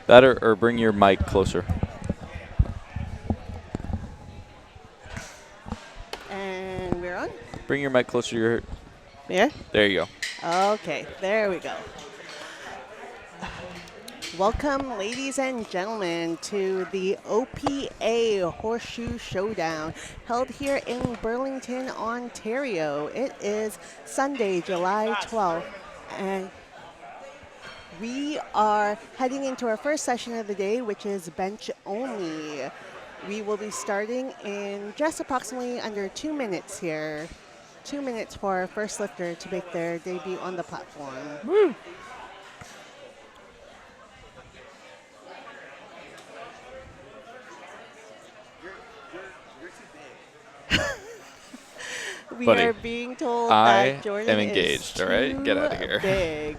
That or bring your mic closer. And we're on. Bring your mic closer to your. Yeah? There you go. Okay, there we go. Welcome, ladies and gentlemen, to the OPA Horseshoe Showdown held here in Burlington, Ontario. It is Sunday, July 12th, and we are heading into our first session of the day, which is bench only. We will be starting in just approximately under 2 minutes here. 2 minutes for our first lifter to make their debut on the platform. Woo. We Buddy, are being told I that Jordan am is engaged, all right? Get out of here. big.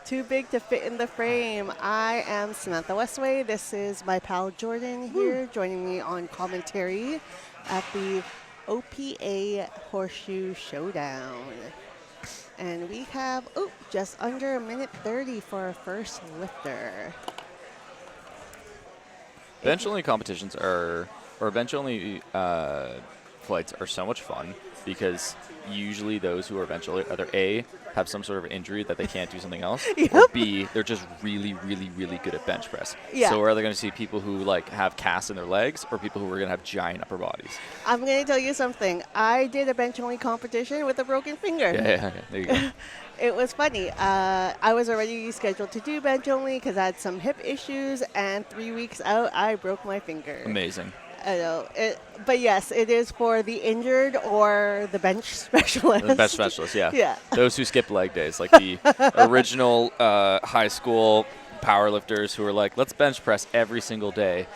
Too big to fit in the frame. I am Samantha Westway. This is my pal Jordan here, joining me on commentary at the OPA Horseshoe Showdown. And we have, just under 1:30 for our first lifter. Bench only competitions or bench only flights are so much fun because usually those who are bench only either A, have some sort of injury that they can't do something else, Yep. or B, they're just really, really, really good at bench press. Yeah. So we're either going to see people who like have casts in their legs or people who are going to have giant upper bodies. I'm going to tell you something. I did a bench only competition with a broken finger. Yeah, there you go. It was funny. I was already scheduled to do bench only because I had some hip issues, and 3 weeks out, I broke my finger. Amazing. I know. But yes, it is for the injured or the bench specialist. The bench specialist, yeah. Yeah. Those who skip leg days, like the original high school powerlifters who were like, let's bench press every single day.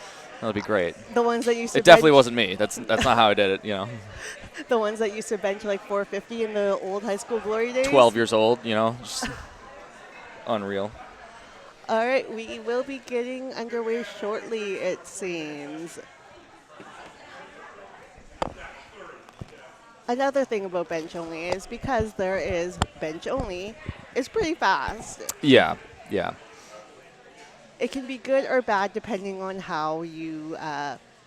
That'll be great. The ones that used to It definitely bench, wasn't me. That's not how I did it, you know. the ones that used to bench like 450 in the old high school glory days. 12 years old, you know, just unreal. All right, we will be getting underway shortly, it seems. Another thing about bench only is because there is bench only, it's pretty fast. Yeah. It can be good or bad depending on how you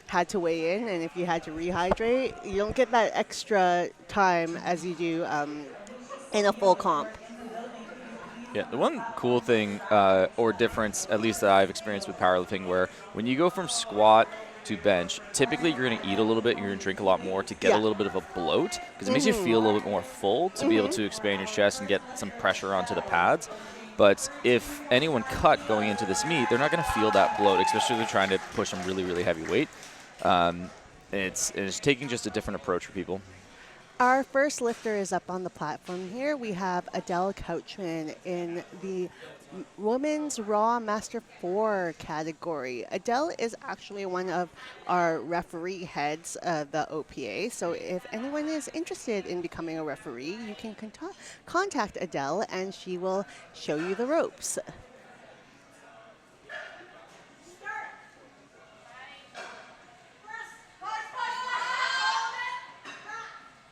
had to weigh in and if you had to rehydrate. You don't get that extra time as you do in a full comp. Yeah, the one cool thing or difference, at least that I've experienced with powerlifting, where when you go from squat to bench, typically you're going to eat a little bit, you're going to drink a lot more to get a little bit of a bloat, because it makes you feel a little bit more full to be able to expand your chest and get some pressure onto the pads. But if anyone cut going into this meet, they're not going to feel that bloat, especially if they're trying to push some really, really heavy weight. It's taking just a different approach for people. Our first lifter is up on the platform here. We have Adele Couchman in the Women's Raw Master 4 category. Adele is actually one of our referee heads of the OPA. So if anyone is interested in becoming a referee, you can contact Adele and she will show you the ropes.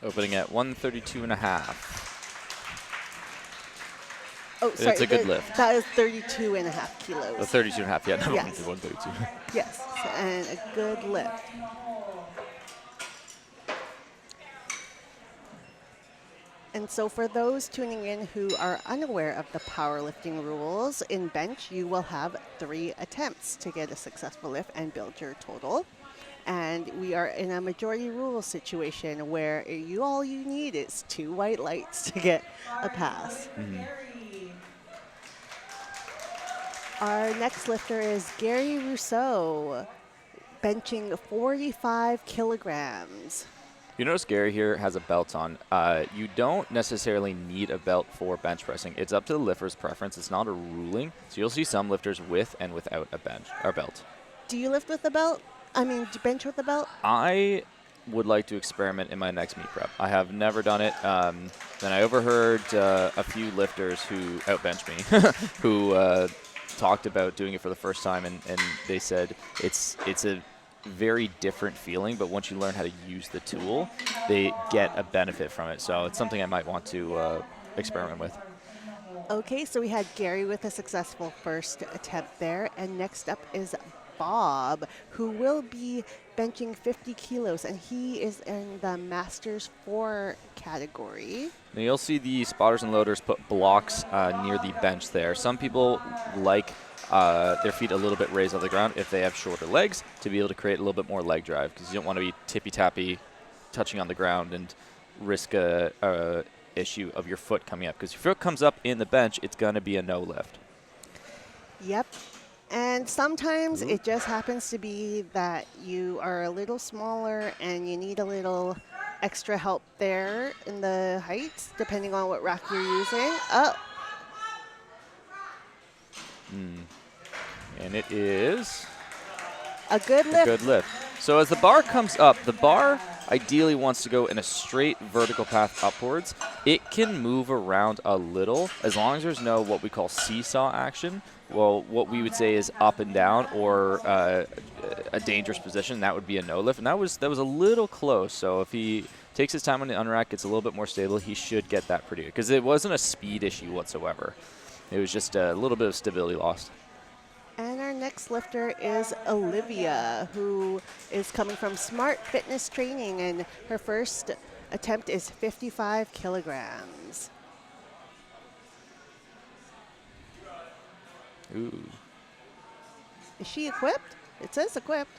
Opening at 132.5. Oh, sorry. It's a good lift. That is 32 and a half kilos. 32.5, yeah, no, Yes. 132. Yes, and a good lift. And so for those tuning in who are unaware of the powerlifting rules, in bench you will have 3 attempts to get a successful lift and build your total. And we are in a majority rule situation where all you need is 2 white lights to get a pass. Our next lifter is Gary Rousseau, benching 45 kilograms. You notice Gary here has a belt on. You don't necessarily need a belt for bench pressing. It's up to the lifter's preference. It's not a ruling. So you'll see some lifters with and without a belt. Do you lift with a belt? Do you bench with a belt? I would like to experiment in my next meet prep. I have never done it. And I overheard a few lifters who outbenched me who talked about doing it for the first time, and they said it's a very different feeling, but once you learn how to use the tool, they get a benefit from it. So it's something I might want to experiment with. Okay, so we had Gary with a successful first attempt there, and next up is Bob, who will be benching 50 kilos, and he is in the Masters 4 category. Now you'll see the spotters and loaders put blocks near the bench there. Some people like their feet a little bit raised off the ground if they have shorter legs to be able to create a little bit more leg drive, because you don't want to be tippy-tappy touching on the ground and risk a issue of your foot coming up, because if your foot comes up in the bench, it's going to be a no lift. Yep. And sometimes it just happens to be that you are a little smaller and you need a little extra help there in the heights, depending on what rack you're using. Oh. And it is A good lift. a good lift. So as the bar comes up, the bar ideally wants to go in a straight vertical path upwards. It can move around a little as long as there's no what we call seesaw action. Well, what we would say is up and down, or a dangerous position. That would be a no lift, and that was a little close. So if he takes his time on the unrack, gets a little bit more stable, he should get that pretty good, because it wasn't a speed issue whatsoever. It was just a little bit of stability lost. And our next lifter is Olivia, who is coming from Smart Fitness Training, and her first attempt is 55 kilograms. Ooh. Is she equipped? It says equipped.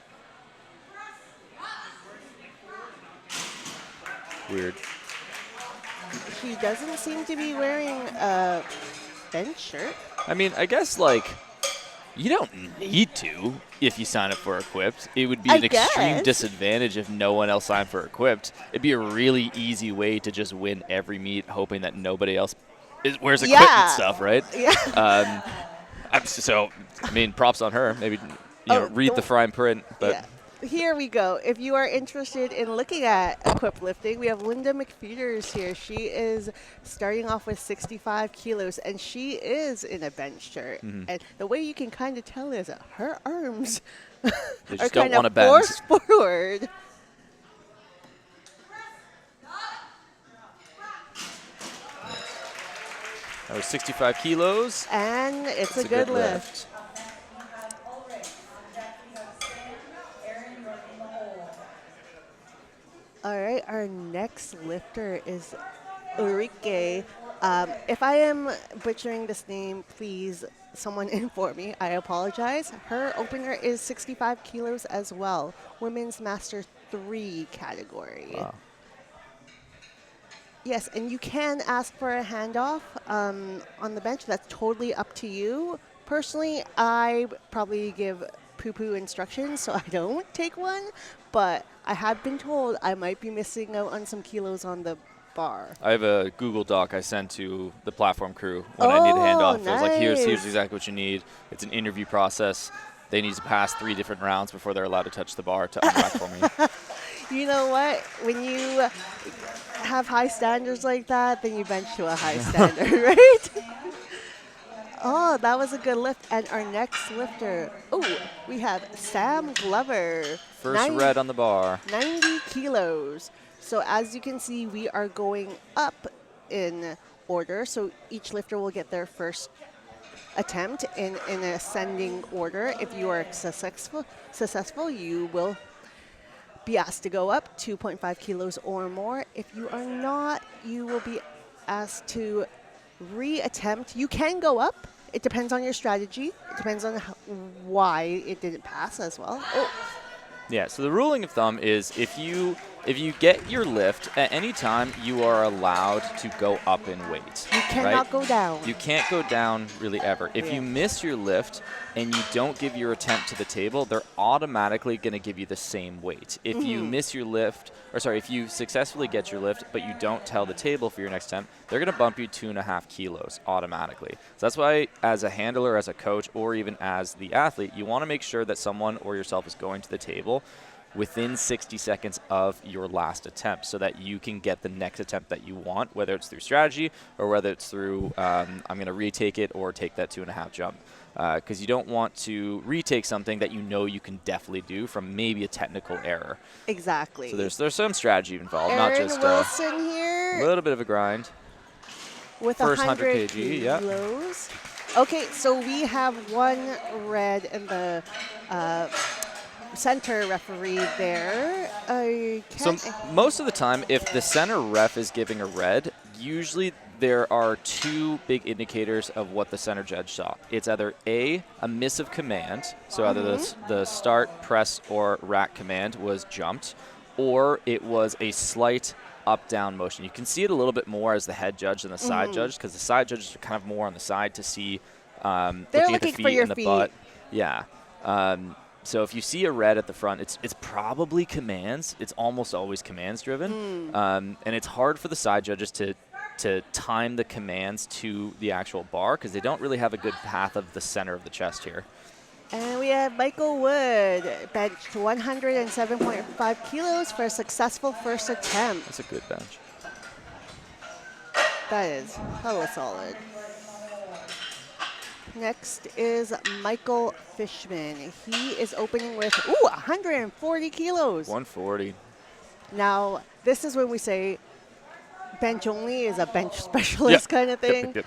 Weird. She doesn't seem to be wearing a bench shirt. I mean, I guess, like, you don't need to if you sign up for Equipped. It would be an extreme disadvantage if no one else signed for Equipped. It'd be a really easy way to just win every meet, hoping that nobody else wears equipment stuff, right? Yeah. So, I mean, props on her. Maybe read the fine print. But yeah. Here we go. If you are interested in looking at equipped lifting, we have Linda McFeeters here. She is starting off with 65 kilos, and she is in a bench shirt. Mm-hmm. And the way you can kind of tell is that her arms they are just don't kind want to of bend. forced forward. That was 65 kilos. And it's a good lift. All right, our next lifter is Ulrike. If I am butchering this name, please someone inform me. I apologize. Her opener is 65 kilos as well. Women's Master 3 category. Wow. Yes, and you can ask for a handoff on the bench. That's totally up to you. Personally, I probably give poo-poo instructions, so I don't take one. But I have been told I might be missing out on some kilos on the bar. I have a Google Doc I sent to the platform crew when I need a handoff. Nice. I was like, here's exactly what you need. It's an interview process. They need to pass 3 different rounds before they're allowed to touch the bar to unrack for me. You know what? When you have high standards like that, then you bench to a high standard, right? Oh, that was a good lift. And our next lifter, we have Sam Glover. First red on the bar. 90 kilos. So as you can see, we are going up in order. So each lifter will get their first attempt in ascending order. If you are successful, you will be asked to go up 2.5 kilos or more. If you are not, you will be asked to reattempt. You can go up. It depends on your strategy. It depends on why it didn't pass as well. Yeah, so the ruling of thumb is if you get your lift, at any time you are allowed to go up in weight. You cannot go down. You can't go down really ever. If you miss your lift and you don't give your attempt to the table, they're automatically going to give you the same weight. If you miss your lift, if you successfully get your lift but you don't tell the table for your next attempt, they're going to bump you 2.5 kilos automatically. So that's why as a handler, as a coach, or even as the athlete, you want to make sure that someone or yourself is going to the table within 60 seconds of your last attempt so that you can get the next attempt that you want, whether it's through strategy or whether it's through I'm going to retake it or take that 2.5 jump. Because you don't want to retake something that you know you can definitely do from maybe a technical error. Exactly. So there's some strategy involved, Aaron not just Wilson here. a little bit of a grind. with First 100 kg, yeah. kilos. Okay, so we have one red in the center referee there. I So can't. most of the time, if the center ref is giving a red, usually there are two big indicators of what the center judge saw. It's either A, a miss of command, so either the start, press, or rack command was jumped, or it was a slight up-down motion. You can see it a little bit more as the head judge than the side judge, because the side judges are kind of more on the side to see They're looking at the looking for feet your and the feet. butt. Yeah. So if you see a red at the front, it's probably commands. It's almost always commands driven, and it's hard for the side judges to time the commands to the actual bar because they don't really have a good path of the center of the chest here. And we have Michael Wood, benched 107.5 kilos for a successful first attempt. That's a good bench. That is hella solid. Next is Michael Fishman. He is opening with, 140 kilos. 140. Now, this is when we say bench only is a bench specialist kind of thing. Yep.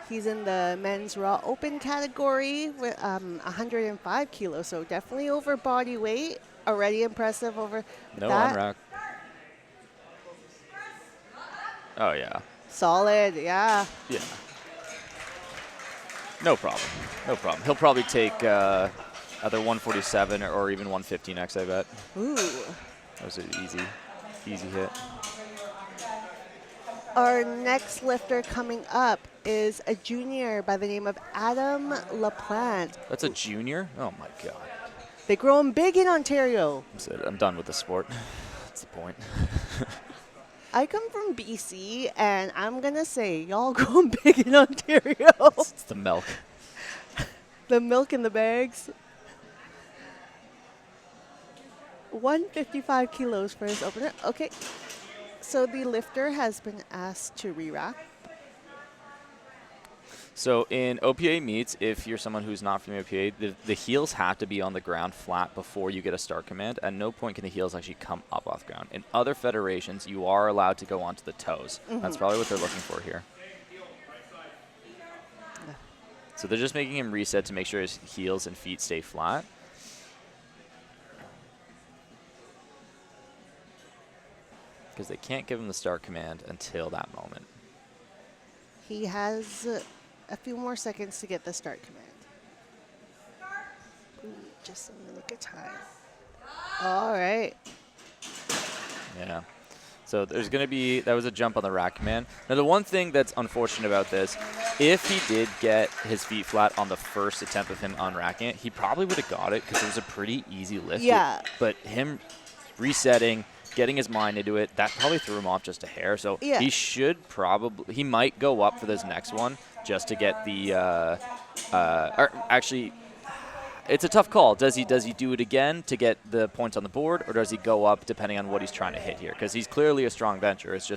He's in the men's raw open category with 105 kilos, so definitely over body weight. Already impressive over No that. on rack. Oh, yeah. Solid, yeah. Yeah. No problem. No problem. He'll probably take either 147 or even 150 next, I bet. Ooh. That was an easy hit. Our next lifter coming up is a junior by the name of Adam LaPlante. That's a junior? Oh, my God. They grow him big in Ontario. I'm done with the sport. That's the point. I come from BC, and I'm going to say y'all grow him big in Ontario. It's the milk. The milk in the bags. 155 kilos for his opener. Okay. So the lifter has been asked to re-rack. So in OPA meets, if you're someone who's not from OPA, the heels have to be on the ground flat before you get a start command. At no point can the heels actually come up off the ground. In other federations, you are allowed to go onto the toes. That's probably what they're looking for here. So they're just making him reset to make sure his heels and feet stay flat. Because they can't give him the start command until that moment. He has a few more seconds to get the start command. Ooh, just a minute of time. All right. Yeah. So there's going to be, that was a jump on the rack command. Now the one thing that's unfortunate about this, if he did get his feet flat on the first attempt of him unracking it, he probably would have got it because it was a pretty easy lift. Yeah. But him resetting, getting his mind into it, that probably threw him off just a hair. So yeah. he might go up for this next one just to get the, or actually, it's a tough call. Does he do it again to get the points on the board, or does he go up depending on what he's trying to hit here? Because he's clearly a strong bencher. It's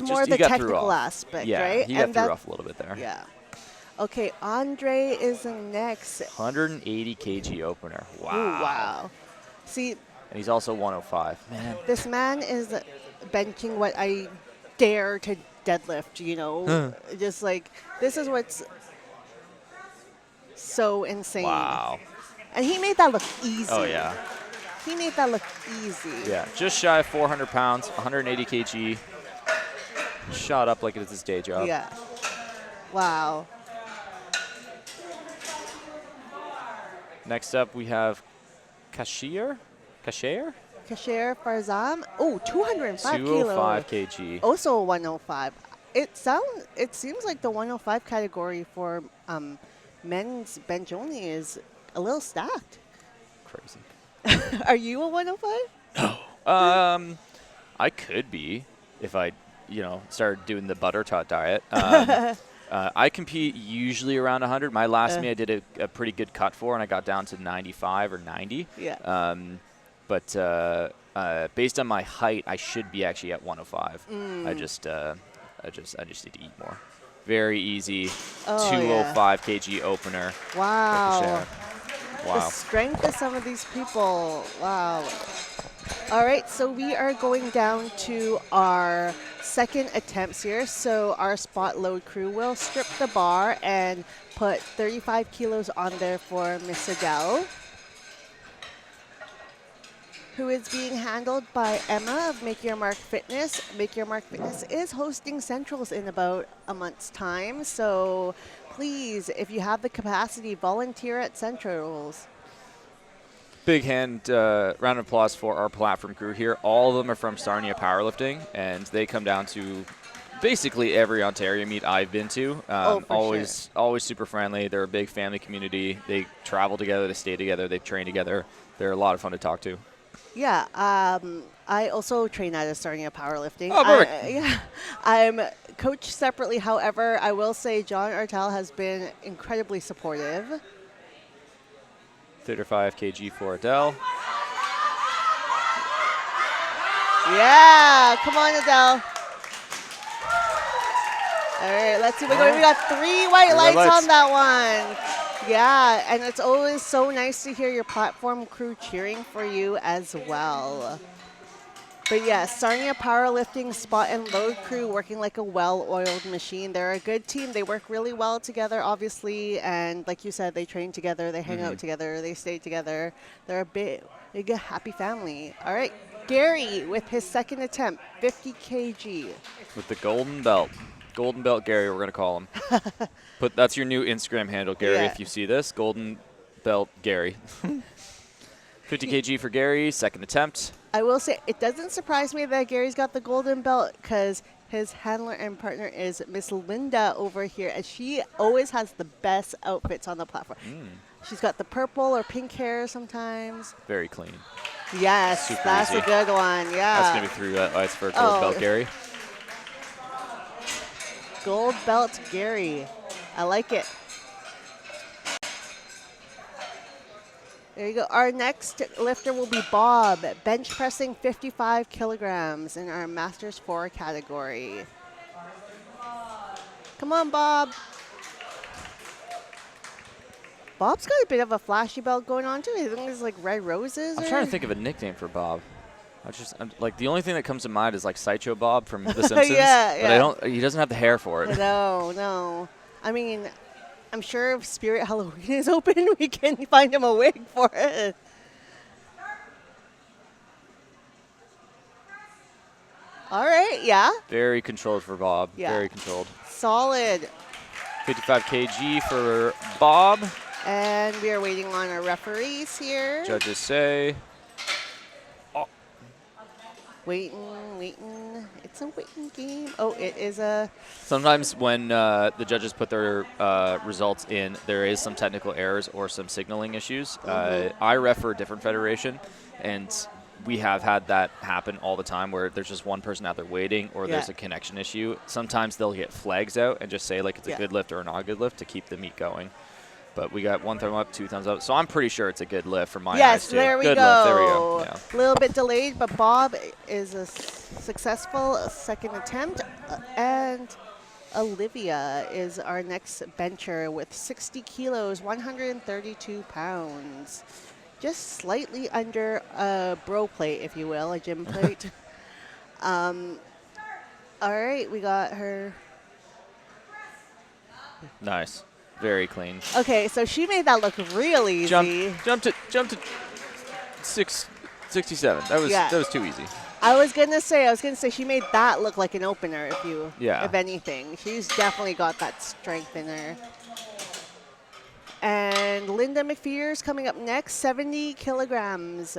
more the technical aspect, yeah, right? He got threw off a little bit there. Yeah. Okay, Andre is next. 180 kg opener. Wow. Ooh, wow. See. And he's also 105. Man. This man is benching what I dare to deadlift, you know? Just like, this is what's so insane. Wow. And he made that look easy. Oh, yeah. He made that look easy. Yeah, just shy of 400 pounds, 180 kg. Shot up like it's his day job. Yeah. Wow. Next up, we have Kasher Farzam. Oh, 205 kilos. 205 kg. Also 105. It seems like the 105 category for men's bench only is a little stacked. Crazy. Are you a 105? No. I could be if I, started doing the butter tot diet. I compete usually around 100. My last meet I did a pretty good cut for, and I got down to 95 or 90. Yeah. But based on my height, I should be actually at 105. I just need to eat more. Very easy. 205 kg opener. Wow. Wow. The strength of some of these people. Wow. All right, so we are going down to our second attempts here. So our spot load crew will strip the bar and put 35 kilos on there for Miss Adele, who is being handled by Emma of Make Your Mark Fitness. Make Your Mark Fitness is hosting Centrals in about a month's time. So please, if you have the capacity, volunteer at Centrals. Big round of applause for our platform crew here. All of them are from Sarnia Powerlifting, and they come down to basically every Ontario meet I've been to. Always super friendly. They're a big family community. They travel together, they stay together, they train together. They're a lot of fun to talk to. Yeah, I also train at Sarnia Powerlifting. Oh, perfect. Yeah, I'm coached separately. However, I will say John Artel has been incredibly supportive. 35 kg for Adele. Yeah, come on, Adele. All right, let's see. We got 3 white lights on that one. Yeah, and it's always so nice to hear your platform crew cheering for you as well. But yes, Sarnia Powerlifting spot and load crew working like a well-oiled machine. They're a good team. They work really well together, obviously. And like you said, they train together, they hang out together, they stay together. They're a big, happy family. All right, Gary with his second attempt, 50 kg. With the golden belt. Golden belt Gary, we're going to call him. That's your new Instagram handle, Gary, if you see this. Golden belt Gary. 50 kg for Gary, second attempt. I will say, it doesn't surprise me that Gary's got the golden belt because his handler and partner is Miss Linda over here, and she always has the best outfits on the platform. She's got the purple or pink hair sometimes. Very clean. Yes, super that's easy. A good one, yeah. That's going to be 3 lights for gold belt Gary. Gold belt Gary. I like it. There you go. Our next lifter will be Bob, bench pressing 55 kilograms in our Masters 4 category. Come on, Bob. Bob's got a bit of a flashy belt going on, too. I think it's like red roses. I'm trying to think of a nickname for Bob. I'm like, the only thing that comes to mind is like Sideshow Bob from The Simpsons. But he doesn't have the hair for it. No. I mean, I'm sure if Spirit Halloween is open, we can find him a wig for it. All right, yeah. Very controlled for Bob. Yeah. Very controlled. Solid. 55 kg for Bob. And we are waiting on our referees here. Judges say. Waiting. It's a waiting game. Oh, it is a... Sometimes when the judges put their results in, there is some technical errors or some signaling issues. I ref for a different federation, and we have had that happen all the time where there's just one person out there waiting or there's a connection issue. Sometimes they'll get flags out and just say like it's a good lift or not a good lift to keep the meet going. But we got 1 thumb up, 2 thumbs up. So I'm pretty sure it's a good lift from my eyes, yes, too. there we good go. Lift. There we go. Yeah. A little bit delayed, but Bob is a successful second attempt. And Olivia is our next bencher with 60 kilos, 132 pounds. Just slightly under a bro plate, if you will, a gym plate. All right, we got her. Nice. Very clean. Okay, so she made that look real easy. Jump to 67. That was too easy. I was gonna say she made that look like an opener if anything. She's definitely got that strength in her. And Linda McPhere's coming up next, 70 kilograms.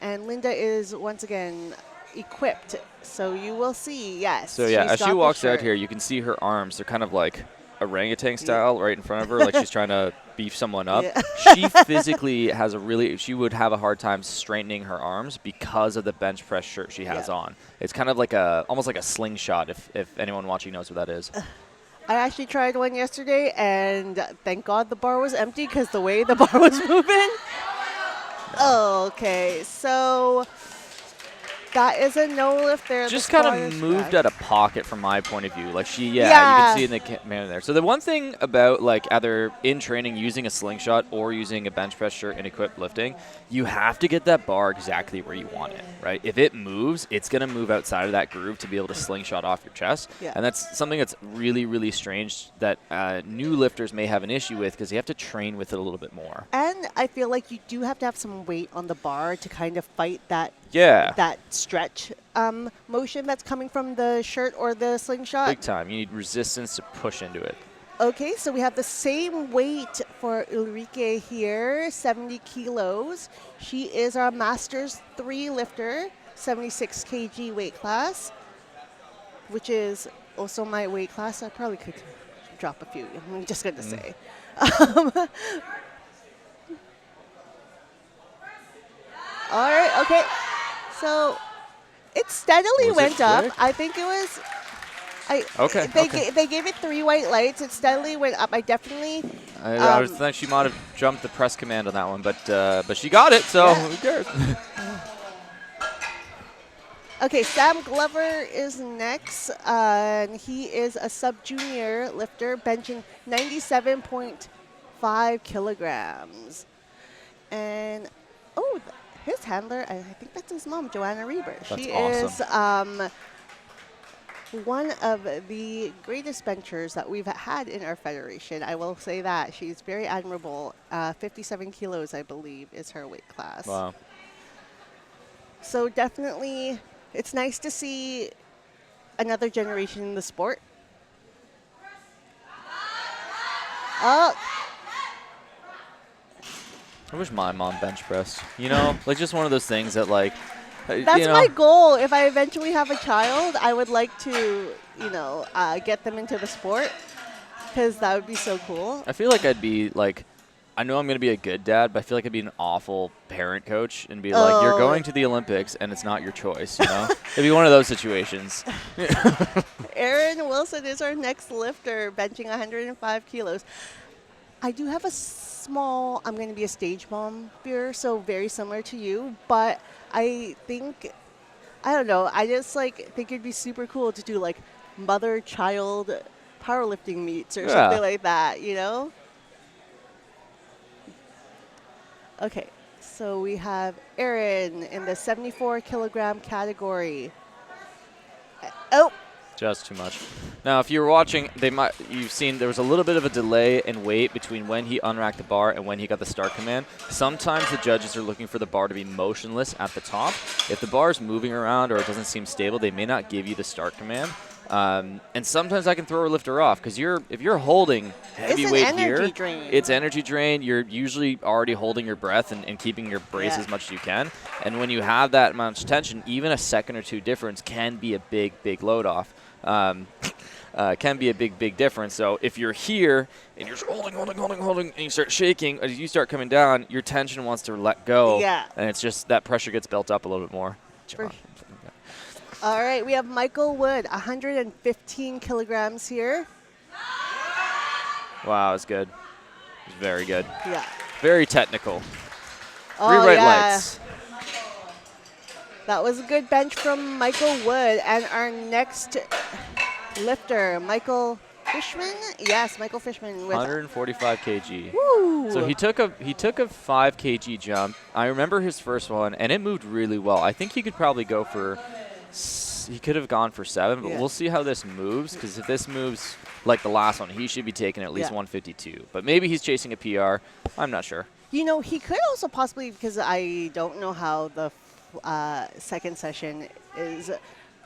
And Linda is once again equipped, so you will see, yes. So yeah, as she walks out here, you can see her arms. They're kind of like orangutan style right in front of her, like she's trying to beef someone up. Yeah. She physically has she would have a hard time straightening her arms because of the bench press shirt she has on. It's kind of like almost like a slingshot if anyone watching knows what that is. I actually tried one yesterday, and thank God the bar was empty because the way the bar was moving. Okay, so That is a no lift there. Just The kind squat of is moved correct. out of pocket from my point of view. Like you Yeah. can see in the man there. So the one thing about like either in training using a slingshot or using a bench press shirt and equipped lifting, you have to get that bar exactly where you want it, right? If it moves, it's going to move outside of that groove to be able to slingshot off your chest. Yeah. And that's something that's really, really strange that new lifters may have an issue with because you have to train with it a little bit more. And I feel like you do have to have some weight on the bar to kind of fight that stretch motion that's coming from the shirt or the slingshot. Big time. You need resistance to push into it. Okay, so we have the same weight for Ulrike here, 70 kilos. She is our Masters 3 lifter, 76 kg weight class, which is also my weight class. I probably could drop a few, I'm just going to say. All right, okay. So it steadily went up. quick? I think it was. Okay, They gave it 3 white lights. It steadily went up. I definitely. I was thinking she might have jumped the press command on that one, but she got it, so who cares? Okay, Sam Glover is next. And he is a sub-junior lifter, benching 97.5 kilograms. And, his handler, I think that's his mom, Joanna Reber. That's she awesome. is one of the greatest benchers that we've had in our federation. I will say that. She's very admirable. 57 kilos, I believe, is her weight class. Wow. So definitely, it's nice to see another generation in the sport. Oh. I wish my mom bench pressed. You know, like just one of those things that like. That's my goal. If I eventually have a child, I would like to, get them into the sport because that would be so cool. I feel like I'd be like, I know I'm going to be a good dad, but I feel like I'd be an awful parent coach and be like, you're going to the Olympics and it's not your choice, you know? It'd be one of those situations. Aaron Wilson is our next lifter, benching 105 kilos. I do have a small, I'm going to be a stage mom here, so very similar to you, but I think, I don't know, I just think it'd be super cool to do like mother-child powerlifting meets or something like that, you know? Okay, so we have Aaron in the 74 kilogram category. Oh! Just too much. Now, if you were watching, you've seen there was a little bit of a delay in wait between when he unracked the bar and when he got the start command. Sometimes the judges are looking for the bar to be motionless at the top. If the bar is moving around or it doesn't seem stable, they may not give you the start command. And sometimes I can throw a lifter off because if you're holding heavy weight here, it's energy drain. You're usually already holding your breath and keeping your brace as much as you can. And when you have that much tension, even a second or two difference can be a big, big load off. Can be a big, big difference. So if you're here and you're holding, and you start shaking, as you start coming down, your tension wants to let go. Yeah. And it's just that pressure gets built up a little bit more. All right, we have Michael Wood, 115 kilograms here. Wow, it's good. It's very good. Yeah. Very technical. Oh, 3 bright lights. That was a good bench from Michael Wood. And our next lifter, Michael Fishman. Yes, Michael Fishman with 145 kg. Woo. So he took a 5 kg jump. I remember his first one, and it moved really well. I think he could probably go for. He could have gone for 7, but we'll see how this moves. Because if this moves like the last one, he should be taking at least 152. But maybe he's chasing a PR. I'm not sure. You know, he could also possibly, because I don't know how the second session is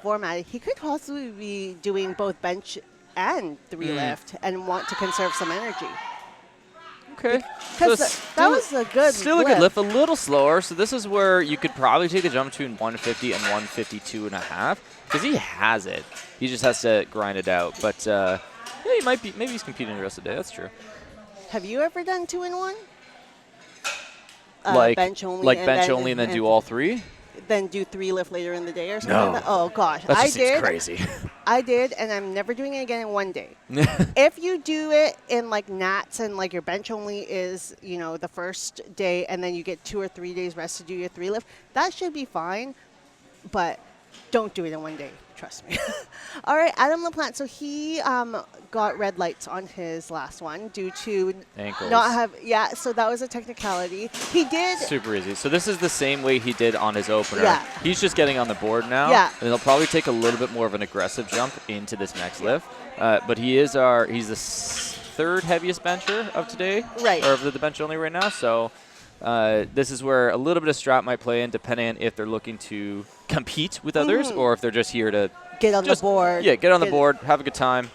formatted, he could possibly be doing both bench and 3 lift and want to conserve some energy. Okay. Because that was a good Still a good lift, a little slower. So this is where you could probably take the jump between 150 and 152.5 because he has it. He just has to grind it out. But he might be. Maybe he's competing the rest of the day. That's true. Have you ever done 2-in-1? Bench only, and then do all 3. Then do 3 lift later in the day or something like that? Oh, gosh. That just seems crazy. I did, and I'm never doing it again in one day. If you do it in nats and your bench only is, the first day and then you get 2 or 3 days rest to do your 3 lift, that should be fine. But Don't do it in one day. Trust me. All right, Adam LaPlante. So he got red lights on his last one due to Ankles. not have. Yeah, so that was a technicality. He did. Super easy. So this is the same way he did on his opener. Yeah. He's just getting on the board now. Yeah. And he'll probably take a little bit more of an aggressive jump into this next lift. But he's the third heaviest bencher of today. Right. Or of the bench only right now. So this is where a little bit of strap might play in, depending on if they're looking to compete with others or if they're just here to get on the board. Yeah, get on the board, have a good time.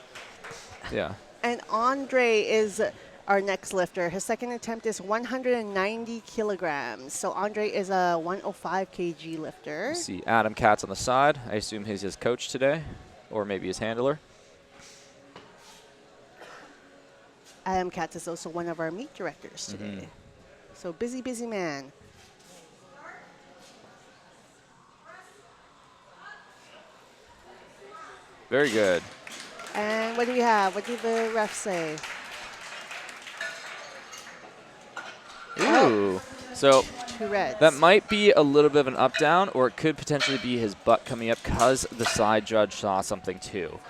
Yeah. And Andre is our next lifter. His second attempt is 190 kilograms. So Andre is a 105 kg lifter. See Adam Katz on the side. I assume he's his coach today, or maybe his handler. Adam Katz is also one of our meet directors today. So busy, busy man. Very good. And what do we have? What did the ref say? Ooh. So 2 reds. that might be a little bit of an up-down, or it could potentially be his butt coming up because the side judge saw something too.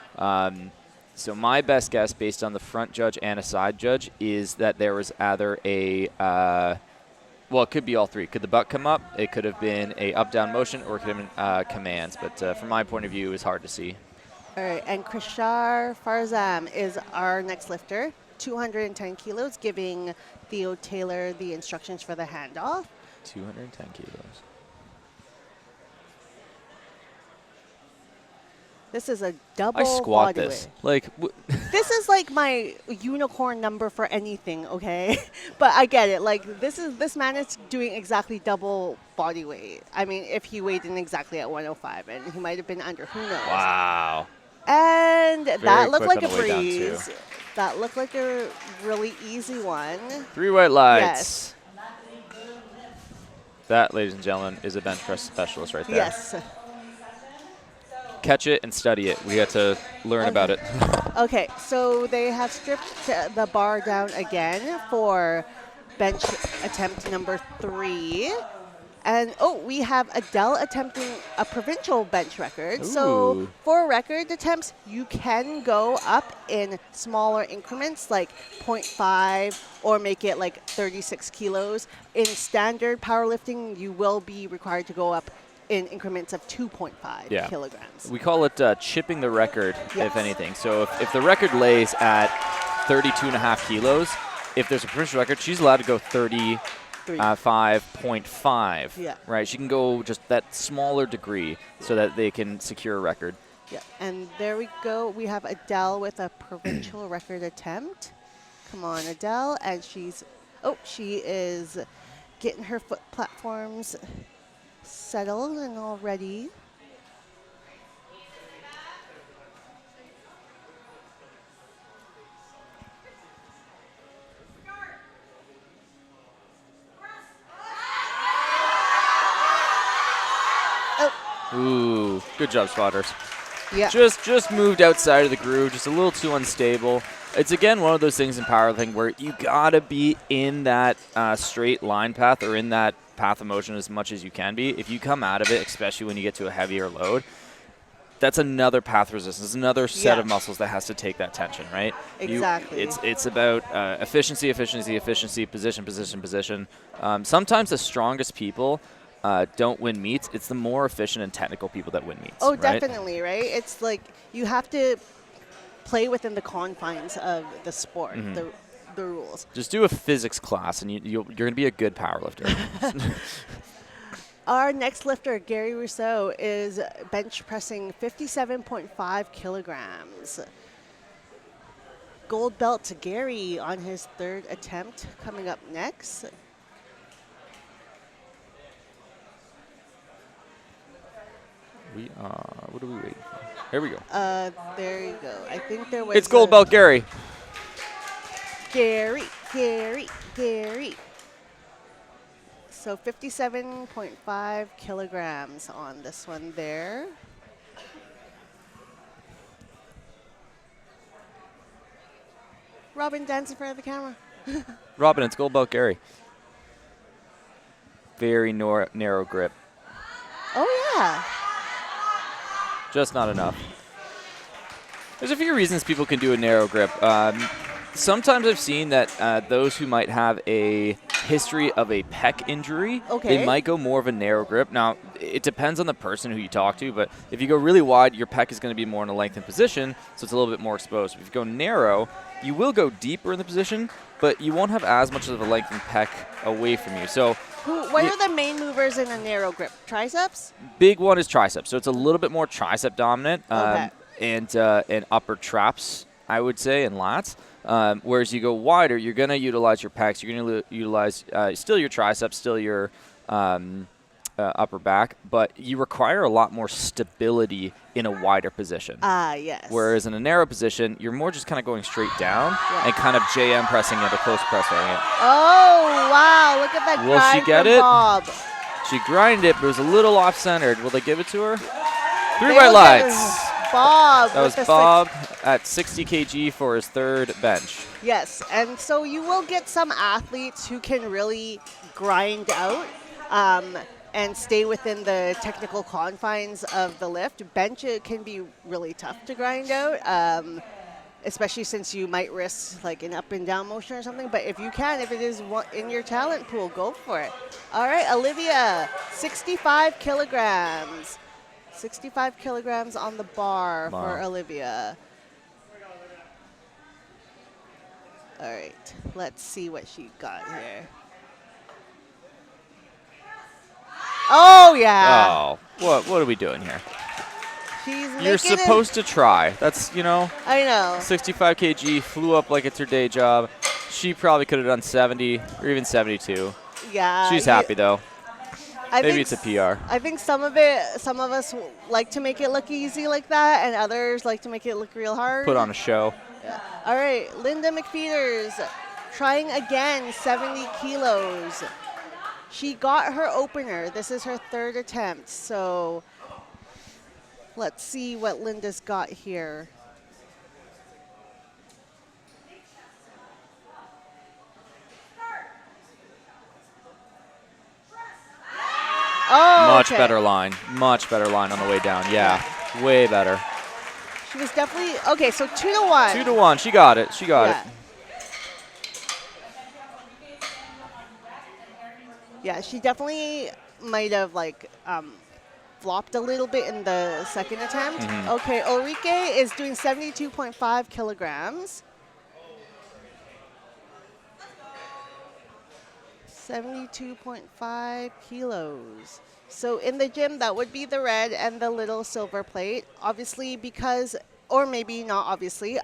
So my best guess, based on the front judge and a side judge, is that there was either a well, it could be all three. Could the butt come up? It could have been a up-down motion, or it could have been commands. But from my point of view, it was hard to see. All right, and Krishar Farzam is our next lifter, 210 kilos, giving Theo Taylor the instructions for the handoff. 210 kilos. This is a double I squat body this. weight. Like, This is like my unicorn number for anything, okay? But I get it. Like this man is doing exactly double body weight. I mean, if he weighed in exactly at 105, and he might have been under, who knows? wow. And that looked quick like a on the way down, breeze. too. That looked like a really easy one. 3 white lights. Yes. That, ladies and gentlemen, is a bench press specialist right there. Yes. Catch it and study it. We got to learn about it. Okay, so they have stripped the bar down again for bench attempt number 3. And, we have Adele attempting a provincial bench record. So Ooh. for record attempts, you can go up in smaller increments, like 0.5 or make it like 36 kilos. In standard powerlifting, you will be required to go up in increments of 2.5 kilograms. We call it chipping the record, Yes. if anything. So if the record lays at 32.5 kilos, if there's a provincial record, she's allowed to go 5.5. Yeah. Right? She can go just that smaller degree so that they can secure a record. Yeah, and there we go. We have Adele with a provincial record attempt. Come on, Adele. And she is getting her foot platforms settled and all ready. Ooh, good job, spotters. Yeah. Just moved outside of the groove, just a little too unstable. It's, again, one of those things in powerlifting where you got to be in that straight line path or in that path of motion as much as you can be. If you come out of it, especially when you get to a heavier load, that's another path resistance, another set of muscles that has to take that tension, right? Exactly. It's about efficiency, position. Sometimes the strongest people don't win meets. It's the more efficient and technical people that win meets. Oh, right? definitely, right? It's like you have to play within the confines of the sport, the rules. Just do a physics class, and you're going to be a good powerlifter. Our next lifter, Gary Rousseau, is bench pressing 57.5 kilograms. Gold belt to Gary on his 3rd attempt coming up next. What are we waiting for? Here we go. There you go. I think there was. It's gold belt Gary. Gary. So 57.5 kilograms on this one there. Robin, dance in front of the camera. Robin, it's gold belt Gary. Very narrow grip. Oh, yeah. Just not enough. There's a few reasons people can do a narrow grip. Sometimes I've seen that those who might have a history of a pec injury, they might go more of a narrow grip. Now, it depends on the person who you talk to, but if you go really wide, your pec is going to be more in a lengthened position, so it's a little bit more exposed. If you go narrow, you will go deeper in the position, but you won't have as much of a lengthened pec away from you. So, what are the main movers in a narrow grip? Triceps? Big one is triceps, so it's a little bit more tricep dominant, and upper traps, I would say, and lats. Whereas you go wider, you're going to utilize your pecs. You're going to utilize still your triceps, still your upper back, but you require a lot more stability in a wider position. Yes. Whereas in a narrow position, you're more just kind of going straight down and kind of JM pressing it, a close pressing it. Oh, wow. Look at that Will grind she get from it? Bob. She grinded it, but it was a little off-centered. Will they give it to her? 3 white lights. Bob. That was Bob at 60 kg for his third bench. Yes, and so you will get some athletes who can really grind out and stay within the technical confines of the lift. Bench, it can be really tough to grind out, especially since you might risk like an up and down motion or something. But if you can, if it is in your talent pool, go for it. All right, Olivia, 65 kilograms. 65 kilograms on the bar for Olivia. All right, let's see what she got here. Oh, yeah. Oh, what are we doing here? You're supposed to try. That's, I know. 65 kg, flew up like it's her day job. She probably could have done 70 or even 72. Yeah. She's happy, though. Maybe it's a PR. I think some of us like to make it look easy like that, and others like to make it look real hard. Put on a show. Yeah. All right, Linda McFeeters trying again, 70 kilos. She got her opener. This is her third attempt, so let's see what Linda's got here. Oh, Much better line. Much better line on the way down. Yeah, way better. She was definitely, okay, so 2-1. 2-1. She got it. She got it. Yeah, she definitely might have flopped a little bit in the second attempt. Okay, Ulrike is doing 72.5 kilograms. 72.5 kilos. So in the gym, that would be the red and the little silver plate. Obviously, because, or maybe not obviously,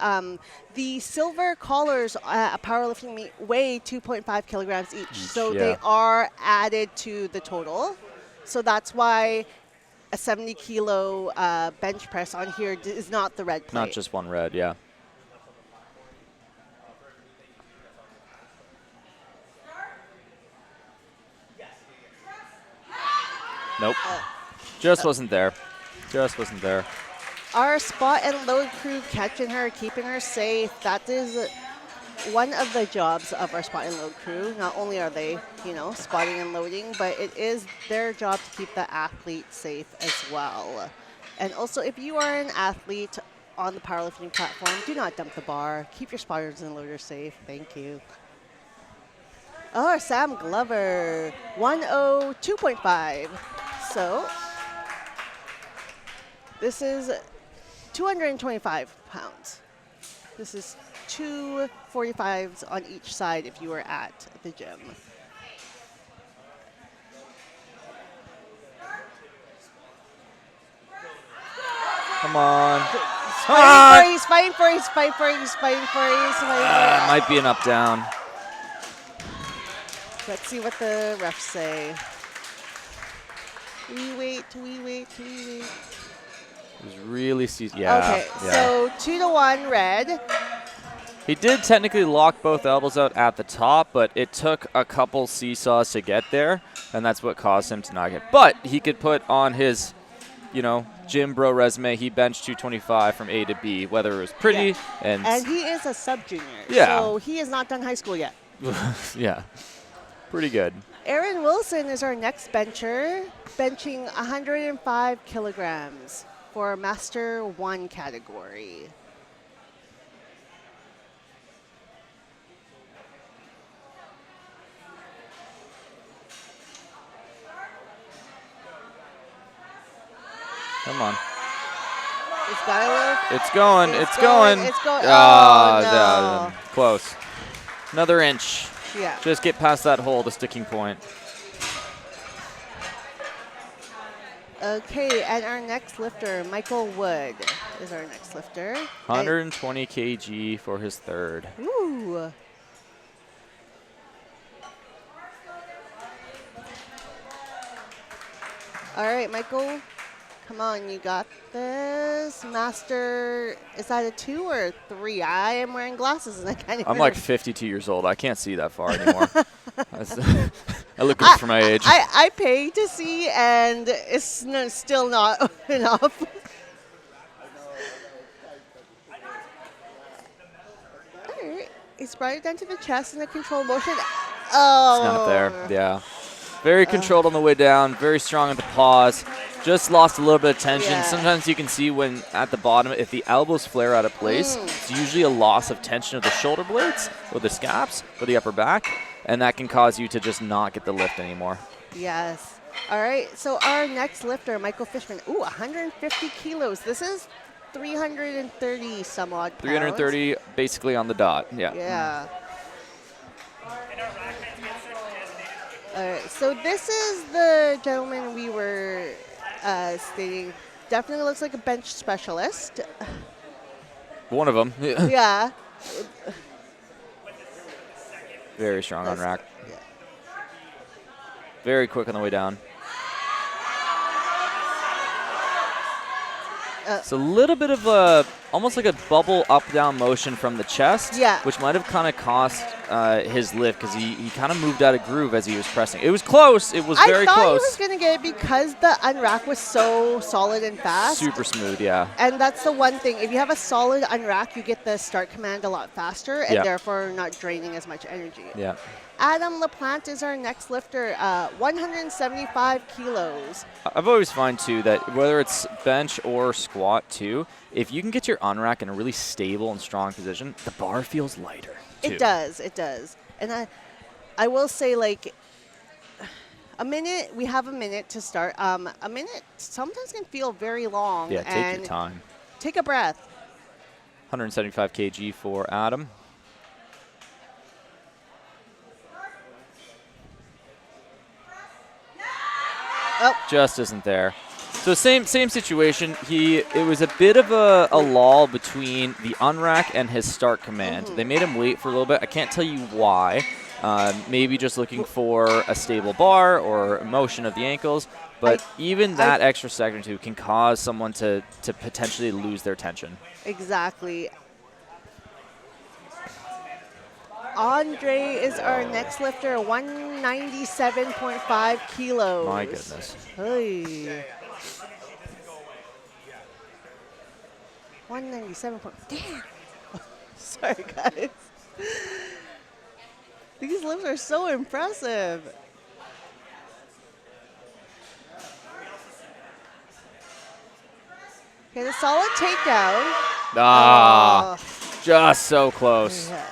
the silver collars at powerlifting meet weigh 2.5 kilograms each. So they are added to the total. So that's why a 70 kilo bench press on here is not the red plate. Not just one red, yeah. Nope. Just wasn't there. Just wasn't there. Our spot and load crew catching her, keeping her safe. That is one of the jobs of our spot and load crew. Not only are they, spotting and loading, but it is their job to keep the athlete safe as well. And also, if you are an athlete on the powerlifting platform, do not dump the bar. Keep your spotters and loaders safe. Thank you. Oh, Sam Glover, 102.5. So this is 225 pounds. This is 2 45s on each side if you were at the gym. Come on. He's fighting for it. Might be an up down. Let's see what the refs say. We wait. It was really Okay, so 2-1 red. He did technically lock both elbows out at the top, but it took a couple seesaws to get there, and that's what caused him to not get. But he could put on his, gym bro resume, he benched 225 from A to B, whether it was pretty and he is a sub-junior, so he has not done high school yet. Yeah, pretty good. Aaron Wilson is our next bencher, benching 105 kilograms. for Master 1 category. Come on. It's got a little. It's going. It's It's going. It's going. Ah, Oh, no. close. Another inch. Yeah. Just get past that hole, the sticking point. Okay, and our next lifter, Michael Wood, is our next lifter. 120 kg for his third. Ooh. All right, Michael. Come on, you got this. Master, is that a 2 or a 3? I am wearing glasses and I can't even. I'm like 52 years old. I can't see that far anymore. I look good for my age. I pay to see, and it's still not enough. All right. He's brought it down to the chest in a controlled motion. Oh. It's not there. Yeah. Very controlled on the way down. Very strong at the pause. Just lost a little bit of tension. Yeah. Sometimes you can see when at the bottom, if the elbows flare out of place, it's usually a loss of tension of the shoulder blades or the scaps or the upper back, and that can cause you to just not get the lift anymore. Yes. All right. So our next lifter, Michael Fishman. Ooh, 150 kilos. This is 330 some odd pounds. 330 basically on the dot. Yeah. Yeah. All right. So this is the gentleman we were stating. Definitely looks like a bench specialist. One of them. Yeah. Very strong on rack. Yeah. Very quick on the way down. It's a little bit of a, almost like a bubble up-down motion from the chest, Yeah. which might have kind of cost his lift because he kind of moved out of groove as he was pressing. It was close. It was very I thought close. he was going to get it because the unrack was so solid and fast. Super smooth, yeah. And that's the one thing. If you have a solid unrack, you get the start command a lot faster and Yeah. therefore not draining as much energy. Yeah. Adam LaPlante is our next lifter, 175 kilos. I've always found, too, that whether it's bench or squat, too, if you can get your unrack in a really stable and strong position, the bar feels lighter, too. It does. It does. And I will say, like, we have a minute to start. A minute sometimes can feel very long. Yeah, take and your time. Take a breath. 175 kg for Adam. Oh. Just isn't there. So same situation. It was a bit of a lull between the unrack and his start command. They made him wait for a little bit. I can't tell you why. Maybe just looking for a stable bar or motion of the ankles. But even that extra second or two can cause someone to potentially lose their tension. Exactly. Andre is our next lifter, 197.5 kilos. My goodness. Hey. 197. Damn. Sorry, guys. These lifts are so impressive. Okay, the solid takedown. Ah, just so close. Yeah.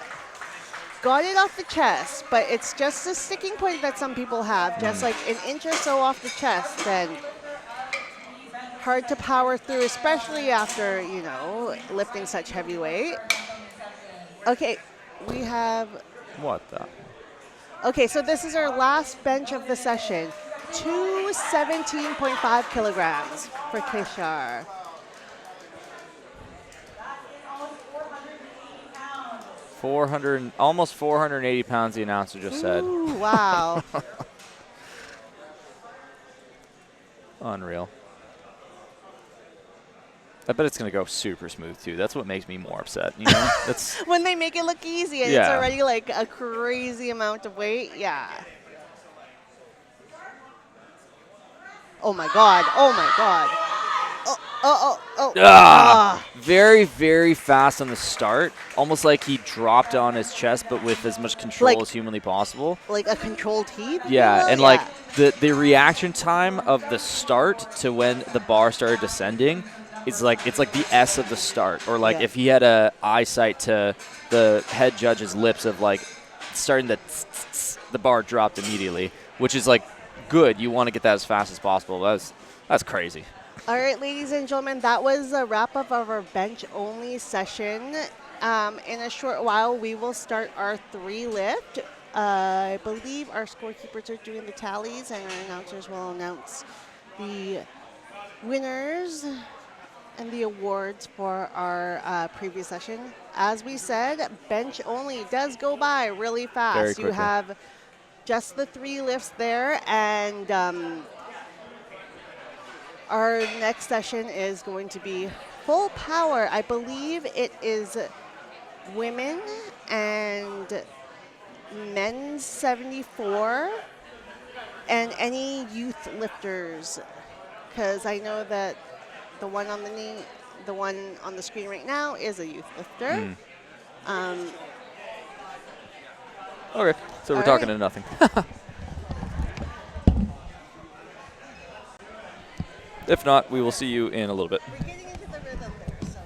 Got it off the chest, but it's just a sticking point that some people have, just like an inch or so off the chest, and hard to power through, especially after, lifting such heavy weight. Okay, we have, What the? okay, so this is our last bench of the session. 217.5 kilograms for Kishar. Almost 480 pounds, the announcer just said. Ooh, wow. Unreal. I bet it's going to go super smooth, too. That's what makes me more upset, That's When they make it look easy and it's already like a crazy amount of weight, yeah. Oh my God, oh my God. Very, very fast on the start. Almost like he dropped on his chest, but with as much control as humanly possible. Like a controlled heat? Yeah, and like the reaction time of the start to when the bar started descending it's like the S of the start, or like Yeah. if he had a eyesight to the head judge's lips of like starting to the bar dropped immediately, which is like good. You want to get that as fast as possible. That's crazy. All right, ladies and gentlemen, that was a wrap up of our bench only session. In a short while, we will start our 3 lift. I believe our scorekeepers are doing the tallies, and our announcers will announce the winners and the awards for our previous session. As we said, bench only does go by really fast. Very You quickly. have just the 3 lifts there, and our next session is going to be full power. I believe it is women and men's 74 and any youth lifters, because I know that the one on the screen right now is a youth lifter. Okay, so we're All talking right. to nothing. If not, we will see you in a little bit. We're getting into the rhythm there, so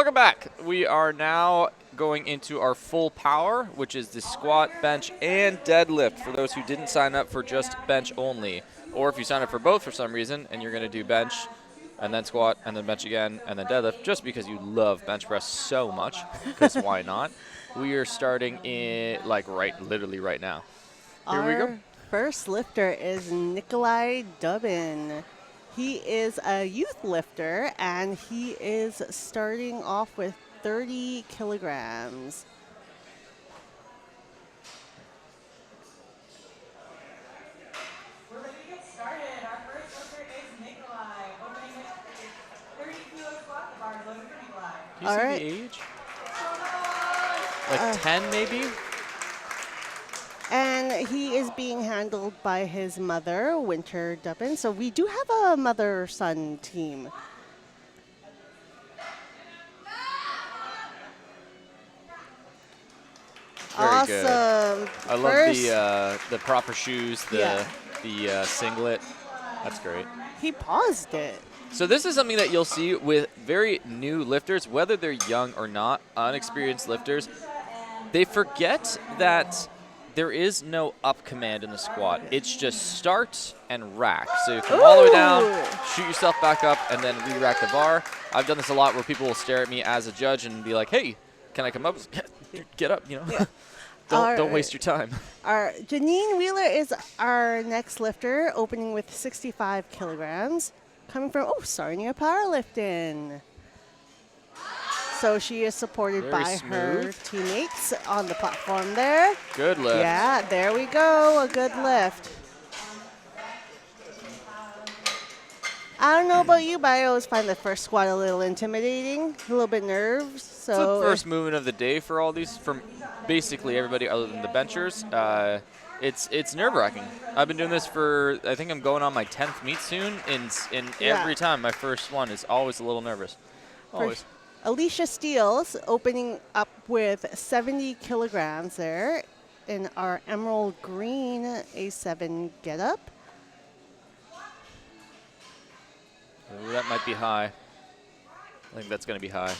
welcome back. We are now going into our full power, which is the squat, bench, and deadlift for those who didn't sign up for just bench only. Or if you sign up for both for some reason and you're going to do bench and then squat and then bench again and then deadlift just because you love bench press so much, because why not? We are starting in literally right now. Here we go. Our first lifter is Nikolai Dubin. He is a youth lifter, and he is starting off with 30 kilograms. We're ready to get started. Our first lifter is Nikolai, opening with 30 kilo squat bars. Loaded for Nikolai. Do you All see right. the age? Like 10 maybe? And he is being handled by his mother, Winter Dubin. So we do have a mother-son team. Very Awesome. good. I love First, the proper shoes, the Yeah. singlet. That's great. he paused it. So this is something that you'll see with very new lifters, whether they're young or not, unexperienced lifters. They forget that there is no up command in the squat. It's just start and rack. So you come all the way down, Ooh. shoot yourself back up, and then re-rack the bar. I've done this a lot where people will stare at me as a judge and be like, hey, can I come up? Get up, you know. Yeah. Don't waste your time. Our Janine Wheeler is our next lifter, opening with 65 kilograms, coming from Sarnia Powerlifting. So she is supported Very by her smooth. teammates on the platform there. Good lift. Yeah, there we go, a good lift. I don't know about you, but I always find the first squat a little intimidating, a little bit nerves. It's the So first movement of the day for all these, from basically everybody other than the benchers. It's nerve-wracking. I've been doing this for, I think I'm going on my 10th meet soon, and Yeah. every time my first one is always a little nervous. Always. Alicia Steele's opening up with 70 kilograms there in our emerald green A7 getup. Ooh, that might be high. I think that's going to be high.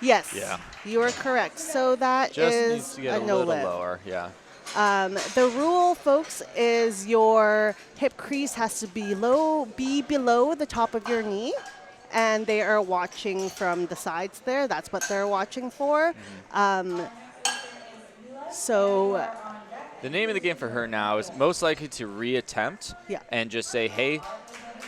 Yes, Yeah. you are correct. So that Just is needs to get a no little lift. lower, yeah. The rule, folks, is your hip crease has to be below the top of your knee, and they are watching from the sides there. That's what they're watching for. So The name of the game for her now is most likely to reattempt Yeah. and just say, hey,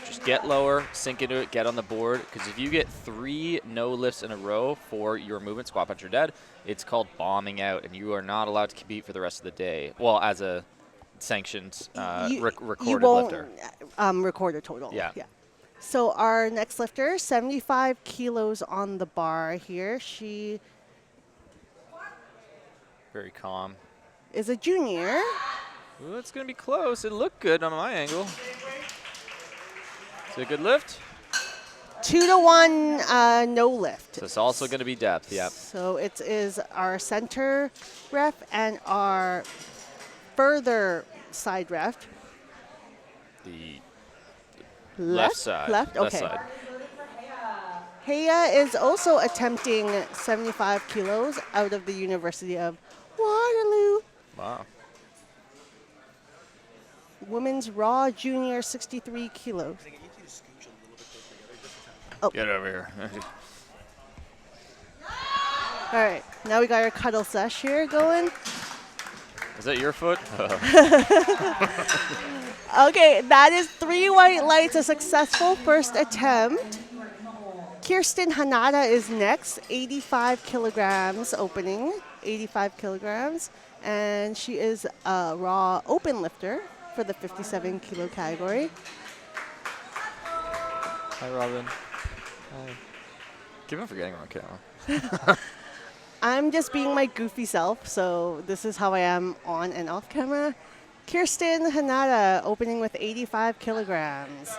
just get lower, sink into it, get on the board. Because if you get 3 no lifts in a row for your movement, squat, bench, or dead, it's called bombing out, and you are not allowed to compete for the rest of the day. Well, as a sanctioned recorded lifter. Record a total. Yeah. So our next lifter, 75 kilos on the bar here. She Very calm. is a junior. Ooh, it's going to be close. It looked good on my angle. Is it a good lift? 2-to-1 no lift. So it's also going to be depth, yep. So it is our center ref and our further side ref. The Left side. Left. Left Okay. side. Heya is also attempting 75 kilos out of the University of Waterloo. Wow. Women's raw junior, 63 kilos. Get over here. All right, now we got our cuddle sesh here going. Is that your foot? Okay, that is 3 white lights, a successful first attempt. Kirsten Hanada is next, 85 kilograms opening, 85 kilograms. And she is a raw open lifter for the 57 kilo category. Hi, Robin. Hi. Keep on forgetting I'm on camera. I'm just being my goofy self, so this is how I am on and off camera. Kirsten Hanada opening with 85 kilograms.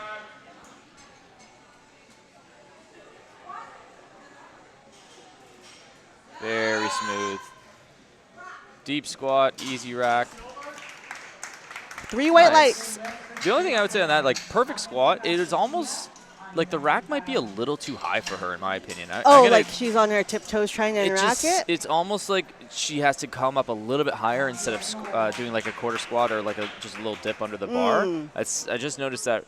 Very smooth. Deep squat, easy rack. 3 white Nice. lights. The only thing I would say on that, like perfect squat, it is almost like the rack might be a little too high for her, in my opinion. Oh, like she's on her tiptoes trying to rack it? It's almost like she has to come up a little bit higher instead of doing like a quarter squat or like just a little dip under the bar. I just noticed that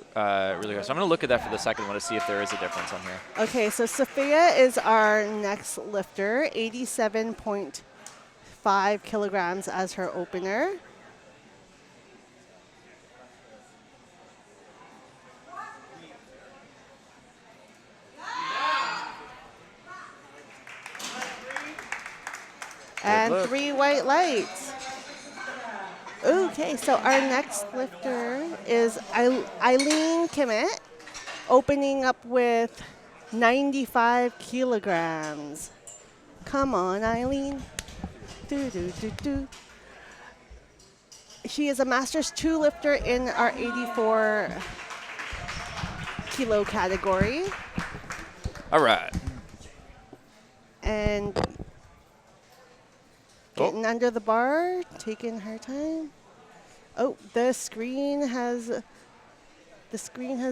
really good. So I'm going to look at that for the second one to see if there is a difference on here. Okay, so Sophia is our next lifter, 87.5 kilograms as her opener. And 3 white lights. Okay, so our next lifter is Eileen Kimmett, opening up with 95 kilograms. Come on, Eileen. Do. She is a Masters 2 lifter in our 84 kilo category. All right. And getting under the bar, taking her time. Oh, the screen has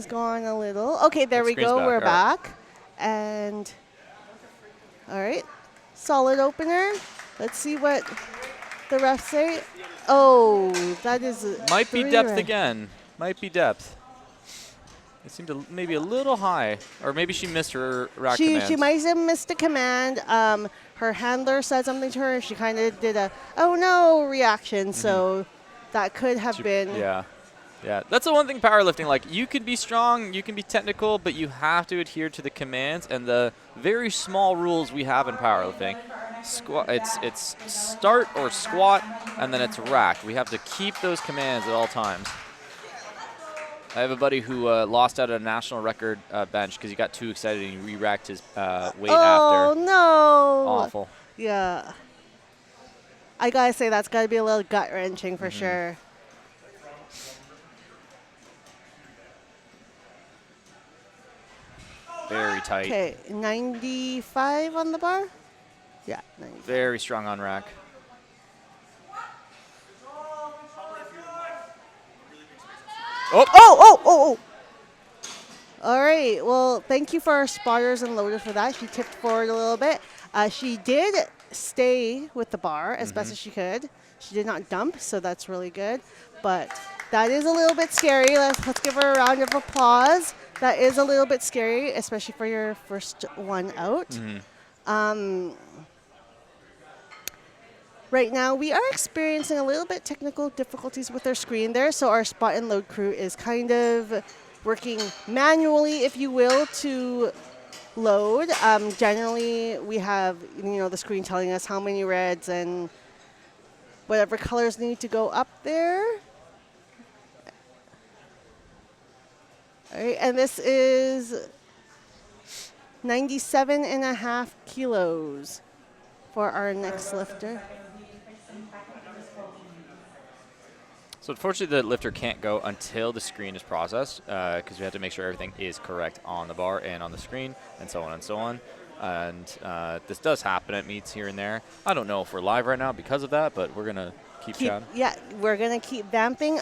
gone a little. Okay, there we go. We're back. And all right, solid opener. Let's see what the refs say. Oh, that is might be depth again. Might be depth. It seemed maybe a little high, or maybe she missed her rack command. She might have missed a command. Her handler said something to her. She kind of did a "oh no" reaction, so that could have been. Yeah. That's the one thing powerlifting. Like, you can be strong, you can be technical, but you have to adhere to the commands and the very small rules we have in powerlifting. It's start or squat, and then it's rack. We have to keep those commands at all times. I have a buddy who lost out at a national record bench because he got too excited and he re-racked his weight after. Oh, no. Awful. Yeah. I got to say, that's got to be a little gut-wrenching for sure. Very tight. Okay, 95 on the bar? Yeah, 95. Very strong on rack. Oh! All right, well, thank you for our spotters and loaders for that. She tipped forward a little bit. She did stay with the bar as best as she could. She did not dump, so that's really good. But that is a little bit scary. Let's give her a round of applause. That is a little bit scary, especially for your first one out. Right now, we are experiencing a little bit technical difficulties with our screen there, so our spot and load crew is kind of working manually, if you will, to load. Generally, we have the screen telling us how many reds and whatever colors need to go up there. All right, and this is 97.5 kilos for our next lifter. So unfortunately, the lifter can't go until the screen is processed because we have to make sure everything is correct on the bar and on the screen and so on and so on. And this does happen at meets here and there. I don't know if we're live right now because of that, but we're going to keep chatting. Yeah, we're going to keep vamping.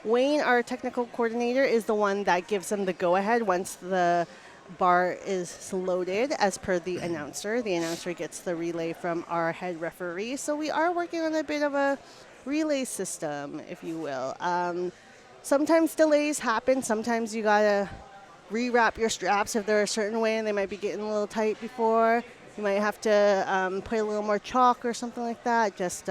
Wayne, our technical coordinator, is the one that gives them the go-ahead once the bar is loaded as per the announcer. The announcer gets the relay from our head referee. So we are working on a bit of a relay system, if you will. Sometimes delays happen. Sometimes you gotta rewrap your straps if they're a certain way and they might be getting a little tight before. You might have to put a little more chalk or something like that. Just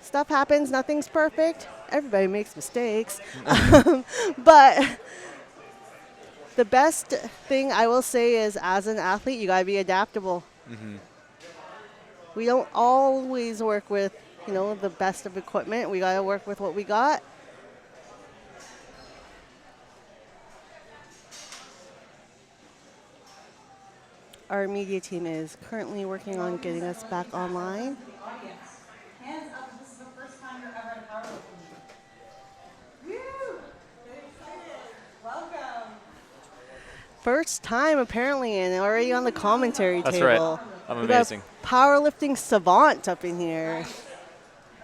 stuff happens. Nothing's perfect. Everybody makes mistakes. But the best thing I will say is, as an athlete, you gotta be adaptable. We don't always work with, the best of equipment. We got to work with what we got. Our media team is currently working on getting us back online. Hands up if this is the first time you're ever at a powerlifting meet. Woo! Very excited. Welcome. First time, apparently, and already on the commentary That's table. Right. I'm We got amazing. powerlifting savant up in here.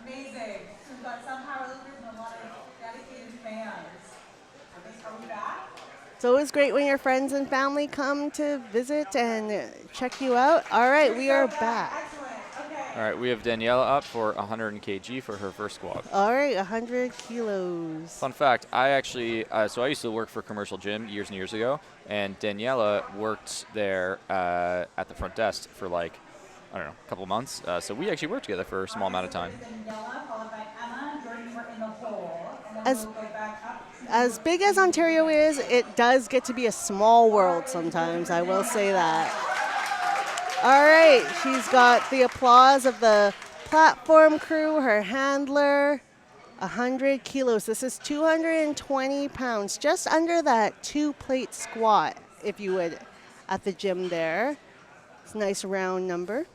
Amazing. We've got some powerlifters and a lot of dedicated fans. It's always great when your friends and family come to visit and check you out. All right, we are back. All right, we have Daniela up for 100 kg for her first squat. All right, 100 kilos. Fun fact, I actually, so I used to work for a commercial gym years and years ago, and Daniela worked there at the front desk for like, I don't know, a couple months. So we actually worked together for a small amount of time. As big as Ontario is, it does get to be a small world sometimes, I will say that. All right, she's got the applause of the platform crew, her handler, 100 kilos. This is 220 pounds, just under that 2-plate squat, if you would, at the gym there. It's a nice round number.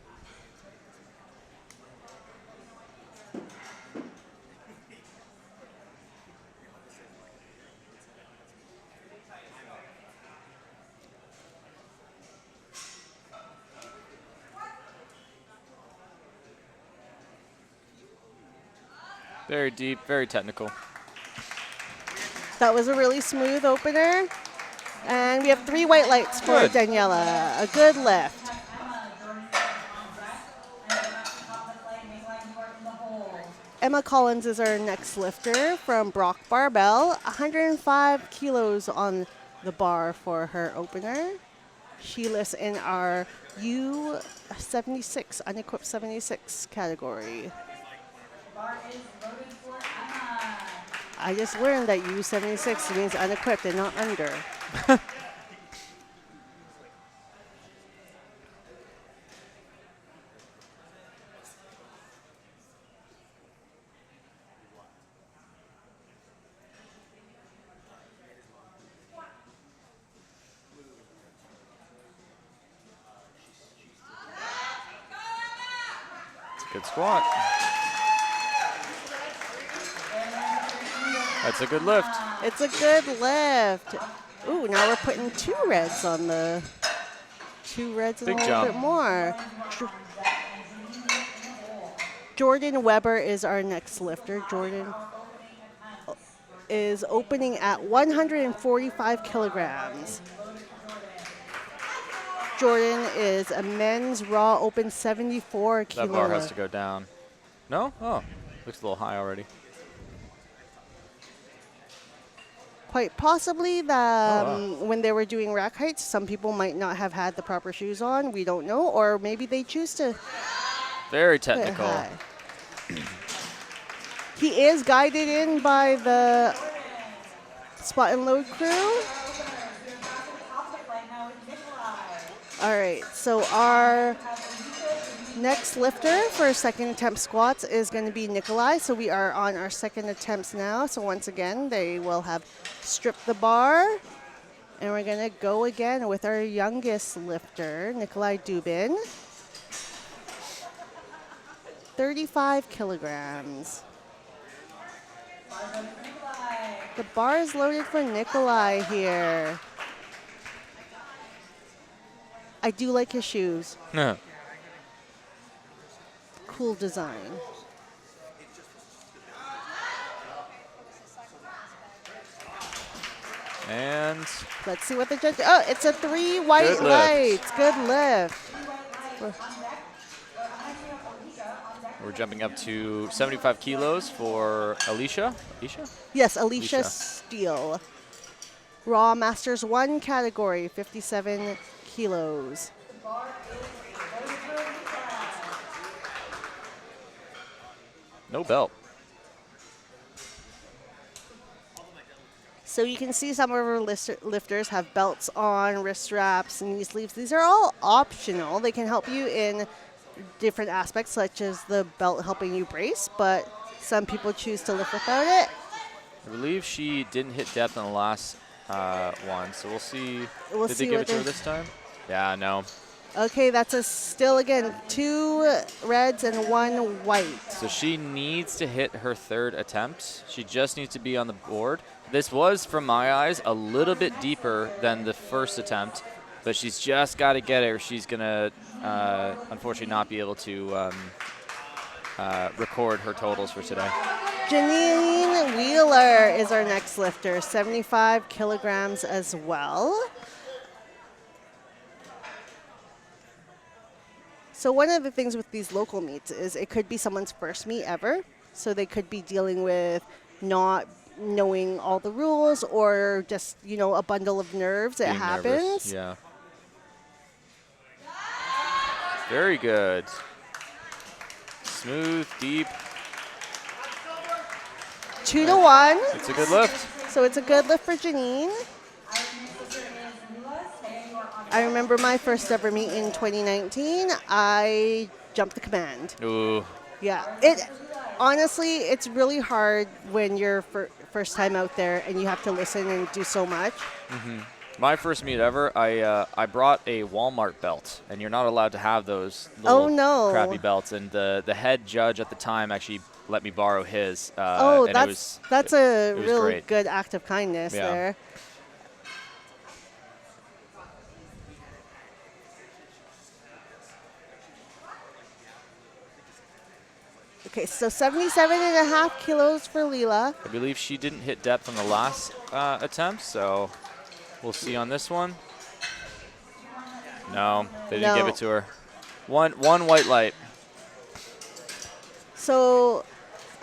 Very deep, very technical. That was a really smooth opener. And we have 3 white lights for Good. Daniela. A good lift. Emma Collins is our next lifter from Brock Barbell. 105 kilos on the bar for her opener. She lifts in our U76, unequipped 76 category. I just learned that U76 means unequipped and not under. It's a good squat. That's a good lift. It's a good lift. Ooh, now we're putting 2 reds on the 2 reds and Big a little jump. bit more. Jordan Weber is our next lifter. Jordan is opening at 145 kilograms. Jordan is a men's raw open 74 kilo. That bar has to go down. No? Oh, looks a little high already. Quite possibly when they were doing rack heights, some people might not have had the proper shoes on. We don't know. Or maybe they choose to Very put it technical. high. He is guided in by the spot and load crew. All right, so our next lifter for second attempt squats is going to be Nikolai. So we are on our second attempts now. So once again, they will have stripped the bar. And we're going to go again with our youngest lifter, Nikolai Dubin. 35 kilograms. The bar is loaded for Nikolai here. I do like his shoes. Cool design. And Let's see what the judge. Oh, it's a 3 white Good lift. lights. Good lift. we're jumping up to 75 kilos for Alicia. Alicia? Yes, Alicia Alicia. Steele. Raw Masters 1 category, 57 kilos. No belt. So you can see some of our lifters have belts on, wrist straps, knee sleeves. These are all optional. They can help you in different aspects, such as the belt helping you brace, but some people choose to lift without it. I believe she didn't hit depth on the last one, so we'll see. We'll Did see they give what it to her they- this time? Yeah, no. Okay, that's still, again, 2 reds and 1 white. So she needs to hit her third attempt. She just needs to be on the board. This was, from my eyes, a little bit deeper than the first attempt, but she's just got to get it or she's going to, unfortunately, not be able to record her totals for today. Janine Wheeler is our next lifter, 75 kilograms as well. So one of the things with these local meets is it could be someone's first meet ever. So they could be dealing with not knowing all the rules or just, you know, a bundle of nerves. It Being happens. nervous, yeah. Very good. Smooth, deep. 2 to 1. It's a good lift. So it's a good lift for Janine. I remember my first ever meet in 2019. I jumped the command. Ooh. Yeah. Honestly, it's really hard when you're first time out there and you have to listen and do so much. My first meet ever, I brought a Walmart belt, and you're not allowed to have those little crappy belts. And the head judge at the time actually let me borrow his. And that's a real great. good act of kindness there. Okay, so 77.5 kilos for Leela. I believe she didn't hit depth on the last attempt, so we'll see on this one. No, they didn't give it to her. One white light. So,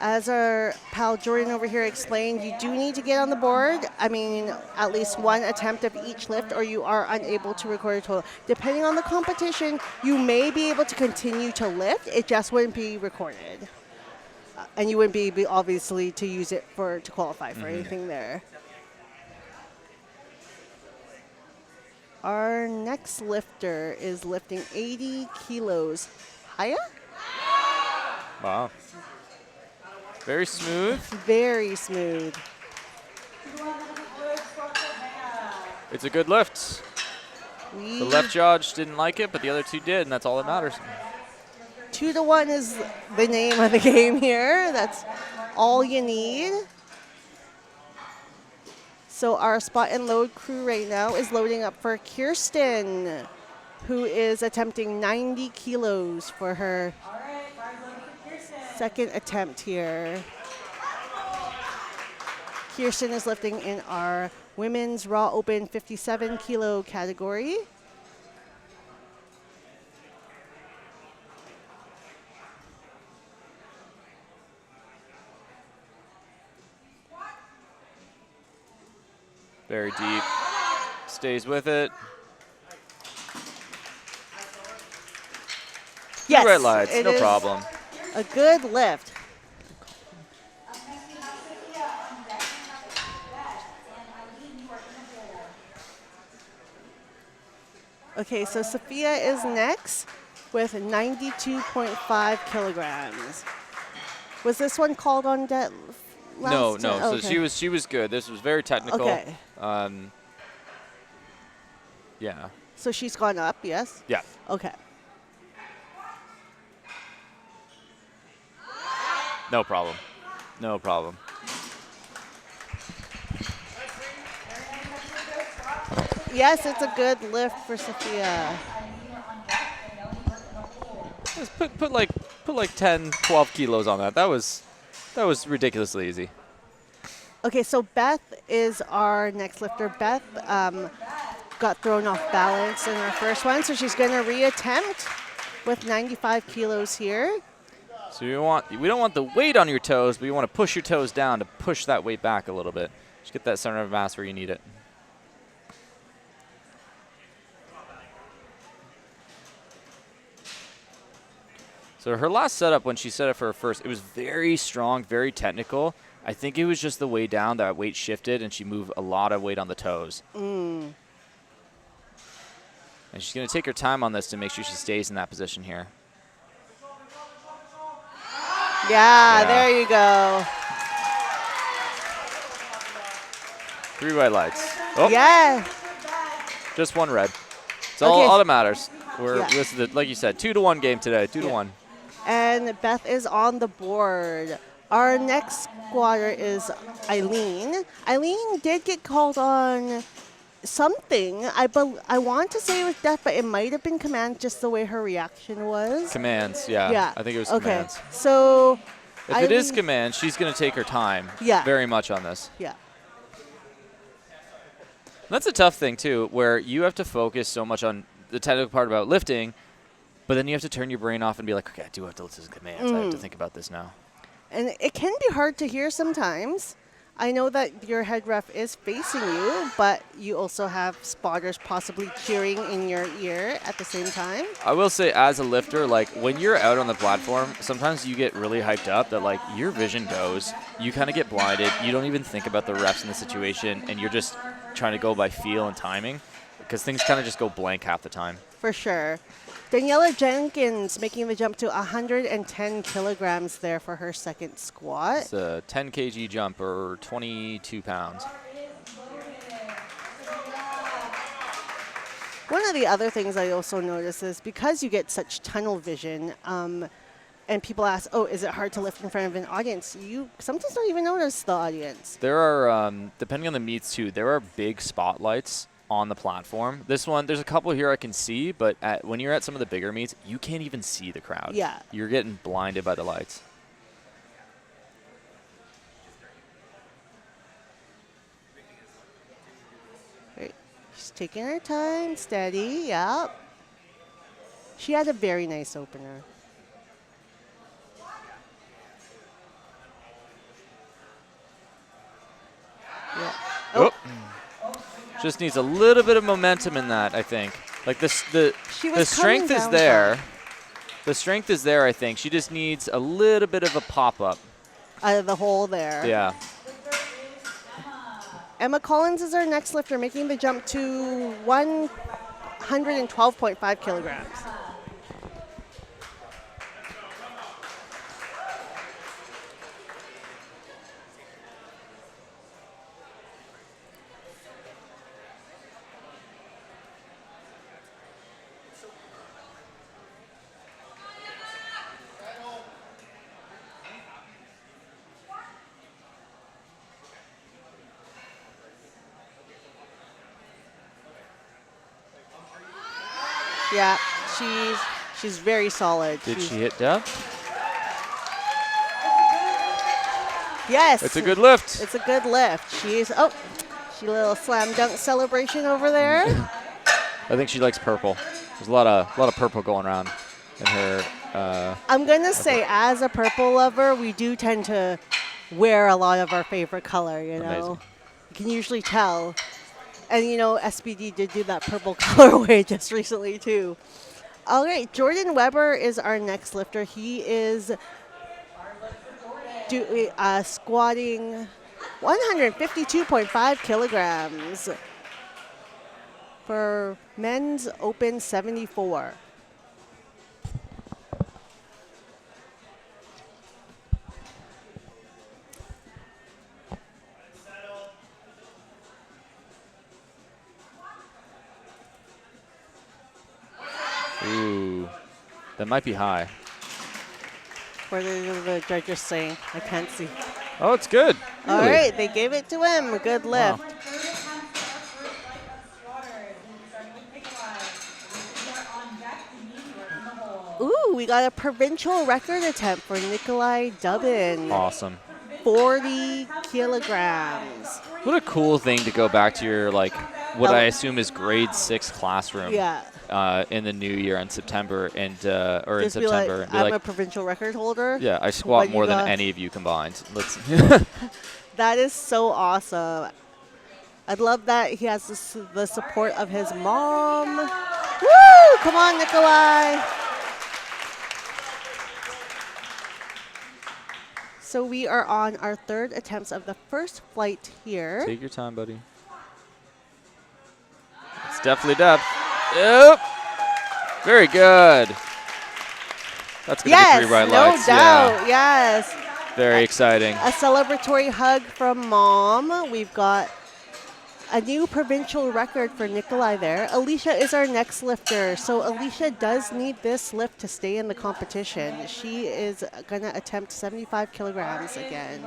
as our pal Jordan over here explained, you do need to get on the board. I mean, at least one attempt of each lift, or you are unable to record a total. Depending on the competition, you may be able to continue to lift. It just wouldn't be recorded. And you wouldn't be able, obviously, to use it to qualify for anything there. Our next lifter is lifting 80 kilos. Haya? Wow. Very smooth. Very smooth. It's a good lift. The left judge didn't like it, but the other two did, and that's all that matters. 2 to 1 is the name of the game here. That's all you need. So our spot and load crew right now is loading up for Kirsten, who is attempting 90 kilos for her second attempt here. Kirsten is lifting in our women's raw open 57 kilo category. Very deep. Stays with it. Yes, Two red lights, it no is problem. a good lift. Okay, so Sophia is next with 92.5 kilograms. Was this one called on debt? No. Okay. So she was good. This was very technical. Okay. Yeah. So she's gone up, yes? Yeah. Okay. No problem. No problem. Yes, it's a good lift for Sophia. Just put like 10, 12 kilos on that. That was ridiculously easy. Okay, so Beth is our next lifter. Beth got thrown off balance in her first one, so she's going to reattempt with 95 kilos here. So we don't want the weight on your toes, but you want to push your toes down to push that weight back a little bit. Just get that center of mass where you need it. So her last setup, when she set it for her first, it was very strong, very technical. I think it was just the way down that weight shifted, and she moved a lot of weight on the toes. And she's going to take her time on this to make sure she stays in that position here. Yeah, there you go. 3 white lights. Oh, Yeah. just 1 red. It's all that matters. This is like you said, 2 to 1 game today. 2 to 1. And Beth is on the board. Our next squatter is Eileen. Eileen did get called on something. I want to say it was death, but it might have been command, just the way her reaction was. Commands, yeah. I think it was commands. So If it is command, she's going to take her time very much on this. Yeah. That's a tough thing, too, where you have to focus so much on the technical part about lifting, but then you have to turn your brain off and be like, okay, I do have to listen to commands. I have to think about this now. And it can be hard to hear sometimes. I know that your head ref is facing you, but you also have spotters possibly cheering in your ear at the same time. I will say, as a lifter, like when you're out on the platform, sometimes you get really hyped up that like your vision goes. You kind of get blinded. You don't even think about the refs in the situation, and you're just trying to go by feel and timing because things kind of just go blank half the time. For sure. Daniela Jenkins making the jump to 110 kilograms there for her second squat. It's a 10 kg jump, or 22 pounds. One of the other things I also notice is because you get such tunnel vision, and people ask, oh, is it hard to lift in front of an audience? You sometimes don't even notice the audience. There are, depending on the meets too, there are big spotlights on the platform. This one, there's a couple here I can see, but when you're at some of the bigger meets, you can't even see the crowd. Yeah. You're getting blinded by the lights. Right. She's taking her time, steady, yep. She had a very nice opener. Yeah. Oh. Just needs a little bit of momentum in that, I think. Like the strength is there. The strength is there, I think. She just needs a little bit of a pop-up. Out of the hole there. Yeah. Emma Collins is our next lifter, making the jump to 112.5 kilograms. Yeah, she's very solid. Did she hit depth? Yes. It's a good lift. It's a good lift. She a little slam dunk celebration over there. I think she likes purple. There's a lot of purple going around in her. I'm gonna say, as a purple lover, we do tend to wear a lot of our favorite color. You know, Amazing. You can usually tell. And, you know, SBD did do that purple colorway just recently, too. All right, Jordan Weber is our next lifter. He is squatting 152.5 kilograms for men's open 74. Ooh, that might be high. What are the judges saying? I can't see. Oh, it's good. All Really? right, they gave it to him. A good lift. Wow. Ooh, we got a provincial record attempt for Nikolai Dubin. Awesome. 40 kilograms. What a cool thing to go back to your, like, what I assume is grade 6 classroom. Yeah. In the new year in September or Just in September. Be like, I'm a provincial record holder. Yeah, I squat What more you than got? any of you combined. Let's. That is so awesome. I'd love that he has the support of his mom. Woo! Come on, Nikolai. So we are on our third attempts of the first flight here. Take your time, buddy. It's definitely depth. Yep. Very good. That's going to be 3 bright lights. No doubt. Yes. Very exciting. A celebratory hug from mom. We've got a new provincial record for Nikolai there. Alicia is our next lifter. So Alicia does need this lift to stay in the competition. She is going to attempt 75 kilograms again.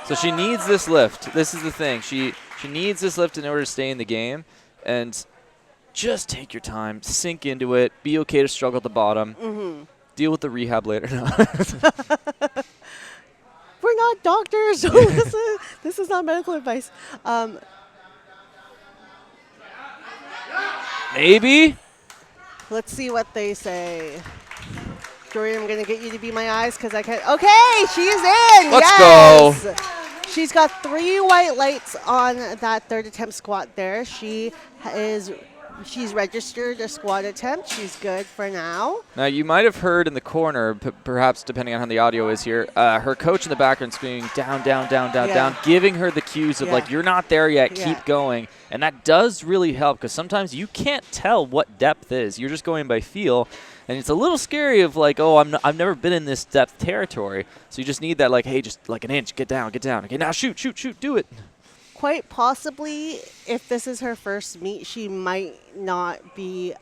So she needs this lift. This is the thing. She needs this lift in order to stay in the game. And just take your time. Sink into it. Be okay to struggle at the bottom. deal with the rehab later. No. We're not doctors. So this is not medical advice. Maybe. Let's see what they say. Jordan, I'm going to get you to be my eyes because I can't. Okay, she's in. Let's go. She's got 3 white lights on that third attempt squat there. She's registered a squat attempt. She's good for now. Now, you might have heard in the corner, perhaps depending on how the audio is here, her coach in the background screaming down, down, down, down, down, giving her the cues of like, you're not there yet, keep going. And that does really help because sometimes you can't tell what depth is. You're just going by feel. And it's a little scary of like, oh, I've never been in this depth territory. So you just need that like, hey, just like an inch, get down, get down. Okay, now shoot, shoot, shoot, do it. Quite possibly, if this is her first meet, she might not be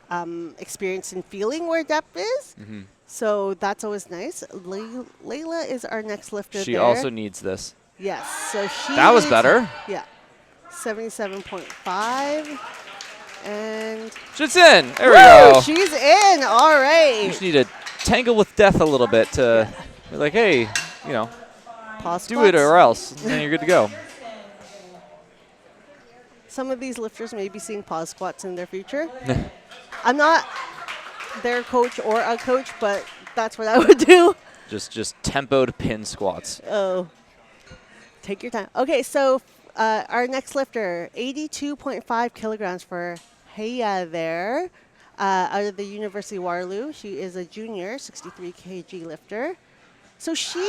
experienced in feeling where depth is. Mm-hmm. So that's always nice. Layla is our next lifter. She also needs this. Yes. So she. That was better. Yeah. 77.5. And. She's in. There we go. She's in. All right. You just need to tangle with death a little bit to be like, hey, you know, pause do it or else. And then you're good to go. Some of these lifters may be seeing pause squats in their future. I'm not their coach or a coach, but that's what I would do. Just tempoed pin squats. Oh, take your time. Okay, so our next lifter, 82.5 kilograms for Heya there, out of the University of Waterloo. She is a junior, 63 kg lifter. So she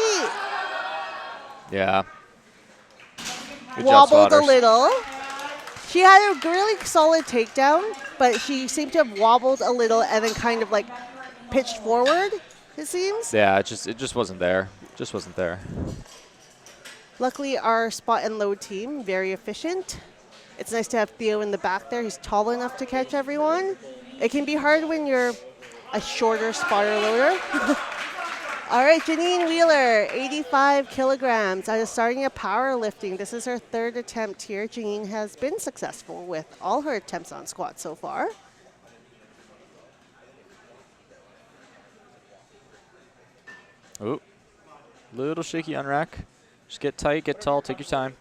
Good wobbled job, a little. She had a really solid takedown, but she seemed to have wobbled a little and then kind of like pitched forward, it seems. Yeah, it just wasn't there. Just wasn't there. Luckily, our spot and load team, very efficient. It's nice to have Theo in the back there. He's tall enough to catch everyone. It can be hard when you're a shorter spotter loader. All right, Janine Wheeler, 85 kilograms, starting a powerlifting. This is her 3rd attempt here. Janine has been successful with all her attempts on squats so far. Ooh, little shaky on rack. Just get tight, get tall, take your time.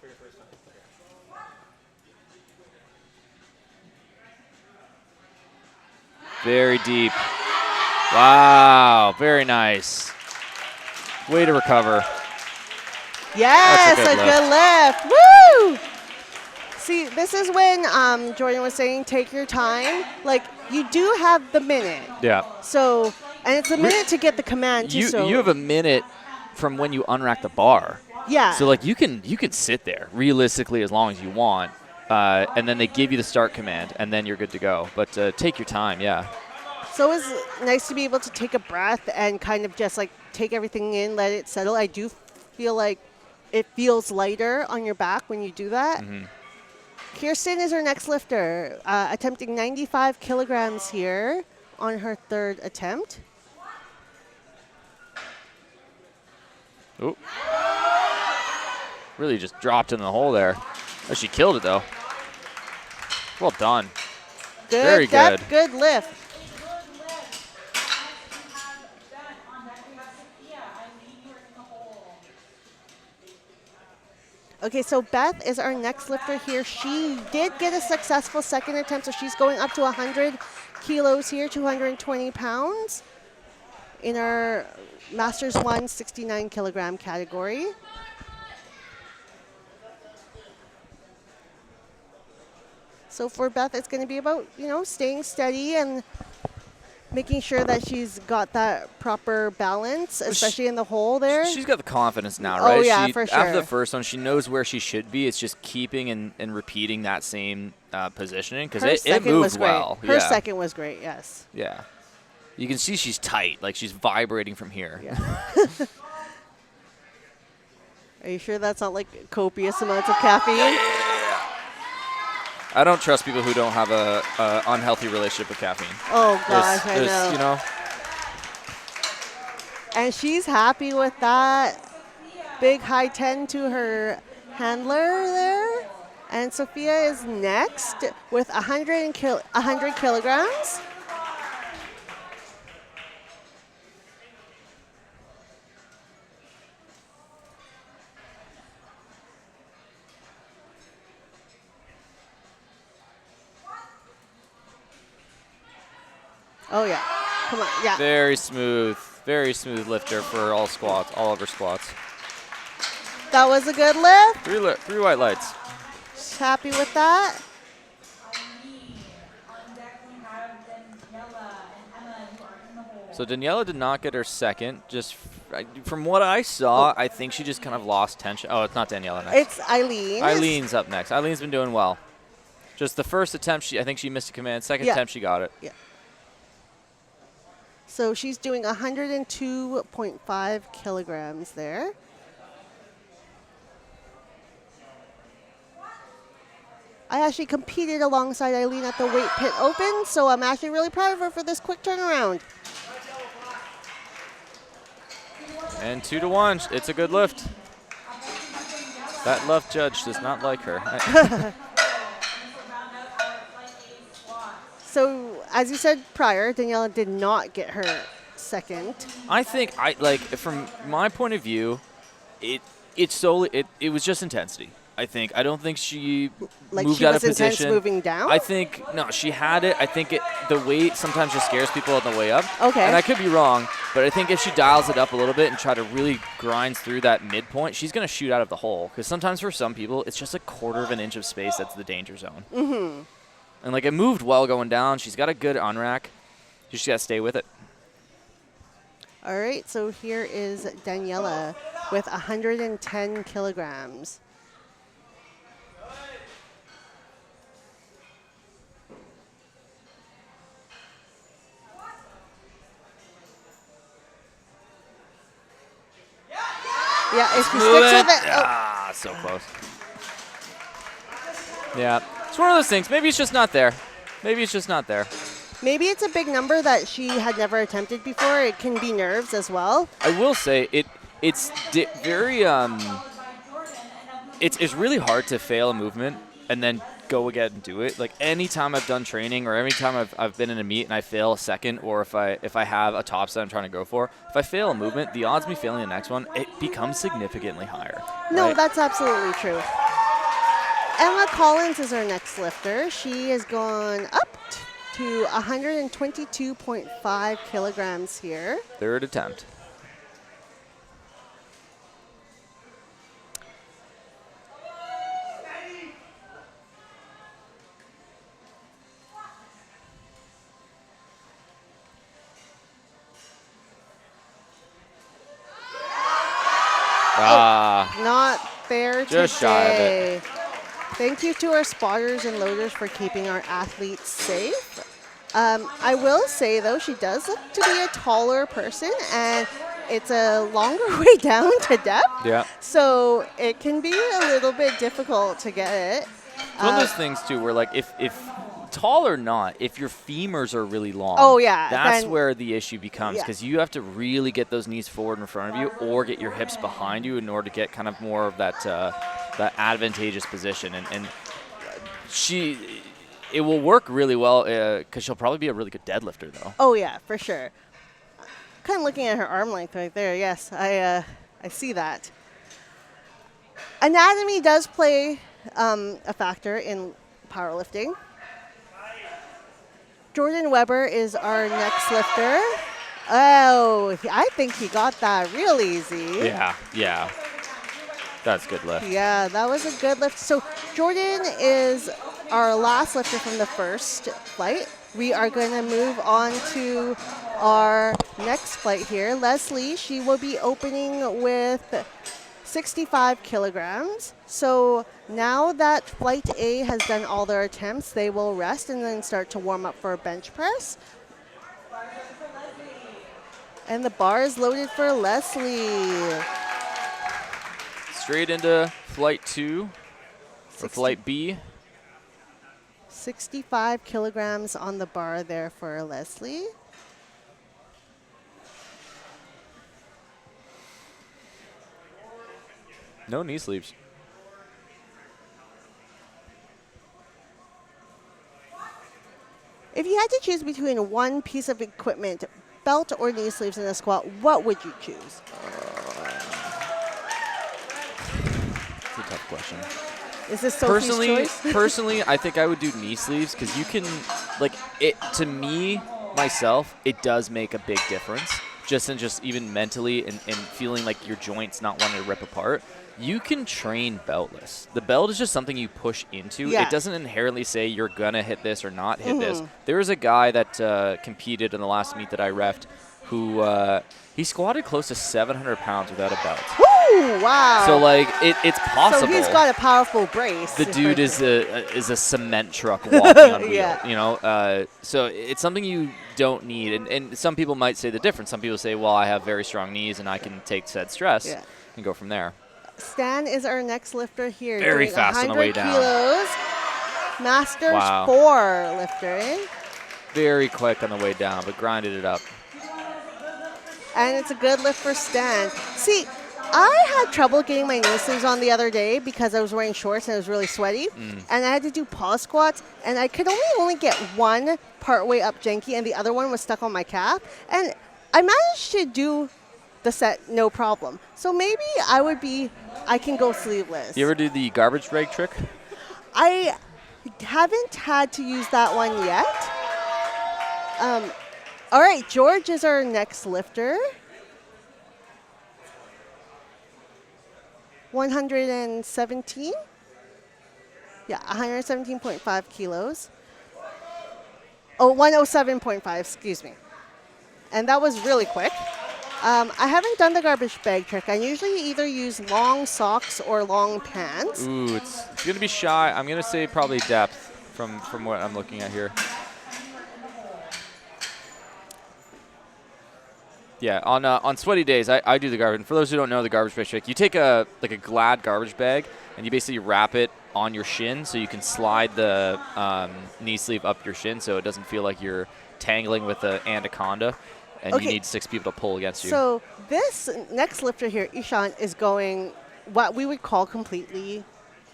Very deep. Wow, very nice. Way to recover. Yes, That's a good lift. Woo! See, this is when Jordan was saying take your time. Like, you do have the minute. Yeah. So, and it's a minute to get the command, too. You have a minute from when you unrack the bar. Yeah. So, like, you can sit there realistically as long as you want, and then they give you the start command, and then you're good to go. But take your time, yeah. So it's nice to be able to take a breath and kind of just like take everything in, let it settle. I do feel like it feels lighter on your back when you do that. Mm-hmm. Kirsten is our next lifter, attempting 95 kilograms here on her 3rd attempt. Ooh. Really just dropped in the hole there. Oh, she killed it, though. Well done. Good Very depth, good. good lift. Okay, so Beth is our next lifter here. She did get a successful 2nd attempt, so she's going up to 100 kilos here, 220 pounds in our Masters 1 69 kilogram category. So for Beth, it's going to be about, staying steady and making sure that she's got that proper balance, especially in the hole there. She's got the confidence now, right? Oh, yeah, for sure. After the first one, she knows where she should be. It's just keeping and repeating that same positioning because it moved well. Her second was great, yes. Yeah. You can see she's tight, like she's vibrating from here. Yeah. Are you sure that's not like copious amounts of caffeine? I don't trust people who don't have a unhealthy relationship with caffeine. Oh gosh, I know. You know. And she's happy with that. Big high 10 to her handler there. And Sophia is next with 100 kilograms. Oh, yeah. Come on. Yeah. Very smooth lifter for all squats, all of her squats. That was a good lift. Three white lights. Happy with that. On deck we have Daniela and Emma, who are in the hole. So Daniela did not get her second. Just from what I saw, I think she just kind of lost tension. Oh, it's not Daniela next. It's Eileen. Eileen's up next. Eileen's been doing well. Just the first attempt, I think she missed a command. Second attempt, she got it. Yeah. So she's doing 102.5 kilograms there. I actually competed alongside Eileen at the Weight Pit Open, so I'm actually really proud of her for this quick turnaround. And 2-1. It's a good lift. That left judge does not like her. So, as you said prior, Daniela did not get her second. I think from my point of view, it was just intensity. I don't think she moved out of position. Intense moving down? I think no, she had it. I think the weight sometimes just scares people on the way up. Okay. And I could be wrong, but I think if she dials it up a little bit and try to really grind through that midpoint, she's going to shoot out of the hole. Because sometimes for some people, it's just a quarter of an inch of space that's the danger zone. Mm-hmm. And it moved well going down. She's got a good unrack. You just got to stay with it. All right, so here is Daniela with 110 kilograms. Yeah, if you stick to it. Ah, so close. Yeah, it's one of those things. Maybe it's just not there. Maybe it's just not there. Maybe it's a big number that she had never attempted before. It can be nerves as well. I will say it's very it's really hard to fail a movement and then go again and do it. Anytime I've done training or every time I've been in a meet and I fail a second, or if I have a top set I'm trying to go for, if I fail a movement, the odds of me failing the next one, it becomes significantly higher. No, right? that's absolutely true. Emma Collins is our next lifter. She has gone up to 122.5 kilograms here. Third attempt. Not there Just shy of today. it. Thank you to our spotters and loaders for keeping our athletes safe. I will say, though, she does look to be a taller person, and it's a longer way down to depth. Yeah. So it can be a little bit difficult to get it. It's one of those things, too, where, if tall or not, if your femurs are really long, oh, yeah, that's then, where the issue becomes, yeah. because you have to really get those knees forward in front of you or get your hips behind you in order to get kind of more of that advantageous position. And it will work really well because she'll probably be a really good deadlifter, though. Oh, yeah, for sure. Kind of looking at her arm length right there. Yes, I see that. Anatomy does play a factor in powerlifting. Jordan Weber is our next lifter. Oh, I think he got that real easy. Yeah. That's a good lift. Yeah, that was a good lift. So Jordan is our last lifter from the first flight. We are going to move on to our next flight here. Leslie, she will be opening with 65 kilograms. So now that Flight A has done all their attempts, they will rest and then start to warm up for a bench press. And the bar is loaded for Leslie. Straight into Flight 2, or Flight B. 65 kilograms on the bar there for Leslie. No knee sleeves. If you had to choose between one piece of equipment, belt or knee sleeves in a squat, what would you choose? That's a tough question. Is this Sophie's choice? Personally, I think I would do knee sleeves because you can, to me, myself, it does make a big difference. Just even mentally and feeling like your joints not wanting to rip apart. You can train beltless. The belt is just something you push into. Yes. It doesn't inherently say you're going to hit this or not hit this. There was a guy that competed in the last meet that I reffed who he squatted close to 700 pounds without a belt. Woo! Wow. So, like, it's possible. So he's got a powerful brace. The dude is a cement truck walking on wheels, Yeah. you know? So it's something you don't need. And some people might say the difference. Some people say, well, I have very strong knees and I can take said stress and go from there. Stan is our next lifter here. Very doing fast on the way 100 down. kilos. Masters Wow. 4 lifter. Very quick on the way down, but grinded it up. And it's a good lift for Stan. See, I had trouble getting my knee sleeves on the other day because I was wearing shorts and it was really sweaty. And I had to do pause squats, and I could only get one partway up janky, and the other one was stuck on my calf. And I managed to do the set no problem. So maybe I can go sleeveless. You ever do the garbage bag trick? I haven't had to use that one yet. All right, George is our next lifter. 117? Yeah, 117.5 kilos. Oh, 107.5, excuse me. And that was really quick. I haven't done the garbage bag trick. I usually either use long socks or long pants. Ooh, it's going to be shy. I'm going to say probably depth from what I'm looking at here. Yeah, on sweaty days, I do the garbage. And for those who don't know the garbage bag trick, you take a Glad garbage bag and you basically wrap it on your shin so you can slide the knee sleeve up your shin so it doesn't feel like you're tangling with an anaconda and you need 6 people to pull against you. So this next lifter here, Ishan, is going what we would call completely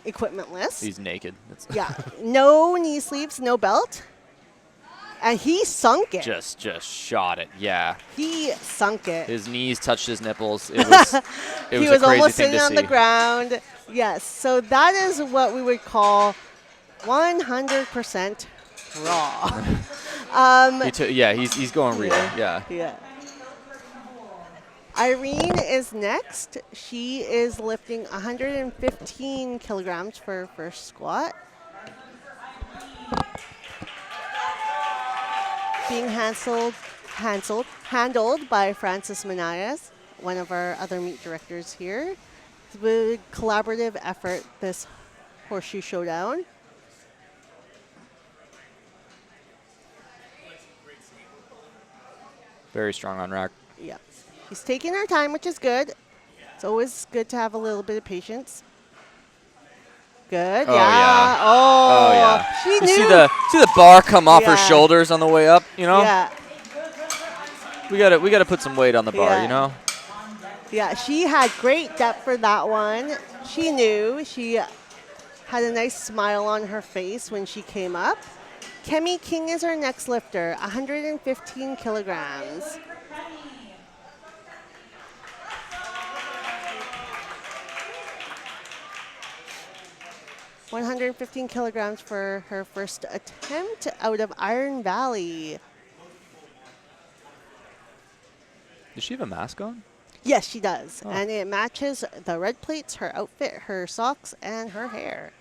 equipmentless. He's naked. Yeah, no knee sleeves, no belt. And he sunk it. Just shot it, yeah. He sunk it. His knees touched his nipples. It was He a was crazy almost thing sitting to on see. the ground. Yes, so that is what we would call 100% raw. He's going real, yeah. Yeah. Irene is next. She is lifting 115 kilograms for her first squat. Being handled by Francis Manayas, one of our other meet directors here. It's a collaborative effort, this Horseshoe Showdown. Very strong on rack. Yeah. She's taking her time, which is good. It's always good to have a little bit of patience. Good. Oh, yeah. yeah. Oh, yeah. She You knew. see the bar come off her Yeah. shoulders on the way up, you know? Yeah. We gotta put some weight on the bar, Yeah. you know? Yeah, she had great depth for that one. She knew. She had a nice smile on her face when she came up. Kemi King is our next lifter, 115 kilograms. 115 kilograms for her first attempt out of Iron Valley. Does she have a mask on? Yes, she does. Oh. And it matches the red plates, her outfit, her socks, and her hair.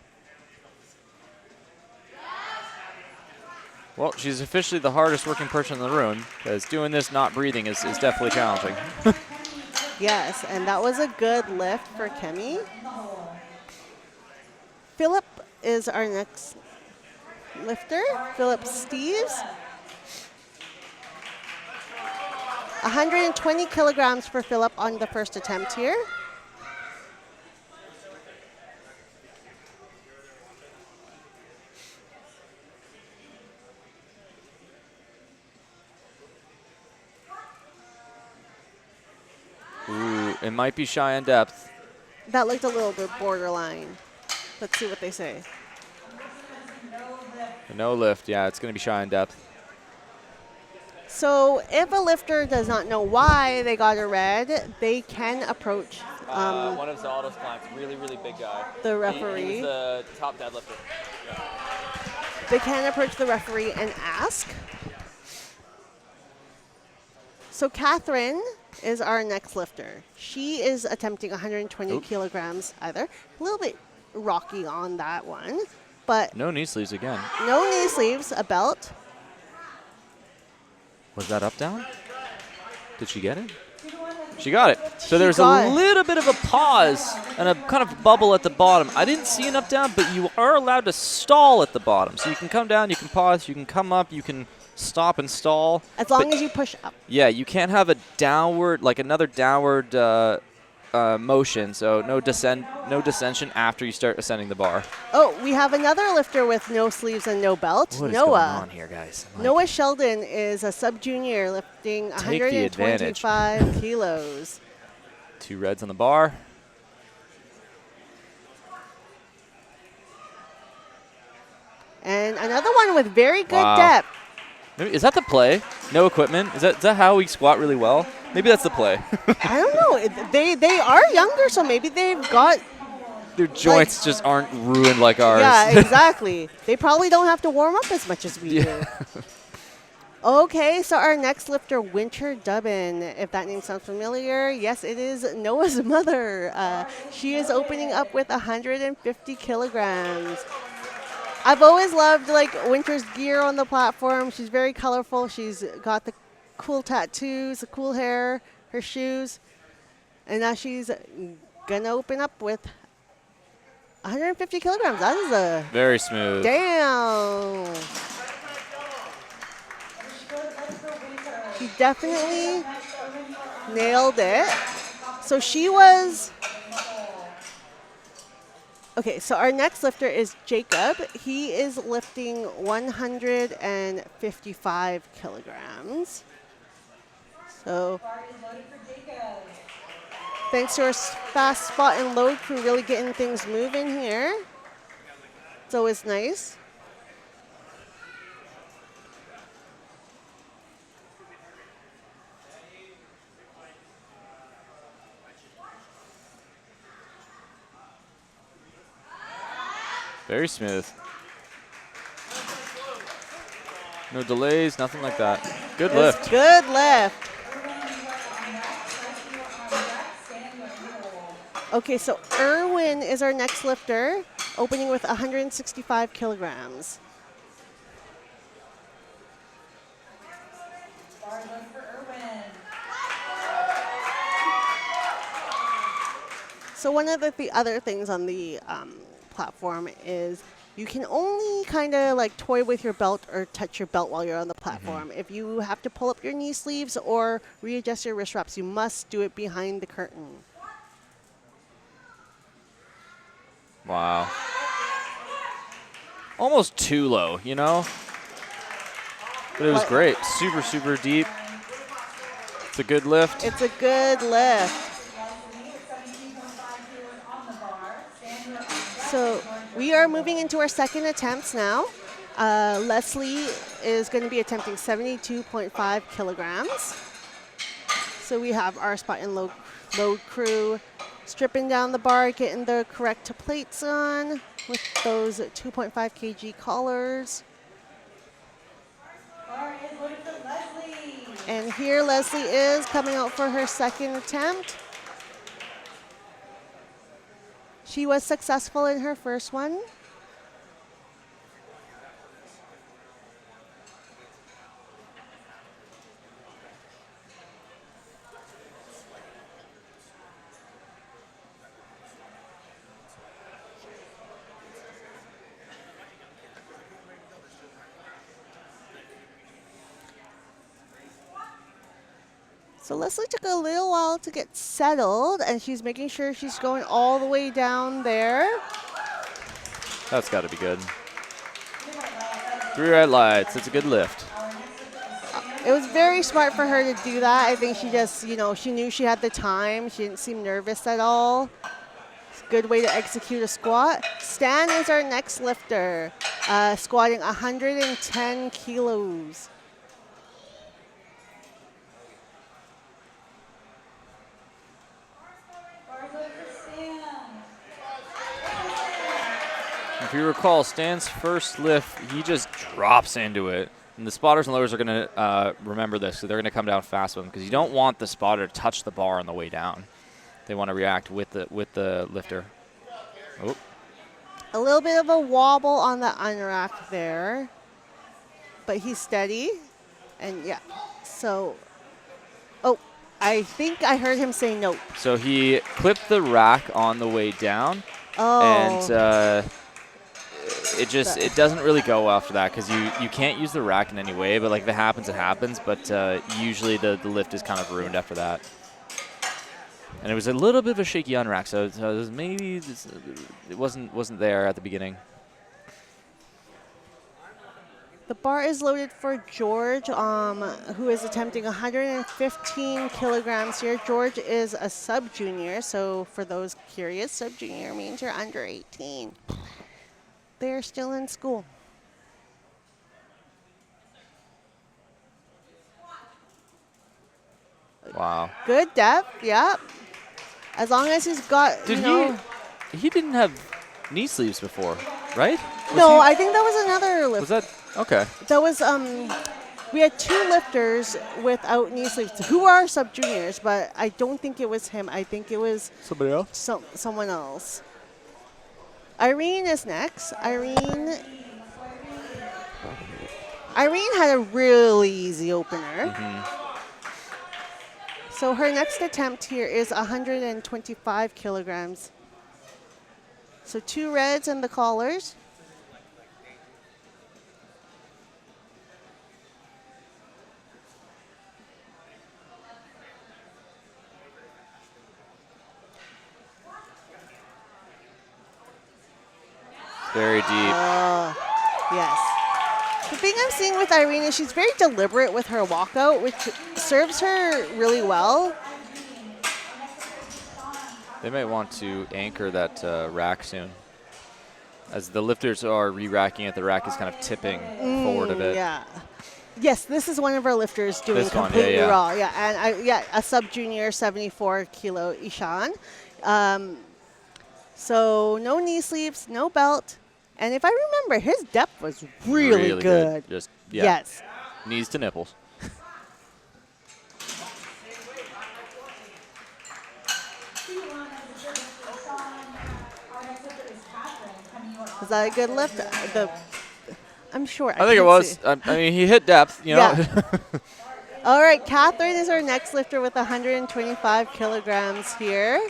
Well, she's officially the hardest working person in the room because doing this not breathing is definitely challenging. Yes, and that was a good lift for Kemi. Philip is our next lifter, Philip Steves. 120 kilograms for Philip on the first attempt here. Ooh, it might be shy on depth. That looked a little bit borderline. Let's see what they say. No lift, yeah, it's gonna be shy on depth. So if a lifter does not know why they got a red, they can approach One of Zaldo's clients, really big guy. the referee. He was the top deadlifter. They can approach the referee and ask. So Catherine is our next lifter. She is attempting 120 Oop. kilograms either. A little bit rocky on that one, but No knee sleeves again. no knee sleeves, a belt. Was that up, down? Did she get it? She got it. So She there's got a it. little bit of a pause and a kind of bubble at the bottom. I didn't see an up, down, but you are allowed to stall at the bottom. So you can come down, you can pause, you can come up, you can stop and stall. As long as you push up. Yeah, you can't have a downward, like another downward motion. So no descension after you start ascending the bar. Oh, we have another lifter with no sleeves and no belt. What is Noah. going on here, guys? Like, Noah Sheldon is a sub-junior lifting Take the advantage. 125 kilos. 2 reds on the bar. And another one with very good Wow. depth. Maybe, is that the play? No equipment? Is that how we squat really well? Maybe that's the play. I don't know. They are younger, so maybe they've got. Their joints just aren't ruined like ours. Yeah, exactly. They probably don't have to warm up as much as we do. Okay, so our next lifter, Winter Dubbin. If that name sounds familiar, yes, it is Noah's mother. She is opening up with 150 kilograms. I've always loved like Winter's gear on the platform. She's very colorful. She's got the cool tattoos, the cool hair, her shoes, and now she's gonna open up with 150 kilograms. That is a Very smooth. damn. She definitely nailed it. So she was. Okay, so our next lifter is Jacob. He is lifting 155 kilograms. So thanks to our fast spot and load crew really getting things moving here. It's always nice. Very smooth. No delays, nothing like that. Good It was lift. good lift. Okay, so Erwin is our next lifter, opening with 165 kilograms. So one of the other things on the platform is you can only kind of like toy with your belt or touch your belt while you're on the platform. If you have to pull up your knee sleeves or readjust your wrist wraps, you must do it behind the curtain. Wow. Almost too low, you know? But it was What? great. Super, super deep. It's a good lift. It's a good lift. So we are moving into our second attempts now. Leslie is going to be attempting 72.5 kilograms. So we have our spot and load crew stripping down the bar, getting the correct plates on with those 2.5 kg collars. And here Leslie is coming out for her second attempt. She was successful in her first one. So Leslie took a little while to get settled, and she's making sure she's going all the way down there. That's got to be good. 3 red lights. It's a good lift. It was very smart for her to do that. I think she just, she knew she had the time. She didn't seem nervous at all. It's a good way to execute a squat. Stan is our next lifter, squatting 110 kilos. If you recall, Stan's first lift, he just drops into it. And the spotters and lowers are going to remember this, so they're going to come down fast with them because you don't want the spotter to touch the bar on the way down. They want to react with the lifter. Oh. A little bit of a wobble on the unrack there, but he's steady. And yeah, so, oh, I think I heard him say nope. So he clipped the rack on the way down. Oh. And it doesn't really go after that because you can't use the rack in any way. But like if it happens, it happens. But usually the lift is kind of ruined after that. And it was a little bit of a shaky unrack, so it was maybe it wasn't there at the beginning. The bar is loaded for George, who is attempting 115 kilograms here. George is a sub-junior, so for those curious, sub-junior means you're under 18. They're still in school. Wow. Good depth, yep. As long as he's got, he didn't have knee sleeves before, right? No, I think that was another lift. Was that? Okay. That was, we had 2 lifters without knee sleeves who are sub-juniors, but I don't think it was him. I think it was somebody else. Someone else. Irene is next. Irene had a really easy opener. Mm-hmm. So her next attempt here is 125 kilograms. So 2 reds and the collars. Very deep. Yes. The thing I'm seeing with Irene is she's very deliberate with her walkout, which serves her really well. They might want to anchor that rack soon. As the lifters are re-racking it, the rack is kind of tipping forward a bit. Yeah. Yes, this is one of our lifters doing completely raw. Yeah, and a sub-junior 74 kilo Ishan. So no knee sleeves, no belt. And if I remember, his depth was really good. Just Yes. Knees to nipples. Was that a good lift? I'm sure. I think it was. I mean, he hit depth, you know. Yeah. All right, Catherine is our next lifter with 125 kilograms here.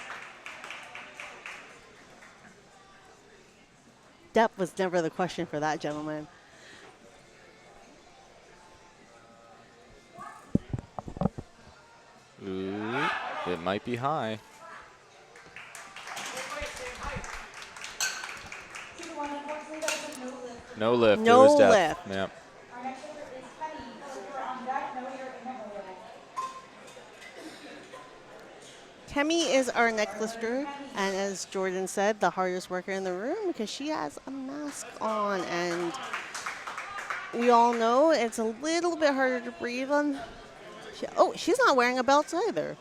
Depth was never the question for that gentleman. Ooh, it might be high. No lift. No it was depth. lift. Yep. Kemi is our next lifter, and as Jordan said, the hardest worker in the room because she has a mask on, and we all know it's a little bit harder to breathe on. She's not wearing a belt either.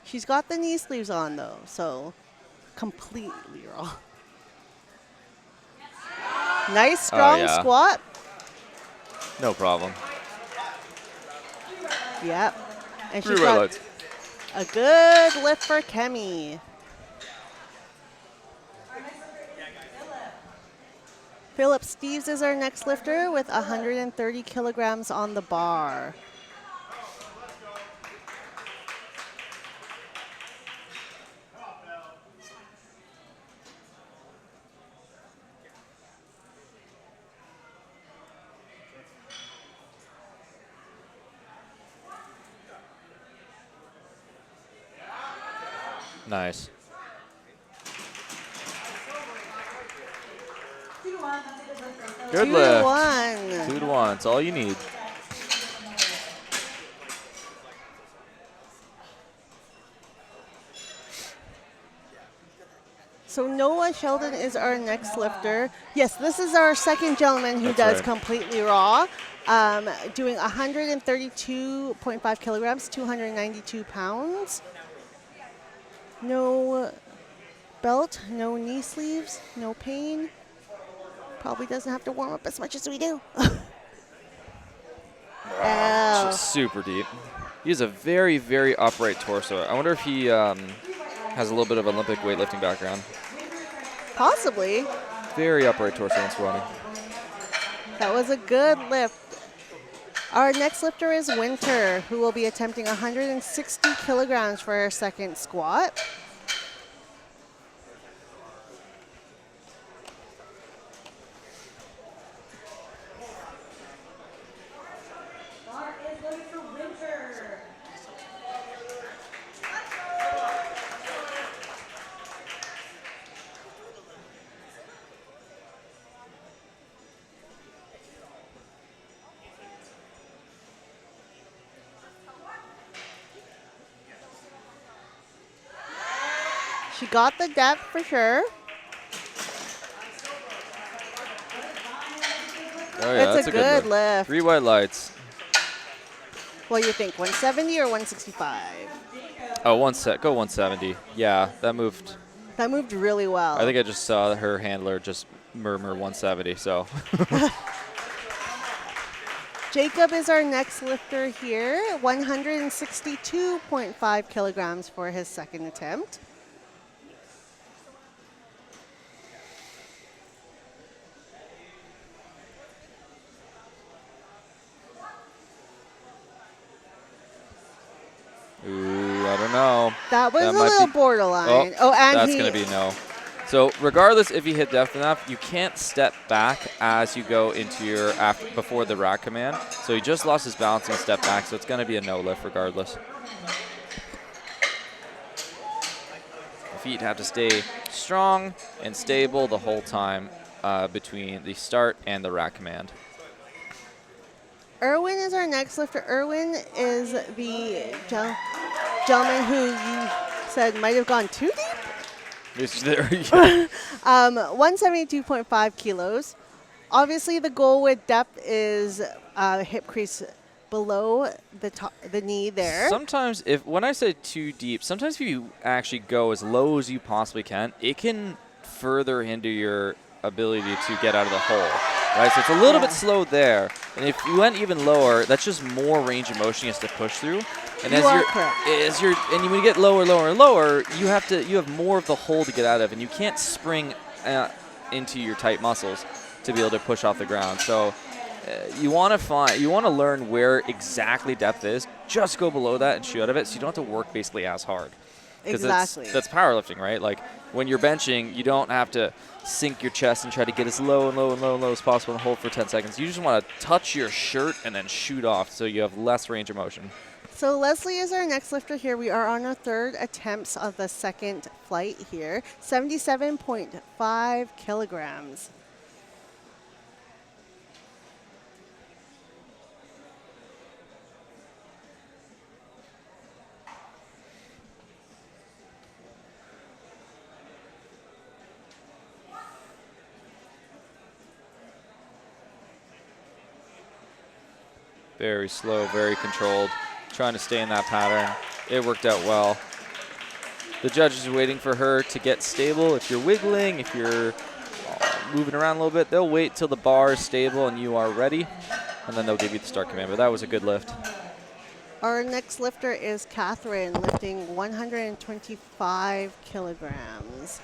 She's got the knee sleeves on though, so completely raw. Nice, strong squat. No problem. Yep. And she's got a good lift for Kemi. Philip Steves is our next lifter with 130 kilograms on the bar. Nice. 2-1. That's a good lift. Good 2-1. 2-1. That's all you need. So Noah Sheldon is our next lifter. Yes, this is our second gentleman who does completely raw, doing 132.5 kilograms, 292 pounds. No belt, no knee sleeves, no pain. Probably doesn't have to warm up as much as we do. Ow. Just super deep. He has a very, very upright torso. I wonder if he has a little bit of Olympic weightlifting background. Possibly. Very upright torso and squatting. That was a good lift. Our next lifter is Winter, who will be attempting 160 kilograms for her second squat. Bar is loaded for Winter. She got the depth for sure. Oh yeah, It's that's a good lift. 3 white lights. What do you think, 170 or 165? Oh, go 170. Yeah, that moved. That moved really well. I think I just saw her handler just murmur 170. So. Jacob is our next lifter here, 162.5 kilograms for his second attempt. Ooh, I don't know. That was That a might little be- borderline. Oh, and That's he, going to be no. So regardless if you hit depth enough, you can't step back as you go into your before the rack command. So he just lost his balance and step back, so it's going to be a no lift regardless. The feet have to stay strong and stable the whole time between the start and the rack command. Erwin is our next lifter. Erwin is the gentleman who you said might have gone too deep. 172.5 kilos. Obviously, the goal with depth is hip crease below the knee there. Sometimes, when I say too deep, sometimes if you actually go as low as you possibly can, it can further hinder your ability to get out of the hole. Right, so it's a little bit slow there, and if you went even lower, that's just more range of motion you have to push through. And when you get lower, lower, and lower, you have more of the hole to get out of, and you can't spring into your tight muscles to be able to push off the ground. So you want to learn where exactly depth is. Just go below that and shoot out of it, so you don't have to work basically as hard. Exactly. That's powerlifting, right? Like when you're benching, you don't have to sink your chest and try to get as low and low and low and low as possible and hold for 10 seconds. You just want to touch your shirt and then shoot off so you have less range of motion. So Leslie is our next lifter here. We are on our third attempts of the second flight here. 77.5 kilograms. Very slow, very controlled, trying to stay in that pattern. It worked out well. The judge is waiting for her to get stable. If you're wiggling, if you're moving around a little bit, they'll wait till the bar is stable and you are ready, and then they'll give you the start command. But that was a good lift. Our next lifter is Catherine, lifting 125 kilograms.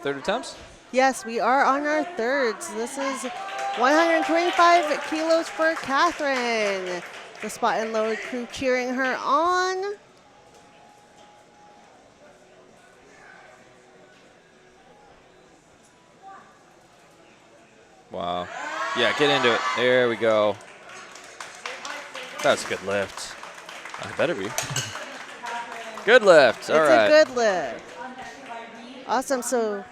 Third attempts? Yes, we are on our thirds. This is 125 kilos for Catherine. The spot and load crew cheering her on. Wow. Yeah, get into it. There we go. That's a good lift. That better be. Good lift. All right. It's a good lift. Awesome. So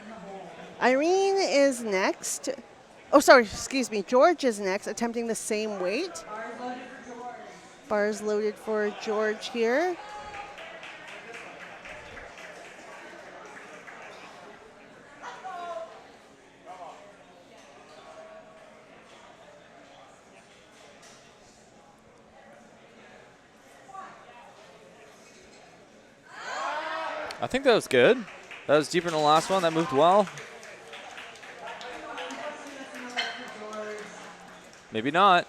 Irene is next. Oh, sorry. Excuse me. George is next, attempting the same weight. Bars loaded for George here. I think that was good. That was deeper than the last one. That moved well. Maybe not.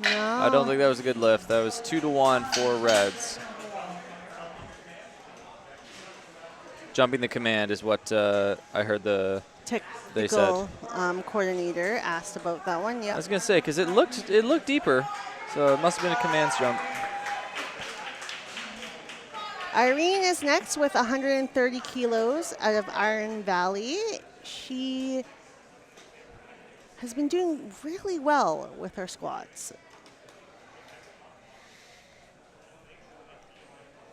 No. I don't think that was a good lift. That was 2-1 for Reds. Jumping the command is what I heard they said. Coordinator asked about that one. I Yeah. was gonna say because it looked deeper, so it must have been a commands jump. Irene is next with 130 kilos out of Iron Valley. She has been doing really well with her squats.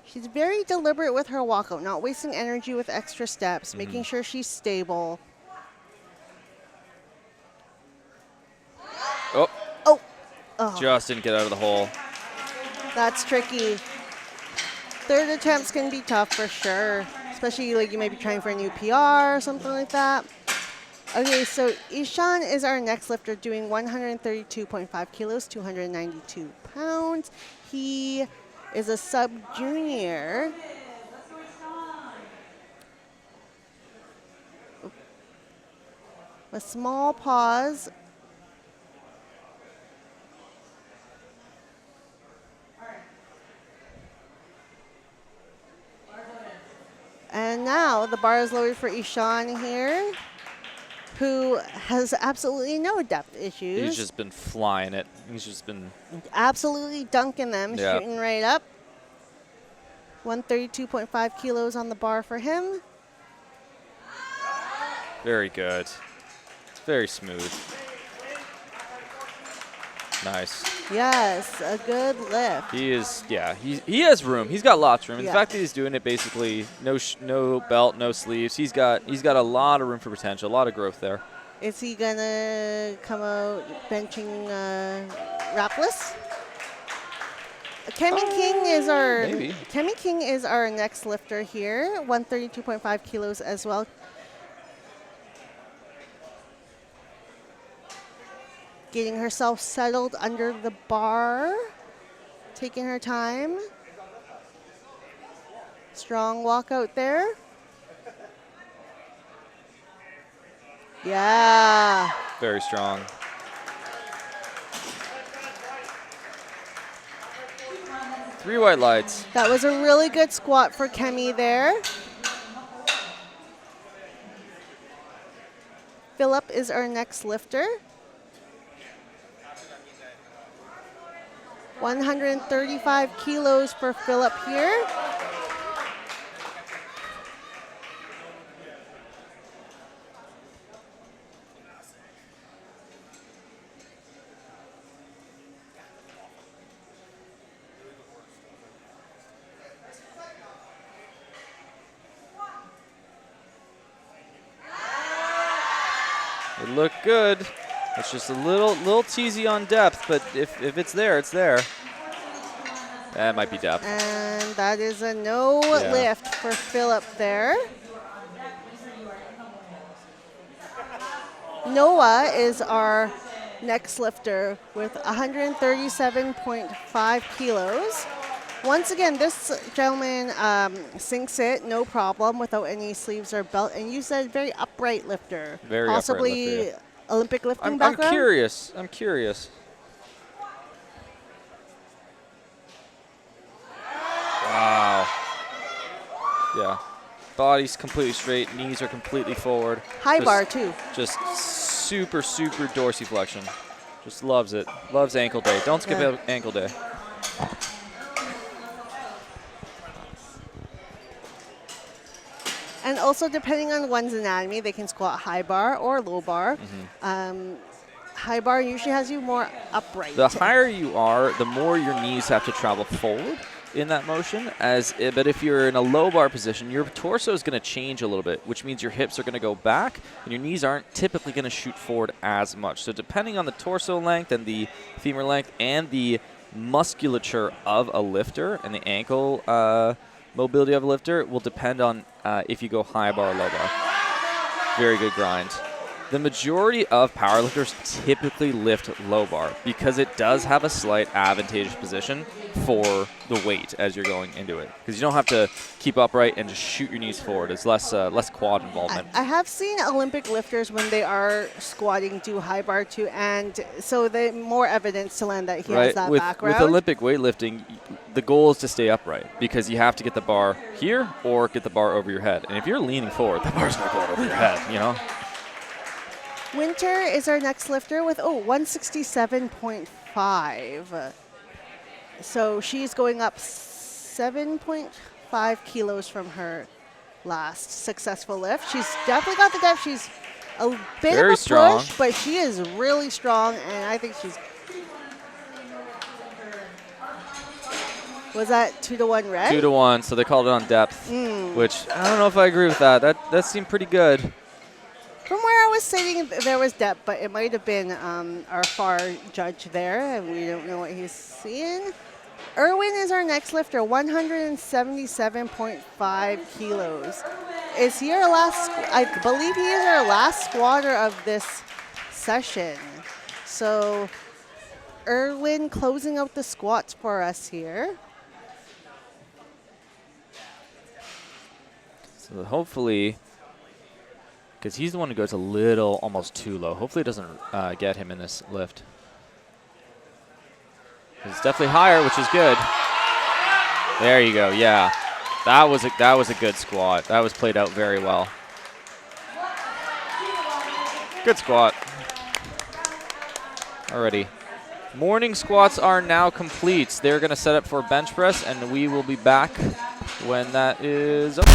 She's very deliberate with her walkout, not wasting energy with extra steps, making sure she's stable. Oh, Oh, just didn't get out of the hole. that's tricky. Third attempts can be tough for sure, especially like you might be trying for a new PR or something like that. Okay, so Ishan is our next lifter doing 132.5 kilos, 292 pounds. He is a sub-junior. A small pause. And now the bar is lowered for Ishan here, who has absolutely no depth issues. He's just been flying it. He's just been Absolutely dunking them, Yeah. shooting right up. 132.5 kilos on the bar for him. very good. Very smooth. Nice. Yes, a good lift. He is, yeah, he has room. He's got lots of room. Yeah. The fact that he's doing it basically no belt, no sleeves. He's got a lot of room for potential, a lot of growth there. Is he gonna come out benching wrapless? Maybe. Kemi King is our next lifter here, 132.5 kilos as well. Getting herself settled under the bar, taking her time. Strong walkout there. Yeah. Very strong. Three white lights. That was a really good squat for Kemi there. Philip is our next lifter. 135 kilos for Philip here. It looked good. It's just a little teasy on depth, but if it's there, it's there. That might be depth. And that is a no Yeah. lift for Philip there. Noah is our next lifter with 137.5 kilos. Once again, this gentleman sinks it, no problem, without any sleeves or belt. And you said very upright lifter. Very upright possibly lifter, yeah. Olympic lifting I'm background? curious. I'm curious. Wow. Yeah. Body's completely straight. Knees are completely forward. High Just- bar, too. Just super dorsiflexion. Just loves it. Loves ankle day. Don't skip Yeah. ankle day. And also, depending on one's anatomy, they can squat high bar or low bar. High bar usually has you more upright. The higher you are, the more your knees have to travel forward in that motion. But if you're in a low bar position, your torso is going to change a little bit, which means your hips are going to go back, and your knees aren't typically going to shoot forward as much. So depending on the torso length and the femur length and the musculature of a lifter and the ankle mobility of a lifter will depend on if you go high bar or low bar. Very good grind. The majority of powerlifters typically lift low bar because it does have a slight advantageous position for the weight as you're going into it. Because you don't have to keep upright and just shoot your knees forward. It's less quad involvement. I have seen Olympic lifters when they are squatting do high bar too, and so the more evidence to land that he has that background. With Olympic weightlifting, the goal is to stay upright because you have to get the bar here or get the bar over your head. And if you're leaning forward, the bar's not going over your head, you know? Winter is our next lifter with 167.5. So she's going up 7.5 kilos from her last successful lift. She's definitely got the depth. She's a bit Very of a strong. push, but she is really strong, and I think she's. Was that 2-to-1 red? 2-to-1, so they called it on depth, which I don't know if I agree with that. That seemed pretty good. From where I was sitting, there was depth, but it might have been our far judge there, and we don't know what he's seeing. Erwin is our next lifter, 177.5 kilos. Is he our last? I believe he is our last squatter of this session. So Erwin closing out the squats for us here. So hopefully, because he's the one who goes a little almost too low. Hopefully it doesn't get him in this lift. It's definitely higher, which is good. There you go. Yeah, that was a good squat. That was played out very well. Good squat. Alrighty. Morning squats are now complete. They're going to set up for bench press, and we will be back when that is up.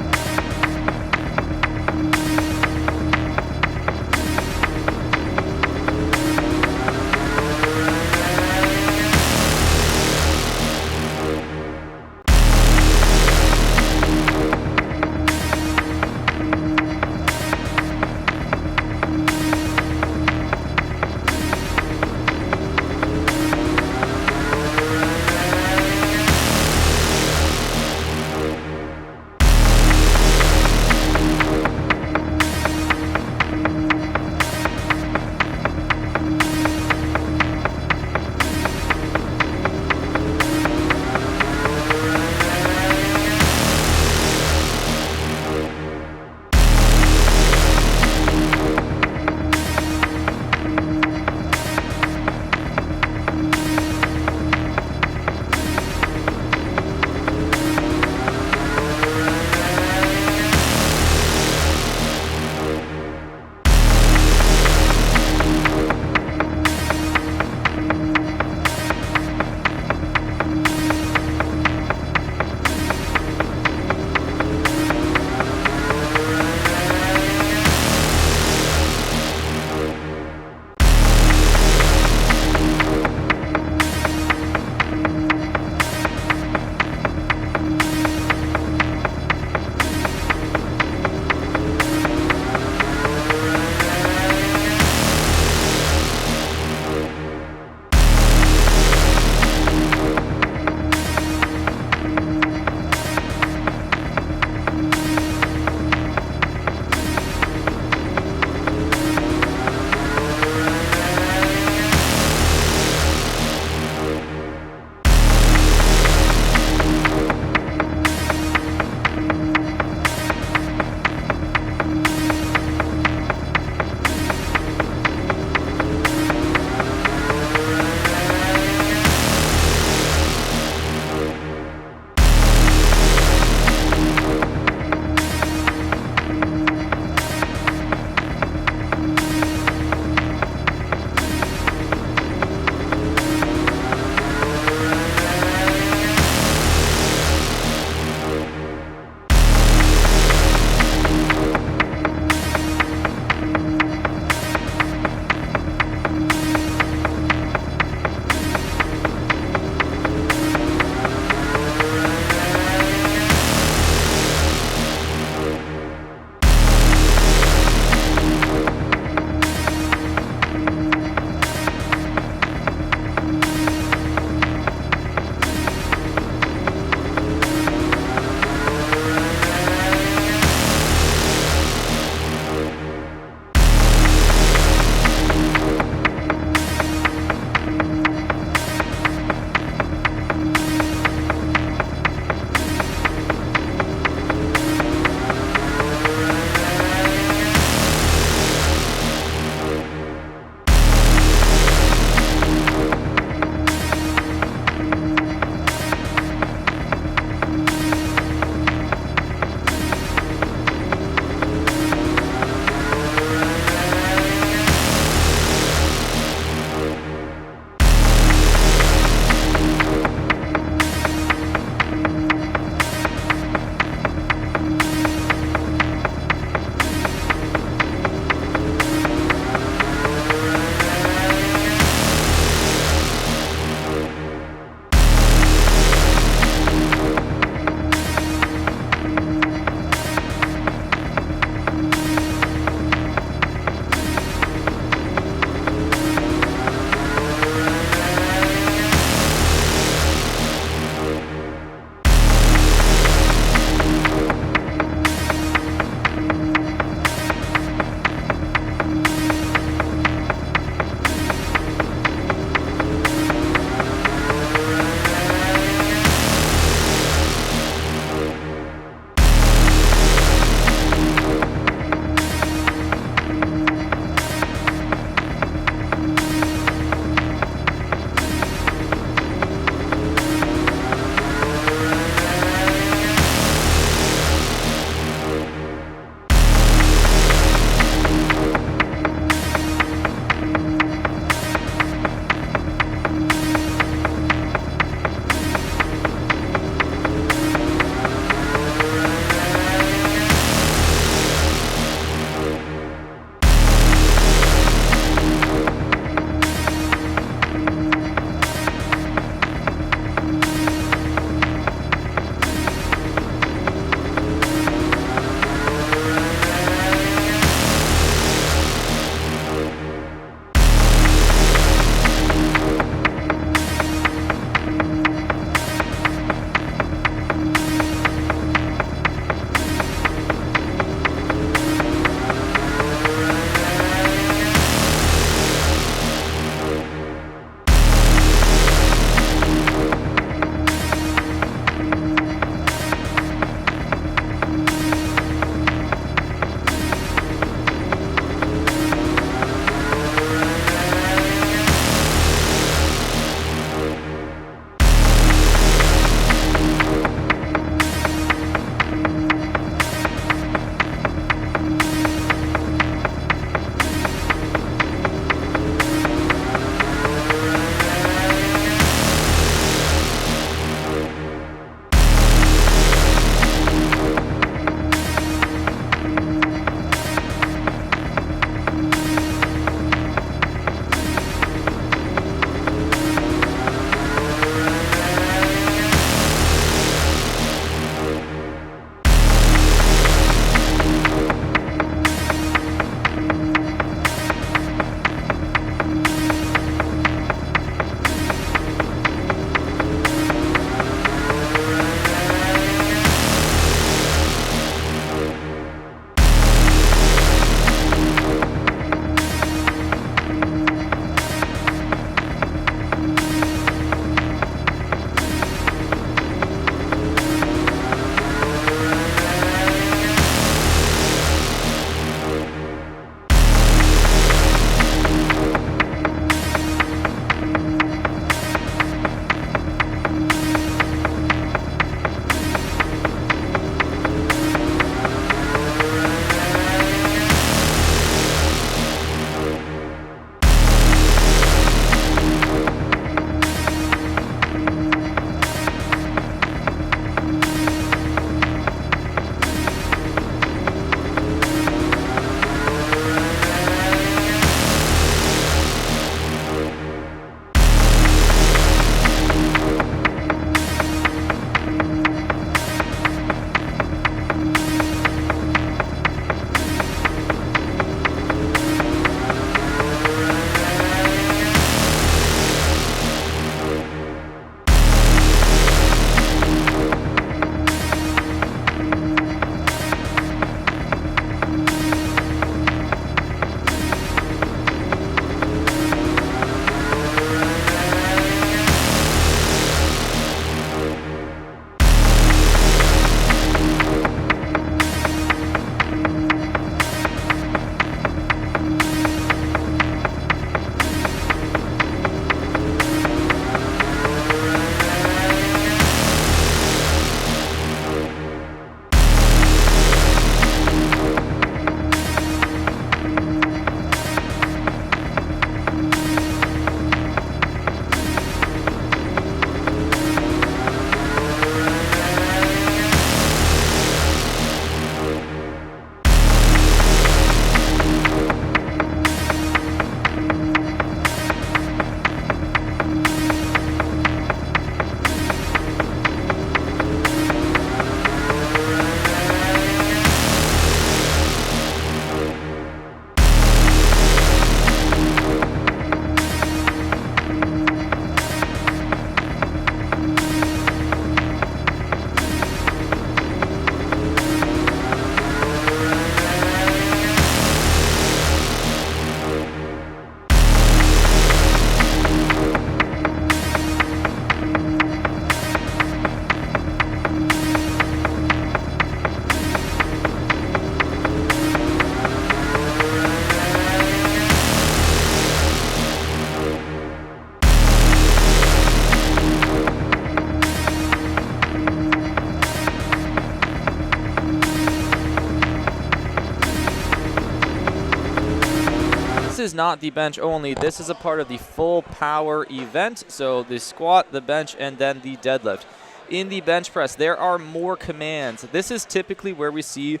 not the bench only. This is a part of the full power event. So the squat, the bench, and then the deadlift. In the bench press, there are more commands. This is typically where we see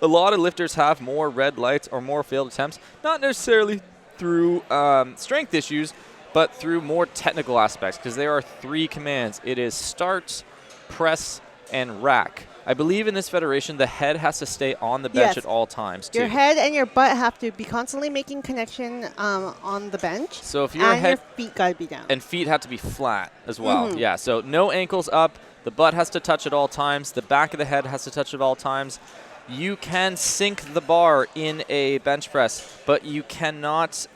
a lot of lifters have more red lights or more failed attempts, not necessarily through strength issues, but through more technical aspects, because there are 3 commands. It is start, press, and rack. I believe in this federation, the head has to stay on the bench at all times, too. Your head and your butt have to be constantly making connection on the bench. So if your and head your feet got to be down. and feet have to be flat as well. Yeah, so no ankles up. The butt has to touch at all times. The back of the head has to touch at all times. You can sink the bar in a bench press, but you cannot.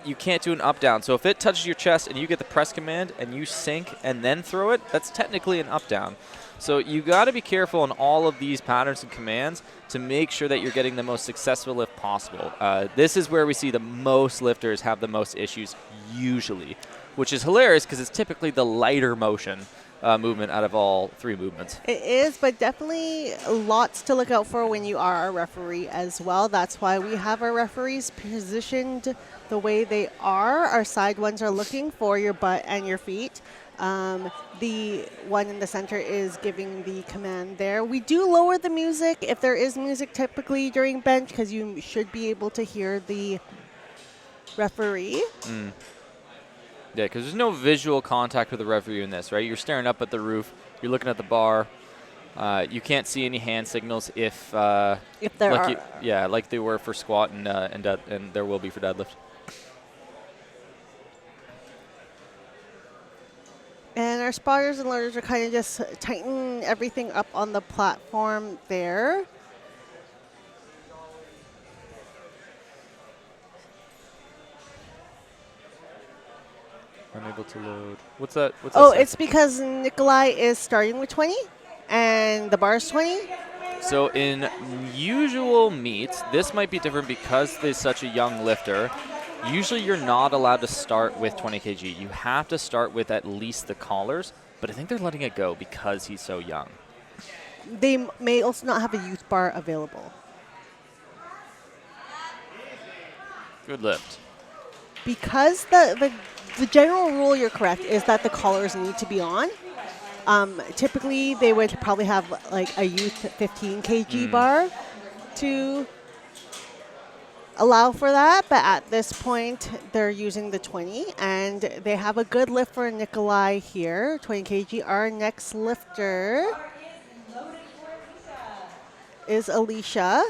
You can't do an up down. So if it touches your chest and you get the press command and you sink and then throw it, that's technically an up down. So you got to be careful on all of these patterns and commands to make sure that you're getting the most successful lift possible. This is where we see the most lifters have the most issues usually, which is hilarious because it's typically the lighter motion movement out of all 3 movements. It is, but definitely lots to look out for when you are a referee as well. That's why we have our referees positioned the way they are. Our side ones are looking for your butt and your feet. The one in the center is giving the command there. We do lower the music if there is music typically during bench, because you should be able to hear the referee. Yeah, because there's no visual contact with the referee in this, right? You're staring up at the roof. You're looking at the bar. You can't see any hand signals if there are. like they were for squat and there will be for deadlift. And our spotters and loaders are kind of just tightening everything up on the platform there. Unable to load. What's that? It's because Nikolai is starting with 20 and the bar is 20. So in usual meets, this might be different because there's such a young lifter. Usually you're not allowed to start with 20 kg. You have to start with at least the collars, but I think they're letting it go because he's so young. They may also not have a youth bar available. Good lift. Because the general rule, you're correct, is that the collars need to be on. Typically, they would probably have like a youth 15 kg bar to allow for that, but at this point, they're using the 20, and they have a good lift for Nikolai here, 20 kg. Our next lifter is Alicia.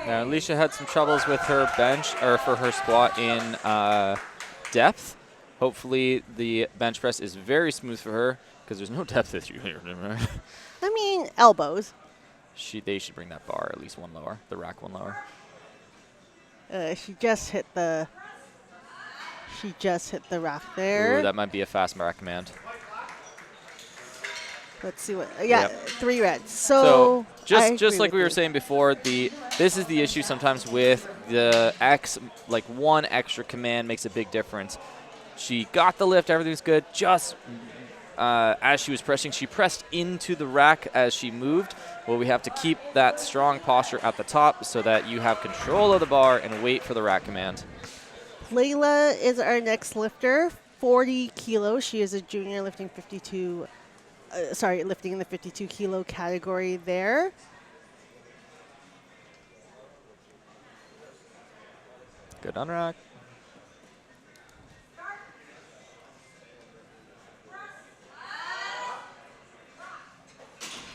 Now, Alicia had some troubles with her bench, or for her squat in depth. Hopefully, the bench press is very smooth for her, because there's no depth issue here. I mean, elbows. They should bring that bar at least one lower, the rack one lower. She just hit the rack there. Ooh, that might be a fast rack command. Let's see what. Yep. 3 reds. So just like we were saying before, this is the issue sometimes with the X. Like one extra command makes a big difference. She got the lift, everything's good. Just as she was pressing, she pressed into the rack as she moved. Well, we have to keep that strong posture at the top so that you have control of the bar and wait for the rack command. Layla is our next lifter, 40 kilos. She is a junior lifting lifting in the 52 kilo category there. Good on rack.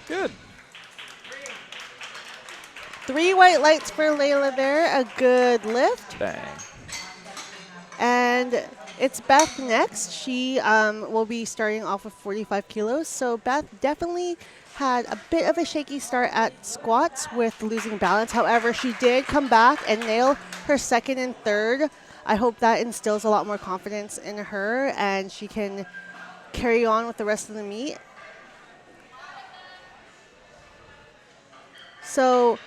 Good. 3 white lights for Layla there. A good lift. Bang. And it's Beth next. She will be starting off with 45 kilos. So Beth definitely had a bit of a shaky start at squats with losing balance. However, she did come back and nail her second and third. I hope that instills a lot more confidence in her and she can carry on with the rest of the meet. So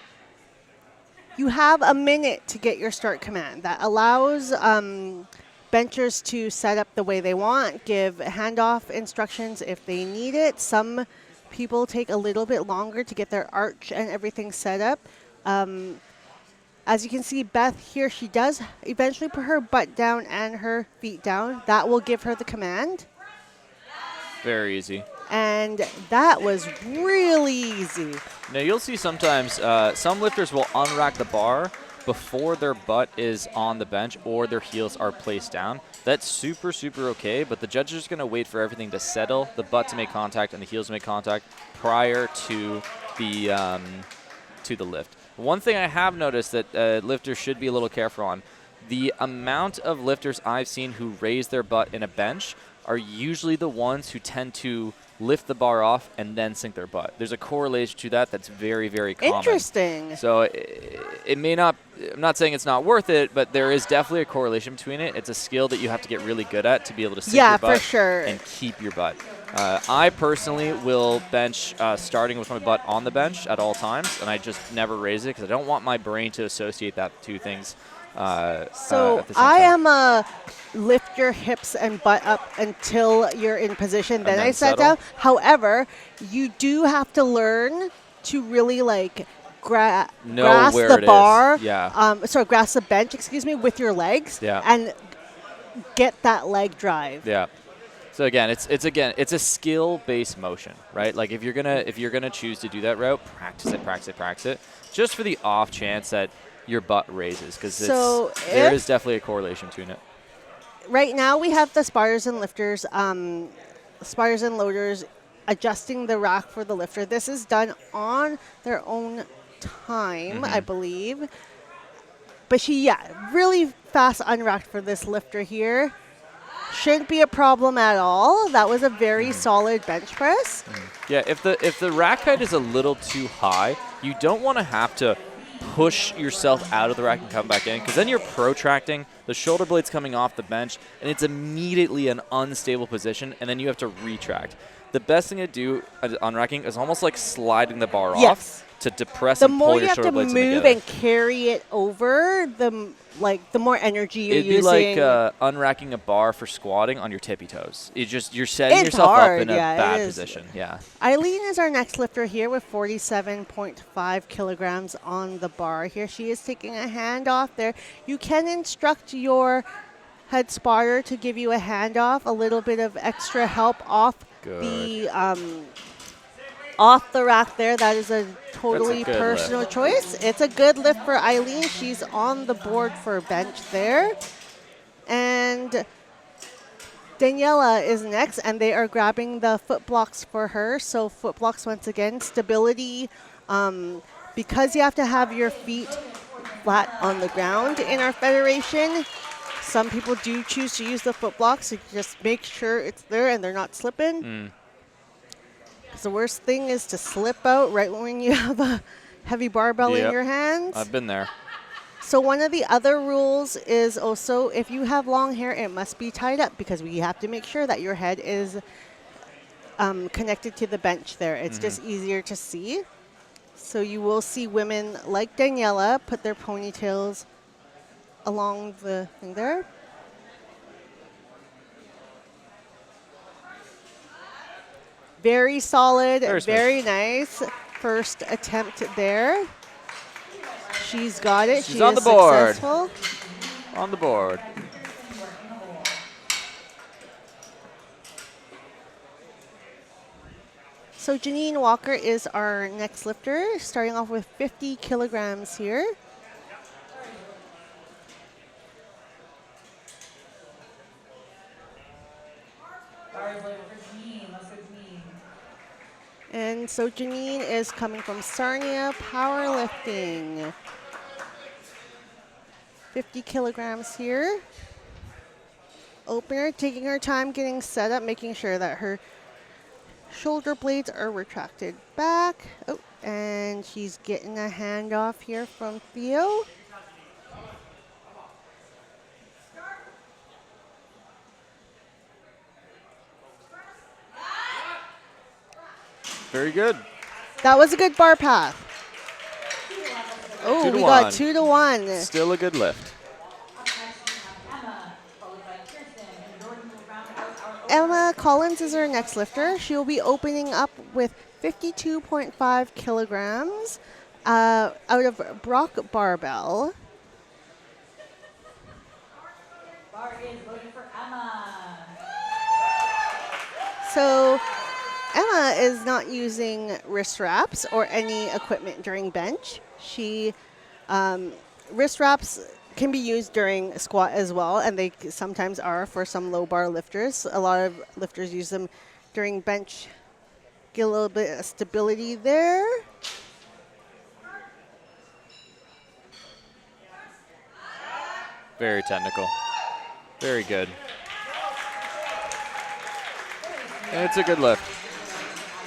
you have a minute to get your start command. That allows benchers to set up the way they want, give handoff instructions if they need it. Some people take a little bit longer to get their arch and everything set up. As you can see, Beth here, she does eventually put her butt down and her feet down. That will give her the command. Very easy. And that was really easy. Now, you'll see sometimes some lifters will unrack the bar before their butt is on the bench or their heels are placed down. That's super, super okay, but the judge is going to wait for everything to settle, the butt to make contact and the heels to make contact prior to the lift. One thing I have noticed that lifters should be a little careful on, the amount of lifters I've seen who raise their butt in a bench are usually the ones who tend to lift the bar off and then sink their butt. There's a correlation to that that's very, very common. Interesting. So it may not, I'm not saying it's not worth it, but there is definitely a correlation between it. It's a skill that you have to get really good at to be able to sink your butt for sure. and keep your butt. I personally will bench starting with my butt on the bench at all times, and I just never raise it because I don't want my brain to associate that two things. So at the same I time. am a lift your hips and butt up until you're in position. Then I then set settle. down. However, you do have to learn to really like grasp where the it is. bar. Yeah. Grasp the bench, excuse me, with your legs. Yeah. And get that leg drive. Yeah. So again, it's a skill-based motion, right? Like if you're gonna choose to do that route, practice it, just for the off chance that your butt raises, because there is definitely a correlation between it. Right now we have the spars and lifters, spars and loaders adjusting the rack for the lifter. This is done on their own time, I believe. But she, really fast unracked for this lifter here. Shouldn't be a problem at all. That was a very solid bench press. Yeah, if the rack height is a little too high, you don't want to have to push yourself out of the rack and come back in, because then you're protracting, the shoulder blade's coming off the bench, and it's immediately an unstable position, and then you have to retract. The best thing to do on racking is almost like sliding the bar off to depress the and more pull you your have shoulder to blades move together. and carry it over, the more energy you're It'd using. be like unracking a bar for squatting on your tippy toes. You're setting It's yourself hard, up in a yeah, it bad is. position. Yeah. Eileen is our next lifter here with 47.5 kilograms on the bar. Here she is taking a hand off there. You can instruct your head spotter to give you a hand off, a little bit of extra help off the rack there. That is a totally good personal lift. choice. It's a good lift for Eileen. She's on the board for bench there. And Daniela is next, and they are grabbing the foot blocks for her. So foot blocks, once again, stability. Because you have to have your feet flat on the ground in our federation, some people do choose to use the foot blocks to just make sure it's there and they're not slipping. Because the worst thing is to slip out right when you have a heavy barbell in your hands. I've been there. So one of the other rules is also, if you have long hair, it must be tied up, because we have to make sure that your head is connected to the bench there. It's just easier to see. So you will see women like Daniela put their ponytails along the thing there. Very solid, very nice first attempt there. She's got it. She's she on is the board. Successful. On the board. So Janine Walker is our next lifter, starting off with 50 kilograms here. And so Janine is coming from Sarnia Powerlifting. 50 kilograms here. Opener, taking her time getting set up, making sure that her shoulder blades are retracted back. Oh, and she's getting a handoff here from Theo. Very good. That was a good bar path. Oh, we got 2-1. Still a good lift. Emma Collins is our next lifter. She will be opening up with 52.5 kilograms. out of Brock Barbell. Bar is loaded for Emma. So Emma is not using wrist wraps or any equipment during bench. Wrist wraps can be used during squat as well, and they sometimes are for some low bar lifters. A lot of lifters use them during bench. Get a little bit of stability there. Very technical. Very good. And it's a good lift.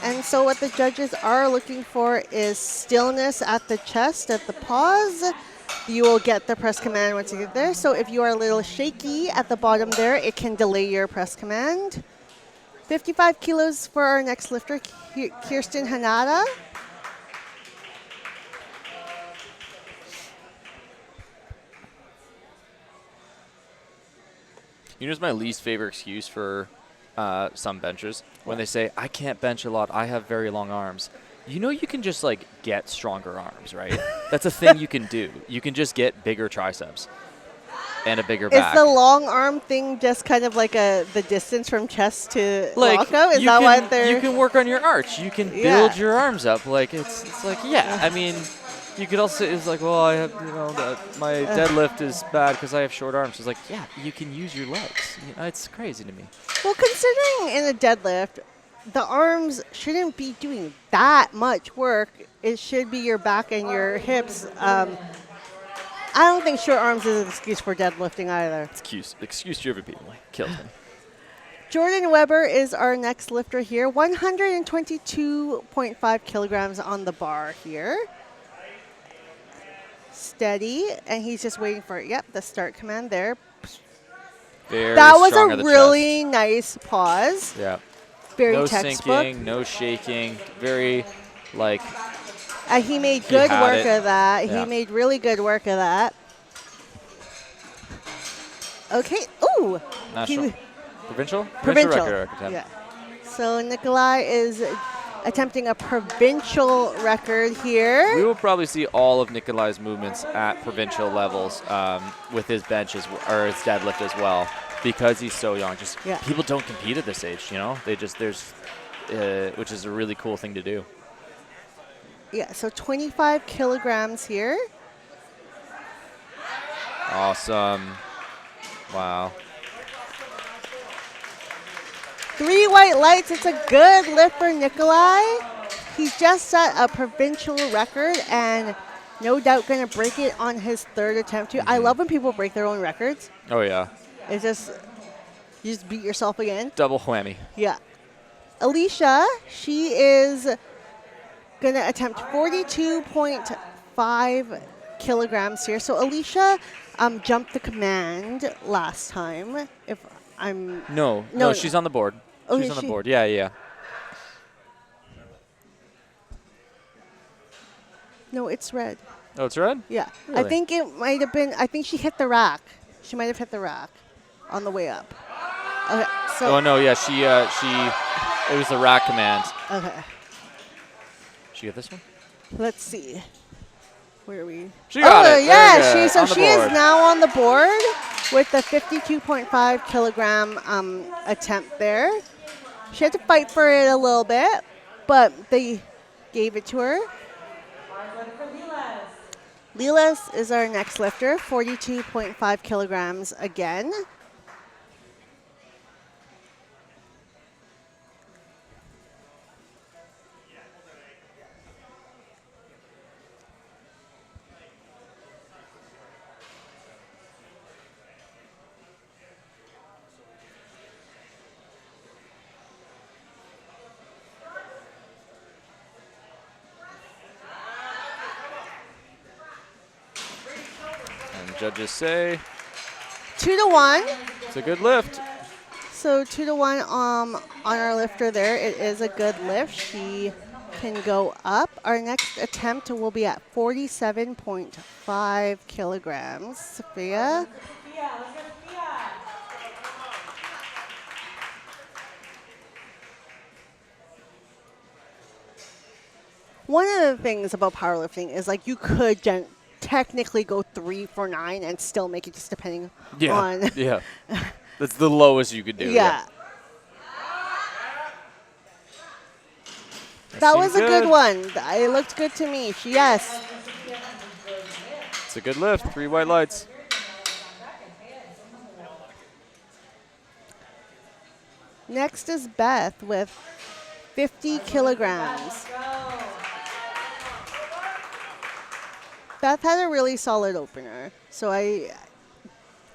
And so what the judges are looking for is stillness at the chest, at the pause. You will get the press command once you get there. So if you are a little shaky at the bottom there, it can delay your press command. 55 kilos for our next lifter, Kirsten Hanada. You know, it's my least favorite excuse for some benchers when they say, I can't bench a lot, I have very long arms. You know, you can just like get stronger arms, right? That's a thing you can do. You can just get bigger triceps and a bigger back. Is the long arm thing just kind of like the distance from chest to lockout? Is you that can, why they're... You can work on your arch. You can build your arms up. Like, it's like, yeah. I mean, you could also, it's like, well, I have, you know, my deadlift is bad because I have short arms. It's like, yeah, you can use your legs. You know, it's crazy to me. Well, considering in a deadlift, the arms shouldn't be doing that much work. It should be your back and your hips. I don't think short arms is an excuse for deadlifting either. Excuse-driven people. Kills me. Jordan Weber is our next lifter here. 122.5 kilograms on the bar here. Steady, and he's just waiting for, the start command there. That was a really nice pause. Yeah. Very no textbook. Sinking, no shaking. Very, like... he made good work of that. Yeah. He made really good work of that. Okay. Ooh. National? Provincial? Provincial. Record attempt. Yeah. So Nikolai is attempting a provincial record here. We will probably see all of Nikolai's movements at provincial levels with his bench or his deadlift as well, because he's so young. People don't compete at this age, you know. Which is a really cool thing to do. Yeah. So 25 kilograms here. Awesome. Wow. 3 white lights. It's a good lift for Nikolai. He's just set a provincial record and no doubt going to break it on his third attempt too. I love when people break their own records. Oh, yeah. It's just, you just beat yourself again. Double whammy. Yeah. Alicia, she is going to attempt 42.5 kilograms here. So Alicia jumped the command last time. If I'm... No, she's on the board. Oh, she's on the board. Yeah. No, it's red. Oh, it's red? Yeah. Really? I think it might have been, I think she hit the rack. She might have hit the rack on the way up. Okay, so. Oh, no, yeah, it was the rack command. Okay. She get this one? Let's see. Where are we? She got it. Yeah, she is now on the board with the 52.5 kilogram attempt there. She had to fight for it a little bit, but they gave it to her. Lilas is our next lifter, 42.5 kilograms again. Judges say 2-1. It's a good lift. So 2-1 on our lifter there. It is a good lift. She can go up. Our next attempt will be at 47.5 kilograms. Sophia. One of the things about powerlifting is like you could technically go 3 for 9 and still make it, just depending on. Yeah. That's the lowest you could do. Yeah. That That seemed was a good one. It looked good to me. Yes. It's a good lift. 3 white lights. Next is Beth with 50 kilograms. Beth had a really solid opener, so I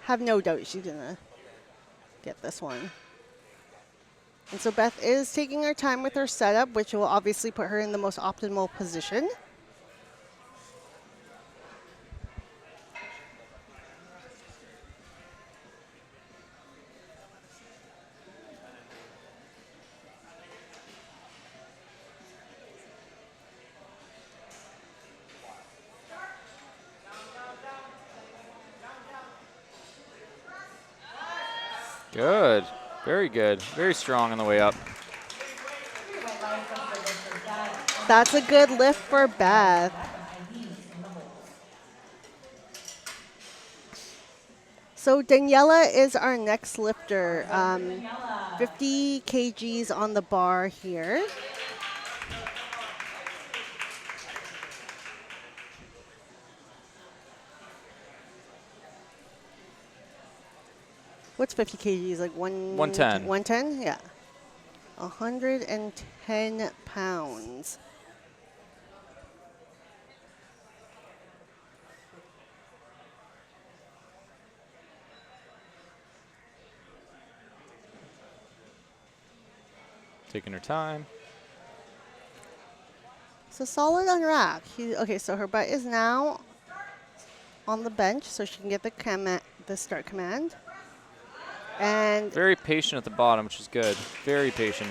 have no doubt she's going to get this one. And so Beth is taking her time with her setup, which will obviously put her in the most optimal position. Good. Very good. Very strong on the way up. That's a good lift for Beth. So Daniela is our next lifter. 50 kgs on the bar here. What's 50 kgs? Like 110. 110? Yeah. 110 pounds. Taking her time. So solid on rack. Okay, so her butt is now on the bench, so she can get the start command. And Very patient at the bottom, which is good. Very patient.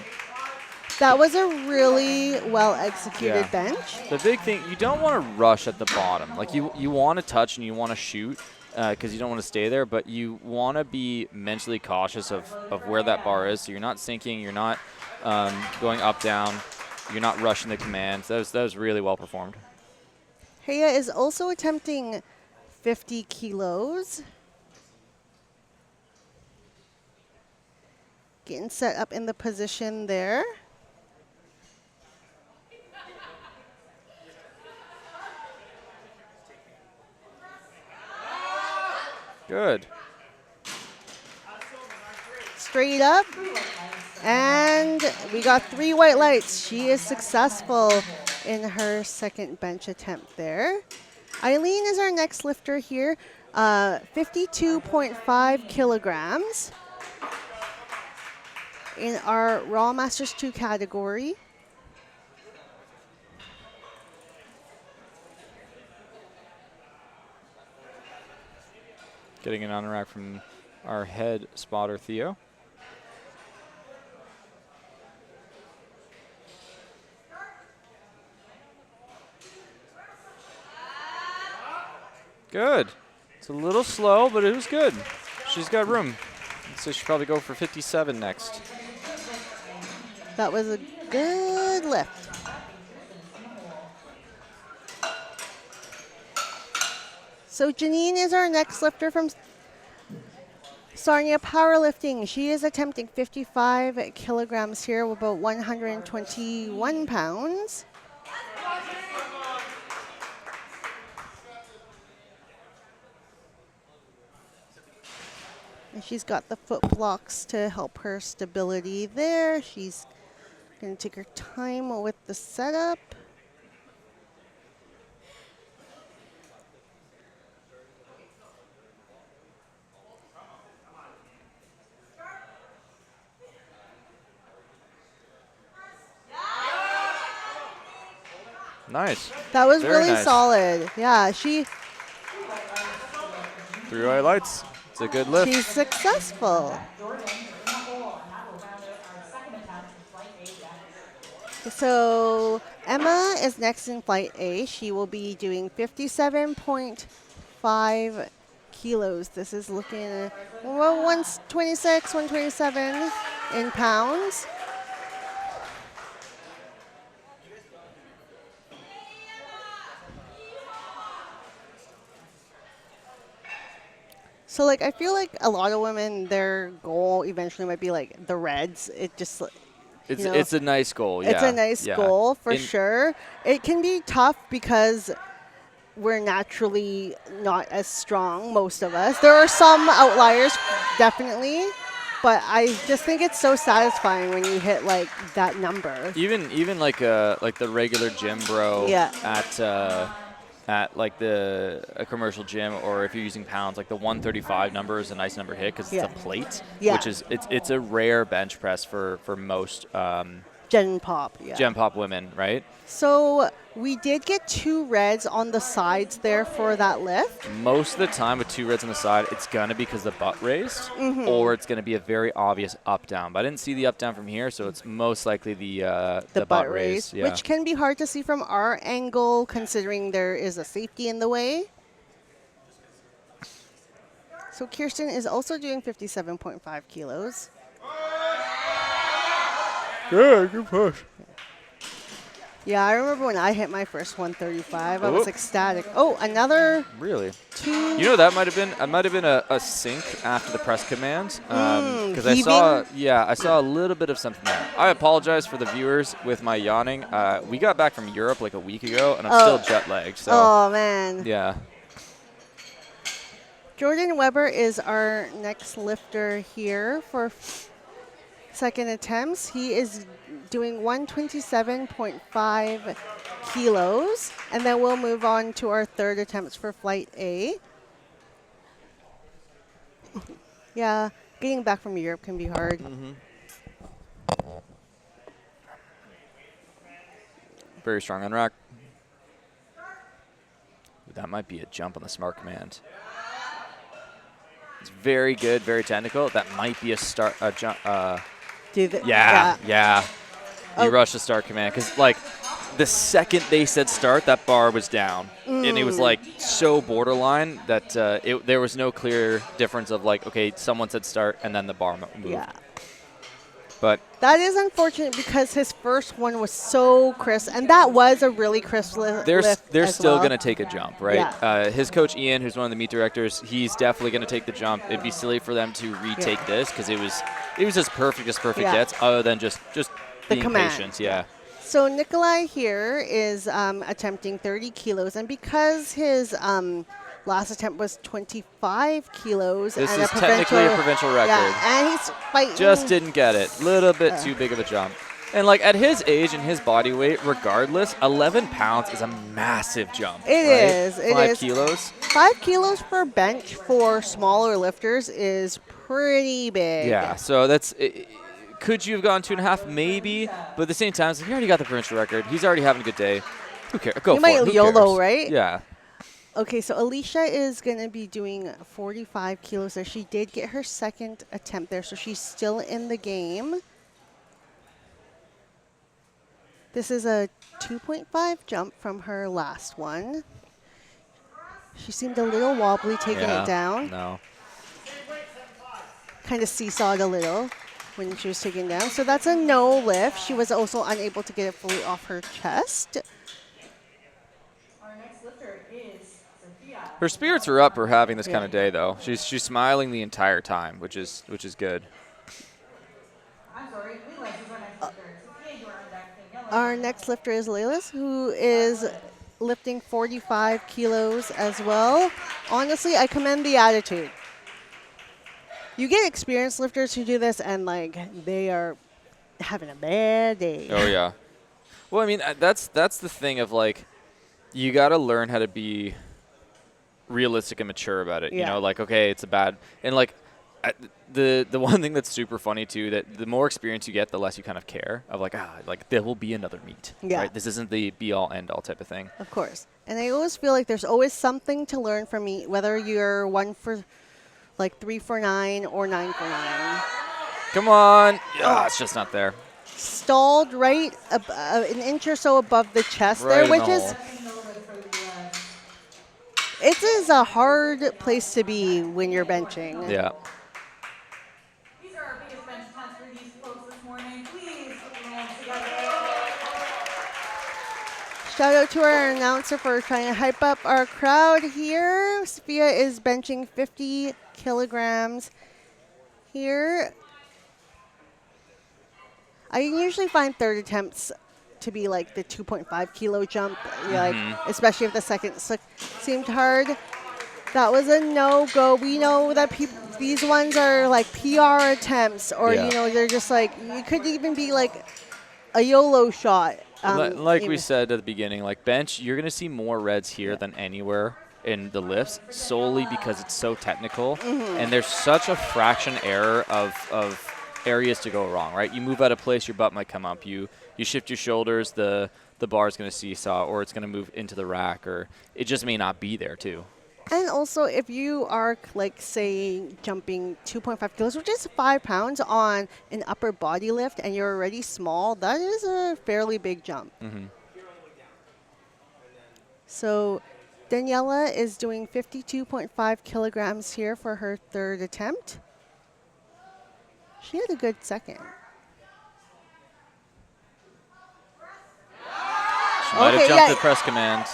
that was a really well executed bench. The big thing, you don't want to rush at the bottom. Like you want to touch and you want to shoot because you don't want to stay there, but you want to be mentally cautious of where that bar is. So you're not sinking, you're not going up, down, you're not rushing the commands. That was really well performed. Heya is also attempting 50 kilos. Getting set up in the position there. Good. Straight up. And we got 3 white lights. She is successful in her second bench attempt there. Eileen is our next lifter here. 52.5 kilograms in our Raw Masters 2 category. Getting an on rack from our head spotter, Theo. Good. It's a little slow, but it was good. She's got room. So she'll probably go for 57 next. That was a good lift. So Janine is our next lifter from Sarnia Powerlifting. She is attempting 55 kilograms here, with about 121 pounds. And she's got the foot blocks to help her stability there. She's going to take her time with the setup. Nice. That was Very really nice. solid. Yeah, she 3 white lights. It's a good lift. she's successful. So Emma is next in flight A. She will be doing 57.5 kilos. This is looking at 126, 127 in pounds. So, like, I feel like a lot of women, their goal eventually might be like the reds. It just, It's you know, it's a nice goal. it's Yeah. a nice yeah. goal for In- sure. It can be tough because we're naturally not as strong, most of us. There are some outliers, definitely, but I just think it's so satisfying when you hit like that number. Even like the regular gym bro Yeah. at like a commercial gym, or if you're using pounds, like the 135 number is a nice number to hit because it's Yeah. a plate, Yeah. which is it's a rare bench press for most Gen pop, yeah. gym pop women, right? So we did get 2 reds on the sides there for that lift. Most of the time with 2 reds on the side, it's gonna be because the butt raised, Mm-hmm. or it's gonna be a very obvious up down. But I didn't see the up down from here, so it's most likely the butt raise. Yeah. Which can be hard to see from our angle considering there is a safety in the way. So Kirsten is also doing 57.5 kilos. Good push. Yeah, I remember when I hit my first 135, I was Oop. ecstatic. Oh, another Really? 2. You know, that might have been a sync after the press command, because I saw a little bit of something there. I apologize for the viewers with my yawning. We got back from Europe like a week ago, and I'm still jet lagged. So Oh, man. yeah, Jordan Weber is our next lifter here for second attempts. He is doing 127.5 kilos, and then we'll move on to our third attempts for flight A. Yeah, getting back from Europe can be hard. very strong on rack. That might be a jump on the smart command. It's very good, very technical. That might be a jump. Yeah. You rush the start command because, like, the second they said start, that bar was down, and it was like so borderline that there was no clear difference of like, okay, someone said start and then the bar moved. Yeah. But That is unfortunate because his first one was so crisp, and that was a really crisp lift. they're as still well. going to take a jump, right? Yeah. His coach Ian, who's one of the meet directors, he's definitely going to take the jump. It'd be silly for them to retake this because it was as perfect Yeah. gets, other than just The being command. patient. Yeah. So Nikolai here is attempting 30 kilos, and because his last attempt was 25 kilos, This and is technically a provincial record. Yeah, and he's fighting. Just didn't get it. Little bit too big of a jump. And like at his age and his body weight, regardless, 11 pounds is a massive jump. It right? is. It 5 is. kilos. 5 kilos per bench for smaller lifters is pretty big. Yeah. So that's. Could you have gone 2.5? Maybe. But at the same time, he already got the provincial record. He's already having a good day. Who cares? Go You for might it. Who YOLO, cares? right? Yeah. Okay, so Alicia is going to be doing 45 kilos there. She did get her second attempt there, so she's still in the game. This is a 2.5 jump from her last one. She seemed a little wobbly taking it down. No. Kind of seesawed a little when she was taken down. So that's a no lift. She was also unable to get it fully off her chest. Our next lifter is Sophia. Her spirits are up for having this kind of day, though. She's smiling the entire time, which is good. I'm sorry, Leela is our next lifter. Sophia, you are on deck. Yellow. Our next lifter is Laylis, who is lifting 45 kilos as well. Honestly, I commend the attitude. You get experienced lifters who do this, and like they are having a bad day. Oh yeah. Well, I mean, that's the thing of like, you got to learn how to be realistic and mature about it. You Yeah. know, like, okay, it's a bad, and like the one thing that's super funny too, that the more experience you get, the less you kind of care of like, like there will be another meet. Yeah. Right? This isn't the be all end all type of thing. Of course. And I always feel like there's always something to learn from me, whether you're 3 for 9 or 9 for 9. Come on. Yeah, it's just not there. Stalled right an inch or so above the chest Right there, in which the is hole. it is a hard place to be when you're benching. Yeah. These are our biggest bench attempts for these folks this morning. Please put your hands together. Shout out to our announcer for trying to hype up our crowd here. Sophia is benching 50 kilograms here. I usually find third attempts to be like the 2.5 kilo jump, like especially if the second seemed hard. That was a no-go. We know that these ones are like PR attempts, or you know, they're just like, it could even be like a YOLO shot. Like we said at the beginning, like bench, you're going to see more reds here than anywhere in the lifts, solely because it's so technical, and there's such a fraction error of areas to go wrong, right? You move out of place, your butt might come up. You shift your shoulders, the bar is going to seesaw, or it's going to move into the rack, or it just may not be there too. And also, if you are, like, say, jumping 2.5 kilos, which is 5 pounds on an upper body lift, and you're already small, that is a fairly big jump. So Daniela is doing 52.5 kilograms here for her third attempt. She had a good second. She might have jumped the press command.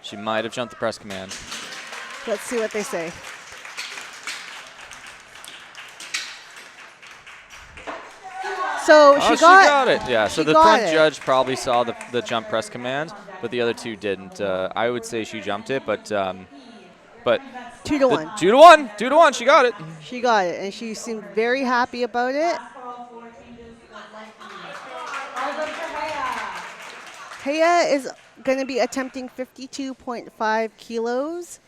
She might have jumped the press command. Let's see what they say. So she got it. Yeah, so the front judge probably saw the jump press command, but the other two didn't. I would say she jumped it, but 2 to 1. 2 to 1. 2 to 1. She got it. She got it, and she seemed very happy about it. Heya is going to be attempting 52.5 kilos.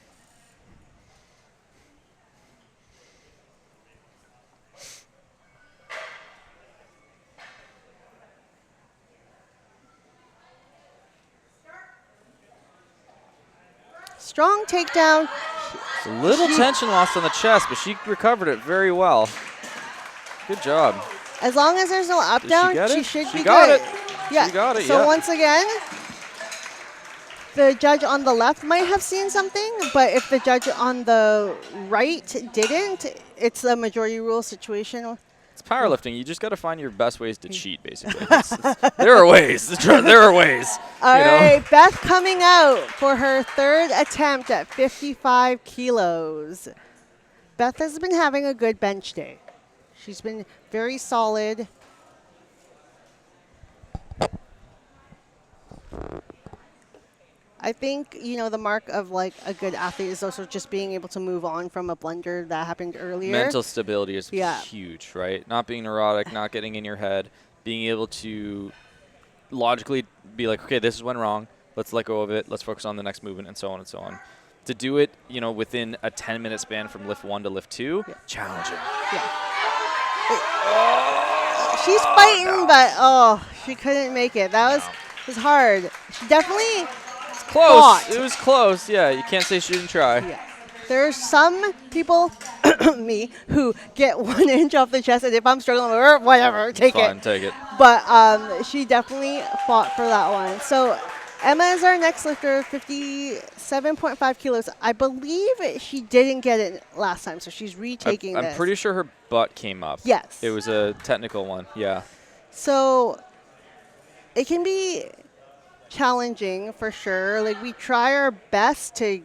Strong takedown. It's a little tension lost on the chest, but she recovered it very well. Good job. As long as there's no up down, she should be good. Got it. Yeah. She got it. So once again, the judge on the left might have seen something, but if the judge on the right didn't, it's a majority rule situation. It's powerlifting. You just got to find your best ways to cheat, basically. There are ways. There are ways. All right, Beth coming out for her third attempt at 55 kilos. Beth has been having a good bench day. She's been very solid. I think, you know, the mark of like a good athlete is also just being able to move on from a blunder that happened earlier. Mental stability is huge, right? Not being neurotic, not getting in your head, being able to logically be like, okay, this went wrong. Let's let go of it. Let's focus on the next movement, and so on and so on. To do it, you know, within a 10-minute span from lift 1 to lift 2, challenging. Yeah. She's fighting, but she couldn't make it. That was hard. She definitely close. fought. It was close. Yeah, you can't say she didn't try. Yeah. There's some people, me, who get 1 inch off the chest, and if I'm struggling, whatever, take it. Fine, take it. But she definitely fought for that one. So Emma is our next lifter, 57.5 kilos. I believe she didn't get it last time, so she's retaking this. I'm pretty sure her butt came up. Yes. It was a technical one, yeah. So it can be challenging for sure. Like, we try our best to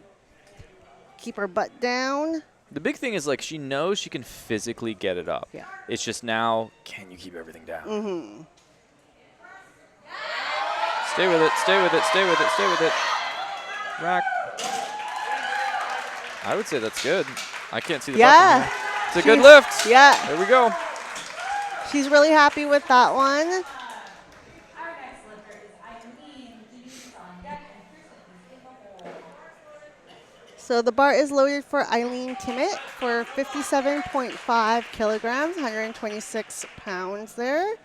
keep our butt down. The big thing is, like, she knows she can physically get it up. Yeah. It's just now, can you keep everything down? Mm-hmm. Stay with it, stay with it, stay with it, stay with it. Rack. I would say that's good. I can't see the butt from here. It's a good lift. Yeah. There we go. She's really happy with that one. So the bar is loaded for Eileen Timmett for 57.5 kilograms, 126 pounds there.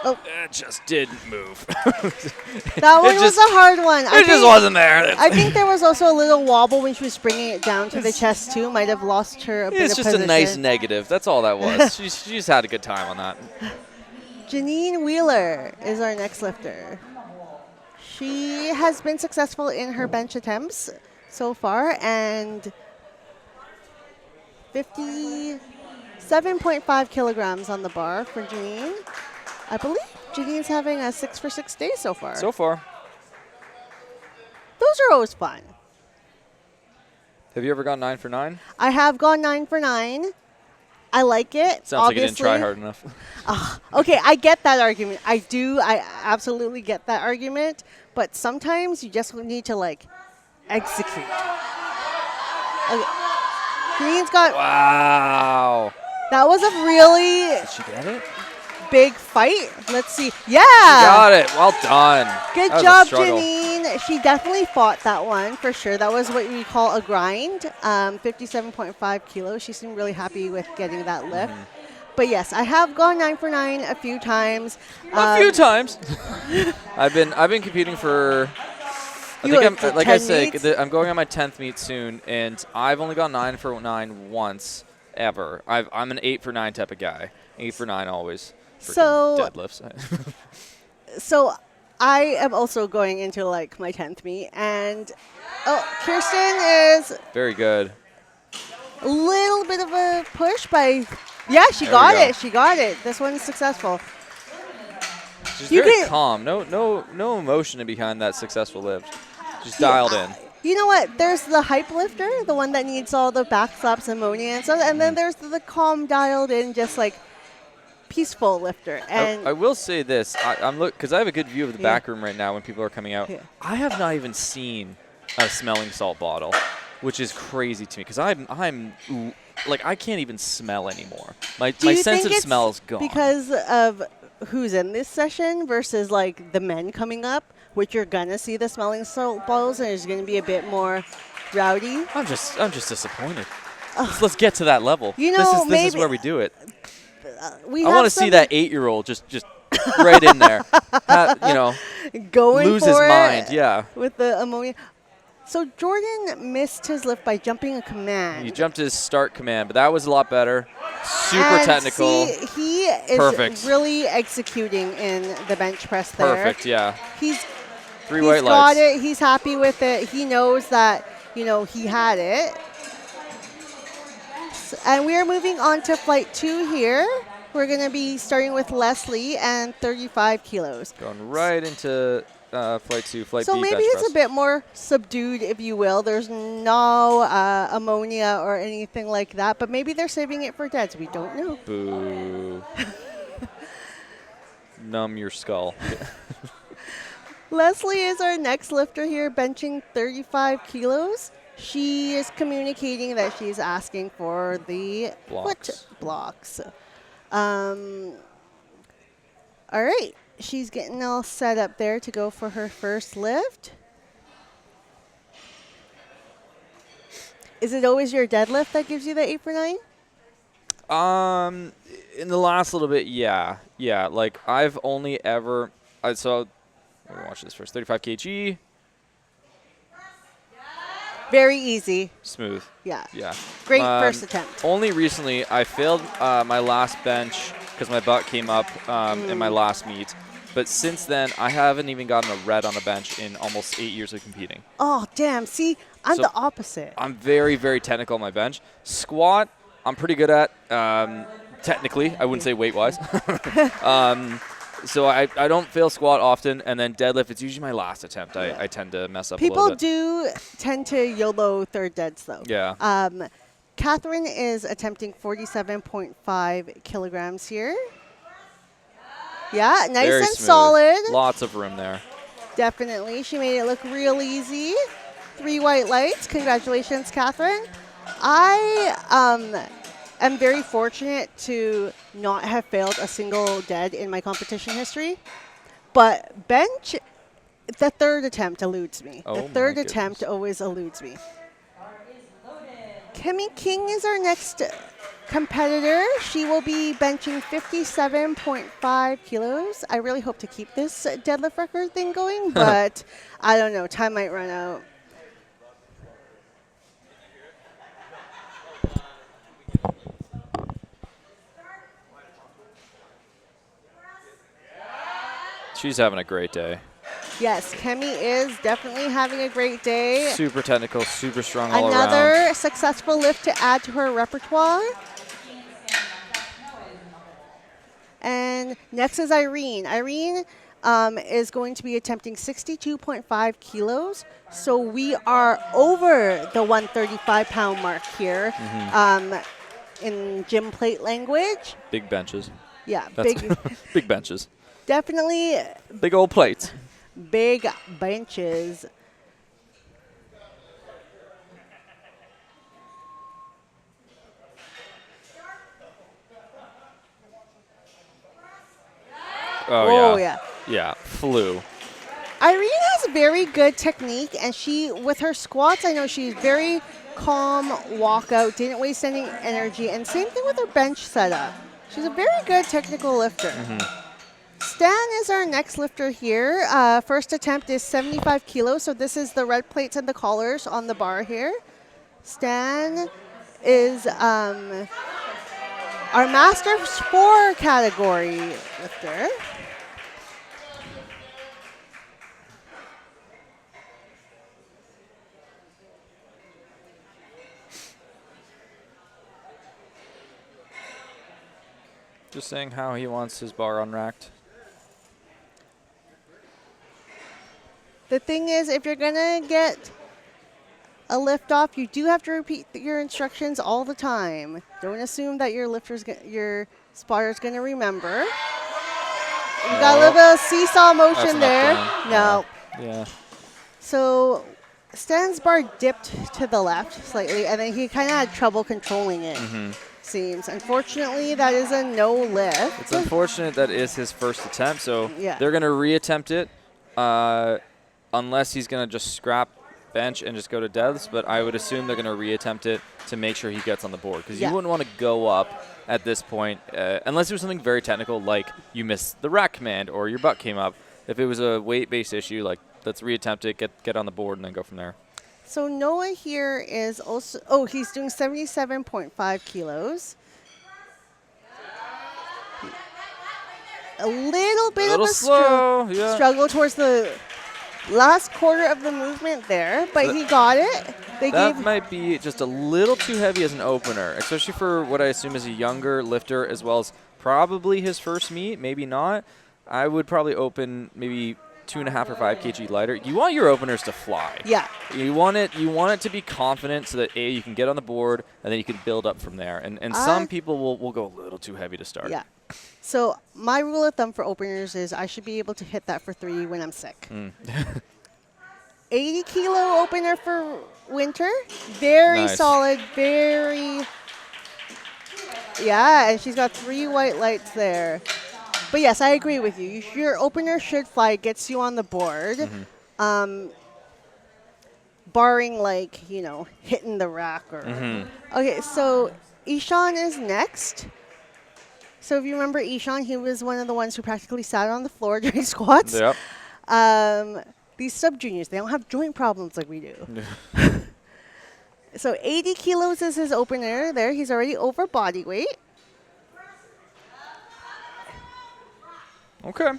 Oh. It just didn't move. That one was a hard one. It just wasn't there. I think there was also a little wobble when she was bringing it down to the chest, too. Might have lost her a bit of position. It's just a nice negative. That's all that was. She just had a good time on that. Janine Wheeler is our next lifter. She has been successful in her bench attempts so far, and 57.5 kilograms on the bar for Janine. I believe Janine's having a 6 for 6 day so far. So far. Those are always fun. Have you ever gone 9 for 9? I have gone 9 for 9. I like it. Sounds like you didn't obviously. try hard enough. Okay, I get that argument. I absolutely get that argument. But sometimes you just need to, like, execute. Okay. Green's got... Wow. That was a really Did she get it? big fight. Let's see. Yeah. Got it. Well done. Good That was a job, struggle. Janine. She definitely fought that one for sure. That was what we call a grind. 57.5 kilos. She seemed really happy with getting that lift. But yes, I have gone 9 for 9 a few times. A few times. I've been competing for. You I went think to like I 10 said, meets? I'm going on my 10th meet soon, and I've only gone 9 for 9 once ever. I'm an 8 for 9 type of guy. 8 for 9 always. Freaking So- deadlifts. So I am also going into like my 10th meet, and Kirsten is Very good. a little bit of a push by. Yeah, she There got we go. it. She got it. This one's successful. She's You very can- calm. No emotion behind that successful lift. Just dialed in. You know what? There's the hype lifter, the one that needs all the back slaps, ammonia and stuff, and then there's the calm, dialed in, just like peaceful lifter. And I will say this. I'm because I have a good view of the Yeah. back room right now when people are coming out. Yeah. I have not even seen a smelling salt bottle, which is crazy to me because I'm like I can't even smell anymore. My do you sense think of it's smell is gone. because of who's in this session versus like the men coming up, which you're gonna see the smelling salt bottles, and it's gonna be a bit more rowdy. I'm just disappointed. Let's get to that level. You this know, is maybe- where we do it. We I have want to see some that 8-year-old just right in there. going Lose for his it mind. Yeah. with the ammonia. So Jordan missed his lift by jumping a command. He jumped his start command, but that was a lot better. Super And technical. See, he is Perfect. really executing in the bench press there. Perfect. Yeah. He's 3 he's white got lights. it. He's happy with it. He knows that, he had it. And we are moving on to flight 2 here. We're going to be starting with Leslie and 35 kilos. Going right into flight 2, flight So B maybe bench it's press. a bit more subdued, if you will. There's no ammonia or anything like that, but maybe they're saving it for deads. We don't know. Boo. Numb your skull. Leslie is our next lifter here, benching 35 kilos. She is communicating that she's asking for the Blocks. foot blocks. All right. She's getting all set up there to go for her first lift. Is it always your deadlift that gives you the 8 for 9? In the last little bit, yeah. Like I've only ever. So let me watch this first. 35 kg, Very easy. smooth. Yeah. Yeah. Great first attempt. Only recently I failed my last bench because my butt came up in my last meet. But since then, I haven't even gotten a red on a bench in almost 8 years of competing. Oh, damn. See, I'm So- the opposite. I'm very, very technical on my bench. Squat, I'm pretty good at. Technically, I wouldn't say weight-wise. So I don't fail squat often, and then deadlift, it's usually my last attempt. I tend to mess up a People little bit. do tend to YOLO third deads, though. Yeah. Catherine is attempting 47.5 kilograms here. Yeah, nice Very and smooth. solid. Lots of room there. Definitely. She made it look real easy. 3 white lights. Congratulations, Catherine. I am very fortunate to not have failed a single dead in my competition history. But bench, the third attempt eludes me. Oh The my third goodness. attempt always eludes me. Kimmy King is our next competitor. She will be benching 57.5 kilos. I really hope to keep this deadlift record thing going, but I don't know. Time might run out. She's having a great day. Yes, Kemi is definitely having a great day. Super technical, super strong all around. Another successful lift to add to her repertoire. And next is Irene. Irene is going to be attempting 62.5 kilos. So we are over the 135-pound mark here in gym plate language. Big benches. Yeah, That's big, big benches. definitely Big old plates. big benches. Oh, Oh, yeah. yeah. Yeah, flew. Irene has very good technique, and she, with her squats, I know she's very calm walkout, didn't waste any energy, and same thing with her bench setup. She's a very good technical lifter. Stan is our next lifter here. First attempt is 75 kilos, so this is the red plates and the collars on the bar here. Stan is our Masters 4 category lifter. Just saying how he wants his bar unracked. The thing is, if you're gonna get a lift off, you do have to repeat your instructions all the time. Don't assume that your spotter's gonna remember. You got a little bit of seesaw motion an there. up down. No. Yeah. So Stan's bar dipped to the left slightly, and then he kind of had trouble controlling it. Seems. Unfortunately, that is a no lift. It's unfortunate that is his first attempt, so Yeah. they're going to reattempt it unless he's going to just scrap bench and just go to deaths, but I would assume they're going to reattempt it to make sure he gets on the board because Yeah. you wouldn't want to go up at this point unless it was something very technical like you missed the rack command or your butt came up. If it was a weight-based issue, like let's reattempt it, get on the board, and then go from there. So Noah here is also, he's doing 77.5 kilos. A little bit of a slow, yeah. struggle towards the last quarter of the movement there, but he got it. That might be just a little too heavy as an opener, especially for what I assume is a younger lifter as well as probably his first meet, maybe not. I would probably open maybe 2.5 or 5 kg lighter. You want your openers to fly. Yeah. You want it to be confident so that you can get on the board and then you can build up from there. And some people will go a little too heavy to start. Yeah. So my rule of thumb for openers is I should be able to hit that for 3 when I'm sick. 80 kilo opener for Winter. Very Nice. solid, very. Yeah, and she's got 3 white lights there. But yes, I agree with you. Your opener should fly, gets you on the board. Barring hitting the rack or. Okay, so Ishan is next. So if you remember Ishan, he was one of the ones who practically sat on the floor during squats. Yep. These sub-juniors, they don't have joint problems like we do. So 80 kilos is his opener there. He's already over body weight. Okay.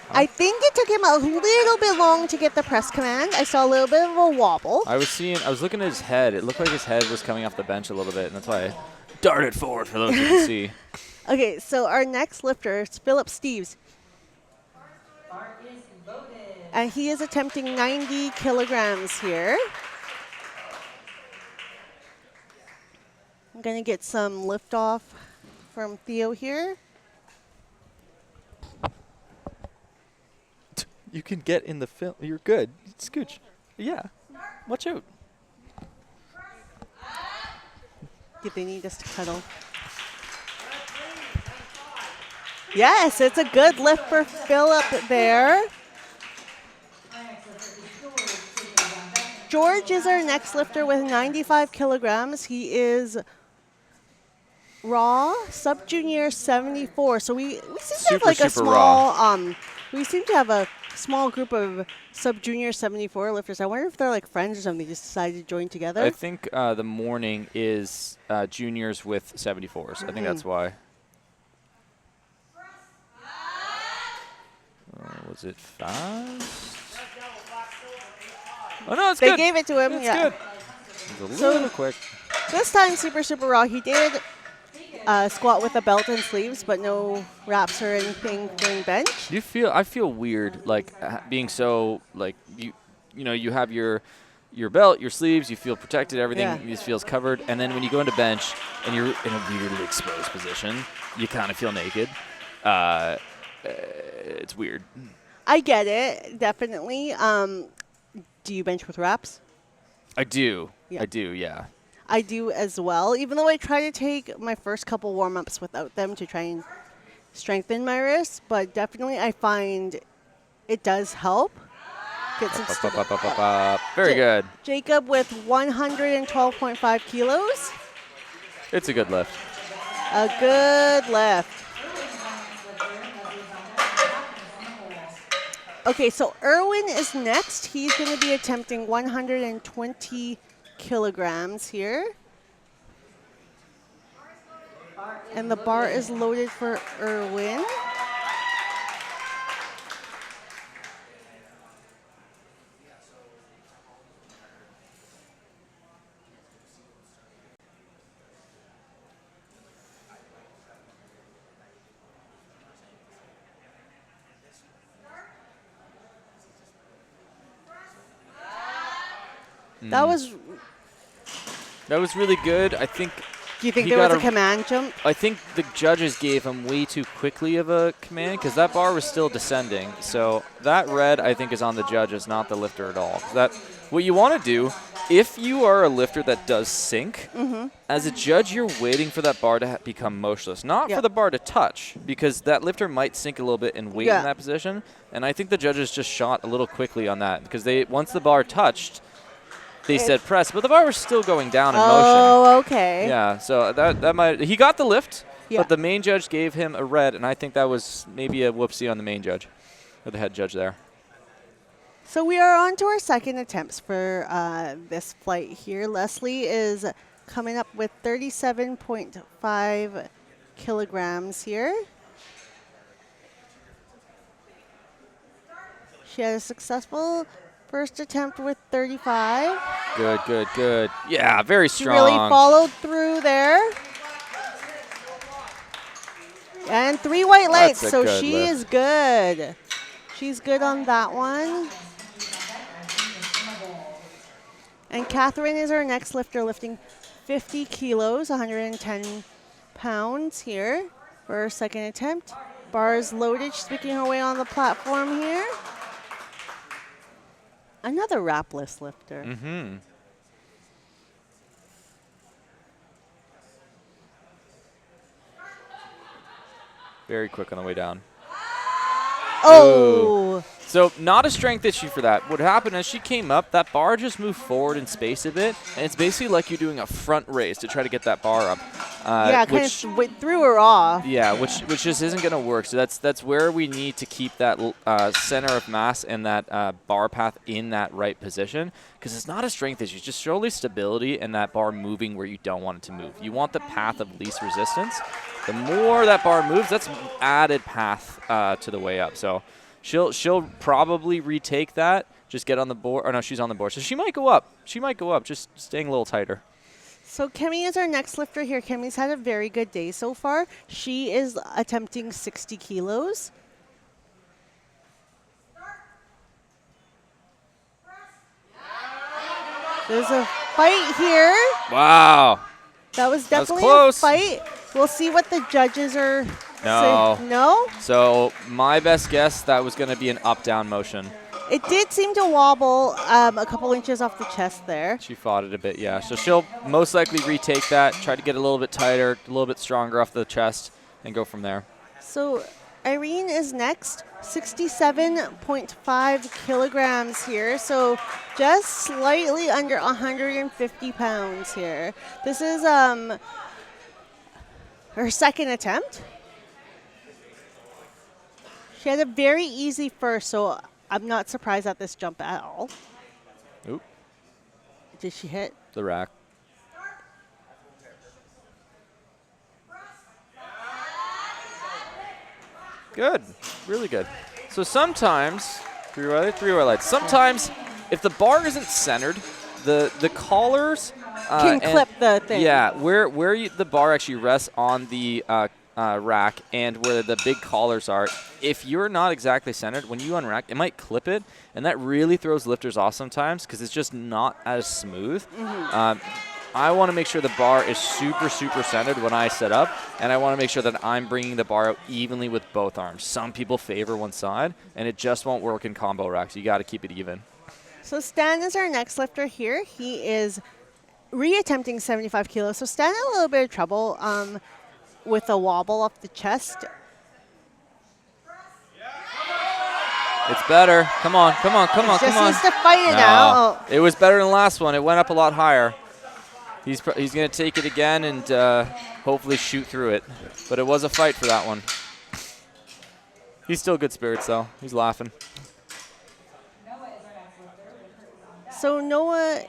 I think it took him a little bit long to get the press command. I saw a little bit of a wobble. I was looking at his head. It looked like his head was coming off the bench a little bit, and that's why I darted forward for those who can see. Okay, so our next lifter is Philip Steves. Bar is loaded. And he is attempting 90 kilograms here. I'm going to get some lift off from Theo here. You can get in the film. You're good. Scooch. Yeah. Watch out. Did they need us to cuddle? Yes, it's a good lift for Philip there. George is our next lifter with 95 kilograms. He is raw, sub-junior 74. So we seem to have like a super small, we seem to have a small group of sub-junior 74 lifters. I wonder if they're like friends or something, just decided to join together. I think the morning is juniors with 74s. I think that's why. Was it fast? Oh, no, it's They good. gave it to him. It's Yeah. good. It was a little quick. This time, super raw. He did squat with a belt and sleeves, but no wraps or anything during bench. I feel weird, like being so like you have your belt, your sleeves, you feel protected, everything just feels covered, and then when you go into bench and you're in a weirdly exposed position, you kind of feel naked. It's weird. I get it, definitely. Do you bench with wraps? I do. Yeah. I do. Yeah. I do as well, even though I try to take my first couple warm-ups without them to try and strengthen my wrists, but definitely I find it does help. Get some Very good. Jacob with 112.5 kilos. It's a good lift. A good lift. Okay, so Erwin is next. He's going to be attempting 120 kilograms here. And the bar is loaded for Erwin. That was really good. I think. Do you think he there was got a command jump? I think the judges gave him way too quickly of a command because that bar was still descending. So that red, I think, is on the judges, not the lifter at all. What you want to do, if you are a lifter that does sink, as a judge, you're waiting for that bar to become motionless, not for the bar to touch, because that lifter might sink a little bit and wait in that position. And I think the judges just shot a little quickly on that because once the bar touched, they said press, but the bar was still going down in motion. Oh, okay. Yeah, so that might he got the lift, Yeah. but the main judge gave him a red, and I think that was maybe a whoopsie on the main judge, or the head judge there. So we are on to our second attempts for this flight here. Leslie is coming up with 37.5 kilograms here. She had a successful first attempt with 35. Good. Yeah, very She strong. really followed through there. And 3 white lights, That's a so good she lift. is good. She's good on that one. And Catherine is our next lifter, lifting 50 kilos, 110 pounds here for her second attempt. Bar is loaded. She's making her way on the platform here. Another wrapless lifter. Mm-hmm. Very quick on the way down. Oh! So not a strength issue for that. What happened as she came up, that bar just moved forward in space a bit, and it's basically like you're doing a front raise to try to get that bar up. Yeah, kind of threw her off. Yeah, which just isn't going to work. So that's where we need to keep that center of mass and that bar path in that right position, because it's not a strength issue. It's just solely stability and that bar moving where you don't want it to move. You want the path of least resistance. The more that bar moves, that's added path to the way up. So she'll probably retake that, just get on the board. Or no, she's on the board. So she might go up. Just staying a little tighter. So Kemi is our next lifter here. Kemi's had a very good day so far. She is attempting 60 kilos. There's a fight here. Wow. That was definitely close. a fight. We'll see what the judges are No. saying. No? So my best guess, that was going to be an up-down motion. It did seem to wobble a couple inches off the chest there. She fought it a bit, yeah. So she'll most likely retake that, try to get a little bit tighter, a little bit stronger off the chest, and go from there. So Irene is next, 67.5 kilograms here. So just slightly under 150 pounds here. This is her second attempt. She had a very easy first, so I'm not surprised at this jump at all. Oop, Did she hit? the rack. Good, really good. So sometimes, three white lights. Sometimes, if the bar isn't centered, the collars Can clip the thing. Yeah, where the bar actually rests on the rack and where the big collars are. If you're not exactly centered, when you unrack, it might clip it, and that really throws lifters off sometimes because it's just not as smooth. I want to make sure the bar is super, super centered when I set up, and I want to make sure that I'm bringing the bar out evenly with both arms. Some people favor one side, and it just won't work in combo racks. You got to keep it even. So Stan is our next lifter here. He is reattempting 75 kilos. So Stan had a little bit of trouble with a wobble off the chest. It's better. Come on, come on, come on, come on. Just needs to fight it now. Oh. It was better than the last one. It went up a lot higher. He's going to take it again and hopefully shoot through it. But it was a fight for that one. He's still good spirits, though. He's laughing. So Noah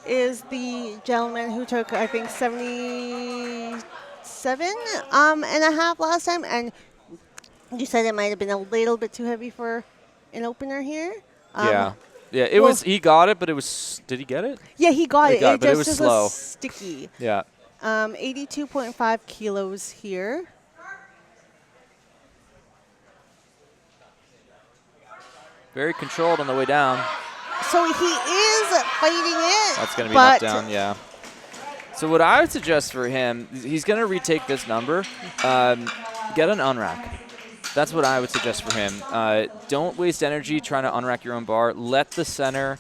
is the gentleman who took, I think, 77 and a half last time. And you said it might have been a little bit too heavy for an opener here. Yeah. Yeah, it was. He got it, but it was. Did he get it? Yeah, he got it. But it was slow. Sticky. Yeah. 82.5 kilos here. Very controlled on the way down. So he is fighting it. That's going to be knocked down. Yeah. So what I would suggest for him, he's going to retake this number. Get an unrack. That's what I would suggest for him. Don't waste energy trying to unrack your own bar. Let the center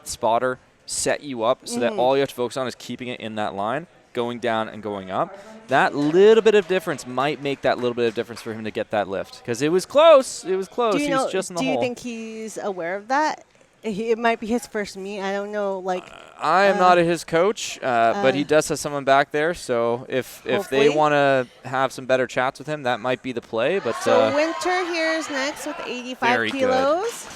spotter set you up so that all you have to focus on is keeping it in that line, going down and going up. That little bit of difference might make that little bit of difference for him to get that lift. Because it was close. It was close. He was just in the hole. Do you think he's aware of that? It might be his first meet. I don't know. I am not his coach, but he does have someone back there. So if they want to have some better chats with him, that might be the play. But so Winter here is next with 85 kilos.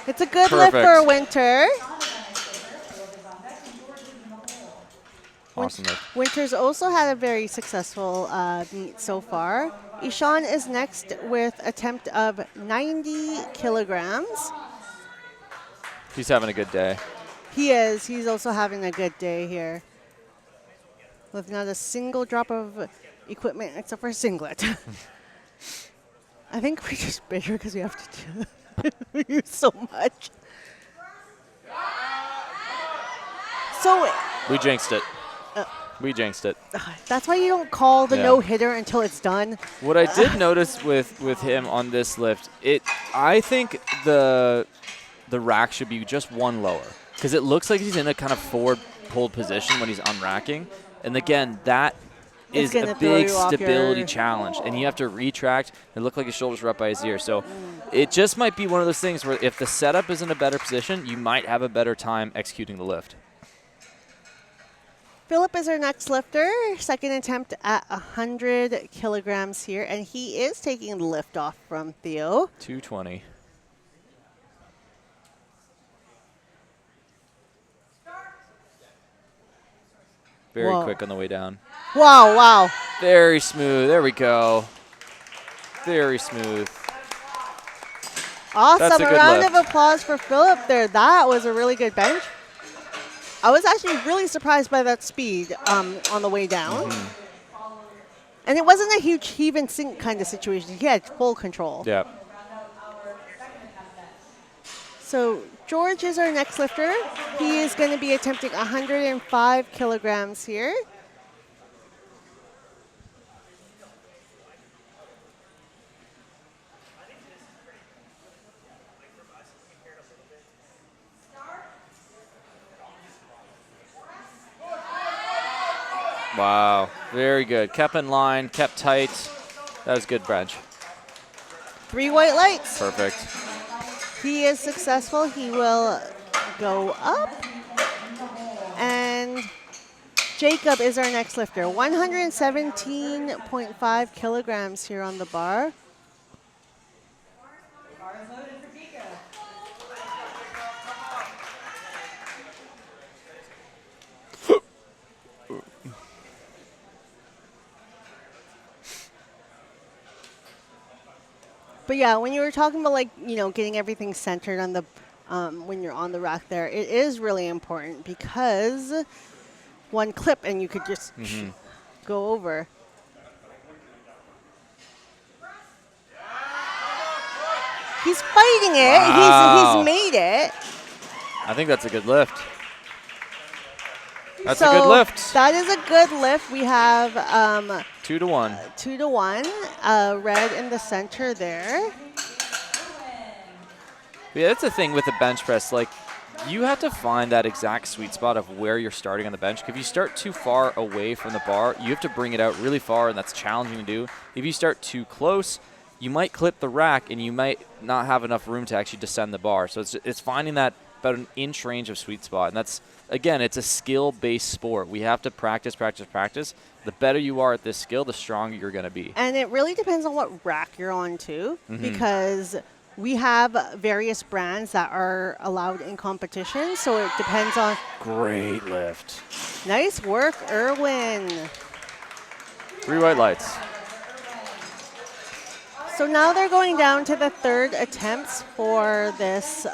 It's a good lift for Winter. Awesome. Winter's also had a very successful meet so far. Ishan is next with attempt of 90 kilograms. He's having a good day. He is. He's also having a good day here. With not a single drop of equipment except for a singlet. I think we're just bigger because we have to use so much. So we jinxed it. We jinxed it. That's why you don't call the no-hitter until it's done. What I did notice with him on this lift, I think the rack should be just one lower because it looks like he's in a kind of forward pulled position when he's unracking. And again, that is a big stability challenge. And you have to retract and look like his shoulders are up by his ear. So it just might be one of those things where if the setup is in a better position, you might have a better time executing the lift. Philip is our next lifter, second attempt at 100 kilograms here, and he is taking the lift off from Theo. 220. Very quick on the way down. Wow, wow. Very smooth. There we go. Very smooth. Awesome. A round of applause for Philip there. That was a really good bench. I was actually really surprised by that speed on the way down. And it wasn't a huge heave and sink kind of situation. He had full control. Yeah. So George is our next lifter. He is going to be attempting 105 kilograms here. Wow, very good. Kept in line, kept tight. That was good bench. 3 white lights. Perfect. He is successful. He will go up. And Jacob is our next lifter. 117.5 kilograms here on the bar. But yeah, when you were talking about like, getting everything centered on the when you're on the rack there, it is really important because one clip and you could just go over. He's fighting it. Wow. He's made it. I think that's a good lift. That's a So good lift. That is a good lift. We have 2-1. 2-1. Red in the center there. Yeah, that's the thing with the bench press. Like, you have to find that exact sweet spot of where you're starting on the bench. If you start too far away from the bar, you have to bring it out really far, and that's challenging to do. If you start too close, you might clip the rack, and you might not have enough room to actually descend the bar. So it's finding that about an inch range of sweet spot, and that's, again, it's a skill-based sport. We have to practice, practice, practice. The better you are at this skill, the stronger you're going to be. And it really depends on what rack you're on, too, because we have various brands that are allowed in competition, so it depends on. Great lift. Nice work, Erwin. 3 white lights. So now they're going down to the third attempts for this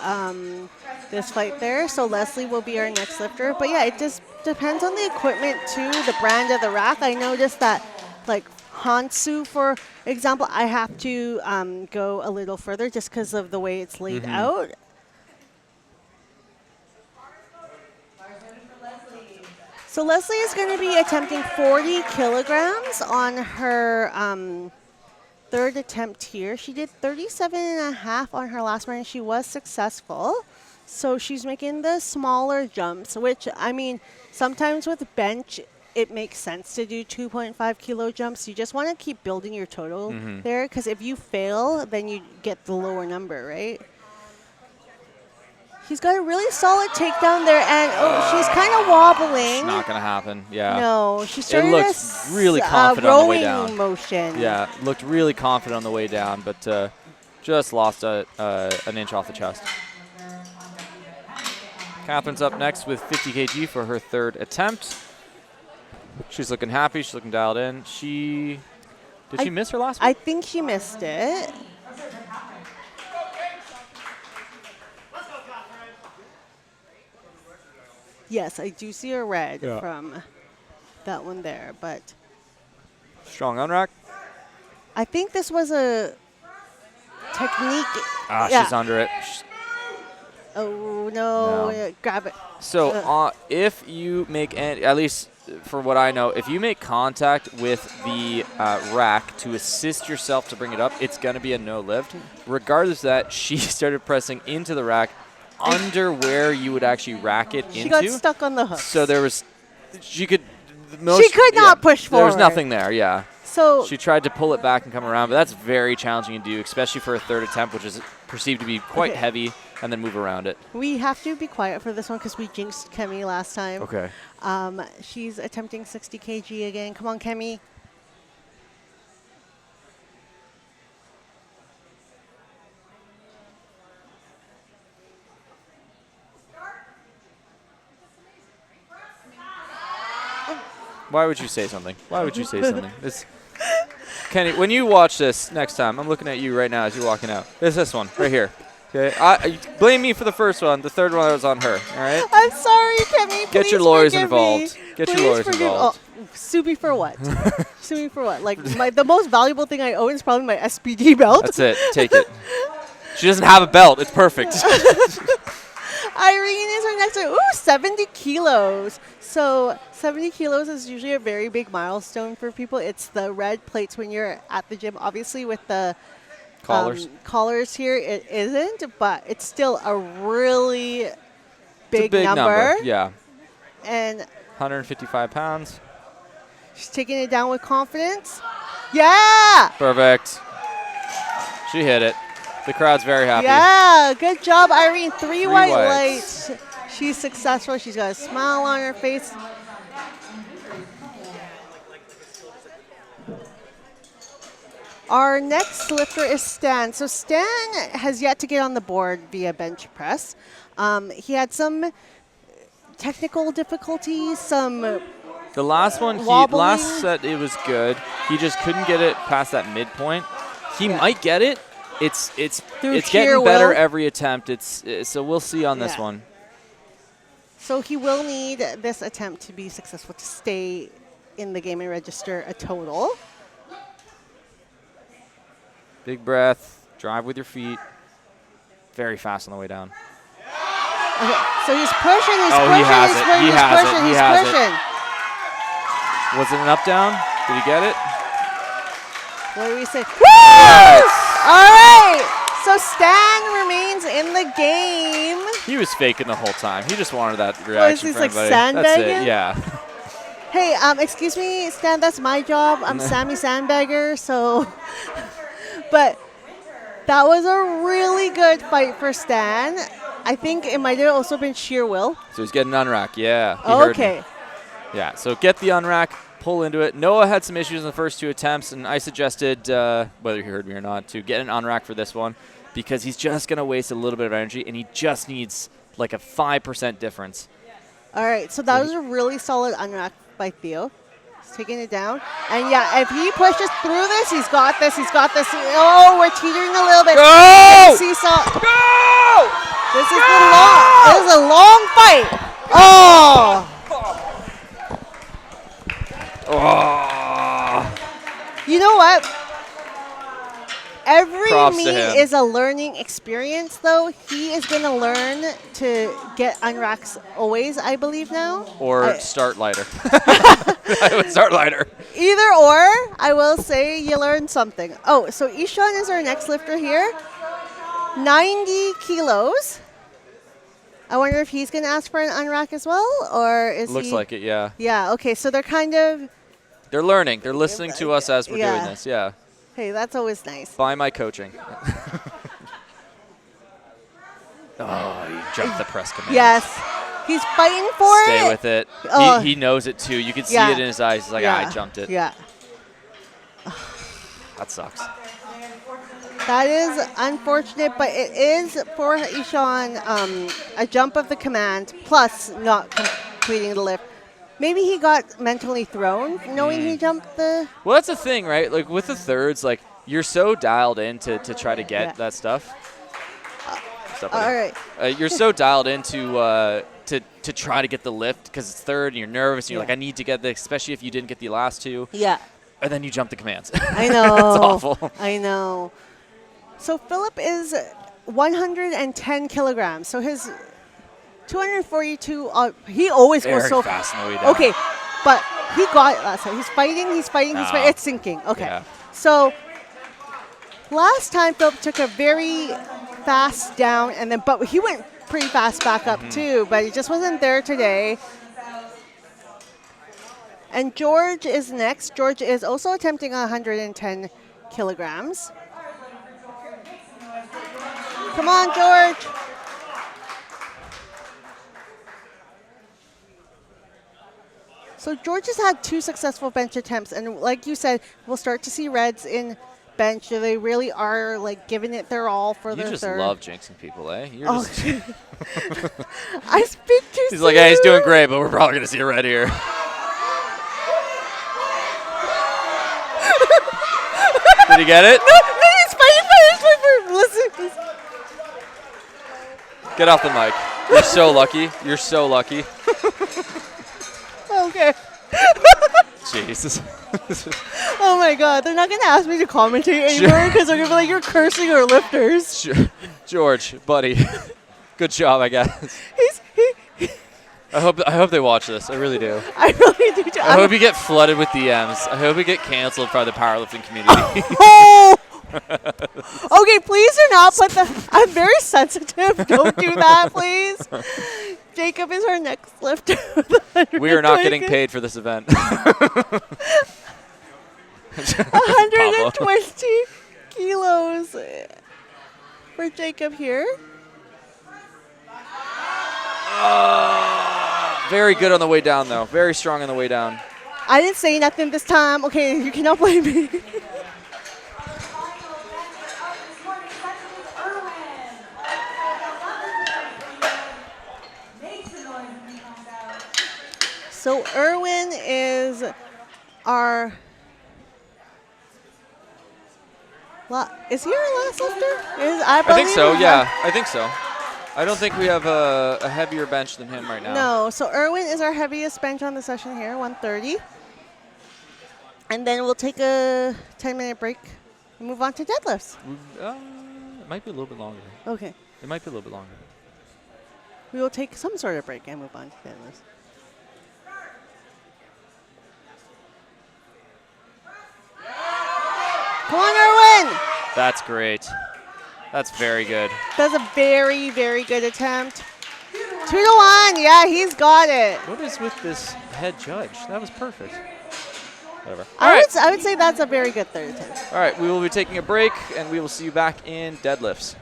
this fight there. So Leslie will be our next lifter. But yeah, it just depends on the equipment too, the brand of the rack. I noticed that like Hansu, for example, I have to go a little further just because of the way it's laid out. So Leslie is going to be attempting 40 kilograms on her third attempt here. She did 37.5 on her last one, and she was successful. So she's making the smaller jumps, which, I mean, sometimes with bench, it makes sense to do 2.5 kilo jumps. You just want to keep building your total there, because if you fail, then you get the lower number, right? He's got a really solid takedown there, and she's kind of wobbling. It's not going to happen, yeah. No, she started looked really confident on the way down. rowing motion. Yeah, looked really confident on the way down, but just lost an inch off the chest. Catherine's up next with 50 kg for her third attempt. She's looking happy. She's looking dialed in. Did she miss her last one? I think she missed it. Yes, I do see a red from that one there, but Strong on rack. I think this was a technique. She's under it. Oh, no. No. Grab it. So if you make, at least for what I know, if you make contact with the rack to assist yourself to bring it up, it's going to be a no lift. Regardless of that, she started pressing into the rack under where you would actually rack it into. She got stuck on the hook. So there was, she could not push forward. There was nothing there, yeah. So she tried to pull it back and come around, but that's very challenging to do, especially for a third attempt, which is perceived to be quite heavy, and then move around it. We have to be quiet for this one because we jinxed Kemi last time. Okay. She's attempting 60 kg again. Come on, Kemi. Why would you say something? Why would you say something? Kenny, when you watch this next time, I'm looking at you right now as you're walking out. There's this one right here. Okay, blame me for the first one. The third one was on her. All right. I'm sorry, Kemi. Get your lawyers involved. Get your lawyers involved. Oh, sue me for what? Sue me for what? Like the most valuable thing I own is probably my SPD belt. That's it. Take it. She doesn't have a belt. It's perfect. Irene is our next one. Ooh, 70 kilos. So 70 kilos is usually a very big milestone for people. It's the red plates when you're at the gym. Obviously, with the collars here, it isn't, but it's still a really big number. Yeah. And 155 pounds. She's taking it down with confidence. Yeah! Perfect. She hit it. The crowd's very happy. Yeah, good job, Irene. Three white lights. She's successful. She's got a smile on her face. Our next lifter is Stan. So Stan has yet to get on the board via bench press. He had some technical difficulties, some the last one, last set, it was good. He just couldn't get it past that midpoint. He might get it, it's Through it's sheer getting better will. every attempt. So we'll see on this Yeah. one. So he will need this attempt to be successful to stay in the game and register a total. Big breath. Drive with your feet. Very fast on the way down. Okay, so he's pushing, he's Oh, pushing, he has he's it. pushing, He he's has it. pushing, He he's has it. pushing. Was it an up down? Did he get it? What do we say? Woo! All right. So Stan remains in the game. He was faking the whole time. He just wanted that What is reaction this, from like everybody. That's sandbagging? it. Yeah. Hey, excuse me, Stan, that's my job. I'm Sammy Sandbagger, so. But that was a really good fight for Stan. I think it might have also been sheer will. So he's getting unrack. Yeah. He heard me. Okay. Yeah. So get the unrack. Pull into it. Noah had some issues in the first 2 attempts, and I suggested, whether he heard me or not, to get an unrack for this one because he's just going to waste a little bit of energy, and he just needs like a 5% difference. All right, so that was a really solid unrack by Theo. He's taking it down. And yeah, if he pushes through this, he's got this, he's got this. Oh, we're teetering a little bit. Go! Seesaw. Go! This is a long fight. Oh! Oh. You know what? Every Props to meet him. is a learning experience, though. He is going to learn to get unracks always, I believe, now. Or start lighter. I would start lighter. Either or, I will say you learned something. Oh, so Ishan is our next lifter here. 90 kilos. I wonder if he's going to ask for an unrack as well, or is Looks he? like it, yeah. Yeah, okay, so they're kind of, They're learning. They're listening to us as we're doing Yeah. this, yeah. hey, that's always nice. By my coaching. Oh, you jumped the press command. Yes. He's fighting for it. Stay with it. Oh. He knows it too. You can see Yeah. it in his eyes. He's like, Yeah. I jumped it. Yeah. That sucks. That is unfortunate, but it is for Ishan a jump of the command plus not completing the lift. Maybe he got mentally thrown knowing he jumped the. Well, that's the thing, right? Like with the thirds, like you're so dialed in to try to get Yeah. that stuff. Stop, buddy. All right. You're so dialed into to try to get the lift because it's third and you're nervous and you're Yeah. like, I need to get this, especially if you didn't get the last 2. Yeah. And then you jump the commands. I know. It's awful. I know. So Philip is 110 kilograms. So his 242. He always Very goes so fast on the way down. Okay, but he got it last time. He's fighting. He's fighting. He's Ah. fighting. It's sinking. Okay. Yeah. So last time Philip took a very fast down, and then but he went pretty fast back up too. But he just wasn't there today. And George is next. George is also attempting 110 kilograms. Come on, George. So George has had 2 successful bench attempts, and like you said, we'll start to see Reds in bench. They really are like giving it their all for You their just third. love jinxing people, eh? You're Oh, just, I speak too he's like, hey, he's doing soon. great, but we're probably going to see a red here. Did he get it? No, he's fighting. Listen. Get off the mic. You're so lucky. You're so lucky. Okay. Jesus. Oh my God, they're not gonna ask me to commentate anymore because they're gonna be like, you're cursing our lifters. George, buddy, good job, I guess. He I hope they watch this. I really do. I really do. I hope you get flooded with DMs. I hope you get canceled by the powerlifting community. Oh! Okay, please do not put the. I'm very sensitive. Don't do that, please. Jacob is our next lifter. We are not getting paid for this event. 120 kilos for Jacob here. Very good on the way down, though. Very strong on the way down. I didn't say nothing this time. Okay, you cannot blame me. So Erwin is our Is he our last lifter? I I think believe so. we Yeah, have- I think so. I don't think we have a heavier bench than him right now. No, so Irwin is our heaviest bench on the session here, 130. And then we'll take a 10-minute break and move on to deadlifts. It might be a little bit longer. Okay. It might be a little bit longer. We will take some sort of break and move on to deadlifts. Come on, Irwin! That's great. That's very good. That's a very, very good attempt. 2-1. Yeah, he's got it. What is with this head judge? That was perfect. Whatever. I would say that's a very good third attempt. All right, we will be taking a break, and we will see you back in deadlifts.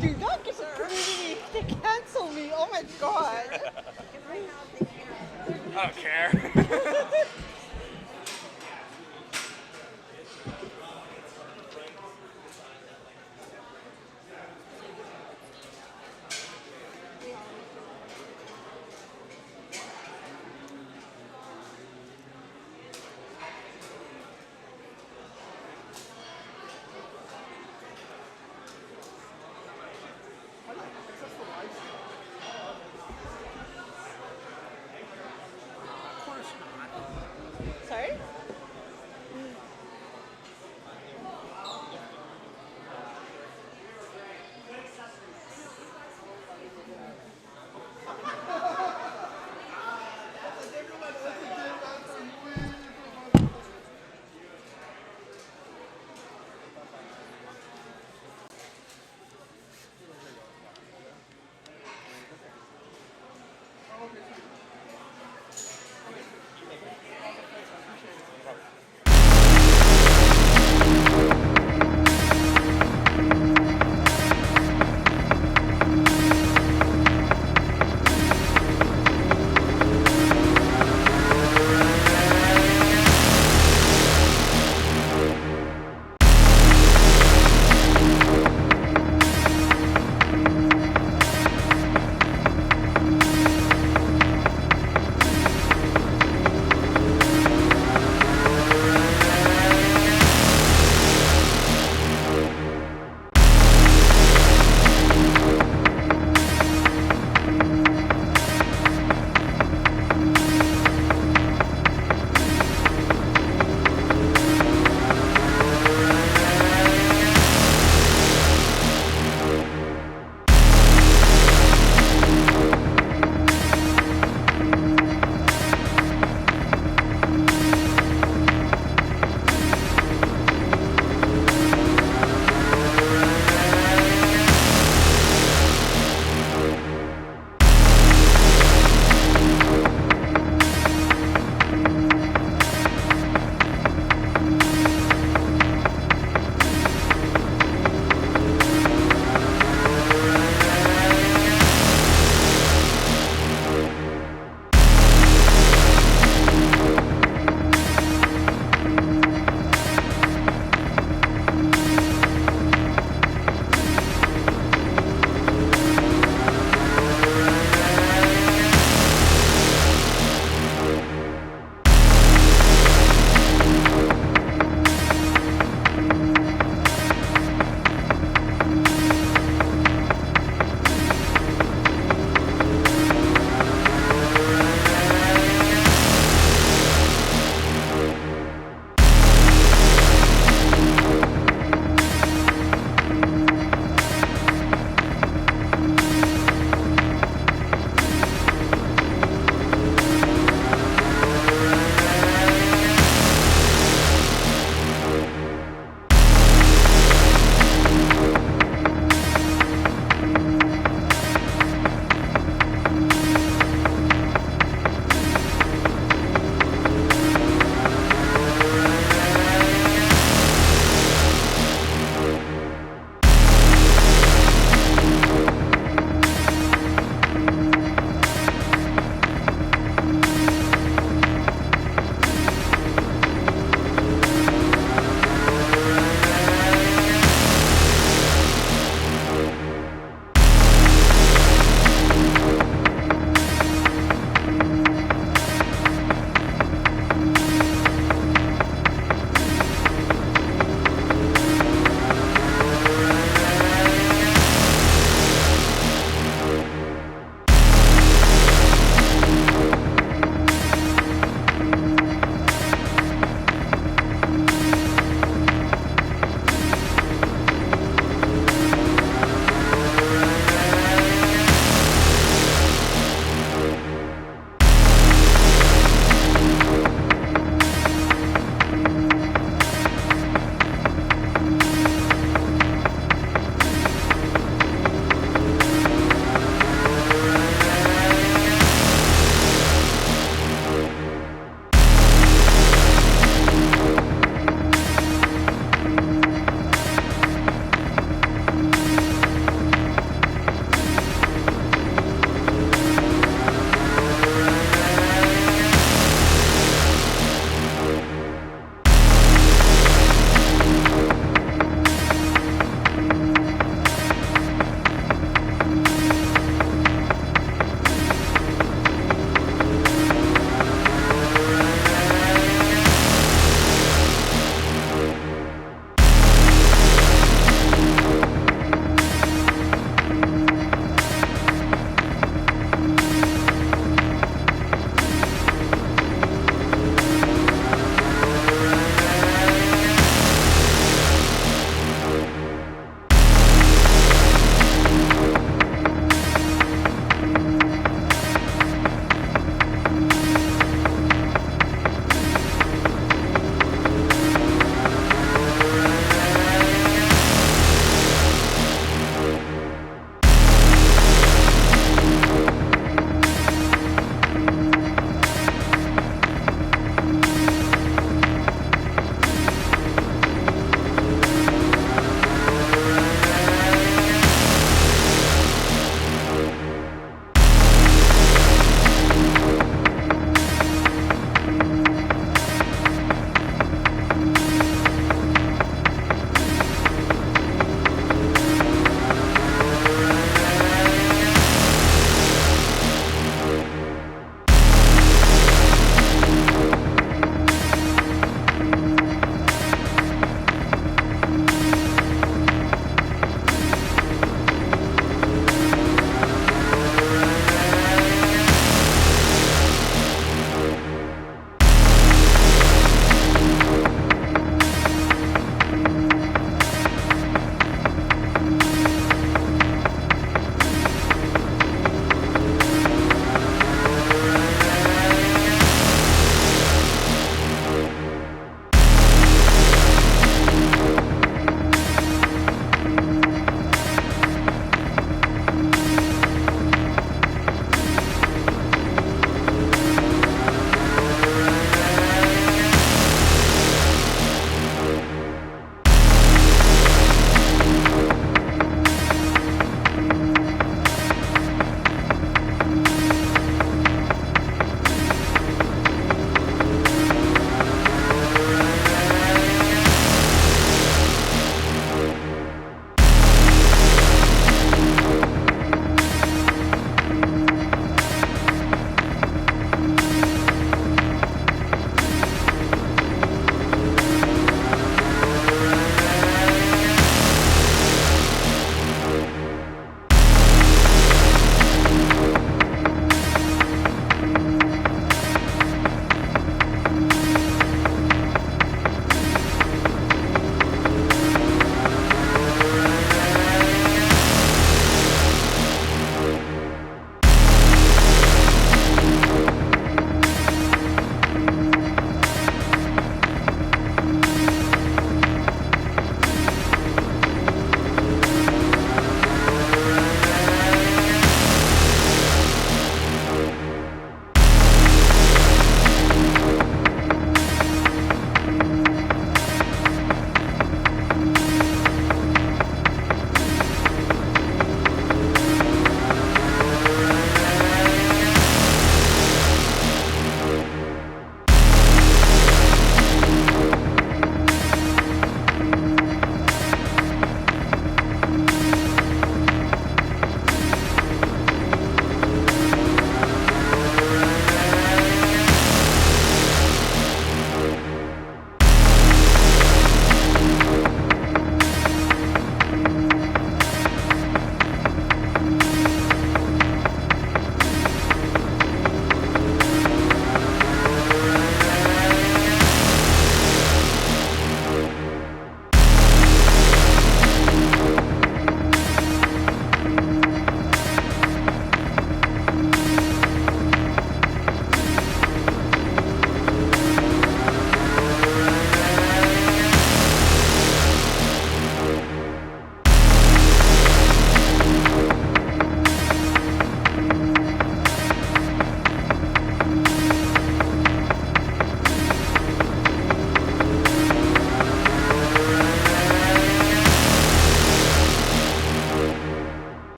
Do not give me to cancel me. Oh my god. I don't care.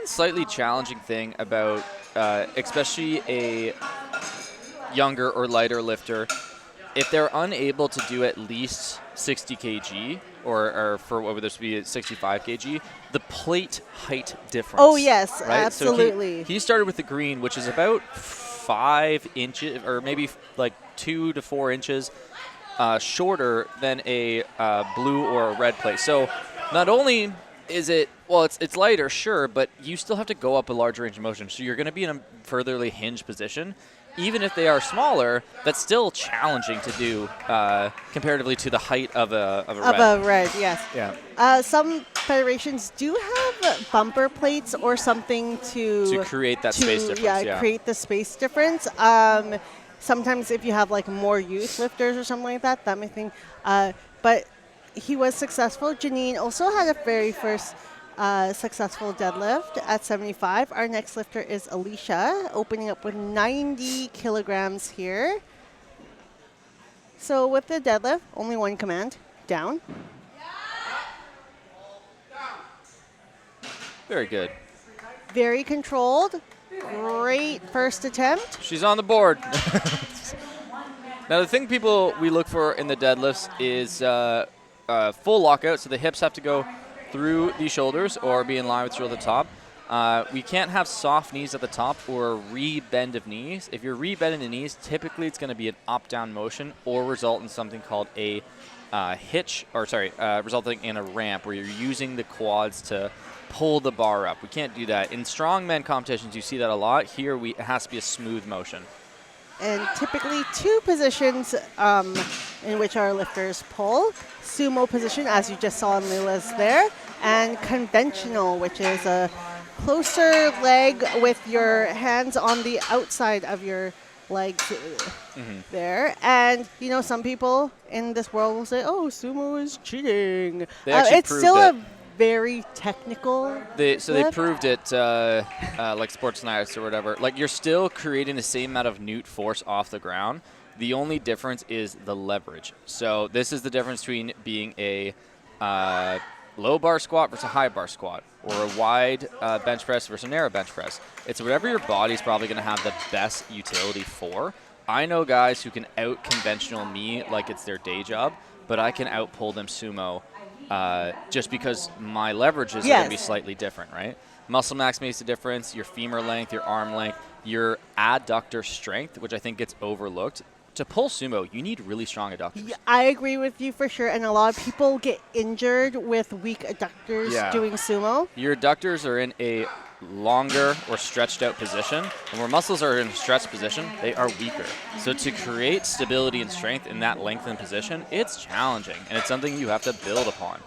one slightly challenging thing about especially a younger or lighter lifter, if they're unable to do at least 60 kg or for what would this be, 65 kg, the plate height difference. Oh, yes, right? absolutely. So he started with the green, which is about 5 inches or maybe like 2 to 4 inches shorter than a blue or a red plate. So not only is it, well, it's lighter, sure, but you still have to go up a large range of motion. So you're going to be in a furtherly hinged position. Even if they are smaller, that's still challenging to do comparatively to the height of a red. Of a red, yes. Yeah. Some federations do have bumper plates or something to create that space difference. Yeah, create the space difference. Sometimes if you have like more youth lifters or something like that, that may think. But he was successful. Janine also had a very first successful deadlift at 75. Our next lifter is Alicia, opening up with 90 kilograms here. So with the deadlift, only one command, down. Very good. Very controlled. Great first attempt. She's on the board. Now, the thing we look for in the deadlifts is full lockout, so the hips have to go through the shoulders or be in line with shoulder at the top. We can't have soft knees at the top or a re-bend of knees. If you're re-bending the knees, typically it's going to be an up-down motion or result in something called a resulting in a ramp where you're using the quads to pull the bar up. We can't do that. In strongman competitions, you see that a lot. Here, it has to be a smooth motion. And typically 2 positions in which our lifters pull. Sumo position, as you just saw in Lila's there, and conventional, which is a closer leg with your hands on the outside of your legs there. And, you know, some people in this world will say, oh, sumo is cheating. It's still a very technical They proved it like Sports Nights or whatever. Like, you're still creating the same amount of newt force off the ground. The only difference is the leverage. So this is the difference between being a low bar squat versus a high bar squat, or a wide bench press versus a narrow bench press. It's whatever your body's probably going to have the best utility for. I know guys who can out-conventional me like it's their day job, but I can out-pull them sumo just because my leverages are going to be slightly different, right? Muscle max makes a difference, your femur length, your arm length, your adductor strength, which I think gets overlooked. To pull sumo, you need really strong adductors. Yeah, I agree with you for sure, and a lot of people get injured with weak adductors doing sumo. Your adductors are in a longer or stretched out position, and where muscles are in a stretched position, they are weaker. So to create stability and strength in that lengthened position, it's challenging, and it's something you have to build upon.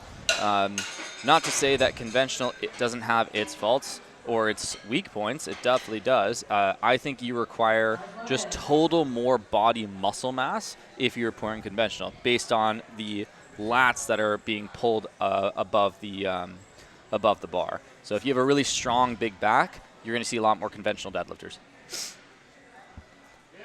Not to say that conventional it doesn't have its faults or its weak points. It definitely does. I think you require just total more body muscle mass if you're pouring conventional, based on the lats that are being pulled above the bar. So if you have a really strong big back, you're going to see a lot more conventional deadlifters.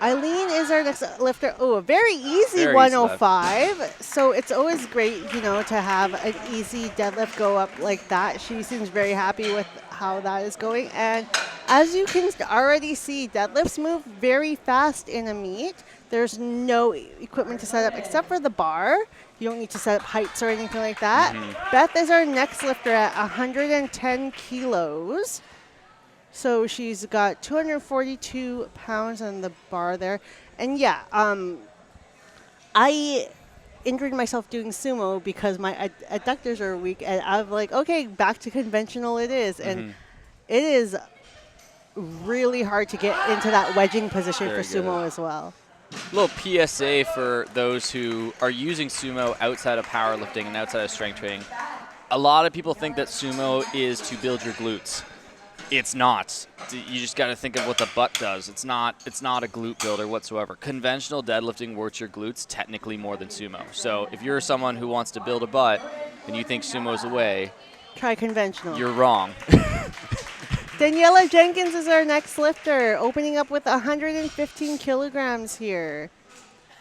Eileen is our next lifter. Oh, a very easy 105. So it's always great, you know, to have an easy deadlift go up like that. She seems very happy with how that is going. And as you can already see, deadlifts move very fast in a meet. There's no equipment to set up except for the bar. You don't need to set up heights or anything like that. Beth is our next lifter at 110 kilos. So she's got 242 pounds on the bar there. And yeah, I injured myself doing sumo because my adductors are weak. And I'm like, okay, back to conventional it is. And it is really hard to get into that wedging position for sumo as well. A little PSA for those who are using sumo outside of powerlifting and outside of strength training. A lot of people think that sumo is to build your glutes. It's not. You just got to think of what the butt does. It's not a glute builder whatsoever. Conventional deadlifting works your glutes technically more than sumo. So if you're someone who wants to build a butt and you think sumo's the way, try conventional. You're wrong. Daniela Jenkins is our next lifter, opening up with 115 kilograms here.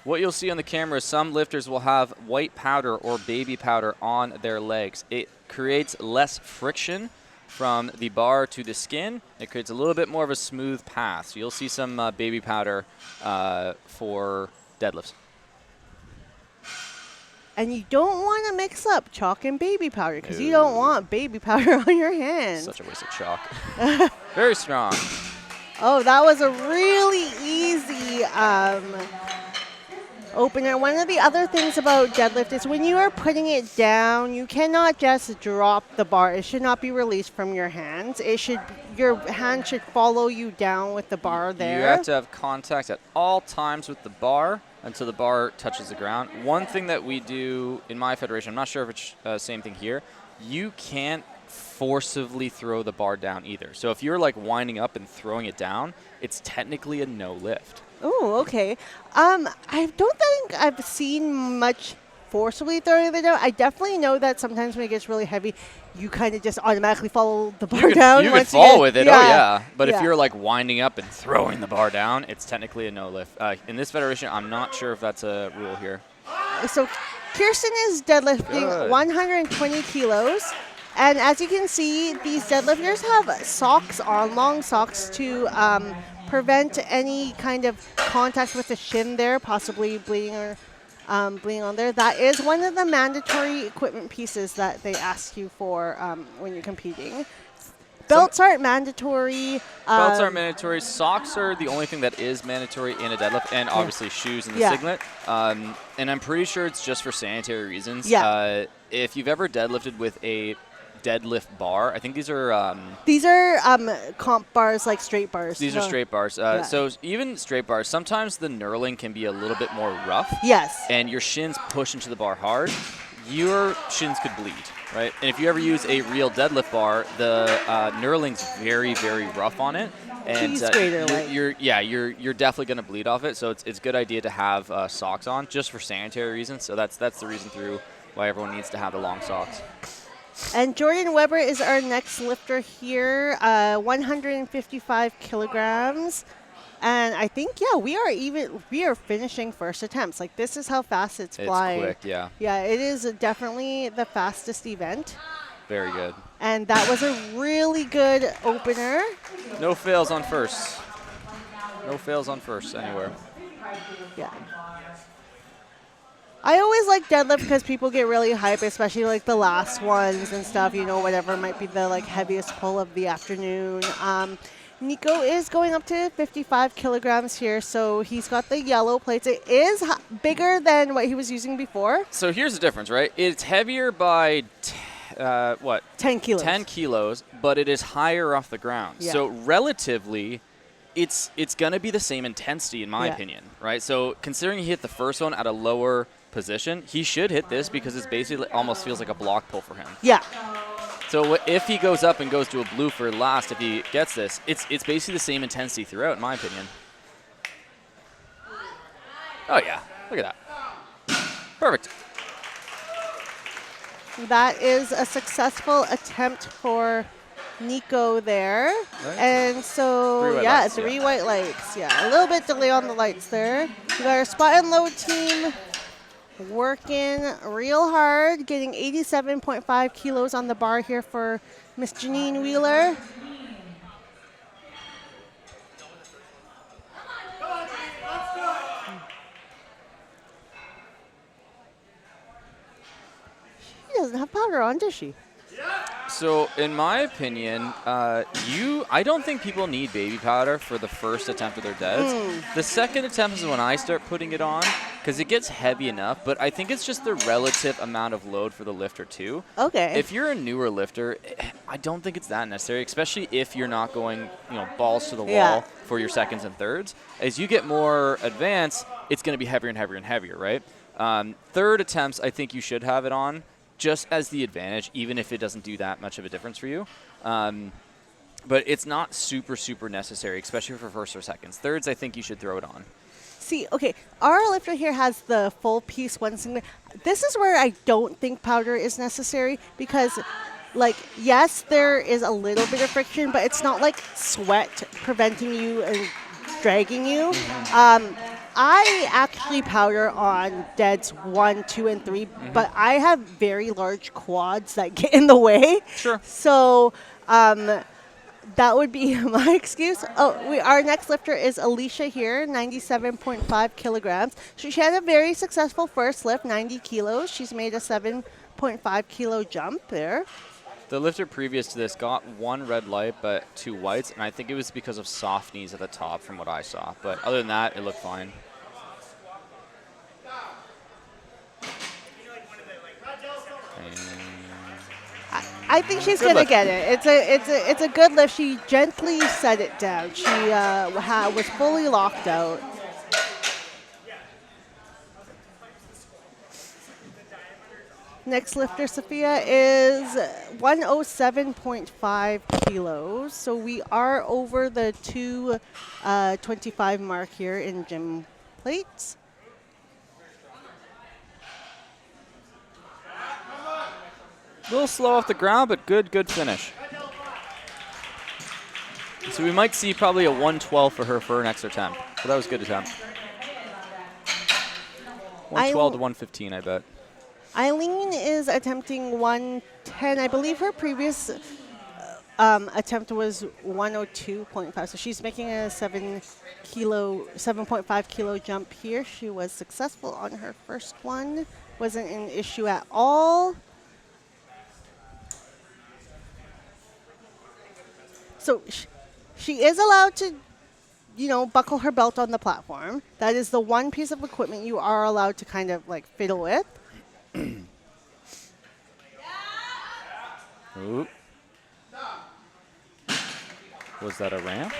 What you'll see on the camera is some lifters will have white powder or baby powder on their legs. It creates less friction from the bar to the skin. It creates a little bit more of a smooth path. So you'll see some baby powder for deadlifts. And you don't want to mix up chalk and baby powder because you don't want baby powder on your hands. Such a waste of chalk. Very strong. Oh, that was a really easy opener. One of the other things about deadlift is when you are putting it down, you cannot just drop the bar. It should not be released from your hands. Your hand should follow you down with the bar there. You have to have contact at all times with the bar until the bar touches the ground. One thing that we do in my federation, I'm not sure if it's the same thing here, you can't forcibly throw the bar down either. So if you're like winding up and throwing it down, it's technically a no lift. Oh, okay. I don't think I've seen much forcibly throwing it down. I definitely know that sometimes when it gets really heavy, you kind of just automatically follow the bar down. You could fall with it, But if you're like winding up and throwing the bar down, it's technically a no lift. In this federation, I'm not sure if that's a rule here. So Kirsten is deadlifting 120 kilos. And as you can see, these deadlifters have socks on, long socks to prevent any kind of contact with the shin there, possibly bleeding or bleeding on there. That is one of the mandatory equipment pieces that they ask you for when you're competing. Belts aren't mandatory. Belts aren't mandatory. Socks are the only thing that is mandatory in a deadlift, and obviously shoes in the singlet. And I'm pretty sure it's just for sanitary reasons. Yeah. If you've ever deadlifted with a deadlift bar, I think these are comp bars, like straight bars. These are straight bars. So even straight bars, sometimes the knurling can be a little bit more rough. Yes. And your shins push into the bar hard. Your shins could bleed, right? And if you ever use a real deadlift bar, the knurling's very, very rough on it. And you're definitely going to bleed off it. So it's a good idea to have socks on just for sanitary reasons. So that's the reason through why everyone needs to have the long socks. And Jordan Weber is our next lifter here, 155 kilograms. And I think, we are finishing first attempts. Like, this is how fast it's flying. It's quick, yeah. Yeah, it is definitely the fastest event. Very good. And that was a really good opener. No fails on first. No fails on first anywhere. Yeah. I always like deadlift because people get really hyped, especially like the last ones and stuff, whatever might be the like heaviest pull of the afternoon. Nico is going up to 55 kilograms here, so he's got the yellow plates. It is bigger than what he was using before. So here's the difference, right? It's heavier by 10 kilos. 10 kilos, but it is higher off the ground. Yeah. So relatively, it's going to be the same intensity in my opinion, right? So considering he hit the first one at a lower position, he should hit this because it's basically almost feels like a block pull for him. Yeah. So if he goes up and goes to a blue for last, if he gets this, it's basically the same intensity throughout, in my opinion. Oh, yeah. Look at that. Perfect. That is a successful attempt for Nico there. Right. And so, three white lights. Yeah, a little bit delay on the lights there. We got our spot and load team working real hard, getting 87.5 kilos on the bar here for Miss Janine Wheeler. She doesn't have powder on, does she? So, in my opinion, I don't think people need baby powder for the first attempt of their deads. The second attempt is when I start putting it on, because it gets heavy enough, but I think it's just the relative amount of load for the lifter, too. Okay. If you're a newer lifter, I don't think it's that necessary, especially if you're not going, balls to the wall for your seconds and thirds. As you get more advanced, it's going to be heavier and heavier and heavier, right? Third attempts, I think you should have it on, just as the advantage, even if it doesn't do that much of a difference for you. But it's not super, super necessary, especially for first or seconds. Thirds, I think you should throw it on. See, okay, our lifter here has the full piece one singlet. This is where I don't think powder is necessary because, yes, there is a little bit of friction, but it's not like sweat preventing you and dragging you. I actually powder on deads 1, 2, and 3, but I have very large quads that get in the way. Sure. So That would be my excuse. Oh, our next lifter is Alicia here, 97.5 kilograms. She had a very successful first lift, 90 kilos. She's made a 7.5 kilo jump there. The lifter previous to this got 1 red light but 2 whites, and I think it was because of soft knees at the top from what I saw. But other than that, it looked fine. I think she's gonna get it. It's a good lift. She gently set it down. She was fully locked out. Next lifter, Sophia, is 107.5 kilos. So we are over the 225 mark here in gym plates. A little slow off the ground, but good finish. So we might see probably a 112 for her next attempt. But that was a good attempt. 112 to 115, I bet. Eileen is attempting 110. I believe her previous attempt was 102.5. So she's making a 7.5 kilo jump here. She was successful on her first one. Wasn't an issue at all. So she is allowed to, buckle her belt on the platform. That is the one piece of equipment you are allowed to kind of like fiddle with. Ooh. Was that a ramp?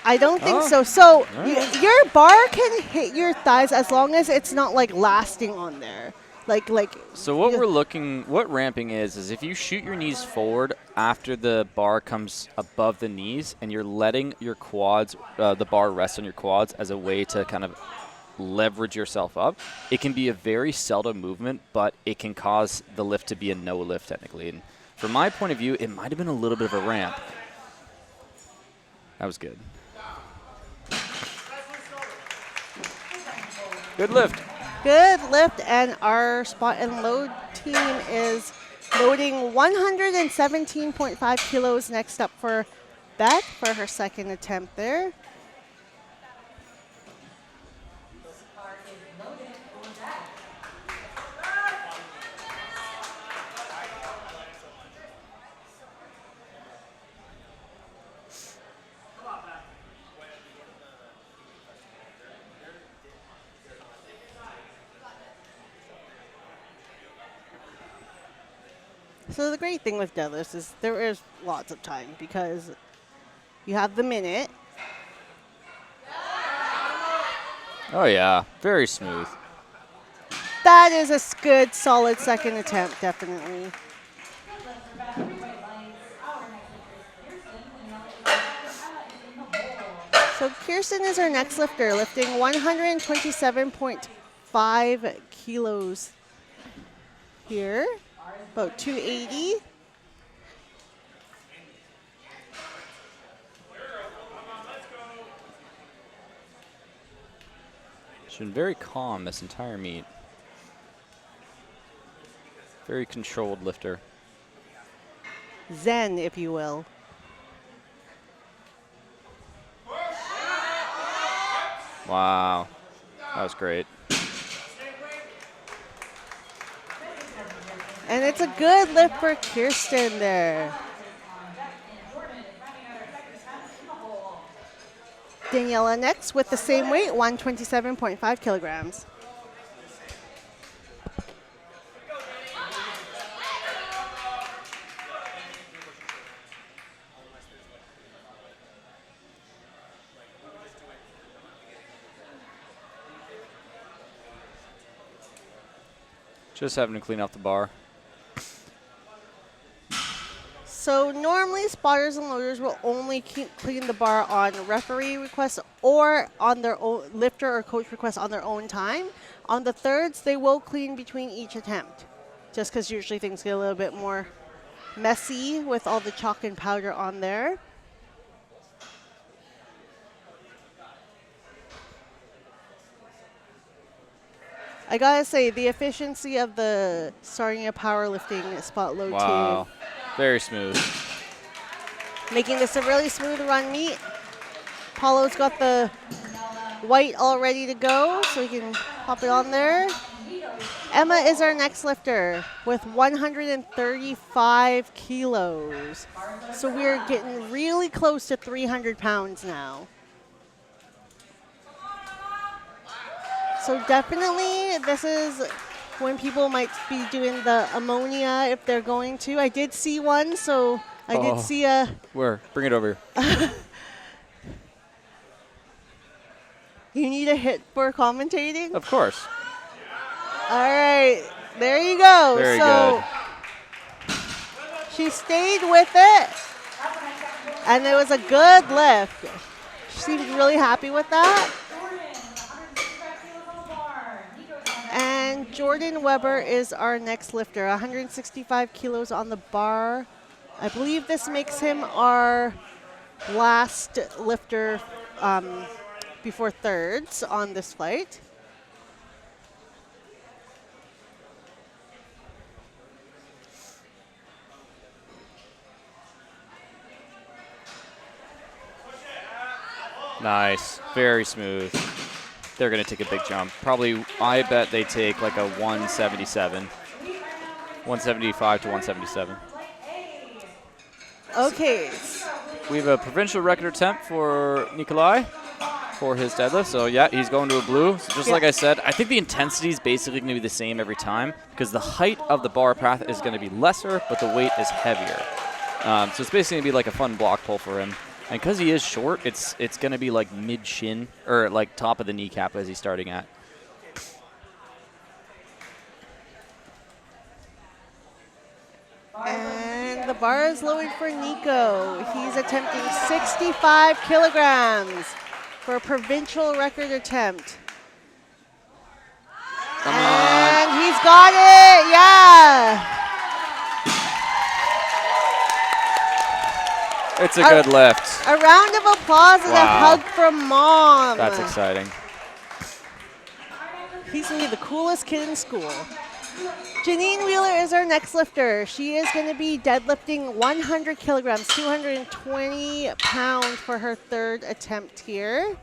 I don't think so. So your bar can hit your thighs as long as it's not like lasting on there. So what ramping is if you shoot your knees forward after the bar comes above the knees and you're letting your quads, the bar rest on your quads as a way to kind of leverage yourself up. It can be a very seldom movement, but it can cause the lift to be a no lift technically. And from my point of view, it might have been a little bit of a ramp. That was good. Good lift. Good lift, and our spot and load team is loading 117.5 kilos next up for Beth for her second attempt there. So the great thing with deadlifts is there is lots of time because you have the minute. Oh yeah, very smooth. That is a good, solid second attempt, definitely. So Kirsten is our next lifter, lifting 127.5 kilos here. About 280. She's been very calm this entire meet. Very controlled lifter. Zen, if you will. Wow, that was great. And it's a good lift for Kirsten there. Daniela next with the same weight, 127.5 kilograms. Just having to clean off the bar. So normally spotters and loaders will only clean the bar on referee requests or on their own lifter or coach requests on their own time. On the thirds, they will clean between each attempt, just because usually things get a little bit more messy with all the chalk and powder on there. I gotta say, the efficiency of the Sarnia powerlifting spot load team. Very smooth. Making this a really smooth run meet. Paulo's got the white all ready to go, so we can pop it on there. Emma is our next lifter with 135 kilos. So we're getting really close to 300 pounds now. So definitely this is when people might be doing the ammonia if they're going to. I did see one, so I did see a... Where? Bring it over here. You need a hit for commentating? Of course. All right, there you go. Very so good. She stayed with it, and it was a good lift. She seemed really happy with that. And Jordan Weber is our next lifter, 165 kilos on the bar. I believe this makes him our last lifter before thirds on this flight. Nice. Very smooth. They're going to take a big jump. Probably, I bet they take like a 177. 175 to 177. Okay. We have a provincial record attempt for Nikolai for his deadlift. So, yeah, he's going to a blue. So just like I said, I think the intensity is basically going to be the same every time because the height of the bar path is going to be lesser, but the weight is heavier. So it's basically going to be like a fun block pull for him. And because he is short, it's going to be like mid-shin or like top of the kneecap as he's starting at. And the bar is lowered for Nico. He's attempting 65 kilograms for a provincial record attempt. Come and he's got it, yeah. It's a good lift. A round of applause and a Wow. hug from Mom. That's exciting. He's going to be the coolest kid in school. Janine Wheeler is our next lifter. She is going to be deadlifting 100 kilograms, 220 pounds for her third attempt here.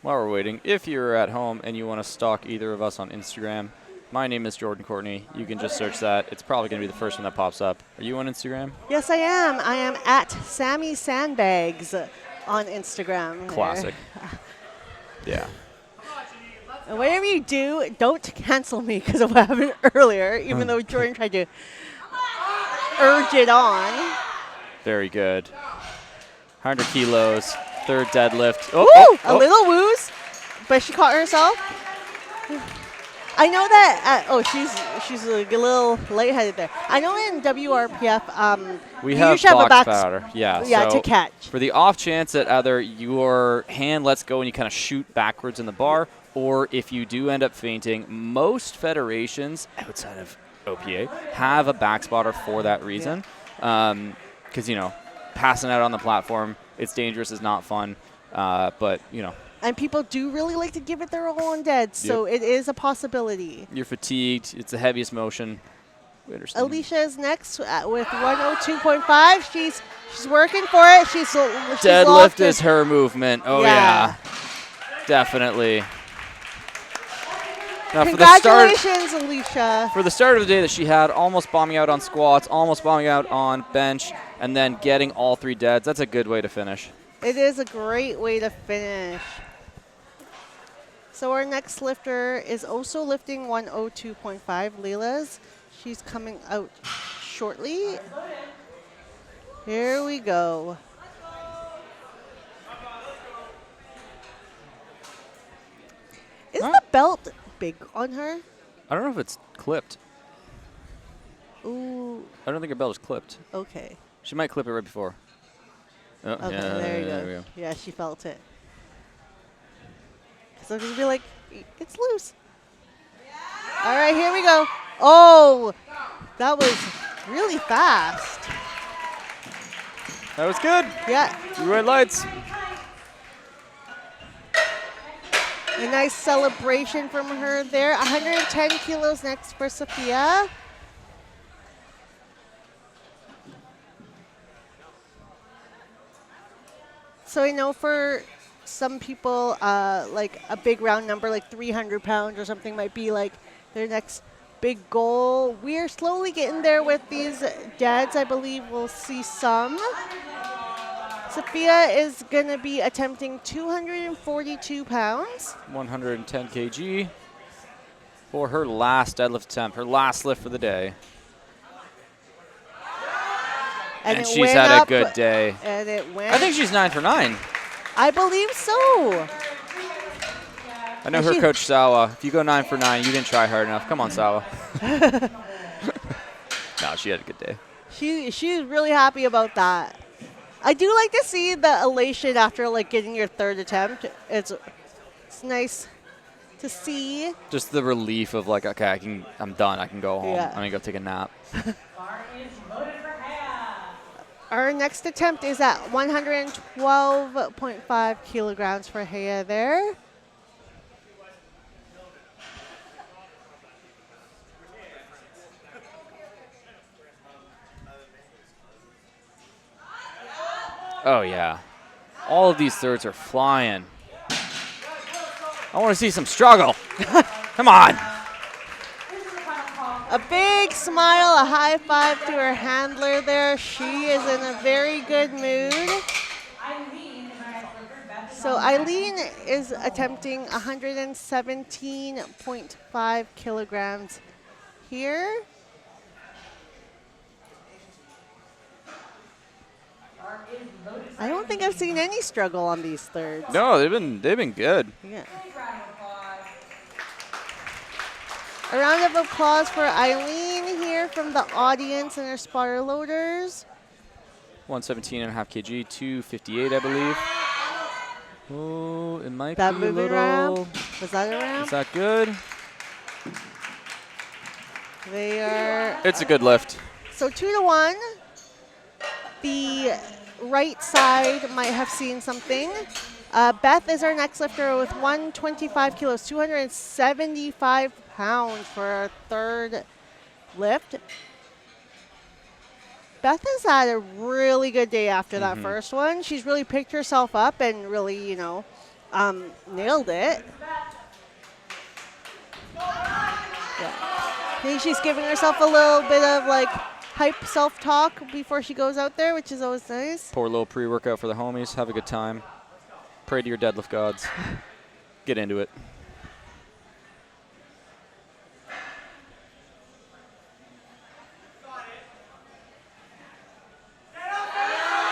While we're waiting, if you're at home and you want to stalk either of us on Instagram, my name is Jordan Courtney. You can just search that. It's probably going to be the first one that pops up. Are you on Instagram? Yes, I am. I am at Sammy Sandbags on Instagram. Classic. Yeah. And whatever you do, don't cancel me because of what happened earlier, even though Jordan tried to urge it on. Very good. 100 kilos, third deadlift. A little wooze, but she caught herself. I know that. She's a little lightheaded there. I know in WRPF, we you have usually have a box back powder. Yeah. Yeah, so to catch. For the off chance that either your hand lets go and you kind of shoot backwards in the bar, or if you do end up fainting, most federations outside of OPA have a back spotter for that reason. Because, passing out on the platform, it's dangerous, it's not fun. But. And people do really like to give it their all on dead, so it is a possibility. You're fatigued. It's the heaviest motion. We understand. Alicia is next with 102.5. She's working for it. She's Deadlift is her movement. Oh, yeah. Definitely. Now, congratulations, Alicia. For the start of the day that she had, almost bombing out on squats, almost bombing out on bench, and then getting all three deads, that's a good way to finish. It is a great way to finish. So our next lifter is also lifting 102.5, Leila's. She's coming out shortly. Here we go. Is the belt big on her? I don't know if it's clipped. Ooh. I don't think her belt is clipped. Okay. She might clip it right before. Oh, Okay, yeah, there you we go. Yeah, she felt it. So she'll be like, it's loose. All right, here we go. Oh, that was really fast. That was good. Yeah. Blue red lights. A nice celebration from her there. 110 kilos next for Sophia. So I know for some people, like a big round number, like 300 pounds or something, might be like their next big goal. We're slowly getting there with these deads. I believe we'll see some. Sophia is going to be attempting 242 pounds. 110 kg for her last deadlift attempt, her last lift for the day. And it she's went had up, a good day. And it went. I think she's 9 for 9. I believe so. I know her coach, Sawa. If you go 9 for 9, you didn't try hard enough. Come on, Sawa. No, she had a good day. She's really happy about that. I do like to see the elation after like getting your third attempt. It's nice to see. Just the relief of like, okay, I'm done. I can go home. Yeah. I'm gonna go take a nap. Our next attempt is at 112.5 kilograms for Hea there. Oh yeah, all of these thirds are flying. I want to see some struggle. Come on. A big smile, a high five to her handler there. She is in a very good mood. So Eileen is attempting 117.5 kilograms here. I don't think I've seen any struggle on these thirds. No, they've been good. Yeah. A round of applause for Eileen here from the audience and her spotter loaders. 117.5 kg, 258, I believe. Oh, it might That be a moving little. ramp. Was that a ramp? Is that good? They are. It's a good lift. So 2-1. The right side might have seen something. Beth is our next lifter with 125 kilos, 275 pounds for our third lift. Beth has had a really good day after that first one. She's really picked herself up and really, nailed it. Yeah. I think she's giving herself a little bit of like hype self-talk before she goes out there, which is always nice. Pour a little pre-workout for the homies. Have a good time. Pray to your deadlift gods. Get into it.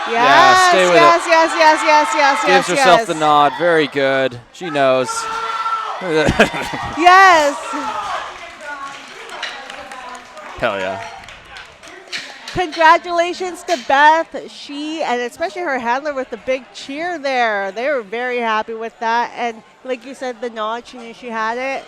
Yes, stay with yes, it. yes. Gives herself the nod. Very good. She knows. Yes. Hell yeah. Congratulations to Beth. She, and especially her handler with the big cheer there. They were very happy with that. And like you said, the nod, she knew she had it.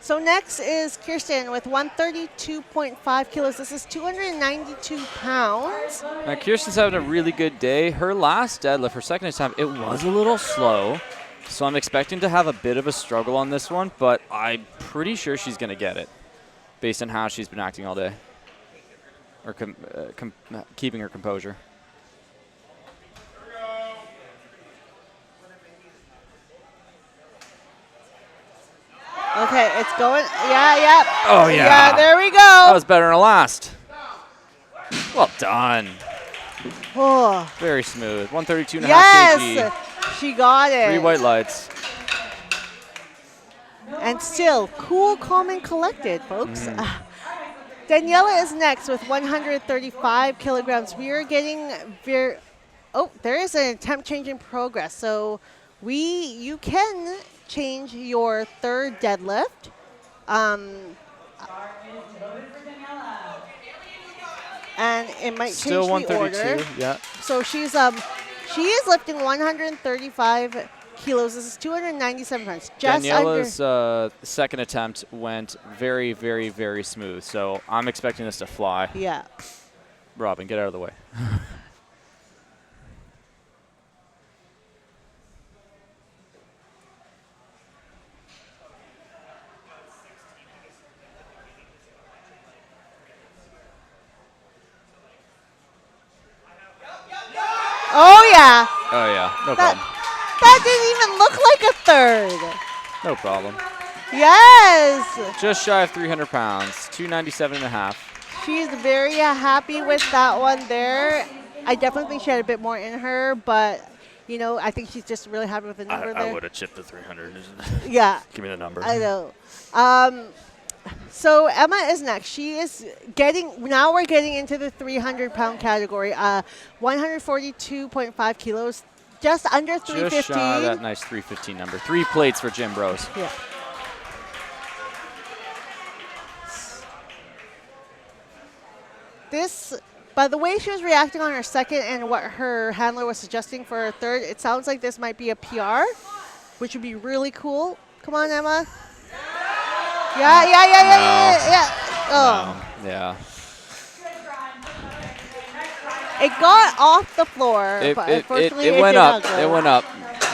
So next is Kirsten with 132.5 kilos. This is 292 pounds. Now, Kirsten's having a really good day. Her last deadlift, her second attempt, it was a little slow. So I'm expecting to have a bit of a struggle on this one, but I'm pretty sure she's going to get it based on how she's been acting all day or keeping her composure. Okay, it's going. Yeah. Oh, yeah. Yeah, there we go. That was better than the last. Well done. Oh. Very smooth. 132.5 kg. Yes, she got it. 3 white lights. And still cool, calm, and collected, folks. Daniela is next with 135 kilograms. We are getting there is an attempt change in progress. So you can change your third deadlift. And it might Still change the 132. order. Yeah. So she is lifting 135 kilos. This is 297 pounds. Just Daniela's second attempt went very, very, very smooth. So I'm expecting this to fly. Yeah. Robin, get out of the way. Oh, yeah. Oh, yeah. No That, problem. that didn't even look like a third. No problem. Yes. Just shy of 300 pounds, 297 and a half. She's very happy with that one there. I definitely think she had a bit more in her, but, you know, I think she's just really happy with the number there. I would have chipped the 300. Yeah. Give me the number. I know. So Emma is next. She is now we're getting into the 300-pound category. 142.5 kilos, just under 315. Just shy of that nice 315 number. 3 plates for Jim Bros. Yeah. This, by the way she was reacting on her second and what her handler was suggesting for her third, it sounds like this might be a PR, which would be really cool. Come on, Emma. Yeah. Oh. No. Yeah. It got off the floor, but unfortunately it went did up. not go. It went up.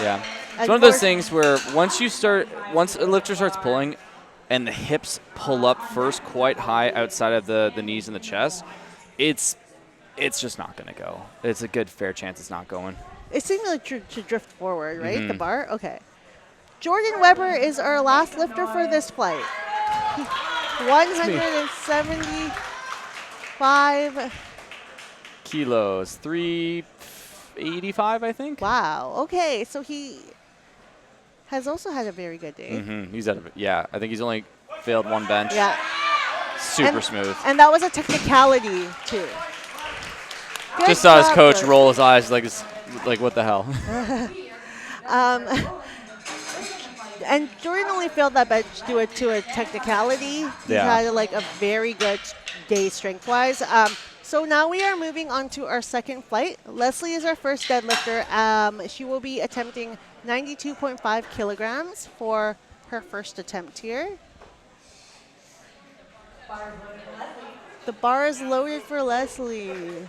Yeah. It's one of those things where once a lifter starts pulling and the hips pull up first quite high outside of the knees and the chest, it's just not going to go. It's a good fair chance it's not going. It seemed like to drift forward, right? The bar? Okay. Jordan Weber is our last lifter for this flight. 175 kilos, 385, I think. Wow. Okay, so he has also had a very good day. He's I think he's only failed one bench. Yeah. Super smooth. And that was a technicality too. Good Just saw his job, coach Jordan. roll his eyes like what the hell. And Jordan only failed that bench due to a technicality. He had like a very good day strength-wise. So now we are moving on to our second flight. Leslie is our first deadlifter. She will be attempting 92.5 kilograms for her first attempt here. The bar is loaded for Leslie.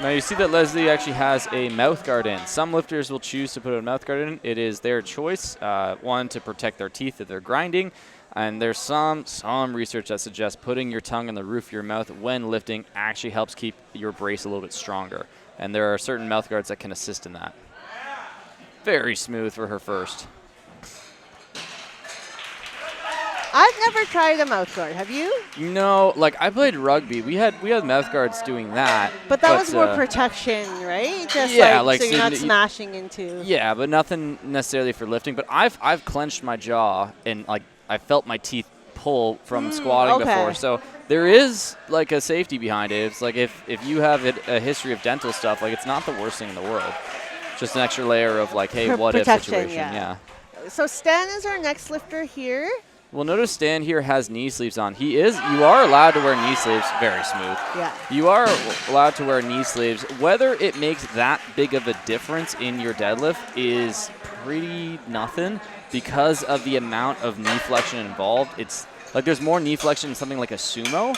Now you see that Leslie actually has a mouth guard in. Some lifters will choose to put a mouth guard in. It is their choice. One, to protect their teeth if they're grinding. And there's some research that suggests putting your tongue on the roof of your mouth when lifting actually helps keep your brace a little bit stronger. And there are certain mouth guards that can assist in that. Very smooth for her first. I've never tried a mouth guard. Have you? No, like I played rugby. We had mouth guards doing that. But that was more protection, right? Just yeah, so you're not smashing into. Yeah, but nothing necessarily for lifting. But I've clenched my jaw and like I felt my teeth pull from squatting before. So there is like a safety behind it. It's like if you have a history of dental stuff, like it's not the worst thing in the world. Just an extra layer of like, hey, what if situation? Yeah. So Stan is our next lifter here. Well, notice Stan here has knee sleeves on. You are allowed to wear knee sleeves. Very smooth. Yeah. You are allowed to wear knee sleeves. Whether it makes that big of a difference in your deadlift is pretty nothing because of the amount of knee flexion involved. It's like there's more knee flexion in something like a sumo,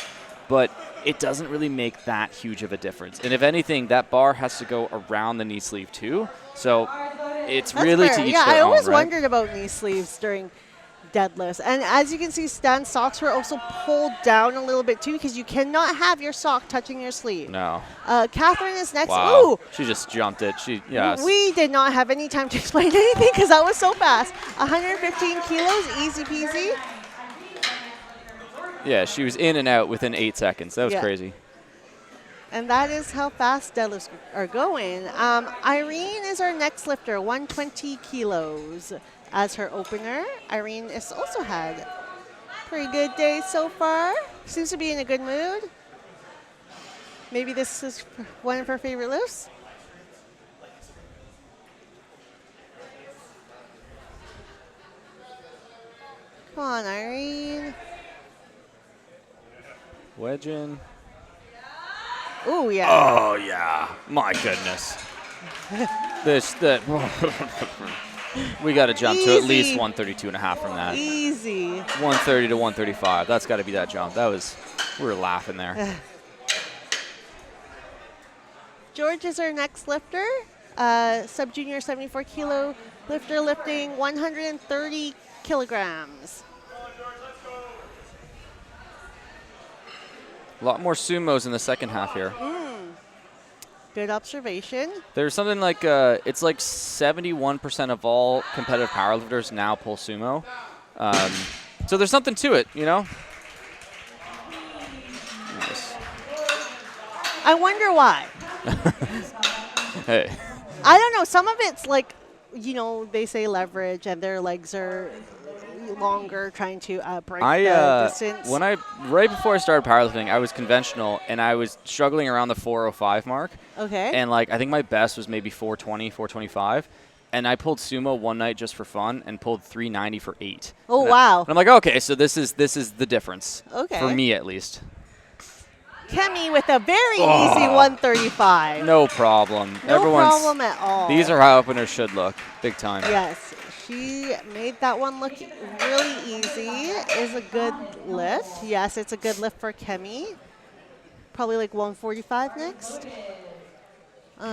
but it doesn't really make that huge of a difference. And if anything, that bar has to go around the knee sleeve too. So it's really to each their own, I always right? wondered about knee sleeves during deadlifts. And as you can see, Stan's socks were also pulled down a little bit too because you cannot have your sock touching your sleeve. No. Catherine is next. Wow. Ooh. She just jumped it. We did not have any time to explain anything because that was so fast. 115 kilos, easy peasy. Yeah, she was in and out within 8 seconds. That was crazy. And that is how fast deadlifts are going. Irene is our next lifter, 120 kilos as her opener. Irene has also had a pretty good day so far. Seems to be in a good mood. Maybe this is one of her favorite lifts. Come on, Irene. Wedge in. Oh, yeah. Oh, yeah. My goodness. We got to jump to at least 132 and a half from that. Easy. 130 to 135. That's got to be that jump. We were laughing there. George is our next lifter. Sub-junior 74 kilo lifter lifting 130 kilograms. A lot more sumos in the second half here. Good observation. There's something like it's like 71% of all competitive powerlifters now pull sumo. So there's something to it, you know. Nice. I wonder why. Hey. I don't know. Some of it's like, you know, they say leverage and their legs are longer trying to break the distance. Right before I started powerlifting, I was conventional and I was struggling around the 405 mark. Okay. And like I think my best was maybe 420, 425. And I pulled sumo one night just for fun and pulled 390 for 8. Oh, and wow. And I'm like, okay, so this is the difference. Okay. For me at least. Kemi with a very easy 135. No problem. No problem at all. These are how openers should look, big time. Yes, she made that one look really easy. Is a good lift. Yes, it's a good lift for Kemi. Probably like 145 next.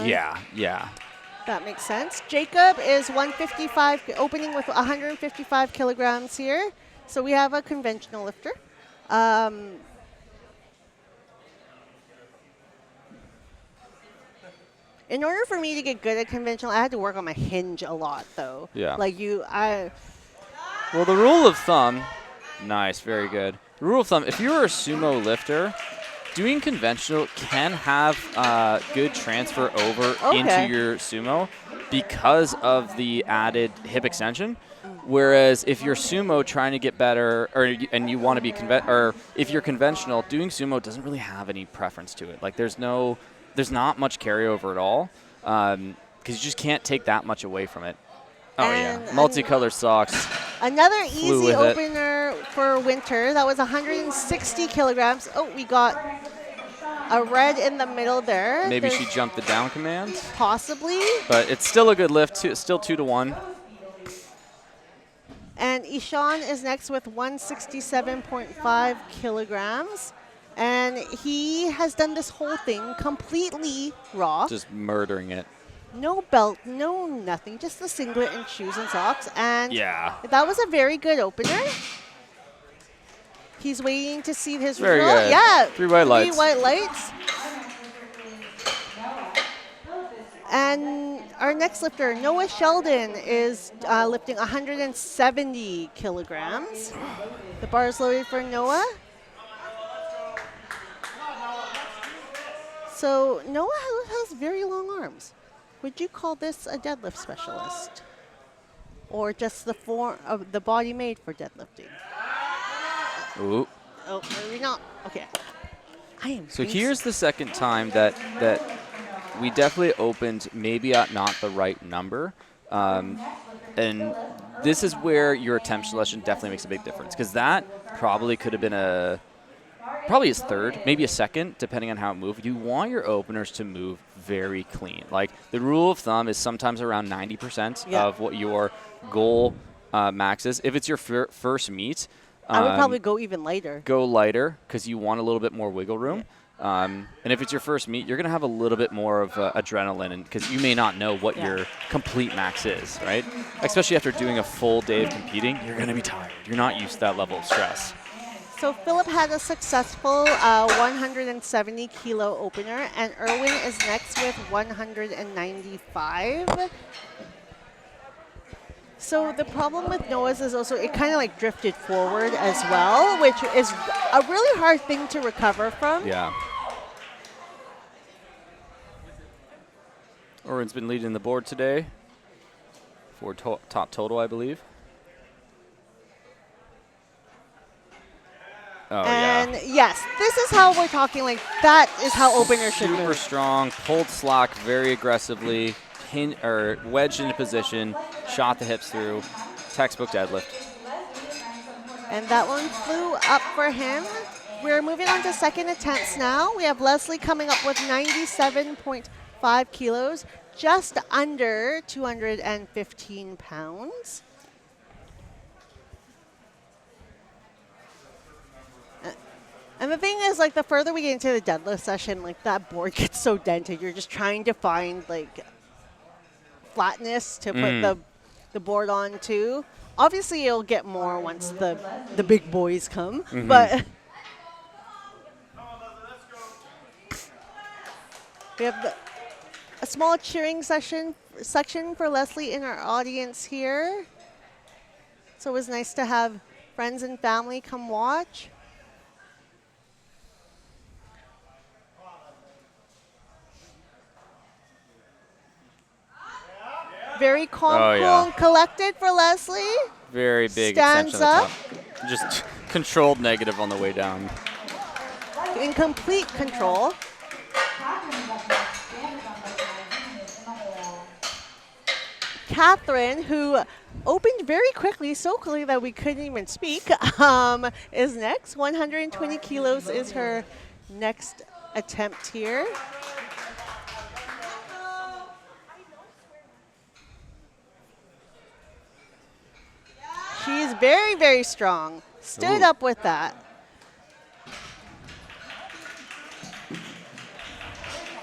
Yeah. That makes sense. Jacob is 155, opening with 155 kilograms here. So we have a conventional lifter. In order for me to get good at conventional, I had to work on my hinge a lot, though. Yeah. Well, the rule of thumb, nice, very good. The rule of thumb, if you're a sumo lifter, doing conventional can have good transfer over into your sumo because of the added hip extension. Whereas if you're sumo trying to get better, and you want to be or if you're conventional, doing sumo doesn't really have any preference to it. Like there's not much carryover at all, because you just can't take that much away from it. Oh and yeah, multicolored socks. Another easy opener for Winter. That was 160 kilograms. Oh, we got a red in the middle there. Maybe she jumped the down command. Possibly. But it's still a good lift. It's still 2-1. And Ishan is next with 167.5 kilograms. And he has done this whole thing completely raw. Just murdering it. No belt, no nothing, just the singlet and shoes and socks. And yeah, that was a very good opener. He's waiting to see his very result. Good. Yeah, 3 white lights. 3 white lights. And our next lifter, Noah Sheldon, is lifting 170 kilograms. The bar is loaded for Noah. So Noah has very long arms. Would you call this a deadlift specialist? Or just the form of the body made for deadlifting? Ooh. Oh, maybe not. Okay. So here's the second time that we definitely opened maybe at not the right number. And this is where your attempt selection definitely makes a big difference, because that probably could have been probably his third, maybe a second, depending on how it moved. You want your openers to move very clean. Like the rule of thumb is sometimes around 90% of what your goal max is. If it's your first meet, I would probably go even lighter. Go lighter because you want a little bit more wiggle room. And if it's your first meet, you're going to have a little bit more of adrenaline, because you may not know what your complete max is, right? Especially after doing a full day of competing, you're going to be tired. You're not used to that level of stress. So Philip had a successful 170 kilo opener, and Erwin is next with 195. So the problem with Noah's is also it kind of like drifted forward as well, which is a really hard thing to recover from. Yeah. Erwin's been leading the board today for top total, I believe. Oh, and yes, this is how we're talking. Like that is how openers should move. Super strong, pulled slack very aggressively, wedged into position, shot the hips through, textbook deadlift. And that one flew up for him. We're moving on to second attempts now. We have Leslie coming up with 97.5 kilos, just under 215 pounds. And the thing is, like, the further we get into the deadlift session, like, that board gets so dented. You're just trying to find, like, flatness to put the board on, too. Obviously, it'll get more once the big boys come. But we have a small cheering section for Leslie in our audience here. So it was nice to have friends and family come watch. Very calm, Oh, cool, yeah. and collected for Leslie. Very big Stands extension at up. the top. Just controlled negative on the way down. In complete control. Catherine is up next. Dan is on the side. He is in the hole. Catherine, who opened very quickly, so quickly that we couldn't even speak, is next. 120 kilos is her next attempt here. She's very, very strong. Stood Ooh. up with that.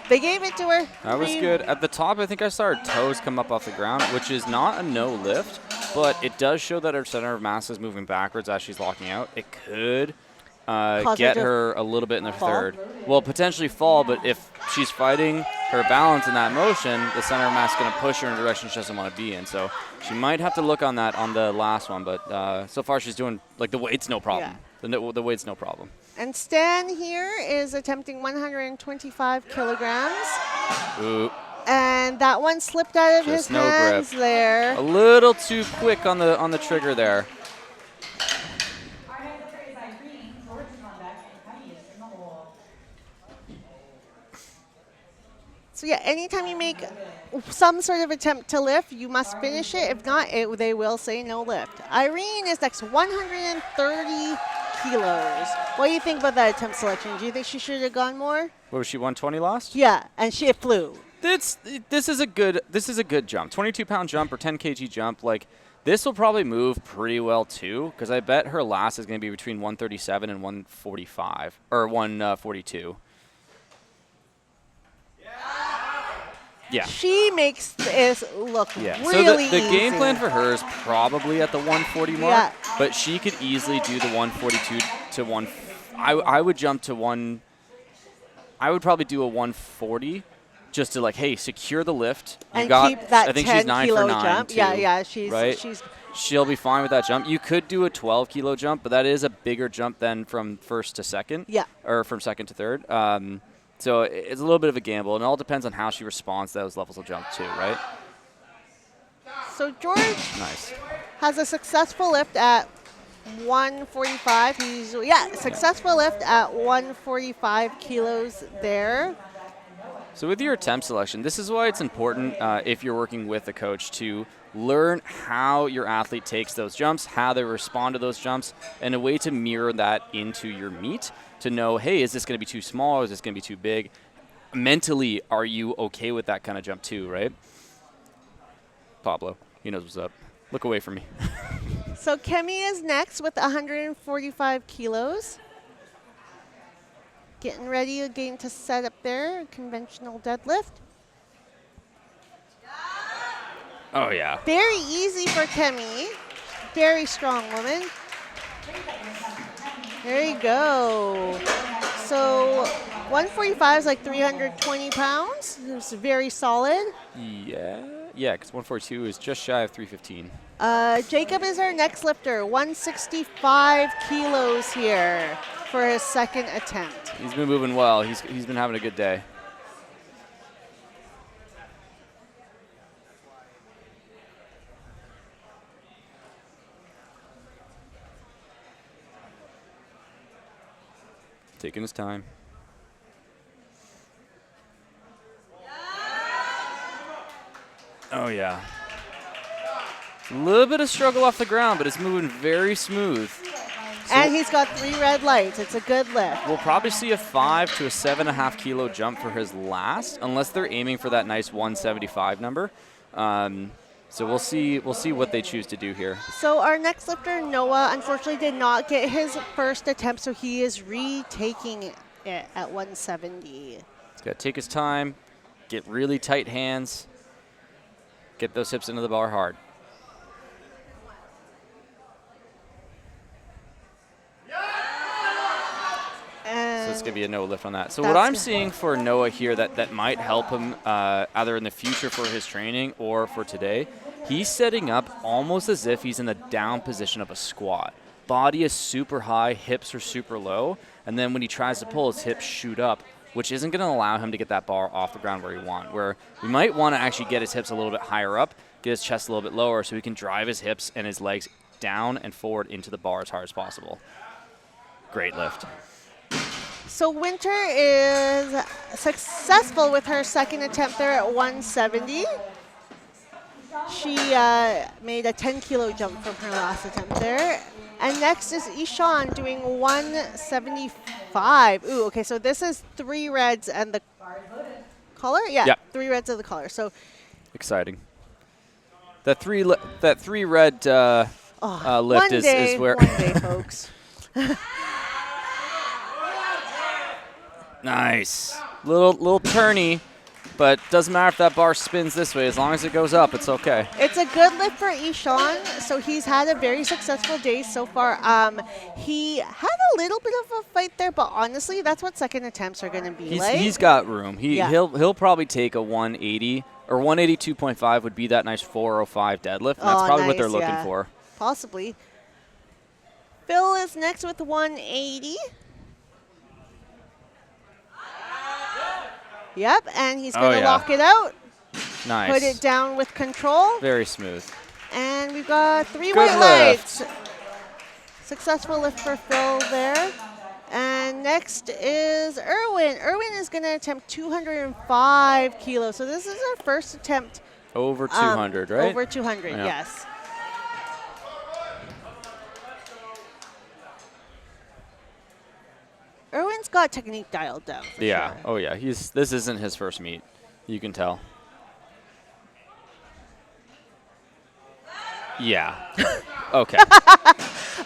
They gave it to her. That was good. At the top, I think I saw her toes come up off the ground, which is not a no lift, but it does show that her center of mass is moving backwards as she's locking out. It could get her a little bit in the fall? third. Well, potentially fall, but if she's fighting her balance in that motion, the center of mass is going to push her in a direction she doesn't want to be in. So she might have to look on that on the last one, but so far she's doing, like, the weight's no problem. The weight's no problem. And Stan here is attempting 125 kilograms. Ooh. And that one slipped out of Just his no hands grip. there. A little too quick on the trigger there. Our next lifter is Irene. George is on deck, and Cuddy is in the hole. So yeah, anytime you make some sort of attempt to lift, you must finish it. If not, they will say no lift. Irene is next, 130 kilos. What do you think about that attempt selection? Do you think she should have gone more? What was she, 120 last? Yeah, and she flew. This is a good jump. 22-pound jump or 10 kg jump. Like, this will probably move pretty well too, because I bet her last is going to be between 137 and 145 or 142. Yeah. She makes this look Yeah. really So the game easy. plan for her is probably at the 140 mark, Yeah. but she could easily do the 142 to 1. I would jump to one. I would probably do a 140, just to, like, hey, secure the lift. You and got, keep that I think 10 she's 9 kilo for 9 jump. too, Yeah, right? she's She'll be fine with that jump. You could do a 12-kilo jump, but that is a bigger jump than from first to second. Yeah. Or from second to third. So it's a little bit of a gamble, and it all depends on how she responds to those levels of jump too, right? So George Nice. has a successful lift at 145. He's successful lift at 145 kilos there. So with your attempt selection, this is why it's important if you're working with a coach to learn how your athlete takes those jumps, how they respond to those jumps, and a way to mirror that into your meet to know, hey, is this going to be too small? Is this going to be too big? Mentally, are you okay with that kind of jump too, right? Pablo, he knows what's up. Look away from me. So Kemi is next with 145 kilos. Getting ready again to set up there, conventional deadlift. Oh, yeah. Very easy for Kemi. Very strong woman. There you go. So 145 is like 320 pounds. It's very solid. Yeah, because 142 is just shy of 315. Jacob is our next lifter, 165 kilos here for his second attempt. He's been moving well. He's been having a good day. Taking his time. Oh, yeah. A little bit of struggle off the ground, but it's moving very smooth. And he's got 3 red lights. It's a good lift. We'll probably see a 5 to a 7.5 kilo jump for his last, unless they're aiming for that nice 175 number. So we'll see what they choose to do here. So our next lifter, Noah, unfortunately did not get his first attempt, so he is retaking it at 170. He's got to take his time, get really tight hands, get those hips into the bar hard. And So it's going to be a no lift on that. So That's what I'm good. seeing for Noah here that might help him either in the future for his training or for today, he's setting up almost as if he's in the down position of a squat. Body is super high, hips are super low, and then when he tries to pull, his hips shoot up, which isn't going to allow him to get that bar off the ground where he wants. Where we might want to actually get his hips a little bit higher up, get his chest a little bit lower so he can drive his hips and his legs down and forward into the bar as hard as possible. Great lift. So Winter is successful with her second attempt there at 170. She made a 10-kilo jump from her last attempt there. And next is Ishan doing 175. Ooh, okay, so this is 3 reds and the collar? Yeah, Yep. 3 reds of the collar. So Exciting. That three red lift one is where one day, folks. Nice. Little turny, but doesn't matter if that bar spins this way. As long as it goes up, it's okay. It's a good lift for Ishan. So he's had a very successful day so far. He had a little bit of a fight there, but honestly, that's what second attempts are going to be like. He's got room. Yeah. He'll probably take a 180 or 182.5 would be that nice 405 deadlift. And that's probably what they're nice, looking yeah. for. Possibly. Phil is next with 180. Yep, and he's going to lock it out. Nice. Put it down with control. Very smooth. And we've got 3 Good white lift. lights. Successful lift for Phil there. And next is Erwin. Erwin is going to attempt 205 kilos. So this is our first attempt. Over 200, right? Over 200, Yeah. yes. Erwin's got technique dialed down. For Yeah. Sure. Oh, yeah. This isn't his first meet. You can tell. Yeah. Okay.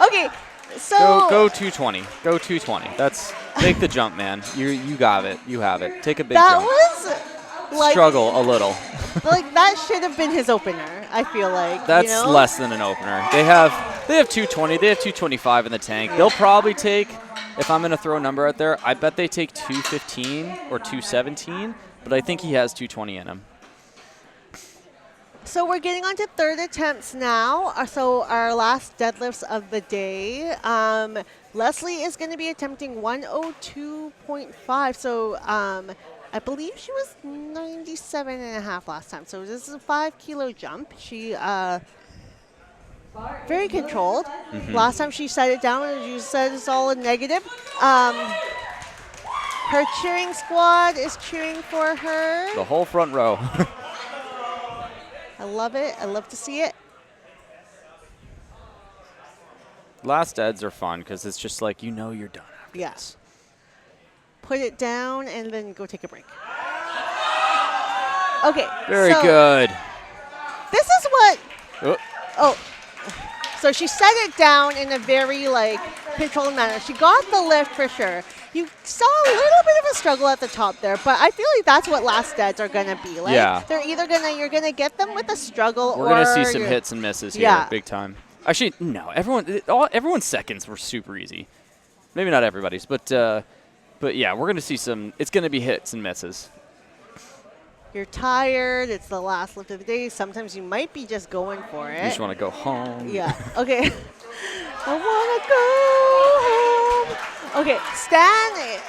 Okay, so Go 220. Go 220. That's make the jump, man. You got it. You have it. Take a big that jump. was like Struggle a little. like that should have been his opener. I feel like That's you know? less than an opener. They have 220. They have 225 in the tank. They'll probably take. If I'm gonna throw a number out there, I bet they take 215 or 217. But I think he has 220 in him. So we're getting on to third attempts now. So our last deadlifts of the day. Leslie is going to be attempting 102.5. So I believe she was 97.5 last time. So this is a 5-kilo jump. She very controlled. Last time she set it down, and you said it's all a negative. Her cheering squad is cheering for her. The whole front row. I love it. I love to see it. Last deads are fun because it's just like you're done after Yeah. this. Put it down and then go take a break. Okay. Very so good. This is what. Oh, Oh. So she set it down in a very controlled manner. She got the lift for sure. You saw a little bit of a struggle at the top there, but I feel like that's what last deads are gonna be like. Yeah. They're either you're gonna get them with a struggle, we're or gonna see some you're- hits and misses here, Yeah. big time. Actually, no. Everyone's seconds were super easy. Maybe not everybody's, but yeah, we're gonna see some. It's gonna be hits and misses. You're tired. It's the last lift of the day. Sometimes you might be just going for it. You just want to go home. Yeah. Okay. I want to go home. Okay. Stan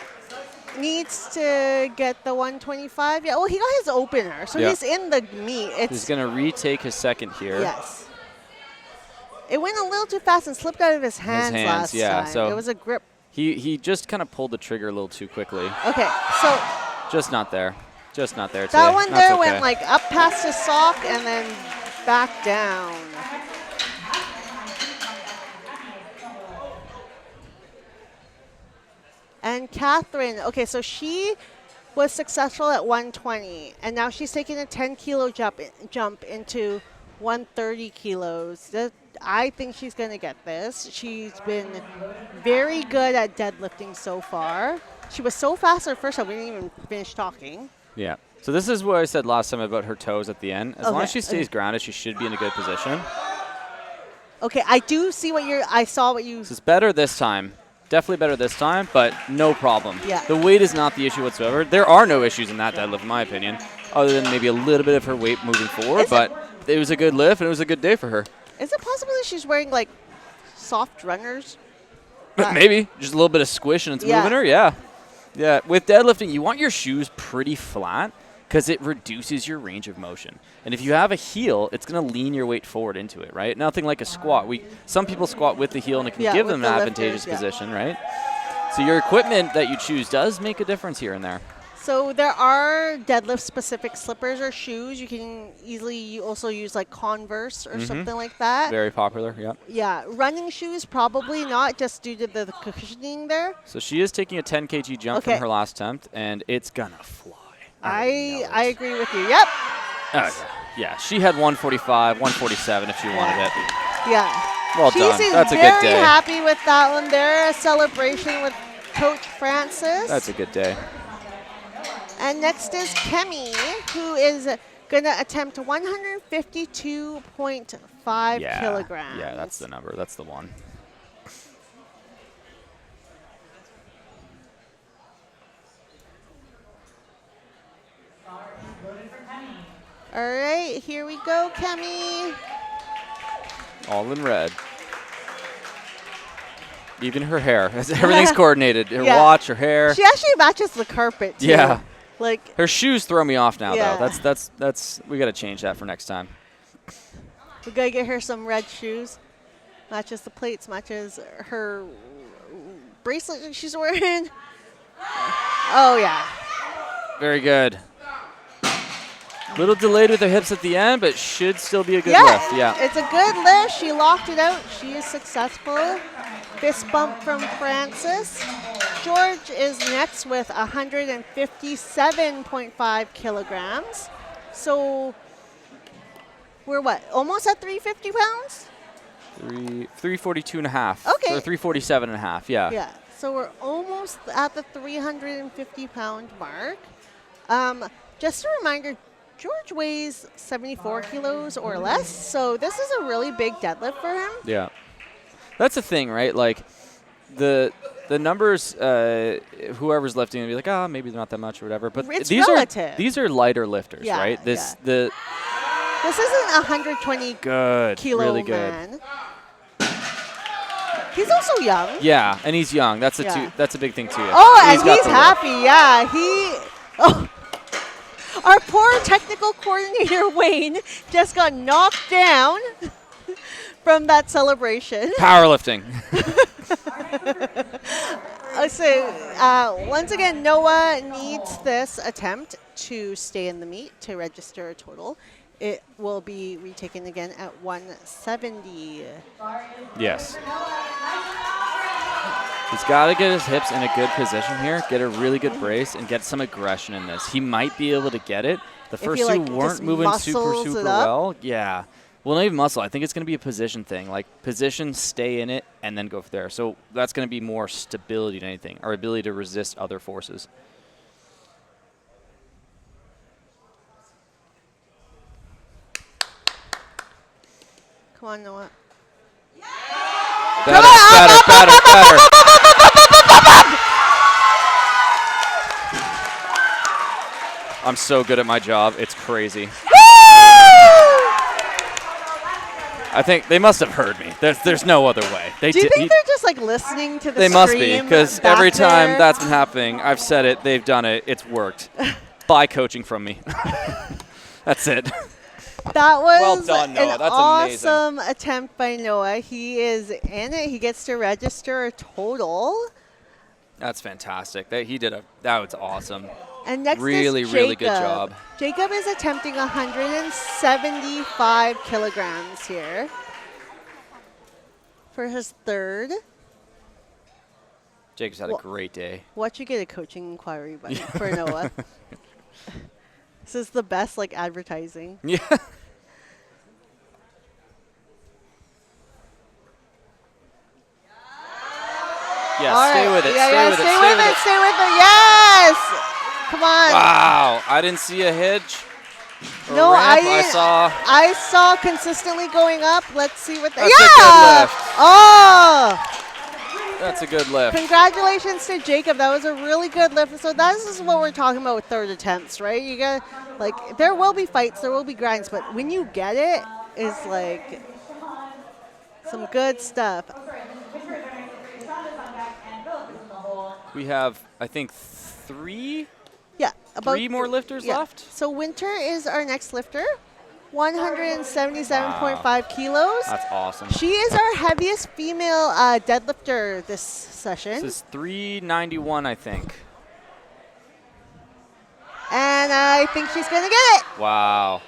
needs to get the 125. Yeah. Oh, he got his opener, so Yeah. he's in the meet. He's gonna retake his second here. Yes. It went a little too fast and slipped out of his hands, last yeah, time. so- it was a grip. He just kind of pulled the trigger a little too quickly. Okay. So Just not there. Just not there today. that one That's there okay. went up past his sock and then back down. And Catherine, okay, so she was successful at 120, and now she's taking a 10-kilo jump into 130 kilos. I think she's going to get this. She's been very good at deadlifting so far. She was so fast her first time, we didn't even finish talking. Yeah. So this is what I said last time about her toes at the end. As long Okay, as she stays okay. grounded, she should be in a good position. Okay, I do see I saw what you, This is better this time. Definitely better this time, but no problem. Yeah. The weight is not the issue whatsoever. There are no issues in that deadlift, in my opinion, other than maybe a little bit of her weight moving forward, but it was a good lift, and it was a good day for her. Is it possible that she's wearing, like, soft runners? Maybe. Just a little bit of squish and it's moving her, yeah. Yeah, with deadlifting, you want your shoes pretty flat because it reduces your range of motion. And if you have a heel, it's going to lean your weight forward into it, right? Nothing like a squat. Some people squat with the heel, and it can give them an advantageous position, right? So your equipment that you choose does make a difference here and there. So there are deadlift-specific slippers or shoes. You can easily also use like Converse or something like that. Very popular, yeah. Yeah, running shoes probably not, just due to the cushioning there. So she is taking a 10 kg jump from her last attempt, and it's gonna fly. I agree with you. Yep. Yeah, she had 145, 147 if she wanted it. Yeah. Well she done. seems That's a good day. very happy with that one there. A celebration with Coach Francis. That's a good day. And next is Kemi, who is going to attempt 152.5 kilograms. Yeah, that's the number. That's the one. All right, here we go, Kemi. All in red. Even her hair. Everything's coordinated. Her watch, her hair. She actually matches the carpet, too. Yeah. Like, her shoes throw me off now, though. That's we got to change that for next time. We got to get her some red shoes. Matches the plates, matches her bracelet that she's wearing. Oh, yeah. Very good. Little delayed with her hips at the end, but should still be a good lift. Yeah. It's a good lift. She locked it out. She is successful. Fist bump from Francis. George is next with 157.5 kilograms. So we're what? Almost at 350 pounds? 342 and a half. Okay. Or 347 and a half, yeah. Yeah. So we're almost at the 350-pound mark. Just a reminder, George weighs 74 kilos or less, so this is a really big deadlift for him. Yeah. That's the thing, right? Like, the numbers, whoever's lifting will be like, maybe they're not that much or whatever. But it's these relative. These are lighter lifters, right? This isn't a 120 kilo really good. man. He's also young. Yeah, and he's young. That's a big thing too. Oh, and he's happy. Yeah, our poor technical coordinator Wayne just got knocked down from that celebration. Powerlifting. So once again, Noah needs this attempt to stay in the meet to register a total. It will be retaken again at 170. Yes. He's got to get his hips in a good position here, get a really good brace, and get some aggression in this. He might be able to get it. The first two weren't moving super well. Yeah. Well, not even muscle. I think it's going to be a position thing. Like, position, stay in it, and then go from there. So that's going to be more stability than anything, our ability to resist other forces. Come on, Noah. Better. I'm so good at my job. It's crazy. I think they must have heard me. There's no other way. Do you think they're just like listening to the They must be, because every time that's been happening, I've said it, they've done it, it's worked. Buy coaching from me. That's it. That was well done, Noah. an That's awesome amazing. attempt by Noah. He is in it. He gets to register a total. That's fantastic. That was awesome. And next really, is Jacob. really good job. Jacob is attempting 175 kilograms here for his third. Jacob's had a great day. What you get a coaching inquiry by for Noah. This is the best advertising. Yeah. Yeah, stay with it. Stay with it. Stay with it. Yes. Come on. Wow, I didn't see a hitch. No, ramp. I didn't. I saw consistently going up. Let's see what. That's a good lift. Oh. That's a good lift. Congratulations to Jacob. That was a really good lift. So this is what we're talking about with third attempts, right? You got like there will be fights, there will be grinds, but when you get it, it's like some good stuff. We have, I think, three Yeah, about more lifters left. So Winter is our next lifter, 177.5 kilos. That's awesome. She is our heaviest female deadlifter this session. This is 391, I think. And I think she's going to get it. Wow.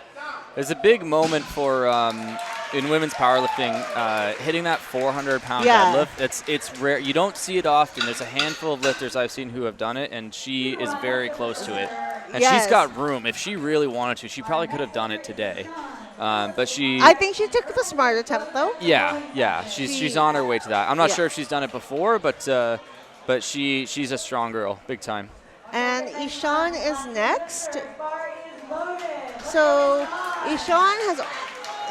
It's a big moment for in women's powerlifting, hitting that 400-pound deadlift. It's rare. You don't see it often. There's a handful of lifters I've seen who have done it, and she is very close to it. And she's got room. If she really wanted to, she probably could have done it today. But she... I think she took the smart attempt, though. Yeah. She's on her way to that. I'm not sure if she's done it before, but she's a strong girl, big time. And Ishan is next. So Ishan has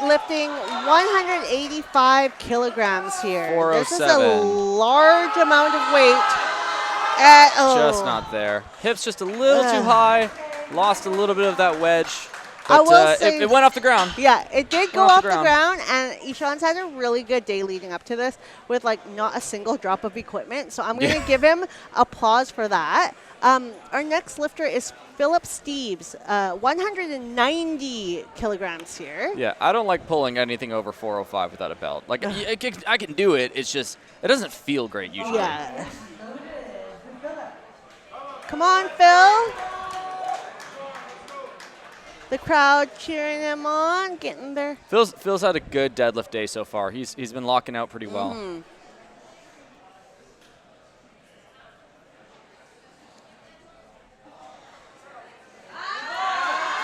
lifting 185 kilograms here. This is a 407. large amount of weight. Just not there. Hips just a little too high. Lost a little bit of that wedge. I But will say, it went off the ground. yeah, it did go Went off the ground, and Ishan's had a really good day leading up to this with like not a single drop of equipment. So I'm going to give him applause for that. Our next lifter is Philip Steves, 190 kilograms here. Yeah, I don't like pulling anything over 405 without a belt. Like, I can do it. It's just, it doesn't feel great usually. Yeah. Come on, Phil. The crowd cheering him on, getting there. Phil's had a good deadlift day so far. He's been locking out pretty well.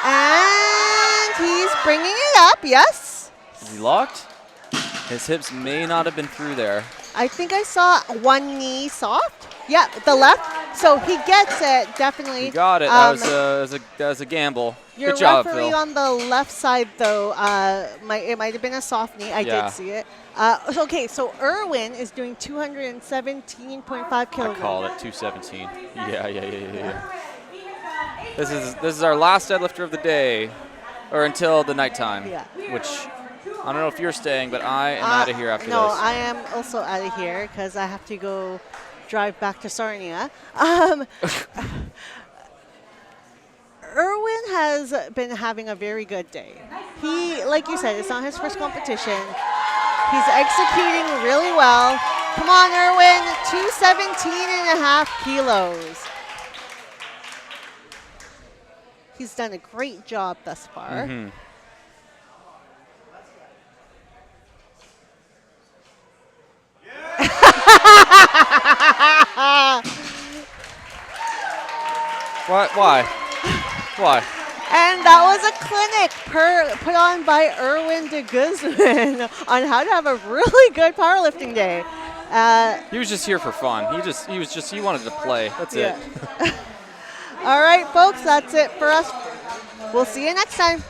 And he's bringing it up, yes. Is he locked? His hips may not have been through there. I think I saw one knee soft. Yeah, the left. So he gets it, definitely. He got it. That was a gamble. Your Good job, referee Phil. on the left side, though, it might have been a soft knee. I did see it. Okay, so Irwin is doing 217.5 kilograms. I call it 217. Yeah. This is our last deadlifter of the day, or until the nighttime. Yeah. Which I don't know if you're staying, but I am out of here after no, this. I am also out of here because I have to go drive back to Sarnia. Irwin has been having a very good day. He, like you said, it's not his first competition. He's executing really well. Come on, Irwin, 217.5 kilos. He's done a great job thus far. Why? And that was a clinic put on by Irwin de Guzman on how to have a really good powerlifting day. He was just here for fun. He wanted to play. That's it. All right, folks, that's it for us. We'll see you next time.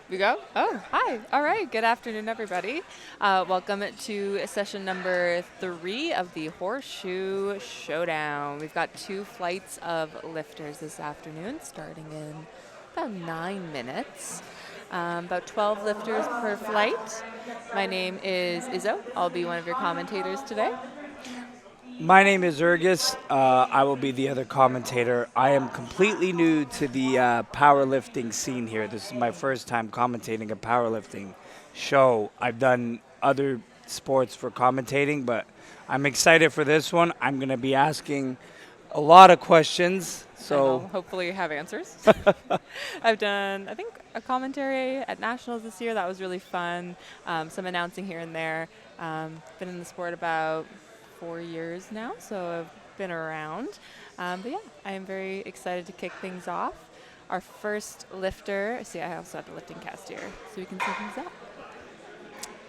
We go? Oh, hi. All right. Good afternoon, everybody. Welcome to session number 3 of the Horseshoe Showdown. We've got 2 flights of lifters this afternoon, starting in about 9 minutes. About 12 lifters per flight. My name is Izzo. I'll be one of your commentators today. My name is Urgis. I will be the other commentator. I am completely new to the powerlifting scene here. This is my first time commentating a powerlifting show. I've done other sports for commentating, but I'm excited for this one. I'm going to be asking a lot of questions. And I'll So hopefully have answers. I've done, I think, a commentary at Nationals this year. That was really fun. Some announcing here and there. Been in the sport about 4 years now, so I've been around. But yeah, I am very excited to kick things off. Our first lifter, see, I also have the lifting cast here, so we can see things up.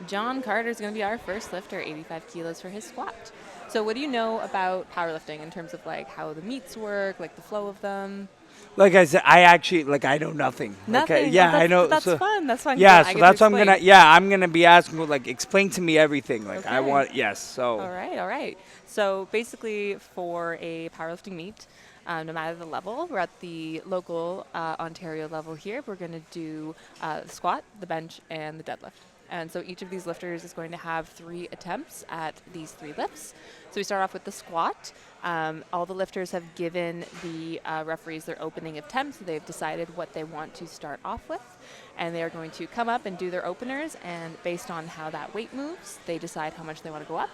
John Carter is going to be our first lifter, 85 kilos for his squat. So what do you know about powerlifting in terms of like how the meets work, like the flow of them? like I said, I know nothing. Nothing. Yeah, Oh, I know. That's so, fun. That's fun. Yeah, I so get to that's what I'm explain. going to, yeah, I'm going to be asking, like, explain to me everything. Like, I Okay. want, yes, so. All right. So basically, for a powerlifting meet, no matter the level, we're at the local Ontario level here. We're going to do the squat, the bench, and the deadlift. And so each of these lifters is going to have 3 attempts at these 3 lifts. So we start off with the squat. All the lifters have given the referees their opening attempts. They've decided what they want to start off with. And they are going to come up and do their openers. And based on how that weight moves, they decide how much they want to go up.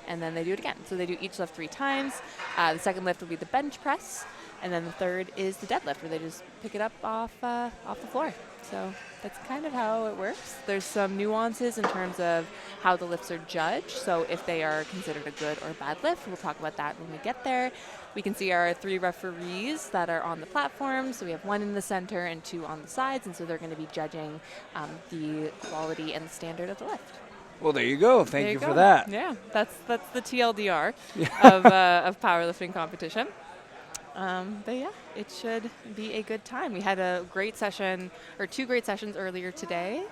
And then they do it again. So they do each lift 3 times. The second lift will be the bench press. And then the third is the deadlift, where they just pick it up off the floor. So that's kind of how it works. There's some nuances in terms of how the lifts are judged. So if they are considered a good or bad lift, we'll talk about that when we get there. We can see our 3 referees that are on the platform. So we have 1 in the center and 2 on the sides. And so they're going to be judging the quality and the standard of the lift. Well, there you go. Thank There you go. for that. Yeah, that's the TLDR of powerlifting competition. But yeah, it should be a good time. We had a great session, or 2 great sessions earlier today.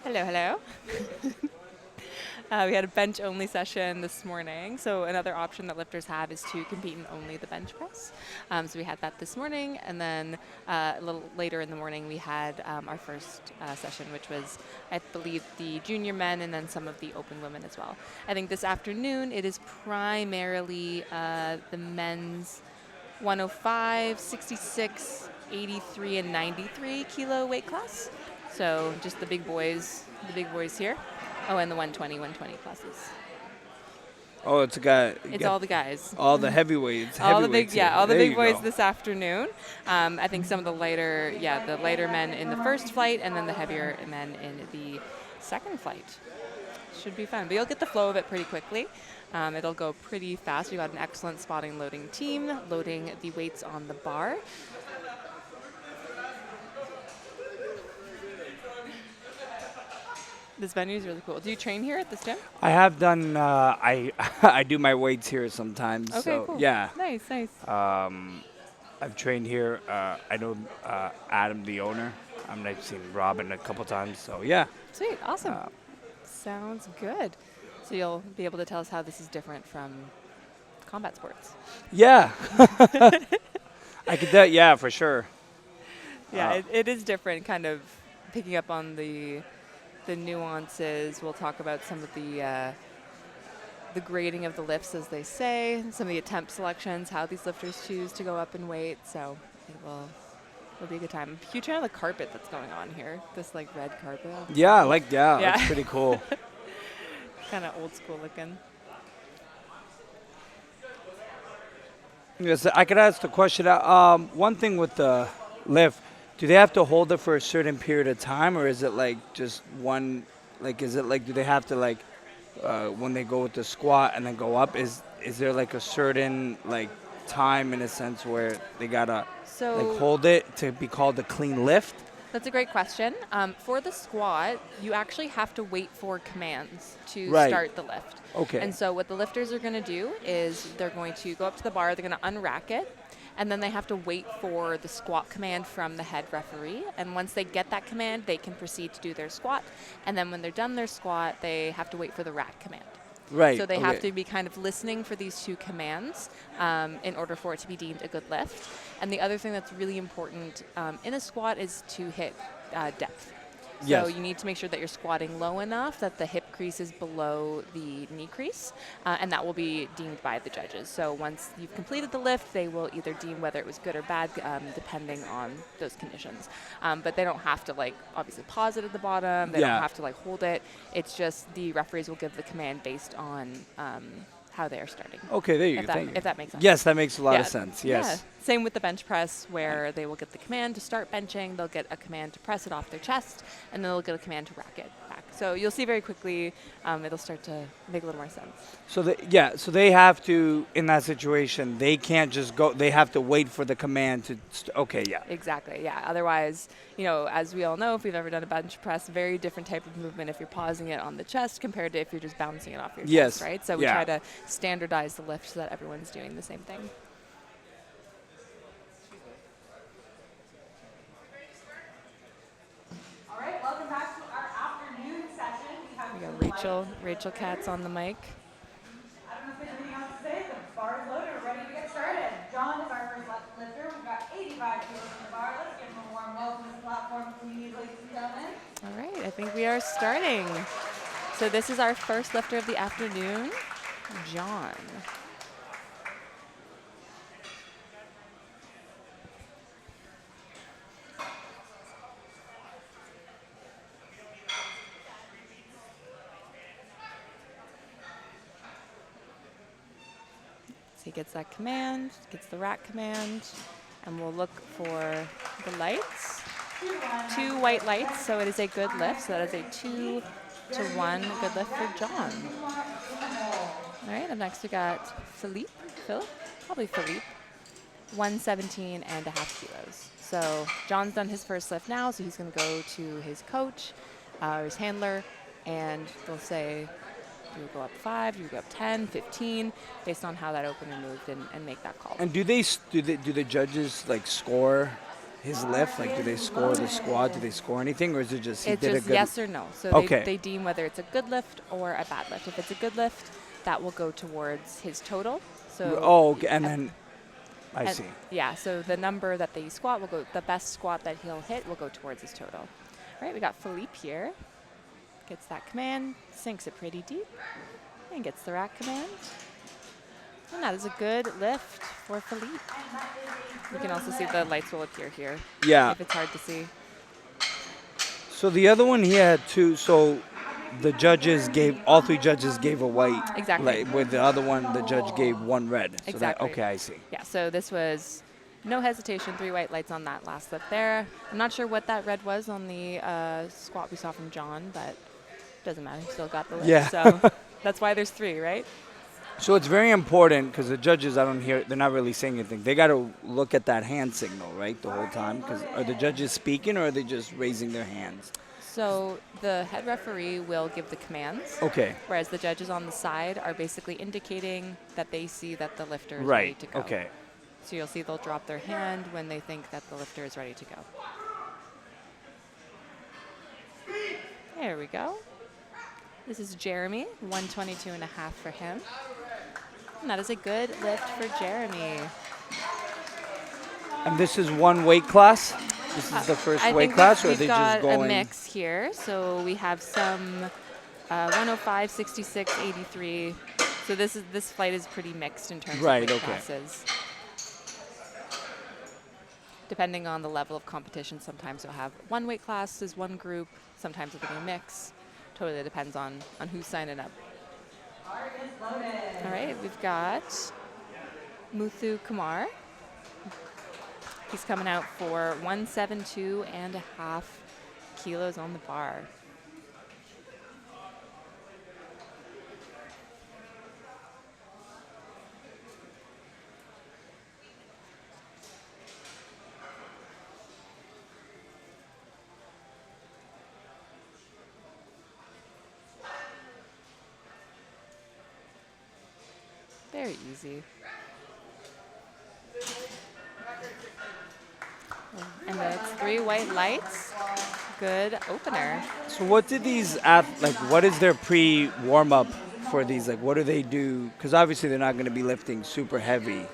Hello. We had a bench-only session this morning. So another option that lifters have is to compete in only the bench press. So we had that this morning, and then a little later in the morning we had our first session, which was, I believe, the junior men and then some of the open women as well. I think this afternoon it is primarily the men's 105, 66, 83, and 93 kilo weight class. So just the big boys here. Oh, and the 120 classes. Oh, it's a guy. It's all the guys. All the heavyweights. All the big, heavyweights here. all the There big you boys go. this afternoon. I think some of the lighter men in the first flight, and then the heavier men in the second flight. Should be fun, but you'll get the flow of it pretty quickly. It'll go pretty fast. We've got an excellent spotting loading team, loading the weights on the bar. This venue is really cool. Do you train here at this gym? I have done. I do my weights here sometimes. Okay, so cool. yeah. Nice. I've trained here. I know Adam, the owner. I've seen Robin a couple times. So yeah. Sweet, awesome. Sounds good. So you'll be able to tell us how this is different from combat sports. Yeah. I could. Yeah, for sure. Yeah, it is different, kind of picking up on the nuances. We'll talk about some of the grading of the lifts, as they say, some of the attempt selections, how these lifters choose to go up in weight. So it will be a good time. Huge fan of the carpet that's going on here. This like red carpet. Yeah, Yeah. that's pretty cool. Kind of old school looking. Yes, I could ask the question. One thing with the lift, do they have to hold it for a certain period of time, or is it like just one? Like, is it like, do they have to like when they go with the squat and then go up? Is there like a certain like time in a sense where they gotta like hold it to be called a clean lift? That's a great question. For the squat, you actually have to wait for commands to Right. start the lift. Okay. And so what the lifters are going to do is they're going to go up to the bar, they're going to unrack it, and then they have to wait for the squat command from the head referee. And once they get that command, they can proceed to do their squat. And then when they're done their squat, they have to wait for the rack command. Right. So they have to be kind of listening for these two commands in order for it to be deemed a good lift. And the other thing that's really important in a squat is to hit depth. So Yes. you need to make sure that you're squatting low enough that the hip crease is below the knee crease, and that will be deemed by the judges. So once you've completed the lift, they will either deem whether it was good or bad, depending on those conditions. But they don't have to, like, obviously pause it at the bottom. They Yeah. don't have to, like, hold it. It's just the referees will give the command based on how they are starting. Okay, there you If go. that, Thank you. if that makes sense. Yes, that makes a lot Yeah. of sense. Yes. Yeah. Same with the bench press, where they will get the command to start benching, they'll get a command to press it off their chest, and then they'll get a command to rack it back. So you'll see very quickly it'll start to make a little more sense. So so they have to, in that situation, they can't just go. They have to wait for the command to. Okay, yeah. Exactly, yeah. Otherwise, as we all know, if we've ever done a bench press, very different type of movement if you're pausing it on the chest compared to if you're just bouncing it off your Yes, chest, right? So we yeah. try to standardize the lift so that everyone's doing the same thing. All right, welcome back to our afternoon session. We got Rachel Katz on the mic. I don't know if there's anything else to say. The bar is loaded. We're ready to get started. John is our first lifter. We've got 85 kilos on the bar. Let's give him a warm welcome to the platform, please, ladies and gentlemen. All right, I think we are starting. So this is our first lifter of the afternoon, John. So he gets that command, gets the rack command, and we'll look for the lights. 2 white lights, so it is a good lift. So that is a 2 to 1 good lift for John. All right, up next we got Philippe, probably Philippe, 117 and a half kilos. So John's done his first lift now, so he's going to go to his coach, or his handler, and they'll say, do we go up 5, do we go up 10, 15, based on how that opener moved, and make that call. And do the judges like score his lift? Like, do they score the squat? Do they score anything, or is it just he It's did just a good? yes or no. So Okay. they deem whether it's a good lift or a bad lift. If it's a good lift, that will go towards his total. So Oh, okay. And then I and- see. Yeah, so the number that they squat will go, the best squat that he'll hit will go towards his total. All right, we got Philippe here. Gets that command, sinks it pretty deep, and gets the rack command. And that is a good lift for Philippe. You can also see the lights will appear here Yeah. if it's hard to see. So the other one he had 2. So the judges all 3 judges gave a white. Exactly. Like, with the other one, the judge gave 1 red. So Exactly. okay, I see. Yeah, so this was no hesitation, 3 white lights on that last lift there. I'm not sure what that red was on the squat we saw from John, but doesn't matter. He still got the lift. Yeah. So that's why there's 3, right? So it's very important because the judges, I don't hear, they're not really saying anything. They got to look at that hand signal, right, the whole time? Because are the judges speaking or are they just raising their hands? So the head referee will give the commands, Okay. whereas the judges on the side are basically indicating that they see that the lifter is ready Right. to go. Okay. So you'll see they'll drop their hand when they think that the lifter is ready to go. There we go. This is Jeremy, 122 and a half for him. And that is a good lift for Jeremy. And this is one weight class? This is the first I weight think class, or are we've they got just going? a mix here. So we have some 105, 66, 83. So this flight is pretty mixed in terms of Right, weight okay. classes. Depending on the level of competition, sometimes you'll have one weight class as one group. Sometimes it'll be a mix. Totally depends on who's signing up. All right, we've got Muthu Kumar. He's coming out for 172 and a half kilos on the bar. Very easy. 3 white lights. Good opener. So what did these like? What is their pre-warm up for these? Like, what do they do? Because obviously they're not going to be lifting super heavy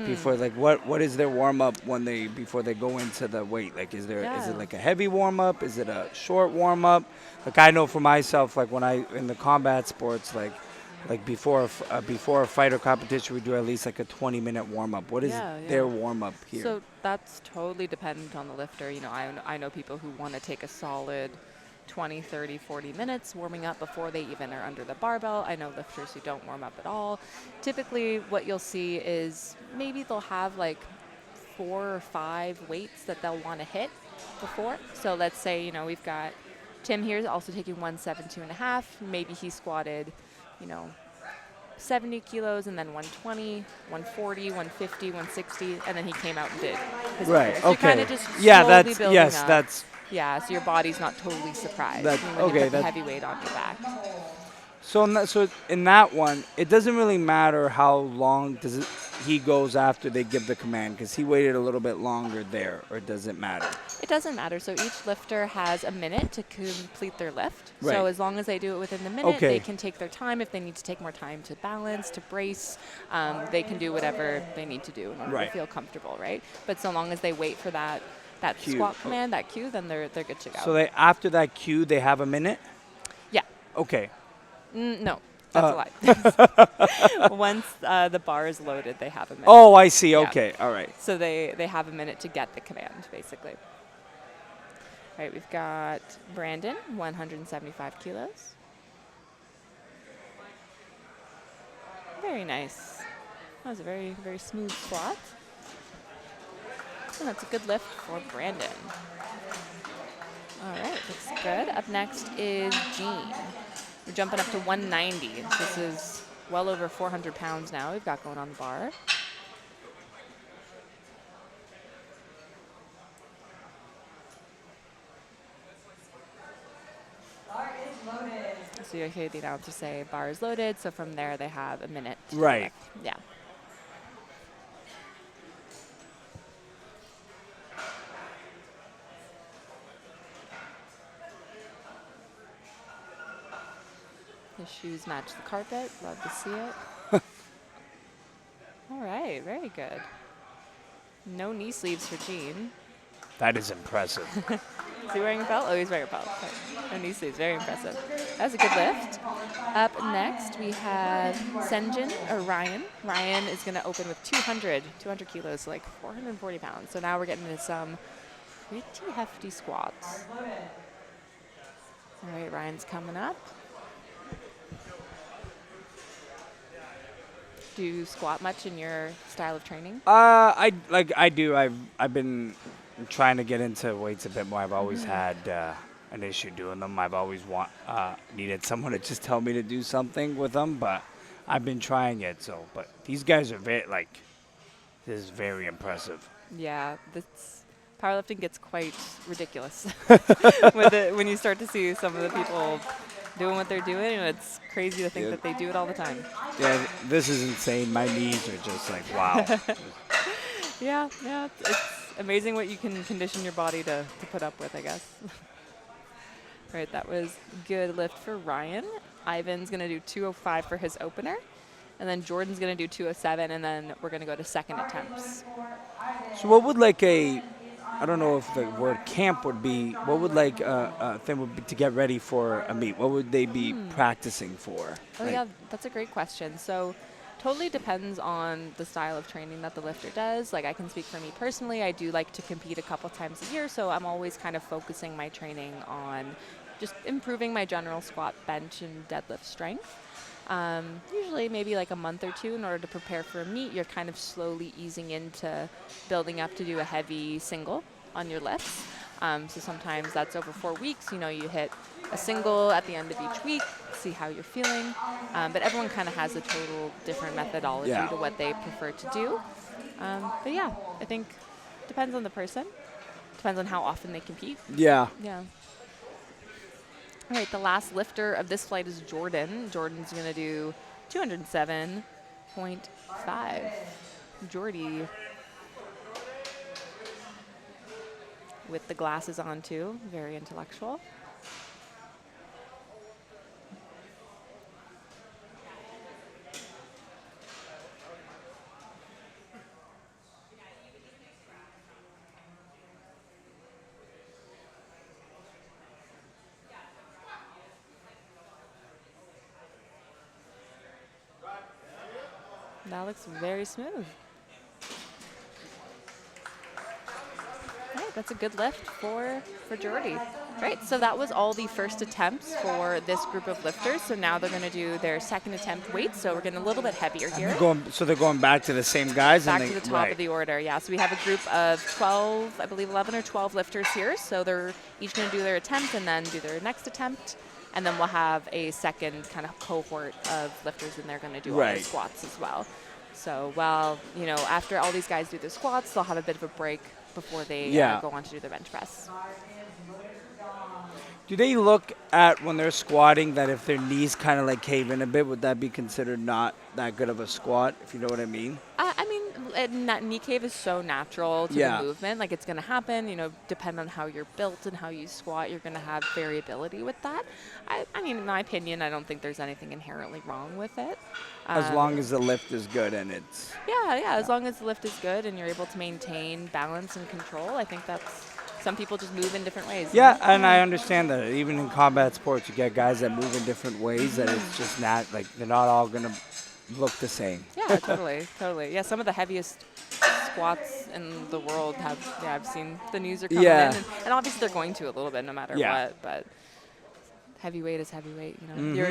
before. Like, what is their warm up before they go into the weight? Like, is it like a heavy warm up? Is it a short warm up? Like, I know for myself, like when in the combat sports, like before a fight or competition, we do at least like a 20-minute warm up. What is their warm up here? So that's totally dependent on the lifter. You know, I know people who want to take a solid 20, 30, 40 minutes warming up before they even are under the barbell. I know lifters who don't warm up at all. Typically what you'll see is maybe they'll have like 4 or 5 weights that they'll want to hit before. So let's say, you know, we've got Tim here is also taking 172.5. Maybe he squatted, you know, 70 kilos and then 120, 140, 150, 160, and then he came out and did his Right. numbers. So Okay. kind of just Yeah. slowly building up. That's. Yeah, so your body's not totally surprised when you put the heavy weight on your back. So in that one, it doesn't really matter how long he goes after they give the command, because he waited a little bit longer there, or does it matter? It doesn't matter. So each lifter has a minute to complete their lift. Right. So as long as they do it within the minute, they can take their time. If they need to take more time to balance, to brace, they can do whatever they need to do in order to feel comfortable, right? But so long as they wait for that squat command, that cue, then they're good to go. So after that cue, they have a minute? Yeah. Okay. No, that's a lie. Once the bar is loaded, they have a minute. Oh, I see. Yeah. Okay. All right. So they have a minute to get the command, basically. All right, we've got Brandon, 175 kilos. Very nice. That was a very, very smooth squat. And that's a good lift for Brandon. All right, looks good. Up next is Gene. We're jumping up to 190. This is well over 400 pounds now we've got going on the bar. Bar is loaded. So you'll hear the announcer say bar is loaded. So from there they have a minute. To Right. lift. Yeah. His shoes match the carpet. Love to see it. All right, very good. No knee sleeves for Gene. That is impressive. Is he wearing a belt? Oh, he's wearing a belt. No knee sleeves, very impressive. That's a good lift. Up next, we have Senjin, or Ryan. Ryan is going to open with 200 kilos, so like 440 pounds. So now we're getting into some pretty hefty squats. All right, Ryan's coming up. Do you squat much in your style of training? I do. I've been trying to get into weights a bit more. I've always had an issue doing them. I've always needed someone to just tell me to do something with them, but I've been trying it. So, but these guys are this is very impressive. Yeah, powerlifting gets quite ridiculous when you start to see some of the people doing what they're doing, and it's crazy to think that they do it all the time. Yeah, this is insane. My knees are just like, wow. Yeah, it's amazing what you can condition your body to put up with, I guess. All right, that was good lift for Ryan. Ivan's going to do 205 for his opener, and then Jordan's going to do 207, and then we're going to go to second attempts. So what would I don't know if the word camp would be, what would a thing would be to get ready for a meet? What would they be practicing for? Oh, yeah, that's a great question. So totally depends on the style of training that the lifter does. Like, I can speak for me personally. I do like to compete a couple times a year, so I'm always kind of focusing my training on just improving my general squat, bench, and deadlift strength. Usually maybe like a month or two in order to prepare for a meet. You're kind of slowly easing into building up to do a heavy single on your lifts. So sometimes that's over 4 weeks. You know, you hit a single at the end of each week, see how you're feeling. But everyone kind of has a total different methodology to what they prefer to do. But yeah, I think depends on the person. Depends on how often they compete. Yeah. Yeah. All right, the last lifter of this flight is Jordan. Jordan's going to do 207.5. Jordy. with the glasses on too. Very intellectual. That looks very smooth. Right, that's a good lift for Jordy. Right, so that was all the first attempts for this group of lifters. So now they're going to do their second attempt weights. So we're getting a little bit heavier here. They're going back to the same guys? Back to the top of the order, yeah. So we have a group of 12, I believe 11 or 12 lifters here. So they're each going to do their attempt and then do their next attempt. And then we'll have a second kind of cohort of lifters, and they're going to do all their squats as well. So, well, you know, after all these guys do their squats, they'll have a bit of a break before they go on to do their bench press. Do they look at when they're squatting that if their knees kind of like cave in a bit, would that be considered not that good of a squat, if you know what I mean? I mean, that knee cave is so natural to the movement. Like, it's going to happen, you know, depend on how you're built and how you squat. You're going to have variability with that. I mean, in my opinion, I don't think there's anything inherently wrong with it. As long as the lift is good and it's... Yeah, as long as the lift is good and you're able to maintain balance and control, I think that's... Some people just move in different ways. Yeah, and I understand that. Even in combat sports, you get guys that move in different ways, that it's just not, like, they're not all going to look the same. Yeah, totally. Yeah, some of the heaviest squats in the world have, I've seen the knees are coming in. And obviously they're going to a little bit no matter what, but heavyweight is heavyweight. You know,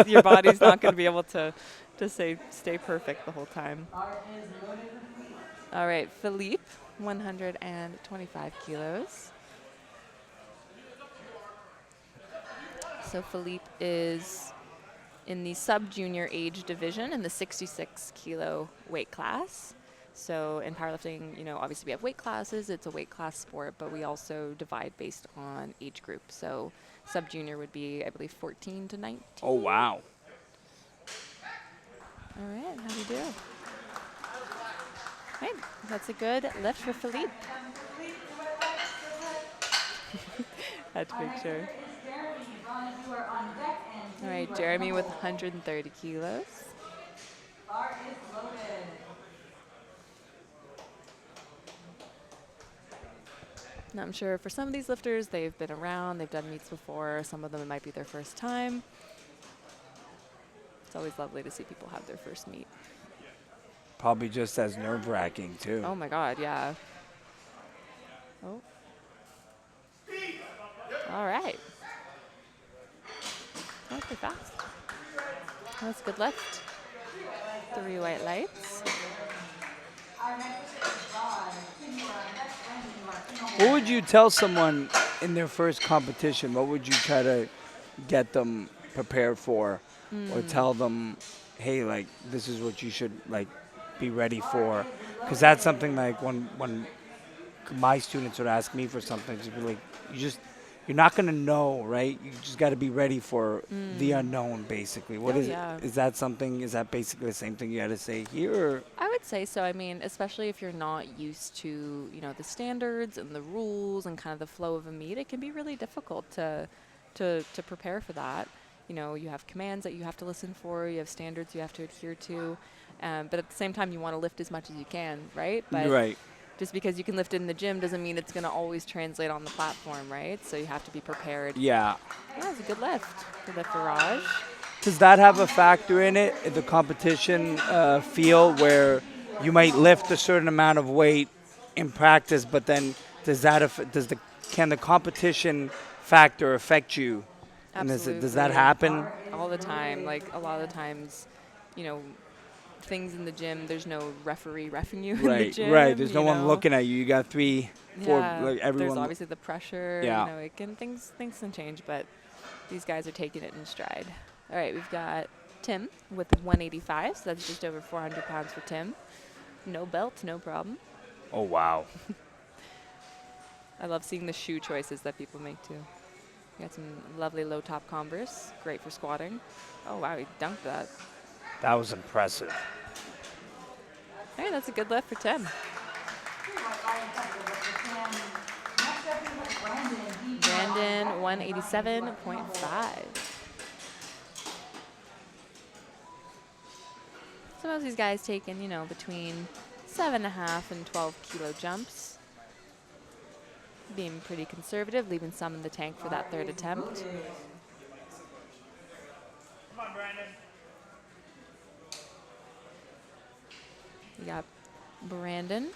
your body's not going to be able to stay perfect the whole time. All right, Philippe. 125 kilos. So Philippe is in the sub-junior age division in the 66 kilo weight class. So in powerlifting, you know, obviously we have weight classes. It's a weight class sport, but we also divide based on age group. So sub-junior would be, I believe, 14 to 19. Oh, wow. All right, how do you do? Right, that's a good lift for Philippe. Had to make sure. All right, Jeremy with 130 kilos. Now I'm sure for some of these lifters, they've been around, they've done meets before. Some of them, it might be their first time. It's always lovely to see people have their first meet. Probably just as nerve-wracking, too. Oh, my God, yeah. Oh. All right. That's pretty fast. That's a good lift. 3 white lights. What would you tell someone in their first competition? What would you try to get them prepared for? Or tell them, hey, like, this is what you should, like, be ready for? Because that's something like when my students would ask me for something, just be like, you're not going to know, right? You just got to be ready for the unknown, basically. What is it? Is that basically the same thing you got to say here? Or? I would say so. I mean, especially if you're not used to, you know, the standards and the rules and kind of the flow of a meet, it can be really difficult to prepare for that. You know, you have commands that you have to listen for, you have standards you have to adhere to. But at the same time, you want to lift as much as you can, right? But just because you can lift it in the gym doesn't mean it's going to always translate on the platform, right? So you have to be prepared. Yeah. Yeah, it's a good lift. Good lift for Raj. Does that have a factor in it, the competition feel, where you might lift a certain amount of weight in practice, but then can the competition factor affect you? Absolutely. And does that happen? All the time. Like, a lot of the times, you know, things in the gym, there's no referee reffing you in the gym. Right. There's no one looking at you. You got 3, 4, like everyone. There's obviously the pressure. Yeah. You know, things can change, but these guys are taking it in stride. All right, we've got Tim with 185, so that's just over 400 pounds for Tim. No belt, no problem. Oh, wow. I love seeing the shoe choices that people make, too. You got some lovely low-top Converse, great for squatting. Oh, wow, he dunked that. That was impressive. Hey, that's a good lift for Tim. Brandon, 187.5. So most of these guys taking, you know, between 7.5 and 12 kilo jumps. Being pretty conservative, leaving some in the tank for that third attempt. Come on, Brandon. We got Brandon.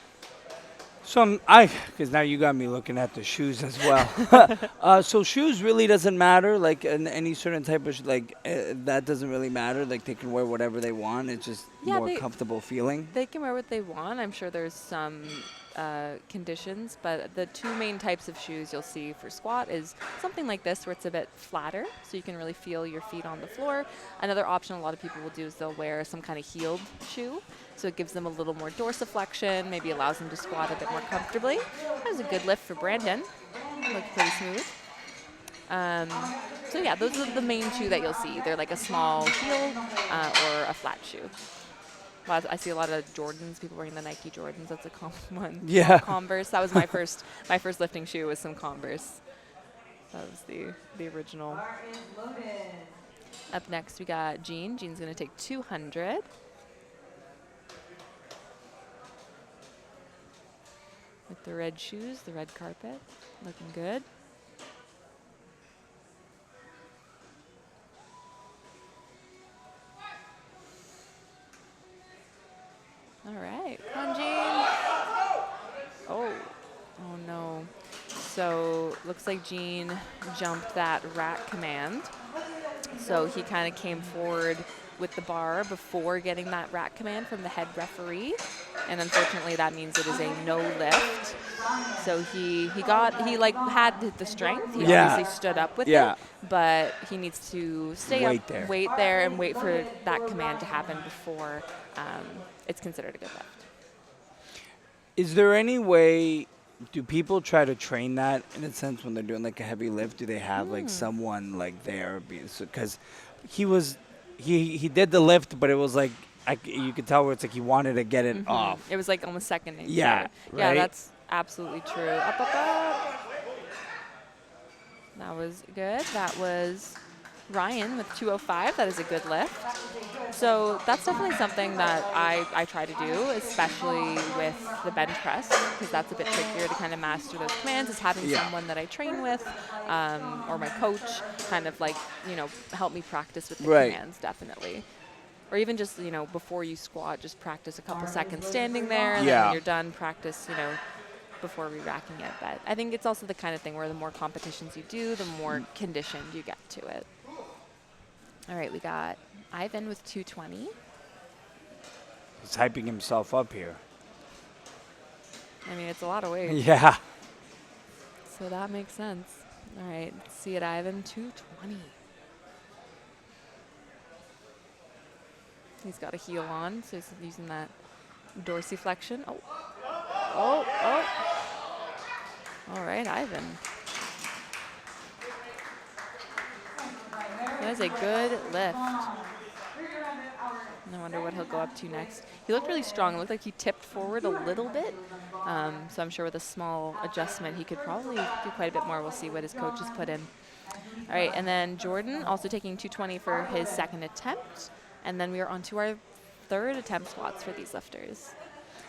So because now you got me looking at the shoes as well. So shoes really doesn't matter, like in any certain type of that doesn't really matter. Like they can wear whatever they want. It's just more comfortable feeling. They can wear what they want. I'm sure there's some conditions, but the two main types of shoes you'll see for squat is something like this, where it's a bit flatter, so you can really feel your feet on the floor. Another option a lot of people will do is they'll wear some kind of heeled shoe, so it gives them a little more dorsiflexion, maybe allows them to squat a bit more comfortably. That was a good lift for Brandon. Looked pretty smooth. So yeah, those are the main two that you'll see. They're like a small heel or a flat shoe. I see a lot of Jordans, people wearing the Nike Jordans. That's a common one. Yeah. Converse. That was my first lifting shoe was some Converse. That was the original. Up next we got Jean. Jean's gonna take 200. With the red shoes, the red carpet, looking good. All right, come on, Jean. Oh no. So looks like Jean jumped that rack command. So he kind of came forward with the bar before getting that rack command from the head referee. And unfortunately that means it is a no lift. So he had the strength. He obviously stood up with it, but he needs to wait there and wait for that command to happen before it's considered a good lift. Is there any way, do people try to train that in a sense when they're doing like a heavy lift? Do they have like someone like there? Because he did the lift, but it was like, you could tell where it's like he wanted to get it off. It was like almost seconding. Yeah, right? Yeah, that's absolutely true. Up, up, up. That was good. That was Ryan with 205. That is a good lift. So that's definitely something that I try to do, especially with the bench press, because that's a bit trickier to kind of master those commands, is having someone that I train with or my coach kind of like, help me practice with the commands, definitely. Or even just, before you squat, just practice a couple seconds standing there, and then when you're done, practice, before re-racking it. But I think it's also the kind of thing where the more competitions you do, the more conditioned you get to it. All right, we got Ivan with 220. He's hyping himself up here. I mean, it's a lot of weight. Yeah. So that makes sense. All right, let's see it, Ivan, 220. He's got a heel on, so he's using that dorsiflexion. Oh. All right, Ivan. That is a good lift. I wonder what he'll go up to next. He looked really strong. It looked like he tipped forward a little bit. So I'm sure with a small adjustment, he could probably do quite a bit more. We'll see what his coach has put in. All right, and then Jordan also taking 220 for his second attempt. And then we are on to our third attempt squats for these lifters.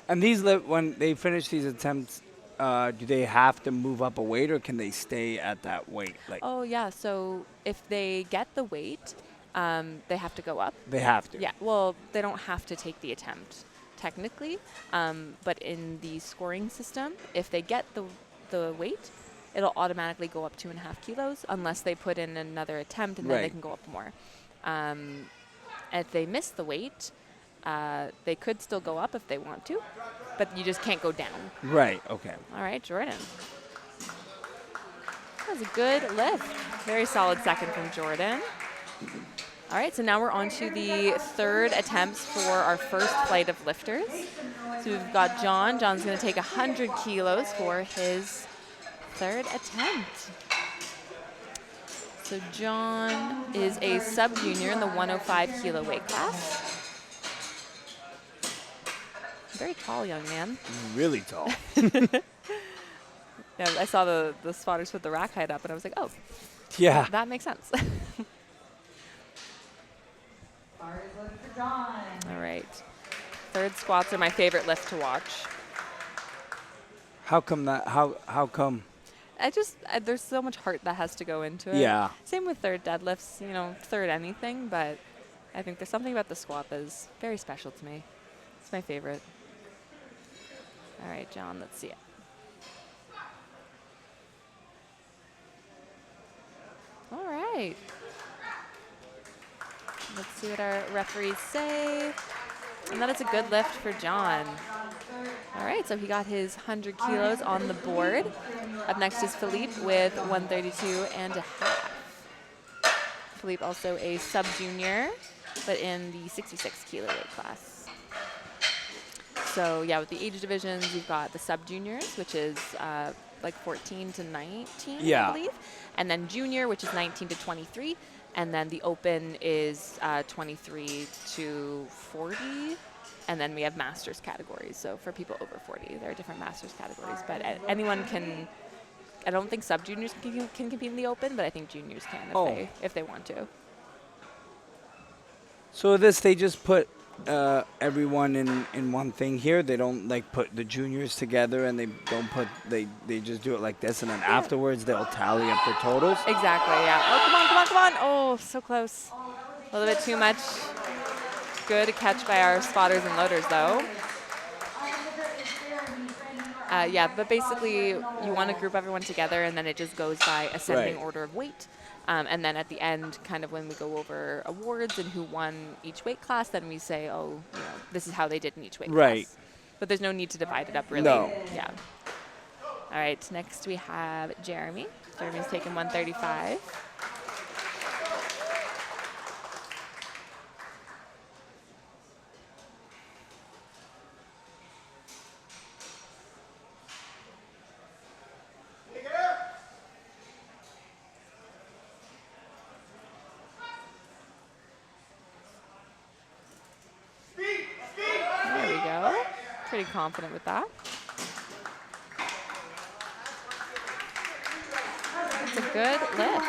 And when they finish these attempts, do they have to move up a weight, or can they stay at that weight? Oh, yeah. So if they get the weight, they have to go up. They have to. Yeah. Well, they don't have to take the attempt, technically. But in the scoring system, if they get the weight, it'll automatically go up 2.5 kilos unless they put in another attempt, and then they can go up more. If they miss the weight, they could still go up if they want to, but you just can't go down. Right, okay. All right, Jordan. That was a good lift. Very solid second from Jordan. All right, so now we're on to the third attempts for our first flight of lifters. So we've got John. John's going to take 100 kilos for his third attempt. So John is a sub-junior in the 105 kilo weight class. Very tall young man. Really tall. Yeah, I saw the spotters put the rack height up, and I was like, oh, Yeah. that makes sense. Bar is loaded for John. All right. Third squats are my favorite lift to watch. How come that? How come? There's so much heart that has to go into it. Yeah. Same with third deadlifts, third anything, but I think there's something about the squat that is very special to me. It's my favorite. All right, John, let's see it. All right. Let's see what our referees say. And that is a good lift for John. All right, so he got his 100 kilos on the board. Up next is Philippe with 132 and a half. Philippe also a sub-junior, but in the 66 kilo weight class. So yeah, with the age divisions, you've got the sub-juniors, which is like 14 to 19, Yeah. I believe. And then junior, which is 19 to 23. And then the open is 23 to 40. And then we have masters categories. So for people over 40, there are different masters categories. But anyone can, I don't think sub-juniors can compete in the open, but I think juniors can if they want to. So they just put everyone in one thing here. They don't like put the juniors together, and they don't put they just do it like this, and then afterwards they'll tally up their totals. Exactly, yeah. Oh, come on, come on, come on. Oh, so close. A little bit too much. Good catch by our spotters and loaders, though. Yeah, but basically you want to group everyone together, and then it just goes by ascending order of weight. And then at the end, kind of when we go over awards and who won each weight class, then we say, oh, this is how they did in each weight class. But there's no need to divide it up, really. No. Yeah. All right, next we have Jeremy. Jeremy's taking 135. There we go. Pretty confident with that. That's a good lift.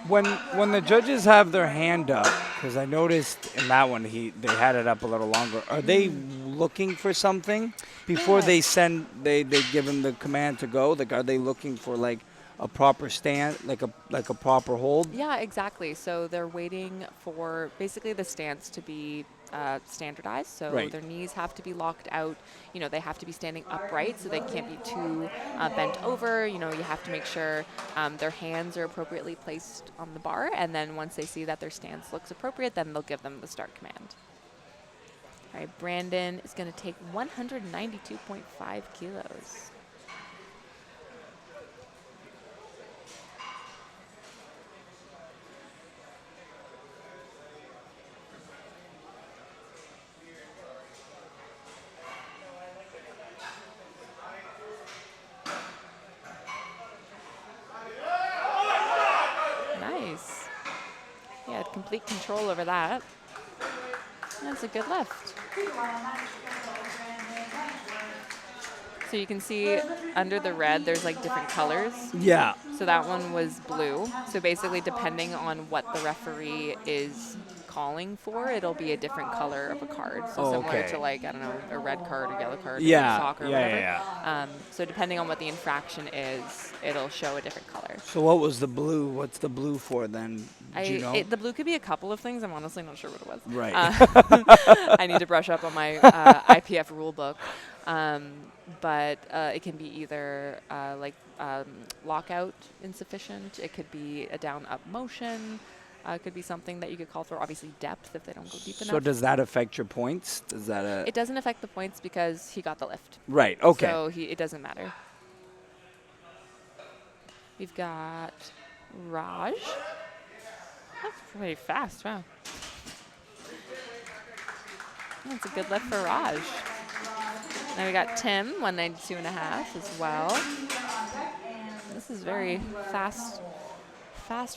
When the judges have their hand up, because I noticed in that one they had it up a little longer. Are they looking for something before they give them the command to go? Like, are they looking for like a proper stand, like a proper hold? Yeah, exactly. So they're waiting for basically the stance to be standardized. So their knees have to be locked out. They have to be standing upright, so they can't be too bent over. You have to make sure their hands are appropriately placed on the bar. And then once they see that their stance looks appropriate, then they'll give them the start command. All right, Brandon is going to take 192.5 kilos. Nice. He had complete control over that. That's a good lift. So you can see under the red, there's like different colors. Yeah. So that one was blue. So basically, depending on what the referee is calling for, it'll be a different color of a card. So similar to like, I don't know, a red card or yellow card in soccer or whatever. Yeah. So depending on what the infraction is, it'll show a different color. So what was the blue? What's the blue for then? Do you know? The blue could be a couple of things. I'm honestly not sure what it was. Right. I need to brush up on my IPF rule book. But it can be either lockout insufficient. It could be a down-up motion. It could be something that you could call for, obviously, depth if they don't go deep enough. So does that affect your points? It doesn't affect the points because he got the lift. Right, okay. So it doesn't matter. We've got Raj. That's pretty fast, wow. That's a good lift for Raj. Then we got Tim, 192.5 as well. This is very fast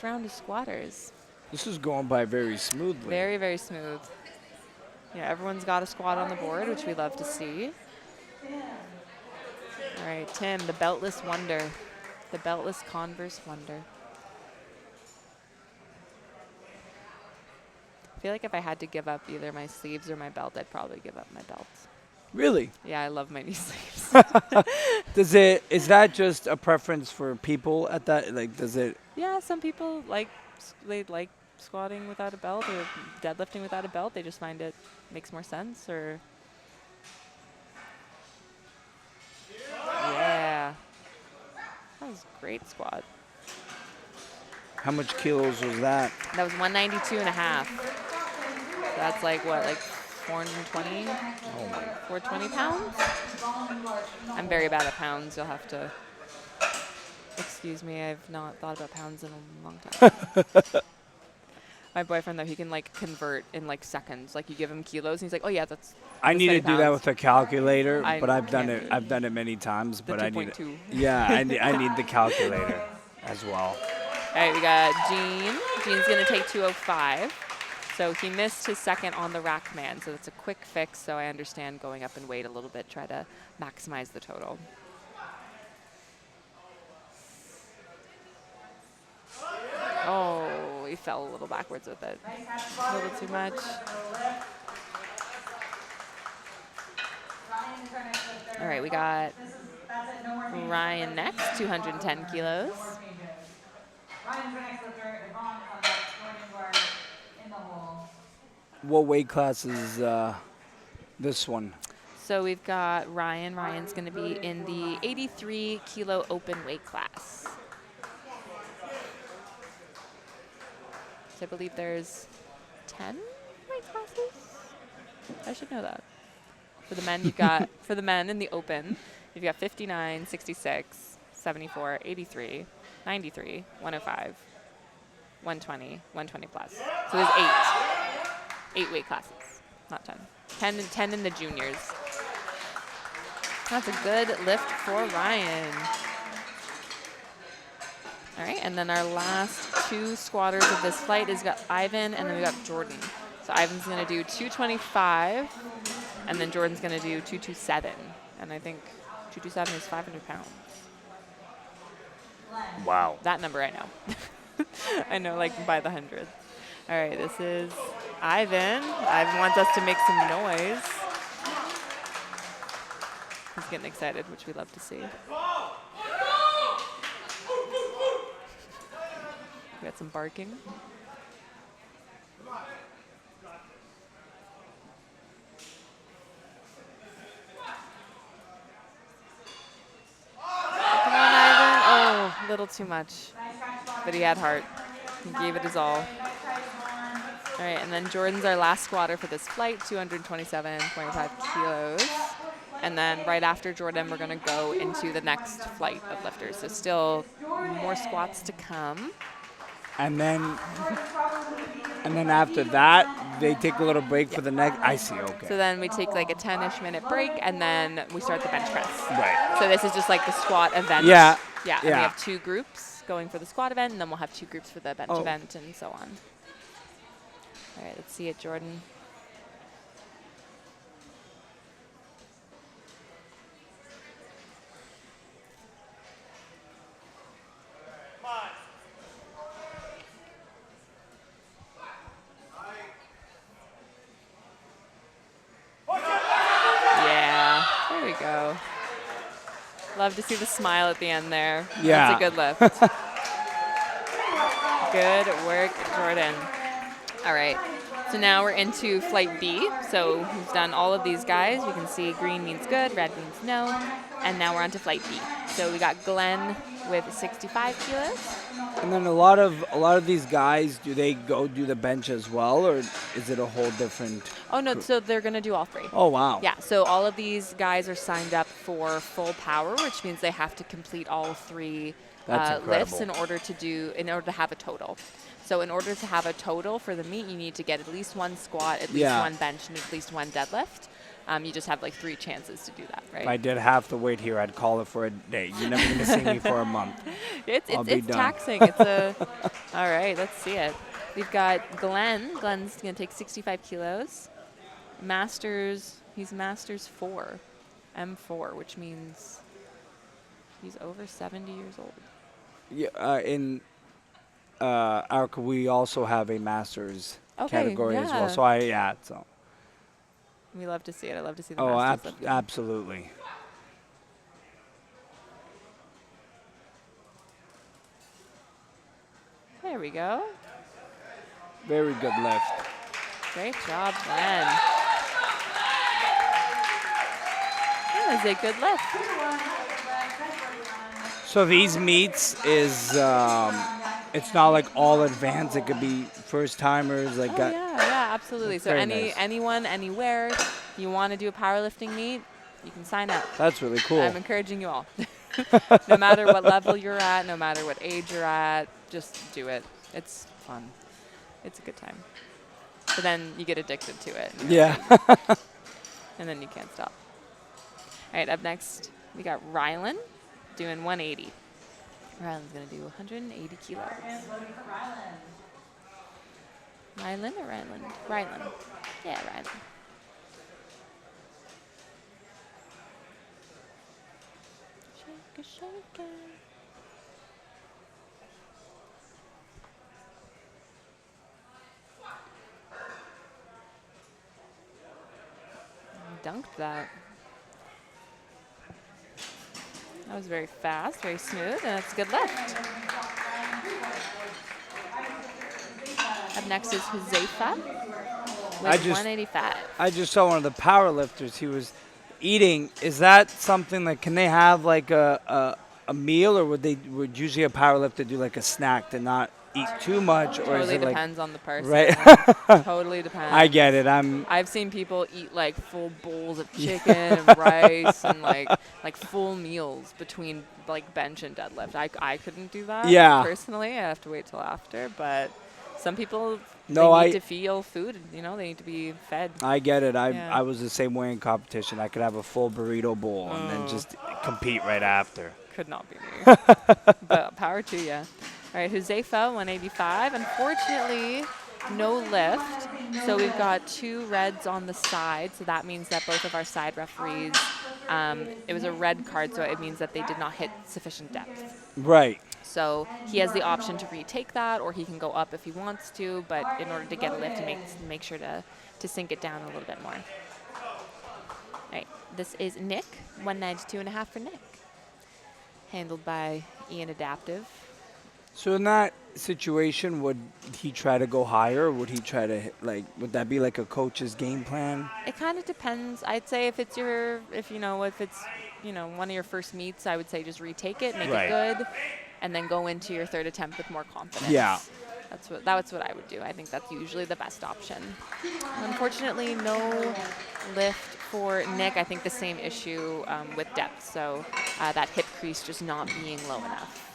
round of squatters. This is going by very smoothly. Very, very smooth. Yeah, everyone's got a squat on the board, which we love to see. All right, Tim, the beltless wonder. The beltless Converse wonder. I feel like if I had to give up either my sleeves or my belt, I'd probably give up my belt. Really? Yeah, I love my knee sleeves. Is that just a preference for people at that? Like, does it? Yeah, some people they like squatting without a belt or deadlifting without a belt. They just find it makes more sense. Or yeah, that was a great squat. How much kilos was that? That was 192 and a half. That's like what, like 420? Oh my. 420 pounds? I'm very bad at pounds. You'll have to excuse me. I've not thought about pounds in a long time. My boyfriend, though, he can like convert in like seconds. Like you give him kilos, and he's like, "Oh yeah, that's." I need to do that with a calculator, I but I've done can't it. do it. I've done it many times, The but I need. 2.2. Yeah, I need the calculator as well. All right, we got Gene. Gene's gonna take 205. So he missed his second on the rack man. So that's a quick fix. So I understand going up in weight a little bit, try to maximize the total. Oh, he fell a little backwards with it. A little too much. All right, we got Ryan next, 210 kilos. What weight class is this one? So we've got Ryan. Ryan's going to be in the 83 kilo open weight class. So I believe there's 10 weight classes. I should know that. For the men, you've got for the men in the open, you've got 59, 66, 74, 83, 93, 105, 120, 120 plus. So there's 8 weight classes, not 10. 10 in the juniors. That's a good lift for Ryan. All right, and then our last 2 squatters of this flight is got Ivan, and then we got Jordan. So Ivan's going to do 225, and then Jordan's going to do 227. And I think 227 is 500 pounds. Wow. That number I know. I know, like, by the hundreds. All right, this is Ivan. Ivan wants us to make some noise. He's getting excited, which we love to see. We got some barking. Come on, Ivan. Oh, a little too much. But he had heart. He gave it his all. All right, and then Jordan's our last squatter for this flight, 227.5 kilos. And then right after Jordan, we're going to go into the next flight of lifters. So still more squats to come. And then after that, they take a little break for the next. I see. Okay. So then we take like a 10-ish minute break, and then we start the bench press. Right. So this is just like the squat event. Yeah. Yeah, and we Yeah. have 2 groups going for the squat event, and then we'll have 2 groups for the bench event, and so on. All right, let's see it, Jordan. Yeah, there we go. Love to see the smile at the end there. Yeah. That's a good lift. Good work, Jordan. All right, so now we're into flight B. So we've done all of these guys. You can see green means good, red means no. And now we're on to flight B. So we got Glenn with 65 kilos. And then a lot of these guys, do they go do the bench as well, or is it a whole different? Oh, no, so they're going to do all 3. Oh wow. Yeah, so all of these guys are signed up for full power, which means they have to complete all 3 That's lifts incredible. in order to have a total. So in order to have a total for the meet, you need to get at least 1 squat, at least Yeah. 1 bench, and at least 1 deadlift. You just have like 3 chances to do that, right? If I did half the weight here, I'd call it for a day. You're never gonna see me for a month. I'll be It's done. taxing. It's a all right. Let's see it. We've got Glenn. Glenn's gonna take 65 kilos. Masters. He's Masters 4. M4, which means he's over 70 years old. Yeah, in we also have a masters Okay, category as well. yeah. So We love to see it. I love to see the oh, masters lifting. absolutely. There we go. Very good lift. Great job, Glenn. That was a good lift. So these meets is it's not like all advanced. It could be first timers. Like Oh yeah, absolutely. So Very nice. anyone, anywhere, you want to do a powerlifting meet, you can sign up. That's really cool. I'm encouraging you all. No matter what level you're at, no matter what age you're at, just do it. It's fun. It's a good time. But then you get addicted to it. Yeah. And then you can't stop. All right, up next, we got Rylan doing 180. Rylan's going to do 180 kilos. Rylan or Ryland? Rylan. Yeah, Rylan. Shake a shake it. Dunked that. That was very fast, very smooth, and it's a good lift. Up next is Huzefa with 185. I just saw one of the power lifters. He was eating. Is that something like? Can they have like a meal, or would usually a power lifter do like a snack to not eat too much, or is Totally it like depends on the person. right? Totally depends. I get it. I've seen people eat like full bowls of chicken and rice and like full meals between like bench and deadlift. I couldn't do that. Yeah. Personally, I have to wait till after. But some people No, they need to feel food. You know, they need to be fed. I get it. Yeah. I was the same way in competition. I could have a full burrito bowl and then just compete right after. Could not be me. But power to you. All right, Huzefa, 185. Unfortunately, no lift. So we've got 2 reds on the side. So that means that both of our side referees, it was a red card, so it means that they did not hit sufficient depth. Right. So he has the option to retake that, or he can go up if he wants to. But in order to get a lift, make sure to sink it down a little bit more. All right, this is Nick, 192.5 for Nick. Handled by Ian Adaptive. So in that situation, would he try to go higher? Or would he try to would that be like a coach's game plan? It kind of depends. I'd say if it's one of your first meets, I would say just retake it, make it good, and then go into your third attempt with more confidence. Yeah. That's what I would do. I think that's usually the best option. Unfortunately, no lift for Nick. I think the same issue with depth. So that hip crease just not being low enough.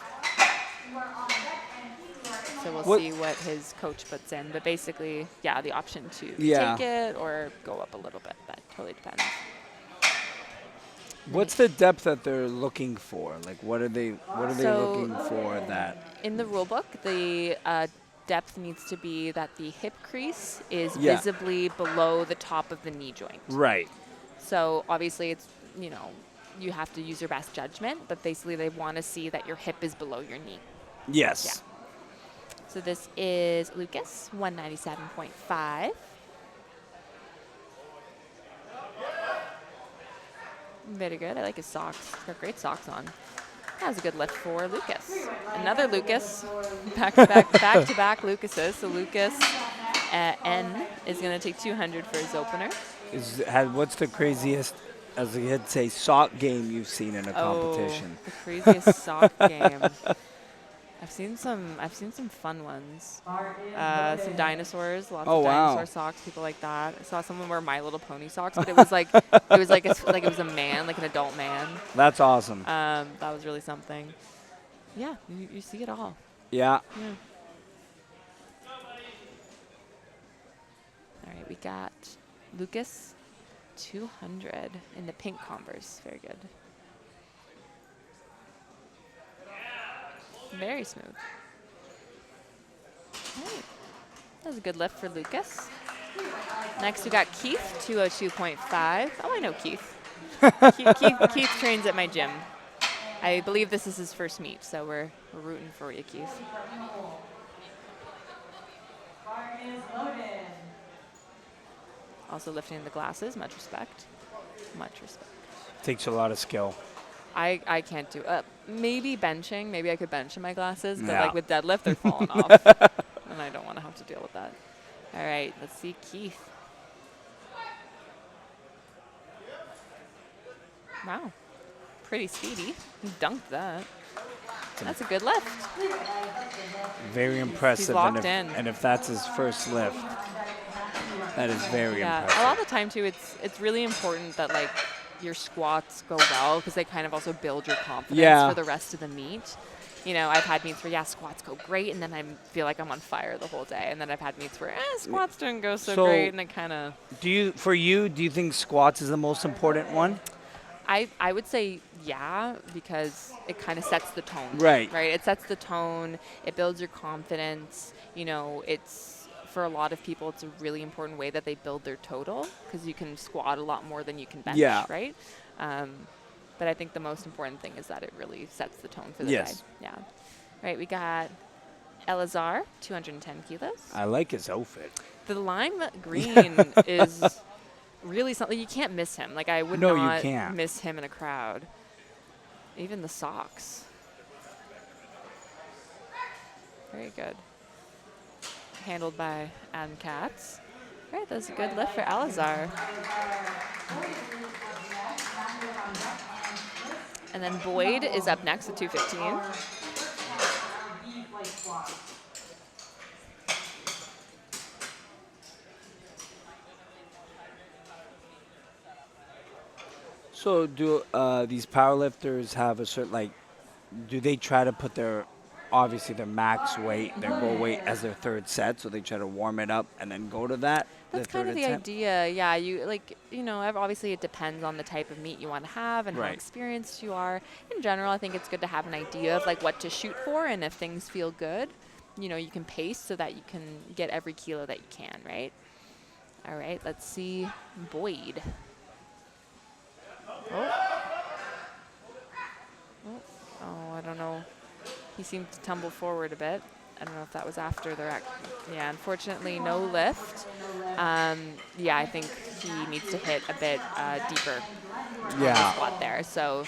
So we'll see what his coach puts in. But basically, yeah, the option to take it or go up a little bit. That totally depends. What's the depth that they're looking for? Like, what are they looking for that? In the rule book, the depth needs to be that the hip crease is visibly below the top of the knee joint. Right. So obviously it's, you have to use your best judgment, but basically they want to see that your hip is below your knee. Yes. Yeah. So this is Lucas, 197.5. Very good. I like his socks. They're great socks on. That was a good lift for Lucas. Another Lucas. Back-to-back Lucases. So Lucas N is going to take 200 for his opener. What's the craziest, as the kids say, sock game you've seen in a competition? The craziest sock game. I've seen some fun ones. Some dinosaurs, lots of dinosaur socks, people like that. I saw someone wear My Little Pony socks, but it was like it was a man, like an adult man. That's awesome. That was really something. Yeah, you see it all. Yeah. All right, we got Lucas, 200 in the pink Converse. Very good. Very smooth. All right. That was a good lift for Lucas. Next, we got Keith, 202.5. Oh, I know Keith. Keith trains at my gym. I believe this is his first meet, so we're rooting for you, Keith. Bar is loaded. Also lifting the glasses, much respect. Much respect. Takes a lot of skill. I can't do maybe benching. Maybe I could bench in my glasses, but Yeah. like with deadlift, they're falling off. And I don't want to have to deal with that. All right, let's see Keith. Wow. Pretty speedy. He dunked that. That's a good lift. Very impressive. locked and in. And if that's his first lift, that is very Yeah, impressive. a lot of the time too, it's really important that like your squats go well because they kind of also build your confidence Yeah. for the rest of the meet. You know, I've had meets where squats go great, and then I feel like I'm on fire the whole day, and then I've had meets where squats didn't go so great, and it kind of. Do you think squats is the most important one? I would say yeah, because it kind of sets the tone. Right. Right. It sets the tone. It builds your confidence. You know, it's for a lot of people, it's a really important way that they build their total because you can squat a lot more than you can bench. Yeah. Right. But I think the most important thing is that it really sets the tone for the Yes. day. Yeah. All right. We got Elazar, 210 kilos. I like his outfit. The lime green is really something. You can't miss him. Like I would No, you not can't. miss him in a crowd. Even the socks. Very good. Handled by Adam Katz. All right, that's a good lift for Elazar. And then Boyd is up next at 215. So do these powerlifters have a certain do they try to put their max weight, their goal weight as their third set, so they try to warm it up and then go to that? That's the kind third of the attempt? idea. Yeah, obviously it depends on the type of meet you want to have and how Right. experienced you are. In general, I think it's good to have an idea of like what to shoot for, and if things feel good, you can pace so that you can get every kilo that you can, right? All right, let's see Boyd. Oh, I don't know. He seemed to tumble forward a bit. I don't know if that was after the yeah, unfortunately, no lift. I think he needs to hit a bit deeper on the squat there. So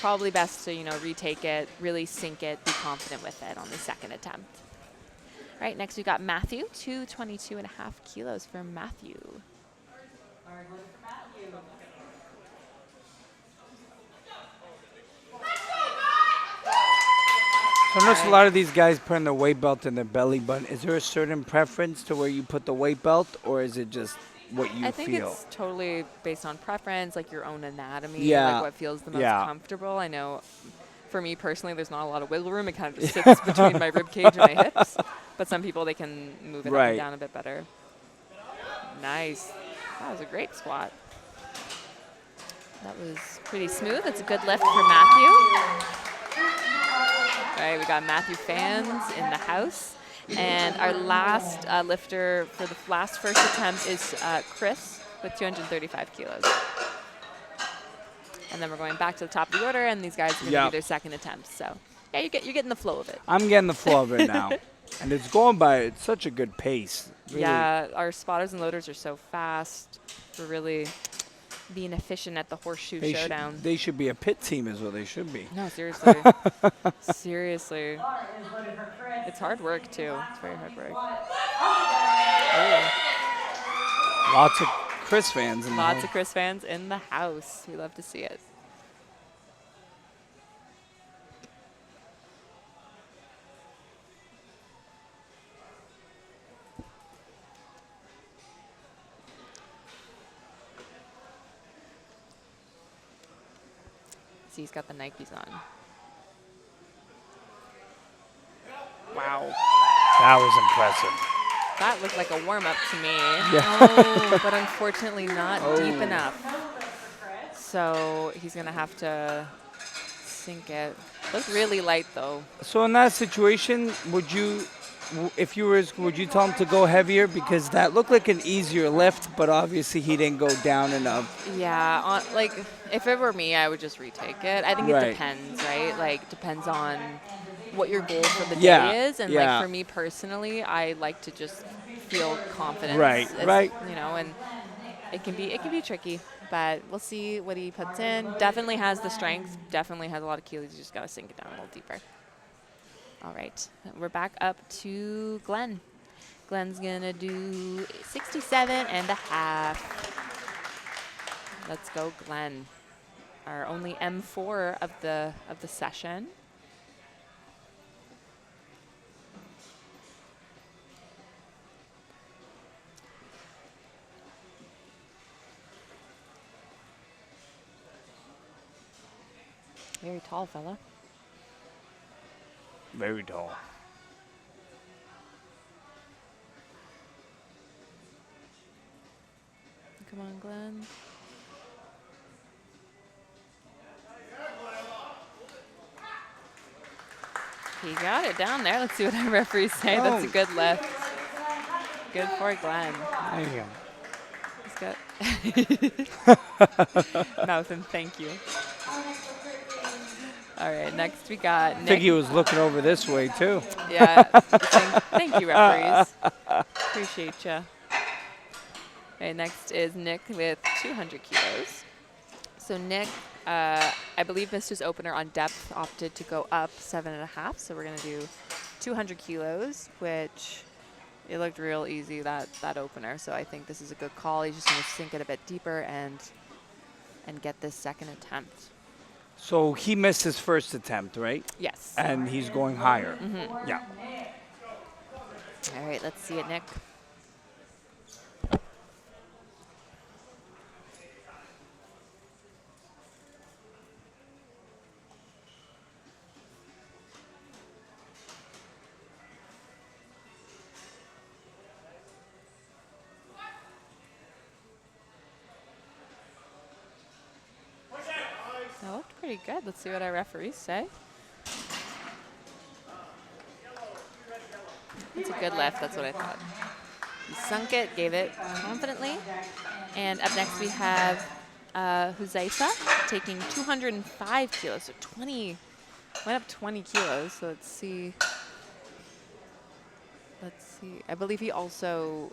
probably best to, retake it, really sink it, be confident with it on the second attempt. All right, next we got Matthew, 222.5 kilos for Matthew. So I noticed a lot of these guys putting their weight belt in their belly button. Is there a certain preference to where you put the weight belt, or is it just what you feel? I think it's totally based on preference, like your own anatomy, Yeah. like what feels the most Yeah. comfortable. I know for me personally, there's not a lot of wiggle room. It kind of just sits between my rib cage and my hips. But some people, they can move it up Right. and down a bit better. Nice. That was a great squat. That was pretty smooth. That's a good lift for Matthew. All right, we got Matthew fans in the house. And our last lifter for the first attempt is Chris with 235 kilos. And then we're going back to the top of the order, and these guys are going to do their second attempt. So, yeah, you're getting the flow of it. I'm getting the flow of it now. And it's going by at such a good pace. Really. Yeah, our spotters and loaders are so fast. We're really being efficient at the Horseshoe Showdown. They should be a pit team is what they should be. No, seriously. Seriously. It's hard work, too. It's very hard work. Oh. Lots of Chris fans. Lots of Chris fans in the house. We love to see it. See, he's got the Nikes on. Wow. That was impressive. That looked like a warm-up to me. Yeah. Oh, but unfortunately not deep enough. So he's going to have to sink it. Looked really light, though. So in that situation, would you If you were, would you tell him to go heavier because that looked like an easier lift, but obviously he didn't go down enough. Yeah, like if it were me, I would just retake it. I think it Right. depends, right? Like depends on what your goal for the Yeah, day is, and like yeah. for me personally, I like to just feel confidence, Right, right. you know, and it can be tricky, but we'll see what he puts in. Definitely has the strength, definitely has a lot of kilos. You just gotta sink it down a little deeper. All right, we're back up to Glenn. Glenn's gonna do 67.5. Let's go, Glenn. Our only M4 of the session. Very tall fella. Very tall. Come on, Glenn. He got it down there. Let's see what our referees say. That's a good lift. Good for Glenn. Damn. He's got mouth and thank you. All right, next we got I Nick. think he was looking over this way too. Yeah, thank you, referees. Appreciate you. Okay, next is Nick with 200 kilos. So Nick, I believe missed his opener on depth, opted to go up 7.5. So we're gonna do 200 kilos, which it looked real easy that opener. So I think this is a good call. He's just gonna sink it a bit deeper and get this second attempt. So he missed his first attempt, right? Yes. And he's going higher. Yeah. All right, let's see it, Nick. That looked pretty good. Let's see what our referees say. It's a good lift. That's what I thought. He sunk it, gave it confidently. And up next we have Huzaifa taking 205 kilos. So 20, went up 20 kilos. So let's see. I believe he also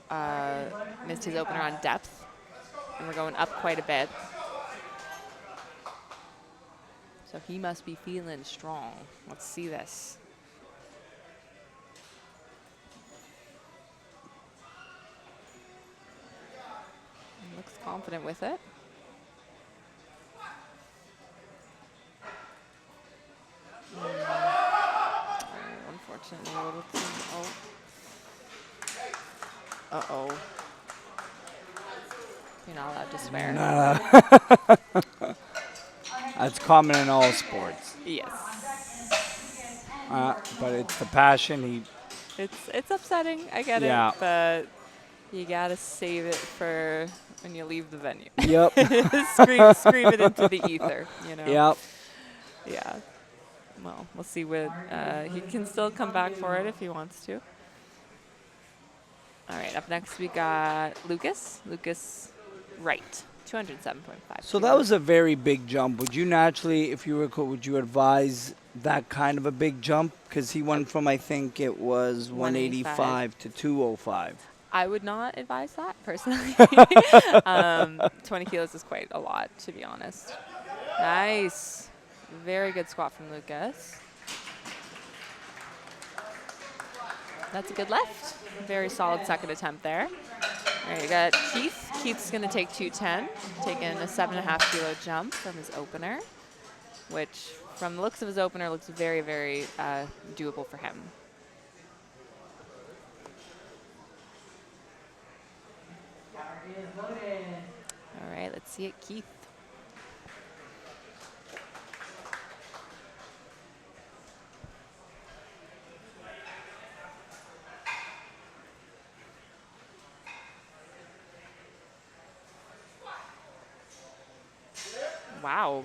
missed his opener on depth. And we're going up quite a bit. So he must be feeling strong. Let's see this. He looks confident with it. Unfortunately, a little too. Oh. Uh-oh. You're not allowed to swear. That's common in all sports. Yes. But it's the passion. It's upsetting. I get Yeah. it, but you gotta save it for when you leave the venue. Yep. scream it into the ether. You know. Yep. Yeah. Well, we'll see what he can still come back for it if he wants to. All right. Up next we got Lucas. Lucas Wright. 207.5. So that was a very big jump. Would you naturally, if you were, would you advise that kind of a big jump? Because he went from, I think it was 185 to 205. I would not advise that personally. 20 kilos is quite a lot, to be honest. Nice. Very good squat from Lucas. That's a good lift. Very solid second attempt there. All right, you got Keith. Keith's going to take 210, taking a 7.5 kilo jump from his opener, which from the looks of his opener looks very, very doable for him. All right, let's see it, Keith. Wow.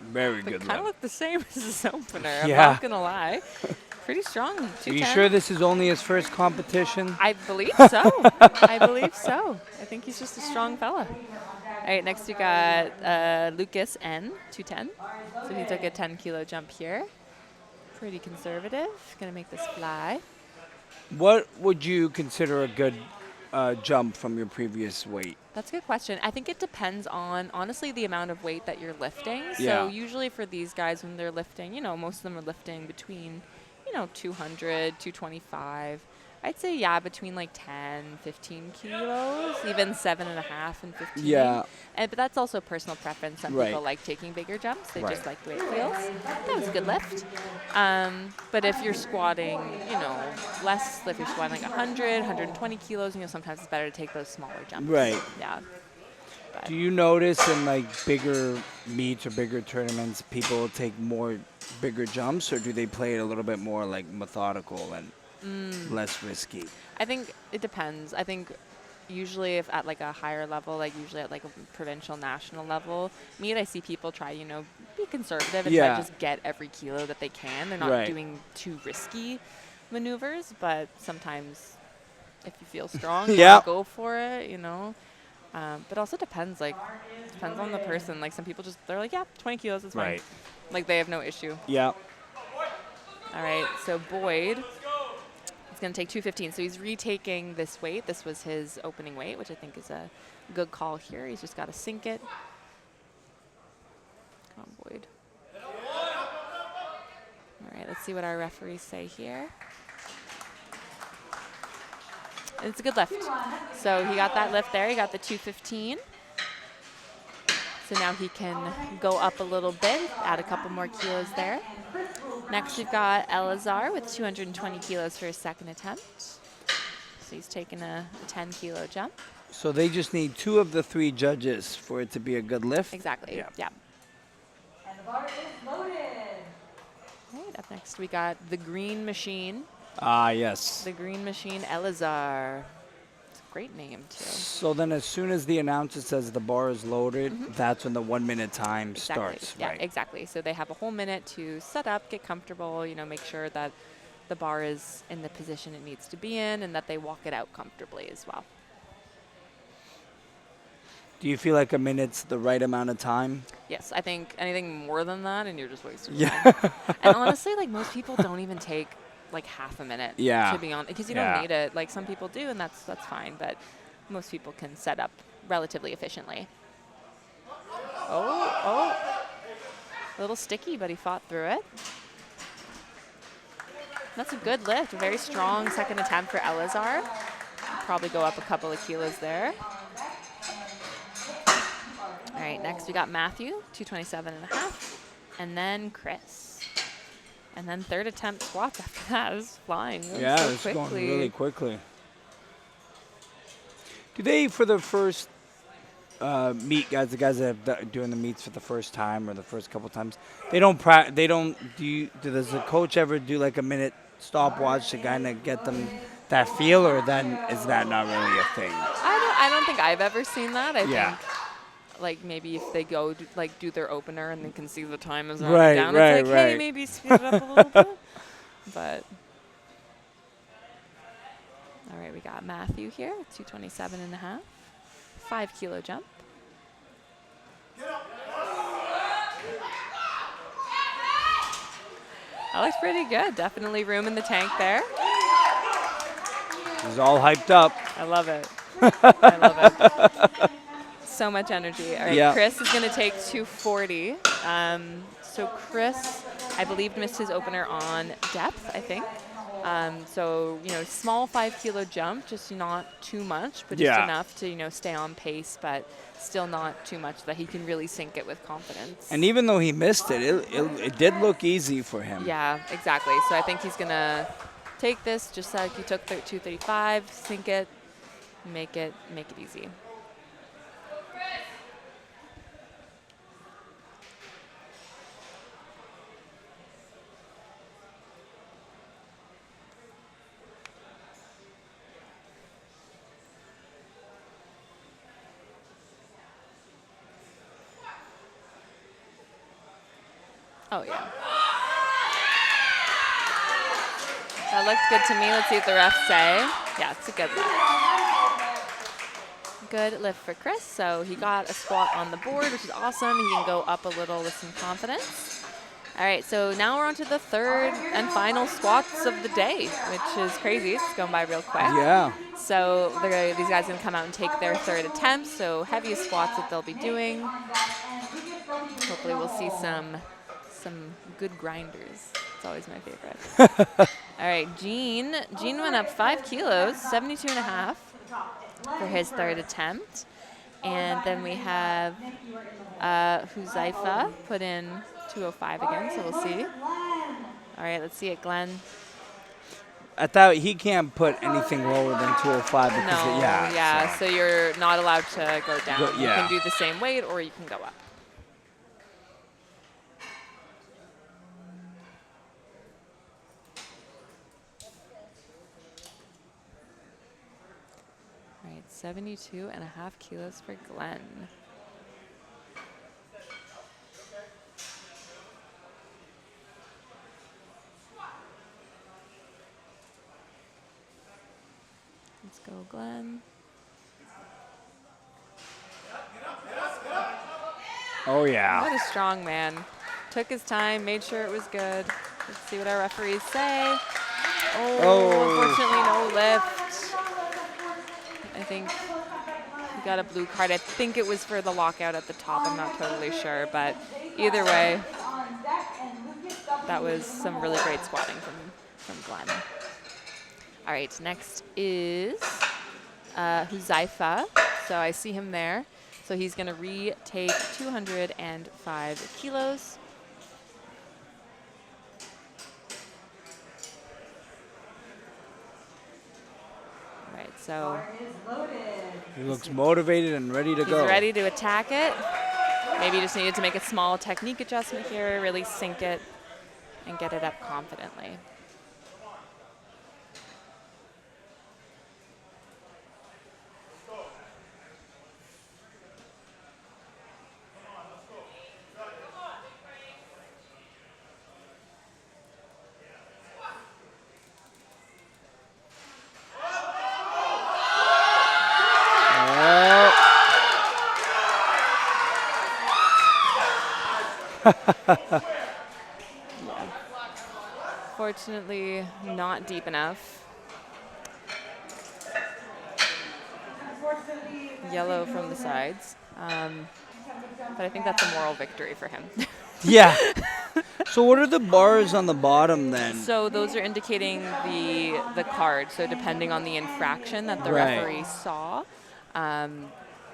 Very They good kind of lift. look the same as his opener. I'm Yeah. not going to lie. pretty strong. Are 210. you sure this is only his first competition? I believe so. I believe so. I think he's just a strong fella. All right, next we got Lucas N, 210. So he took a 10-kilo jump here. Pretty conservative. Gonna make this fly. What would you consider a good jump from your previous weight? That's a good question. I think it depends on, honestly, the amount of weight that you're lifting. Yeah. So usually for these guys, when they're lifting, most of them are lifting between, 200, 225. I'd say, yeah, between like 10, 15 kilos, even 7.5 and 15. Yeah. But that's also personal preference. Some Right. people like taking bigger jumps. They Right. just like the way it feels. That was a good lift. But if you're squatting, less, if you're squatting like 100, 120 kilos, sometimes it's better to take those smaller jumps. Right. Yeah. Do you notice in like bigger meets or bigger tournaments, people take more bigger jumps, or do they play it a little bit more like methodical and less risky? I think it depends. I think usually if at like a higher level, like usually at like a provincial, national level, I see people try, be conservative and try Yeah. to just get every kilo that they can. They're not Right. doing too risky maneuvers, but sometimes if you feel strong, Yeah. go for it, But also depends on the person. Like some people they're like, yeah, 20 kilos is fine. Right. Like they have no issue. Yeah. All right, so Boyd is going to take 215. So he's retaking this weight. This was his opening weight, which I think is a good call here. He's just got to sink it. Come on, Boyd. All right, let's see what our referees say here. It's a good lift. So he got that lift there. He got the 215. So now he can go up a little bit, add a couple more kilos there. Next, we've got Elazar with 220 kilos for his second attempt. So he's taking a 10-kilo jump. So they just need 2 of the 3 judges for it to be a good lift? Exactly. Yeah. And the bar is loaded. All right, up next, we got the Green Machine. Ah, yes. The Green Machine, Elazar. It's a great name, too. So then as soon as the announcer says the bar is loaded, that's when the 1-minute time starts, Yeah, right? exactly. So they have a whole minute to set up, get comfortable, make sure that the bar is in the position it needs to be in and that they walk it out comfortably as well. Do you feel like a minute's the right amount of time? Yes, I think anything more than that and you're just wasting Yeah. time. And honestly, like most people don't even take like half a minute Yeah. to be on, because you Yeah. don't need it. Like some people do, and that's fine, but most people can set up relatively efficiently. Oh, a little sticky, but he fought through it. That's a good lift, a very strong second attempt for Elazar. Probably go up a couple of kilos there. All right, next we got Matthew, 227.5, and then Chris. And then third attempt squats after that. It was flying. It was Yeah, so it's going quickly. really quickly. Do they, for the first meet, guys, the guys that have doing the meets for the first time or the first couple times, does the coach ever do like a minute stopwatch to kind of get them that feel, or then is that not really a thing? I don't think I've ever seen that. I Yeah. think like maybe if they go do their opener and they can see the time is Right, running down, right, it's like, hey, right. maybe speed it up a little bit. But all right, we got Matthew here, 227.5, 5-kilo jump. That looks pretty good. Definitely room in the tank there. He's all hyped up. I love it. I love it. So much energy. All right, Yeah. Chris is going to take 240. So Chris, I believe, missed his opener on depth, I think. So, small 5-kilo jump, just not too much, but just Yeah. enough to, stay on pace, but still not too much that he can really sink it with confidence. And even though he missed it, it did look easy for him. Yeah, exactly. So I think he's going to take this just like he took 235, sink it, make it easy. Oh, yeah. That looked good to me. Let's see what the refs say. Yeah, it's a good lift. Good lift for Chris. So he got a squat on the board, which is awesome. He can go up a little with some confidence. All right, so now we're on to the third and final squats of the day, which is crazy. It's going by real quick. Yeah. So these guys are going to come out and take their third attempt. So heaviest squats that they'll be doing. Hopefully we'll see some good grinders. It's always my favorite. All right, Gene went up 5 kilos, 72 and a half for his third attempt. And then we have Huzaifa put in 205 again, so we'll see. All right, let's see it, Glenn. I thought he can't put anything lower than 205 because No, yeah. So you're not allowed to go down. Yeah. You can do the same weight or you can go up. All right, 72 and a half kilos for Glenn. Let's go, Glenn. Oh yeah. What a strong man. Took his time, made sure it was good. Let's see what our referees say. Oh, unfortunately no lift. I think he got a blue card. I think it was for the lockout at the top. I'm not totally sure, but either way, that was some really great squatting from Glenn. All right, next is Huzaifa. So I see him there. So he's going to retake 205 kilos. All right, so He looks motivated and ready to go. he's ready to attack it. Maybe you just needed to make a small technique adjustment here, really sink it and get it up confidently. Fortunately, not deep enough. Yellow from the sides. But I think that's a moral victory for him. Yeah. So what are the bars on the bottom then? So those are indicating the card. So depending on the infraction that the Right. referee saw,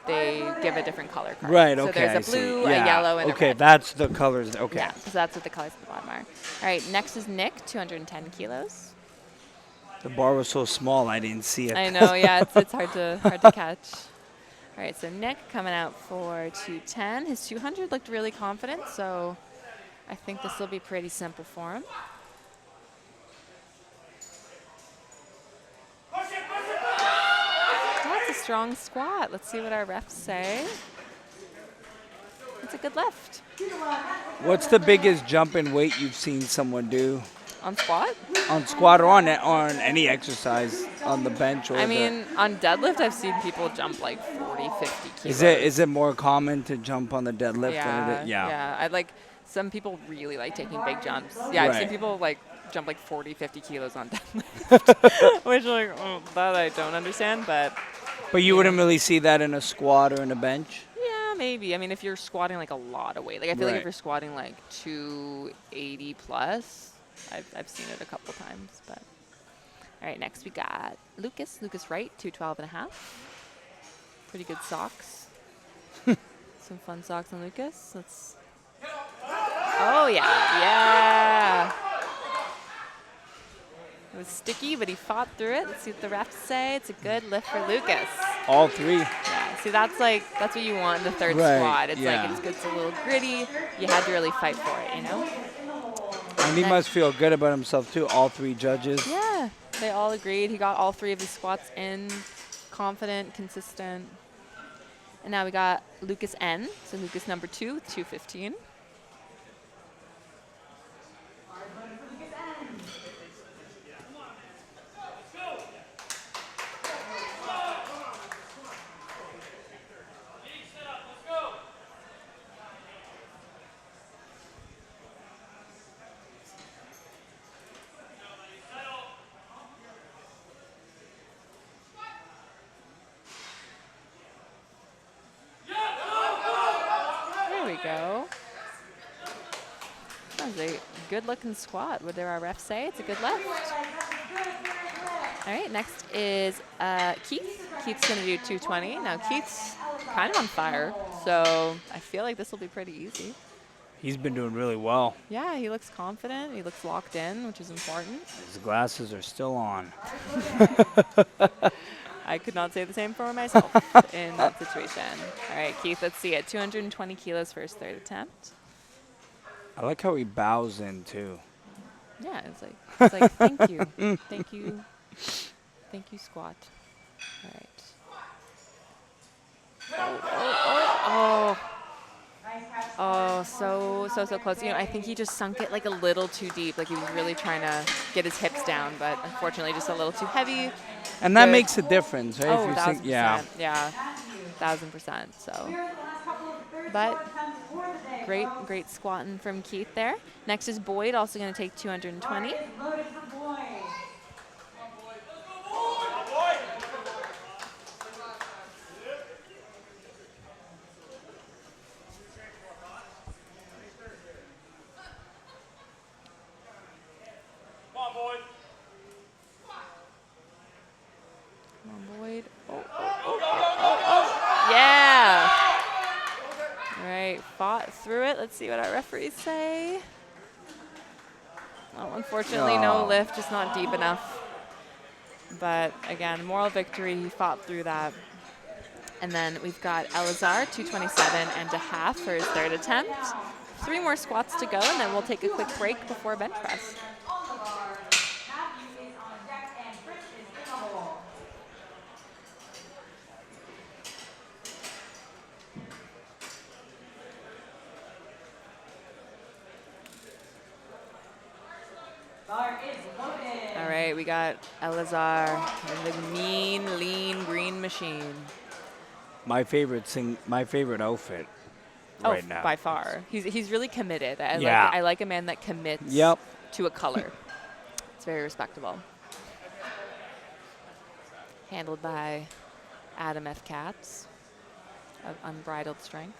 they give a different color card. Right, So okay. there's a I see. blue, Yeah. a yellow, and a okay, red. that's the colors. Okay. Yeah, so that's what the colors at the bottom are. All right, next is Nick, 210 kilos. The bar was so small, I didn't see it. I know, yeah, it's hard to catch. All right, so Nick coming out for 210. His 200 looked really confident, so I think this will be pretty simple for him. That's a strong squat. Let's see what our refs say. It's a good lift. What's the biggest jump in weight you've seen someone do On squat? on squat or on any exercise on the bench? Or I mean, on deadlift, I've seen people jump like 40, 50 kilos. is it more common to jump on the deadlift than Yeah, it is? Yeah. yeah. I like, some people really like taking big jumps. Yeah, I've seen Right. people like jump like 40, 50 kilos on deadlift, which like, that I don't understand, but But you wouldn't really see that in a squat or in a bench? yeah, maybe. I mean, if you're squatting like a lot of weight, like I feel like Right. if you're squatting like 280 plus, I've seen it a couple times, but. All right, next we got Lucas Wright, 212 and a half. Pretty good socks. Some fun socks on Lucas. Let's. Oh yeah, yeah. It was sticky, but he fought through it. Let's see what the refs say. It's a good lift for Lucas. All three. Yeah, see, that's what you want in the third Right, squat. It's yeah. like it's a little gritty. You had to really fight for it, you know? And he must feel good about himself too, all three judges. Yeah, they all agreed. He got all three of his squats in, confident, consistent. And now we got Lucas N. So Lucas number 2, 215. is a good-looking squat. What did our ref say? It's a good lift. All right, next is Keith. Keith's going to do 220. Now, Keith's kind of on fire, so I feel like this will be pretty easy. He's been doing really well. Yeah, he looks confident. He looks locked in, which is important. His glasses are still on. I could not say the same for myself in that situation. All right, Keith, let's see it. 220 kilos for his third attempt. I like how he bows in, too. Yeah, it's like thank you. Thank you. Thank you, squat. All right. Oh, so close. You know, I think he just sunk it like a little too deep. Like he was really trying to get his hips down, but unfortunately just a little too heavy. And that Good. makes a difference, right? Oh, If you 1000%. think, yeah. Yeah, 1000%. So, but great squatting from Keith there. Next is Boyd, also going to take 220. Yeah. All right, fought through it. Let's see what our referees say. Well, unfortunately, no lift, just not deep enough. But again, moral victory. He fought through that. And then we've got Elazar, 227.5 for his third attempt. 3 more squats to go, and then we'll take a quick break before bench press. All right, we got Elazar and the mean, lean green machine. My favorite outfit right now. By far. He's really committed. Yeah. I like a man that commits to a color. It's very respectable. Handled by Adam F. Katz of Unbridled Strength.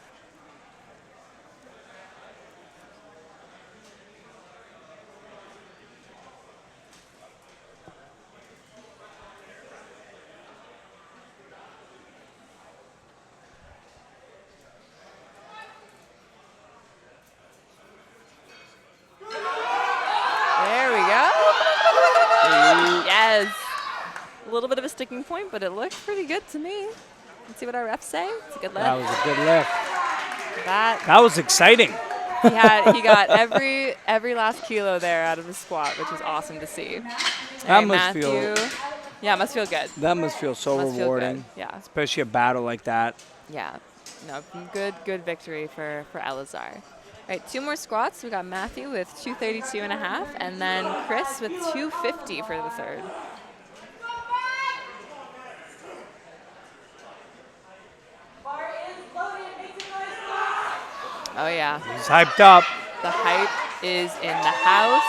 A little bit of a sticking point, but it looked pretty good to me. Let's see what our refs say. It's a good lift. That was a good lift. That was exciting. He got every last kilo there out of the squat, which is awesome to see. That right, must Matthew, it must feel good. That must feel so rewarding. Yeah. Especially a battle like that. Yeah. No, good victory for Elazar. All right, 2 more squats. We got Matthew with 232.5, and then Chris with 250 for the third. Oh, yeah. He's hyped up. The hype is in the house.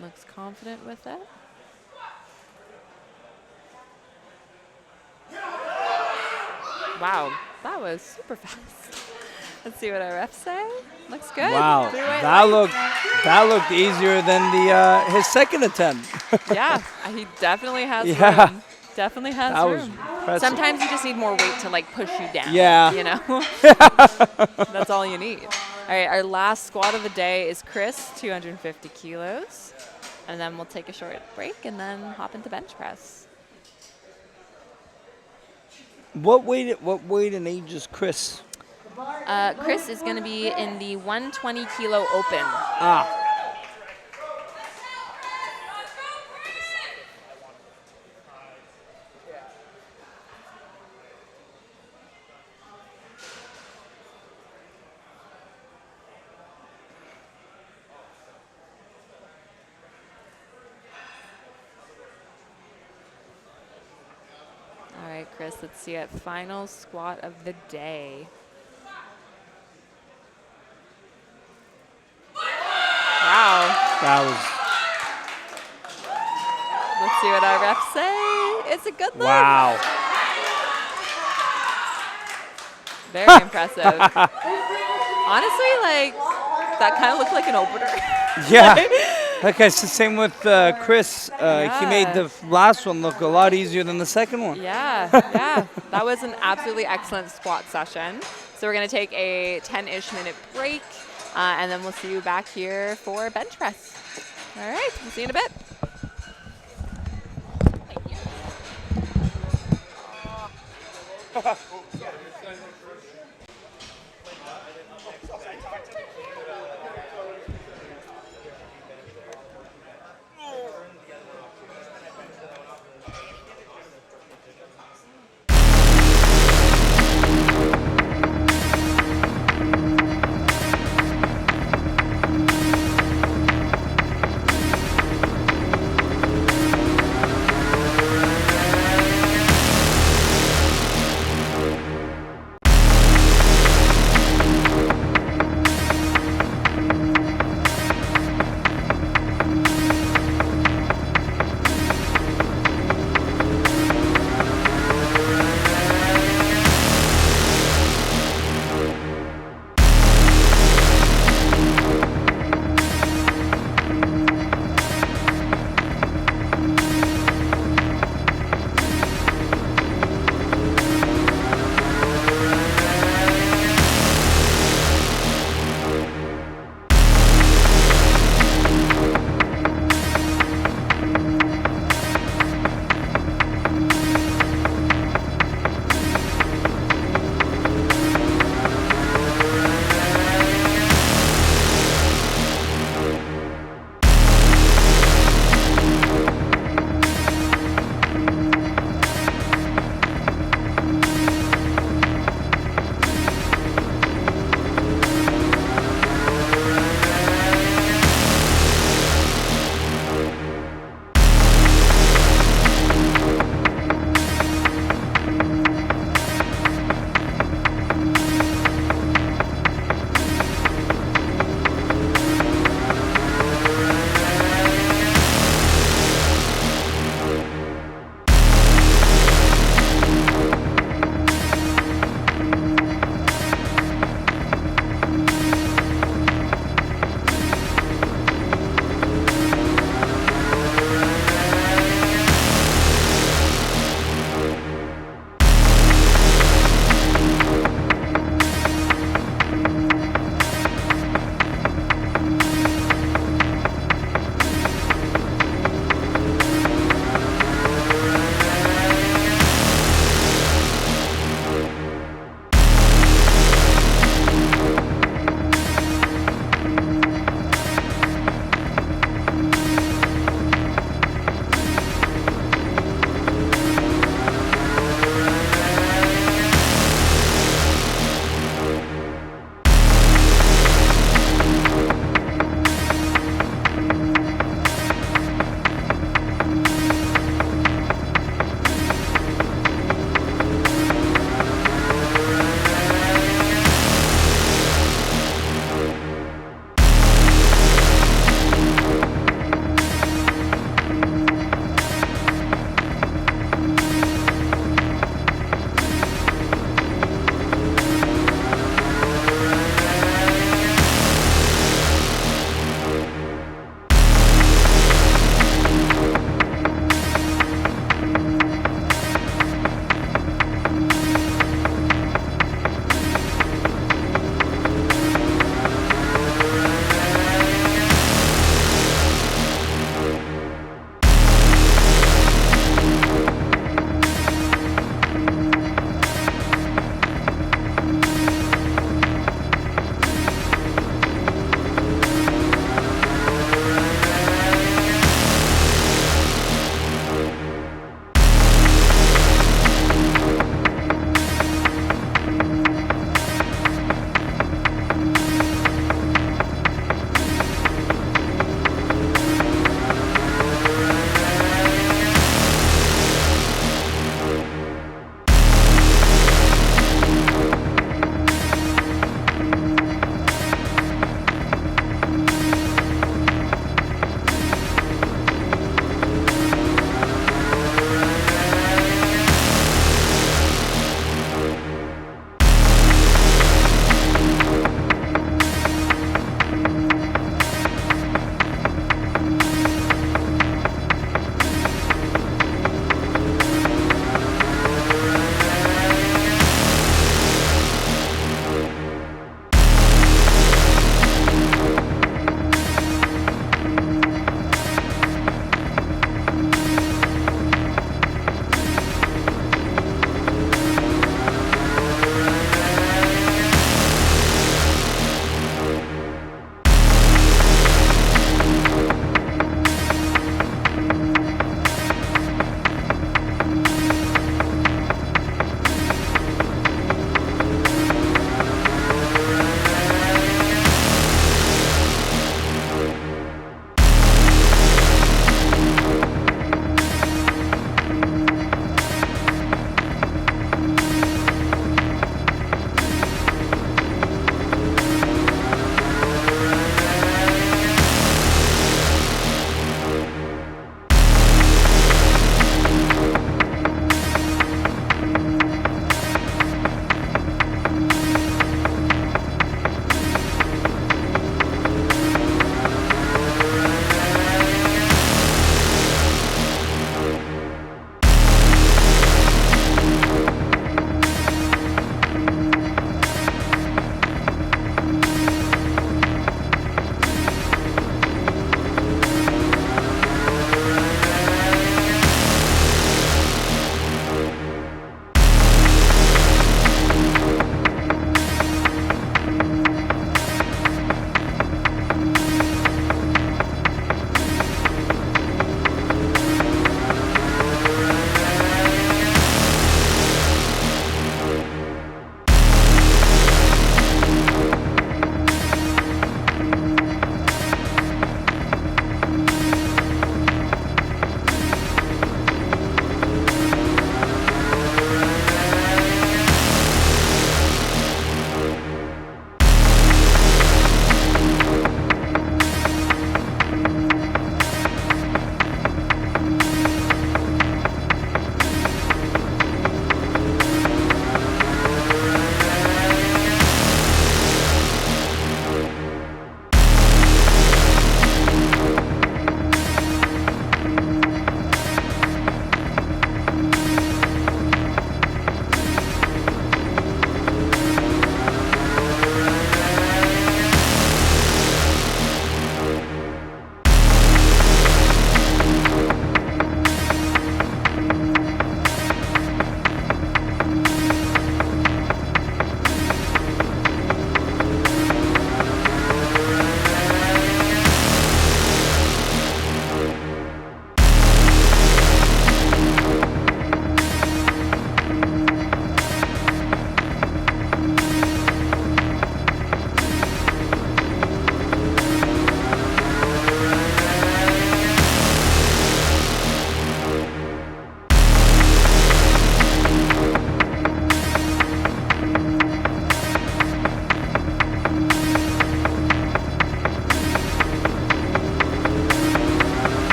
Looks confident with it. Wow, that was super fast. Let's see what our refs say. Looks good. Wow, that looked easier than his second attempt. Yeah, he definitely has room. Definitely has that room. Was impressive. Sometimes you just need more weight to like push you down. Yeah. You know? That's all you need. All right, our last squat of the day is Chris, 250 kilos. And then we'll take a short break and then hop into bench press. What weight and age is Chris? Chris is going to be in the 120 kilo open. Ah. All right, Chris, let's see it. Final squat of the day. Wow. That see what our refs say. It's a good look. Wow. Very impressive. Honestly, like, that kind of looked like an opener. Yeah. Like I said, same with Chris. He made the last one look a lot easier than the second one. Yeah, yeah. That was an absolutely excellent squat session. So we're going to take a 10-ish minute break, and then we'll see you back here for bench press. All right, we'll see you in a bit.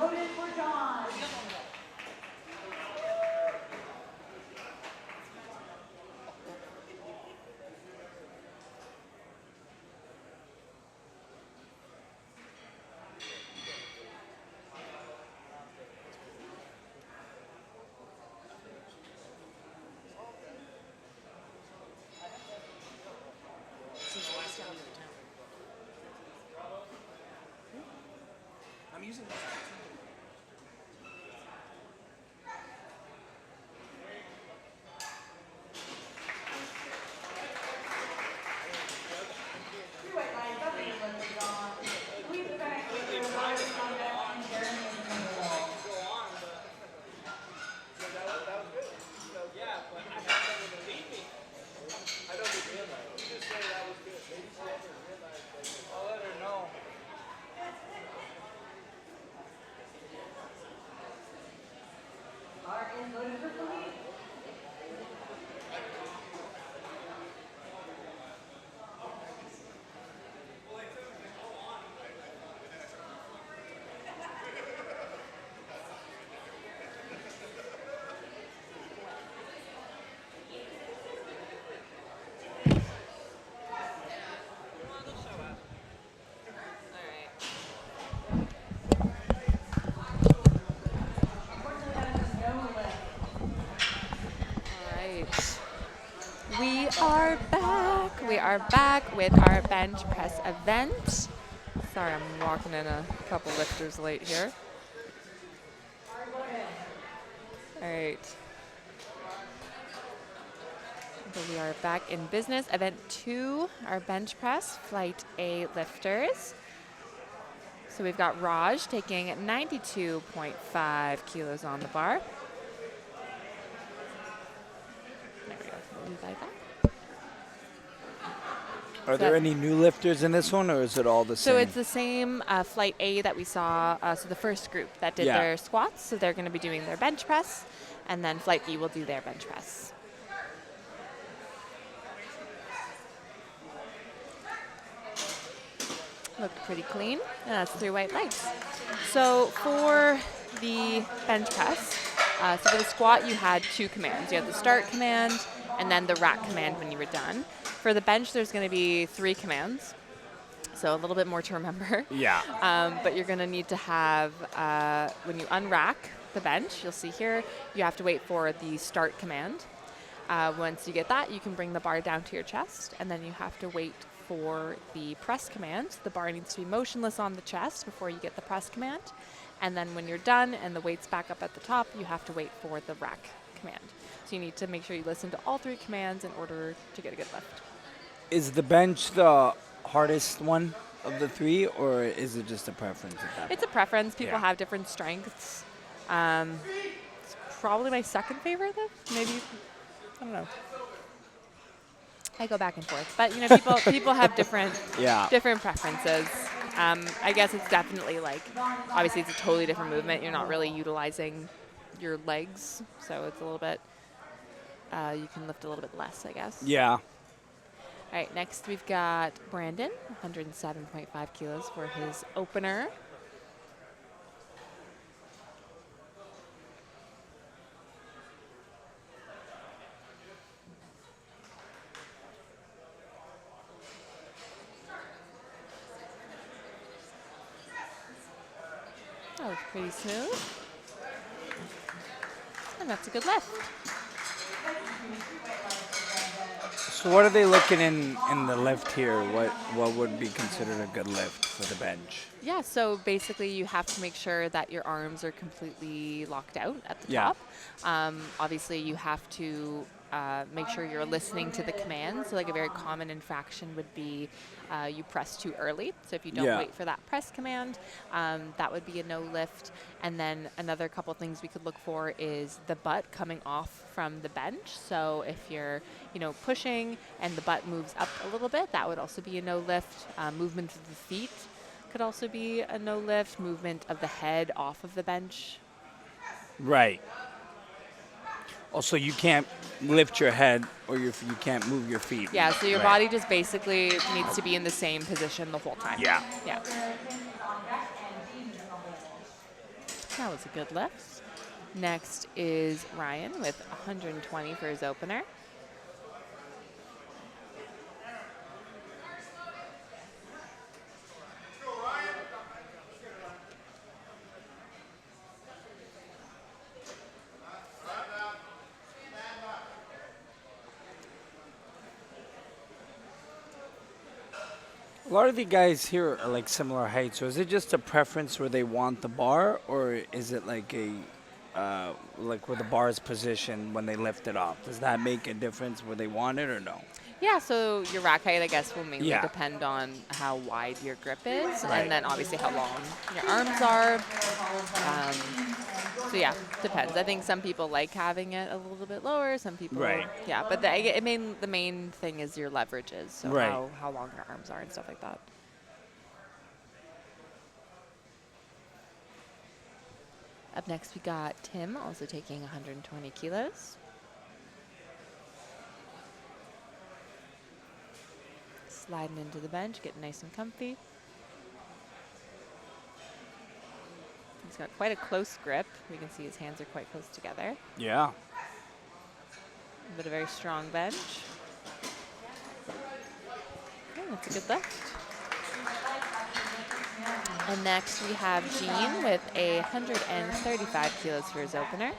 loaded for John. We are back. We are back with our bench press event. Sorry, I'm walking in a couple lifters late here. All right. So we are back in business. Event 2, our bench press, flight A lifters. So we've got Raj taking 92.5 kilos on the bar. There we go. Move like that. Are there any new lifters in this one, or is it all the same? So it's the same flight A that we saw, so the first group that did their squats, so they're going to be doing their bench press, and then flight B will do their bench press. Looked pretty clean, and that's 3 white lights. So for the bench press, so for the squat you had 2 commands. You had the start command and then the rack command when you were done. For the bench there's going to be 3 commands, so a little bit more to remember. Yeah. But you're going to need to have, when you unrack the bench, you'll see here, you have to wait for the start command. Once you get that, you can bring the bar down to your chest, and then you have to wait for the press command. The bar needs to be motionless on the chest before you get the press command. And then when you're done and the weight's back up at the top, you have to wait for the rack command. So you need to make sure you listen to all 3 commands in order to get a good lift. Is the bench the hardest one of the 3, or is it just a preference at that It's a preference. People Yeah. have different strengths. It's probably my second favorite lift. Maybe, I don't know. I go back and forth, but you know, people have different different preferences. I guess it's definitely like, obviously it's a totally different movement. You're not really utilizing your legs, so it's a little bit. You can lift a little bit less, I guess. Yeah. All right, next we've got Brandon, 107.5 kilos for his opener. That was pretty smooth. And that's a good lift. So what are they looking in the lift here? What would be considered a good lift for the bench? Yeah, so basically you have to make sure that your arms are completely locked out at the Yeah. top. Obviously you have to make sure you're listening to the commands. So like a very common infraction would be you press too early. So if you don't wait for that press command, that would be a no lift. And then another couple things we could look for is the butt coming off from the bench. So if you're, pushing and the butt moves up a little bit, that would also be a no lift. Movement of the feet could also be a no lift. Movement of the head off of the bench. Right. Also, you can't lift your head, or you can't move your feet. Yeah, so your Right. body just basically needs to be in the same position the whole time. Yeah. Yeah. That was a good lift. Next is Ryan with 120 for his opener. A lot of the guys here are like similar heights. So is it just a preference where they want the bar, or is it like a like where the bar is positioned when they lift it off? Does that make a difference where they want it or no? Yeah, so your rack height, I guess, will mainly Yeah. depend on how wide your grip is, Right. and then obviously how long your arms are. So yeah, depends. I think some people like having it a little bit lower. Some people, Right. yeah. But the main thing is your leverages, so Right. how long your arms are and stuff like that. Up next, we got Tim, also taking 120 kilos. Sliding into the bench, getting nice and comfy. He's got quite a close grip. We can see his hands are quite close together. Yeah. But a very strong bench. Okay, that's a good lift. And next we have Gene with 135 kilos for his opener.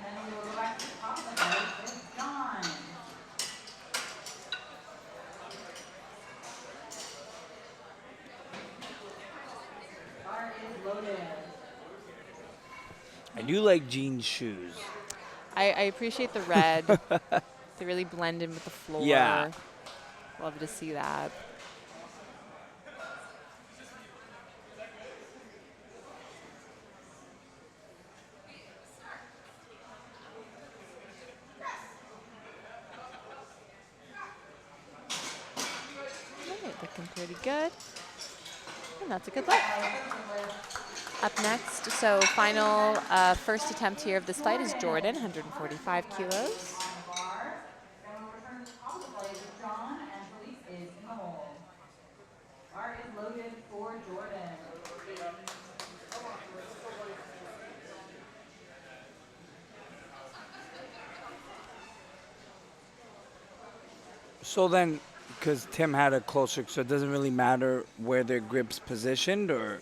I do like Gene's shoes. I appreciate the red. They really blend in with the floor. Yeah. Love to see that. Alright, looking pretty good. And that's a good lift. Up next, so final first attempt here of this fight is Jordan, 145 kilos. Bar is loaded for Jordan. So then, because Tim had a closer, so it doesn't really matter where their grip's positioned, or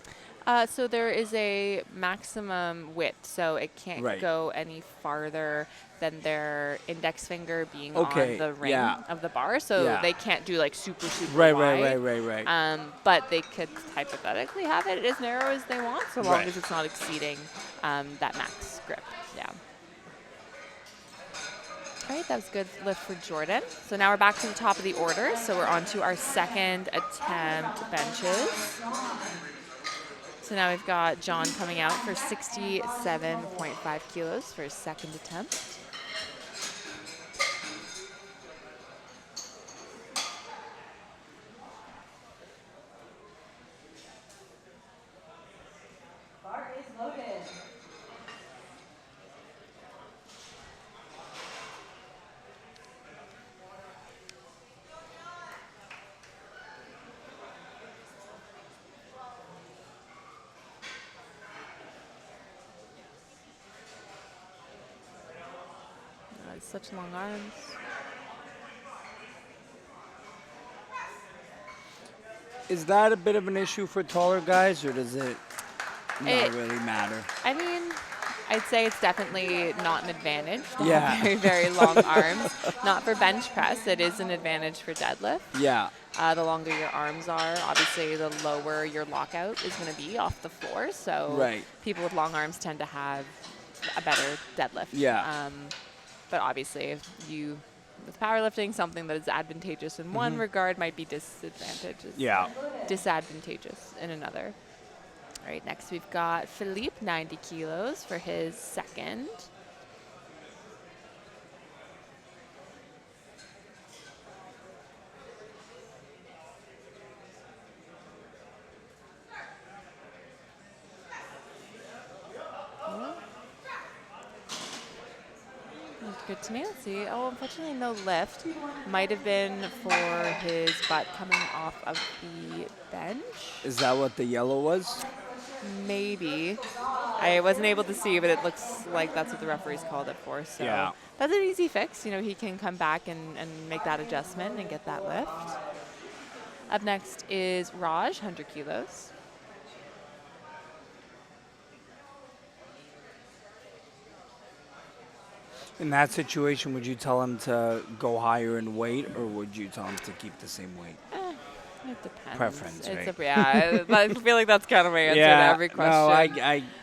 So there is a maximum width, so it can't Right. go any farther than their index finger being Okay, on the ring yeah. of the bar. So Yeah. they can't do like super right, wide. right. But they could hypothetically have it as narrow as they want, so long Right. as it's not exceeding that max grip. Yeah. All right, that was a good lift for Jordan. So now we're back to the top of the order. So we're on to our second attempt benches. So now we've got John coming out for 67.5 kilos for his second attempt. Bar is loaded. Such long arms. Is that a bit of an issue for taller guys, or does it not It- really matter? I mean, I'd say it's definitely not an advantage to Yeah. have very, very long arms. Not for bench press. It is an advantage for deadlift. Yeah. The longer your arms are, obviously the lower your lockout is going to be off the floor. So Right. people with long arms tend to have a better deadlift. Yeah. But obviously, if you with powerlifting, something that is advantageous in one regard might be disadvantageous. Yeah. Disadvantageous in another. All right, next we've got Philippe, 90 kilos for his second. Looked good to me. Let's see. Oh, unfortunately, no lift. Might have been for his butt coming off of the bench. Is that what the yellow was? Maybe. I wasn't able to see, but it looks like that's what the referees called it for. So Yeah. that's an easy fix. He can come back and make that adjustment and get that lift. Up next is Raj, 100 kilos. In that situation, would you tell him to go higher in weight, or would you tell him to keep the same weight? It depends. Preference, right? Yeah, I feel like that's kind of my answer to Yeah, every question. no,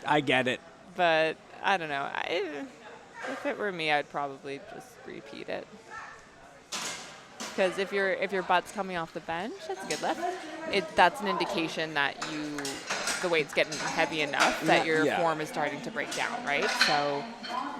I get it. But I don't know. If it were me, I'd probably just repeat it. Because if your butt's coming off the bench, that's a good lift. That's an indication that the weight's getting heavy enough that your Yeah. form is starting to break down, right? So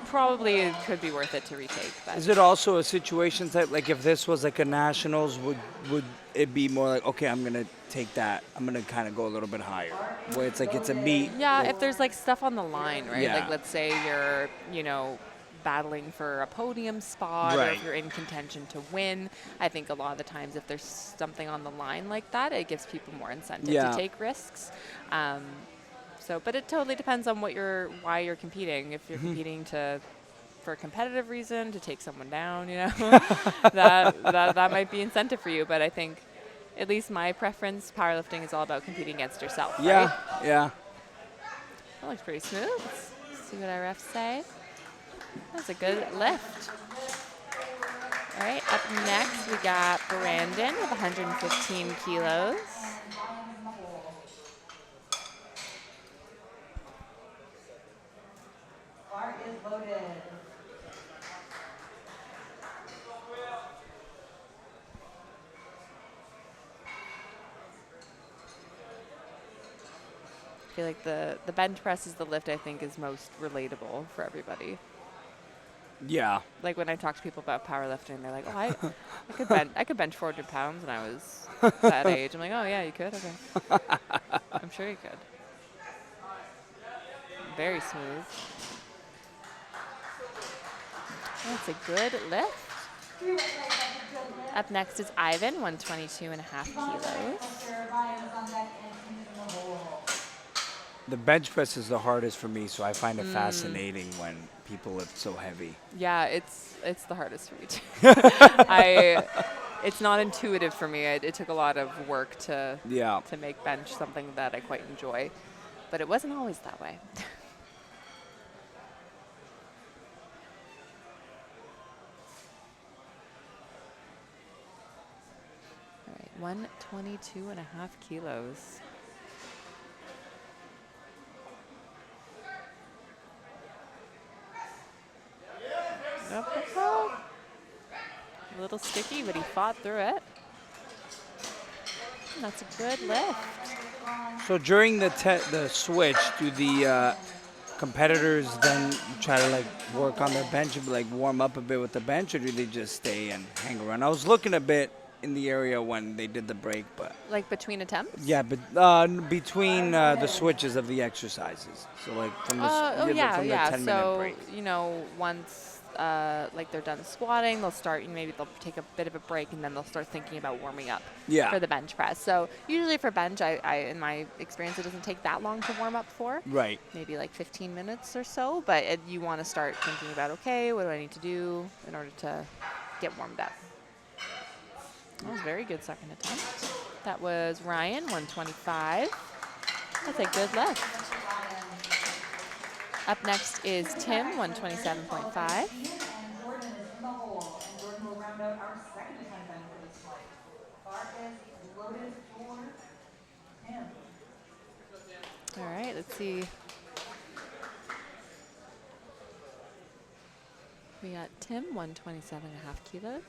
probably it could be worth it to retake. But Is it also a situation type, like if this was like a nationals, would it be more like, okay, I'm gonna take that, I'm gonna kind of go a little bit higher, where it's like it's a meet? yeah, if there's like stuff on the line, right? Yeah. Like let's say you're, battling for a podium spot, or Right. if you're in contention to win. I think a lot of the times if there's something on the line like that, it gives people more incentive Yeah. to take risks. But it totally depends on why you're competing. If you're competing for a competitive reason, to take someone down, that might be incentive for you. But I think, at least my preference, powerlifting is all about competing against yourself, Yeah, right? yeah. That looks pretty smooth. Let's see what our refs say. That's a good lift. All right, up next we got Brandon with 115 kilos. Bar is loaded. I feel like the bench press is the lift I think is most relatable for everybody. Yeah. Like when I talk to people about powerlifting, they're like, "Oh, I could bench 400 pounds when I was that age." I'm like, "Oh yeah, you could. Okay, I'm sure you could." Very smooth. That's a good lift. Up next is Ivan, 122.5 kilos. The bench press is the hardest for me, so I find it fascinating when people lift so heavy. Yeah, it's the hardest for me too. It's not intuitive for me. It took a lot of work to make bench something that I quite enjoy, but it wasn't always that way. All right, 122.5 kilos. A little sticky, but he fought through it. And that's a good lift. So during the switch, do the competitors then try to like work on their bench and like warm up a bit with the bench, or do they just stay and hang around? I was looking a bit in the area when they did the break, but Like between attempts? yeah, but between the switches of the exercises, so like from the from the 10-minute break. So, once like they're done squatting, they'll start, maybe they'll take a bit of a break and then they'll start thinking about warming up Yeah. for the bench press. So usually for bench, I in my experience, it doesn't take that long to warm up for. Right. Maybe like 15 minutes or so, but you want to start thinking about, okay, what do I need to do in order to get warmed up? That was a very good second attempt. That was Ryan, 125. That's a good lift. Up next is Tim, 127.5. And Jordan is in the hole, and Jordan will round out our second attempt for this flight. Bar is loaded for him. All right, let's see. We got Tim, 127.5 kilos.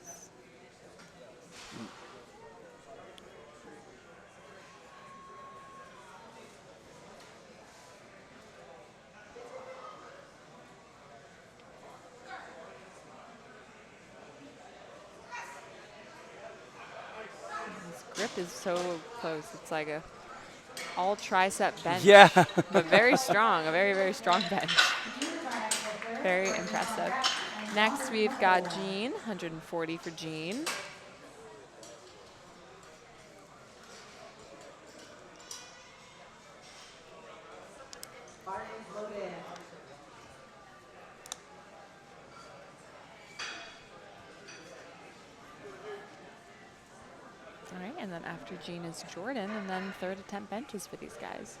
His grip is so close. It's like all tricep bench. Yeah. But very strong, a very, very strong bench. Very impressive. Next, we've got Jean, 140 for Jean. Bar is loaded. All right, and then after Jean is Jordan, and then third attempt benches for these guys.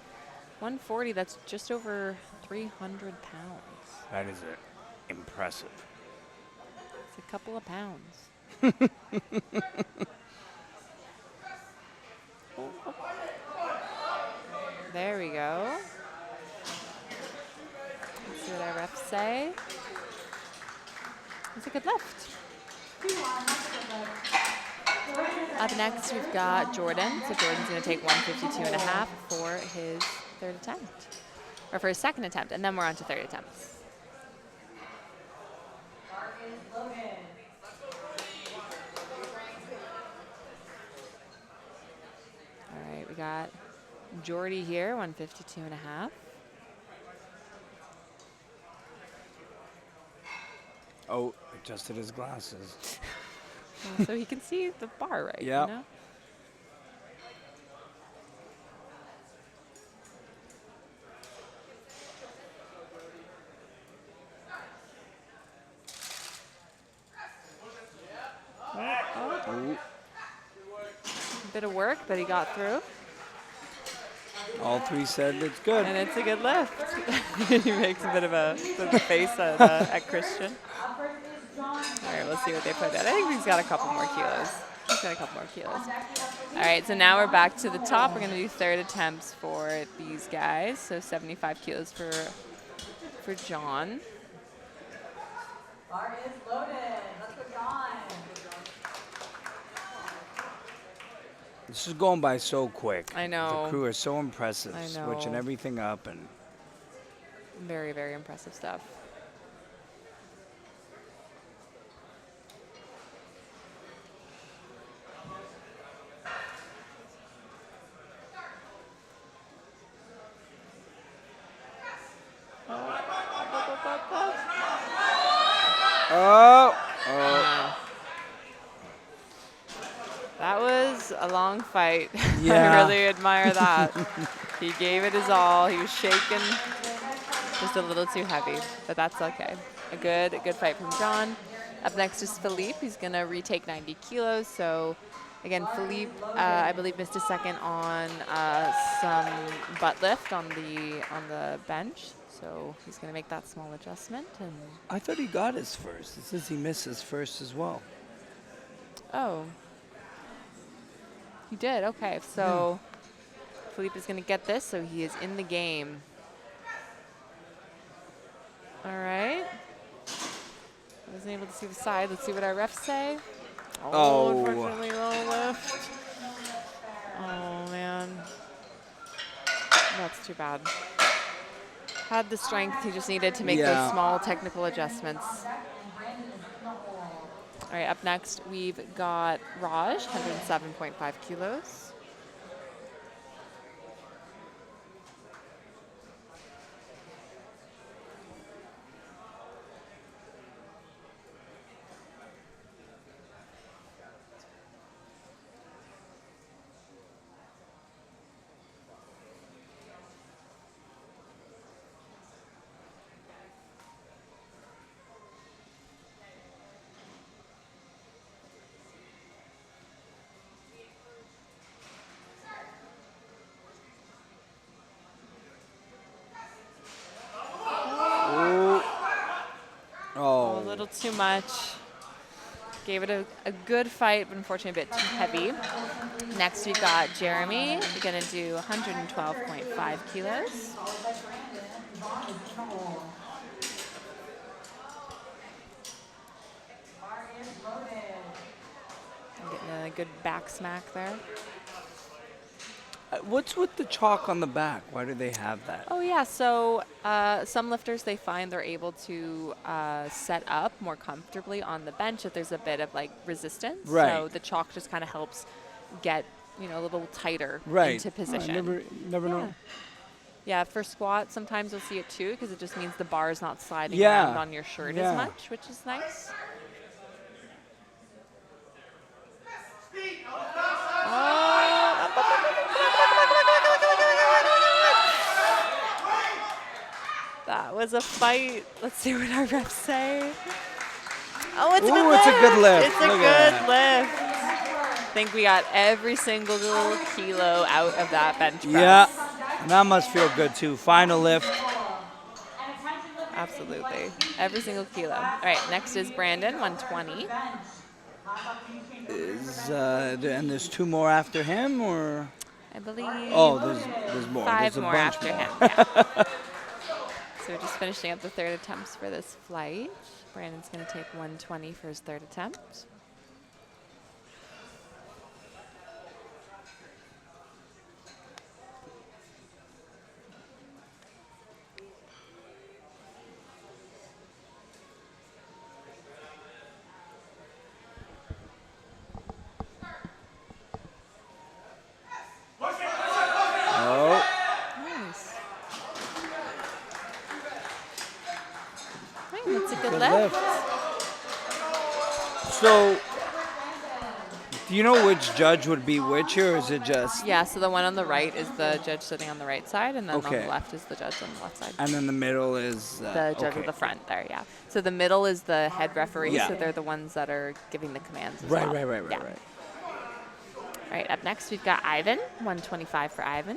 140, that's just over 300 pounds. That is impressive. It's a couple of pounds. There we go. Let's see what our refs say. It's a good lift. Up next, we've got Jordan. So Jordan's going to take 152.5 for his third attempt, or for his second attempt, and then we're on to third attempts. Bar is loaded. All right, we got Jordy here, 152.5. Oh, adjusted his glasses. So he can see the bar, right? Yep. You know? Ooh. Bit of work, but he got through, All three said it's good. and it's a good lift. He makes a bit of a face at Christian. Up first is John. All right, we'll see what they put down. I think he's got a couple more kilos. He's got a couple more kilos. All right, so now we're back to the top. We're going to do third attempts for these guys. So 75 kilos for John. Bar is loaded. Let's go, John. This is going by so quick. I know. The crew are so impressive, I switching know. everything up, and Very, very impressive stuff. oh, That was a long fight. Yeah. I really admire that. He gave it his all. He was shaking, just a little too heavy, but that's okay. A good fight from John. Up next is Philippe. He's gonna retake 90 kilos. So again, Philippe, I believe missed a second on some butt lift on the bench. So he's gonna make that small adjustment. And I thought he got his first. It says he missed his first as well. oh, he did. Okay, so Philippe is gonna get this. So he is in the game. All right. I wasn't able to see the side. Let's see what our refs say. Oh. Unfortunately, low lift. Oh, man. That's too bad. Had the strength, he just needed to make Yeah. those small technical adjustments. All right, up next, we've got Raj, 107.5 kilos. Oh, A little too much. Gave it a good fight, but unfortunately a bit too heavy. Next, we've got Jeremy. We're going to do 112.5 kilos. Bar is loaded. Getting a good back smack there. what's with the chalk on the back? Why do they have that? Oh yeah, so some lifters, they find they're able to set up more comfortably on the bench if there's a bit of like resistance. So Right. the chalk just kind of helps get, you know, a little tighter Right. into Oh, I position. never Yeah. know. Yeah, for squat, sometimes you'll see it too because it just means the bar is not sliding Yeah. around on your shirt Yeah. as much, which is nice. That was a fight. Let's see what our refs say. Oh, it's a Ooh, good it's lift. a good lift. It's a Look good at lift. I think we got every single kilo out of that bench press. Yeah, and that must feel good too. Final lift. Absolutely. Every single kilo. All right, next is Brandon, 120. And there's 2 more after him, or? I believe Oh, there's more. 5 There's a more bunch after more. him. Yeah. So we're just finishing up the third attempts for this flight. Brandon's going to take 120 for his third attempt. Oh, Nice. Right, that's a good good lift. lift. So, do you know which judge would be which, or is it just? Yeah, so the one on the right is the judge sitting on the right side, and then on Okay. the left is the judge on the left side. And then the middle is The judge okay. at the front there, yeah. So the middle is the head referee, Yeah. so they're the ones that are giving the commands as Right, well. right. Yeah. All right, up next we've got Ivan, 125 for Ivan.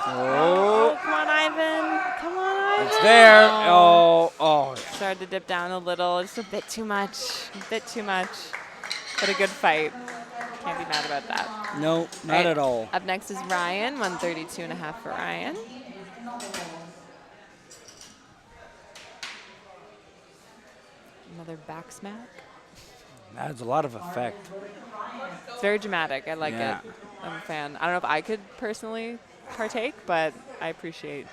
Oh, come on, Ivan. Come on, Ivan. It's there. Oh. Oh. Started to dip down a little, just a bit too much, But a good fight. Can't be mad about that. No, not Right. at all. Up next is Ryan, 132.5 for Ryan. Another back smack. Adds a lot of effect. It's very dramatic. I like Yeah. it. I'm a fan. I don't know if I could personally partake, but I appreciate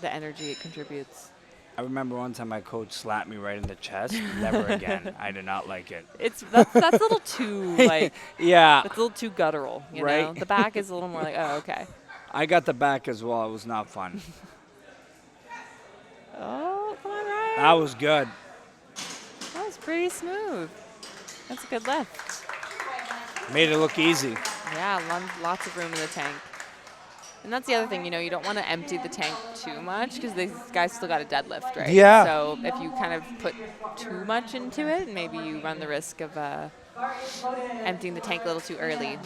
the energy it contributes. I remember one time my coach slapped me right in the chest. Never again. I did not like it. That's a little too like Yeah, that's a little too guttural, you know. Right. The back is a little more like, oh, okay. I got the back as well. It was not fun. Oh, come on, Ryan. That was good. That was pretty smooth. That's a good lift. Made it look easy. Yeah, lots of room in the tank. And that's the other thing, you know, you don't want to empty the tank too much because these guys still got a deadlift, right? Yeah. So if you kind of put too much into it, maybe you run the risk of emptying the tank a little too early.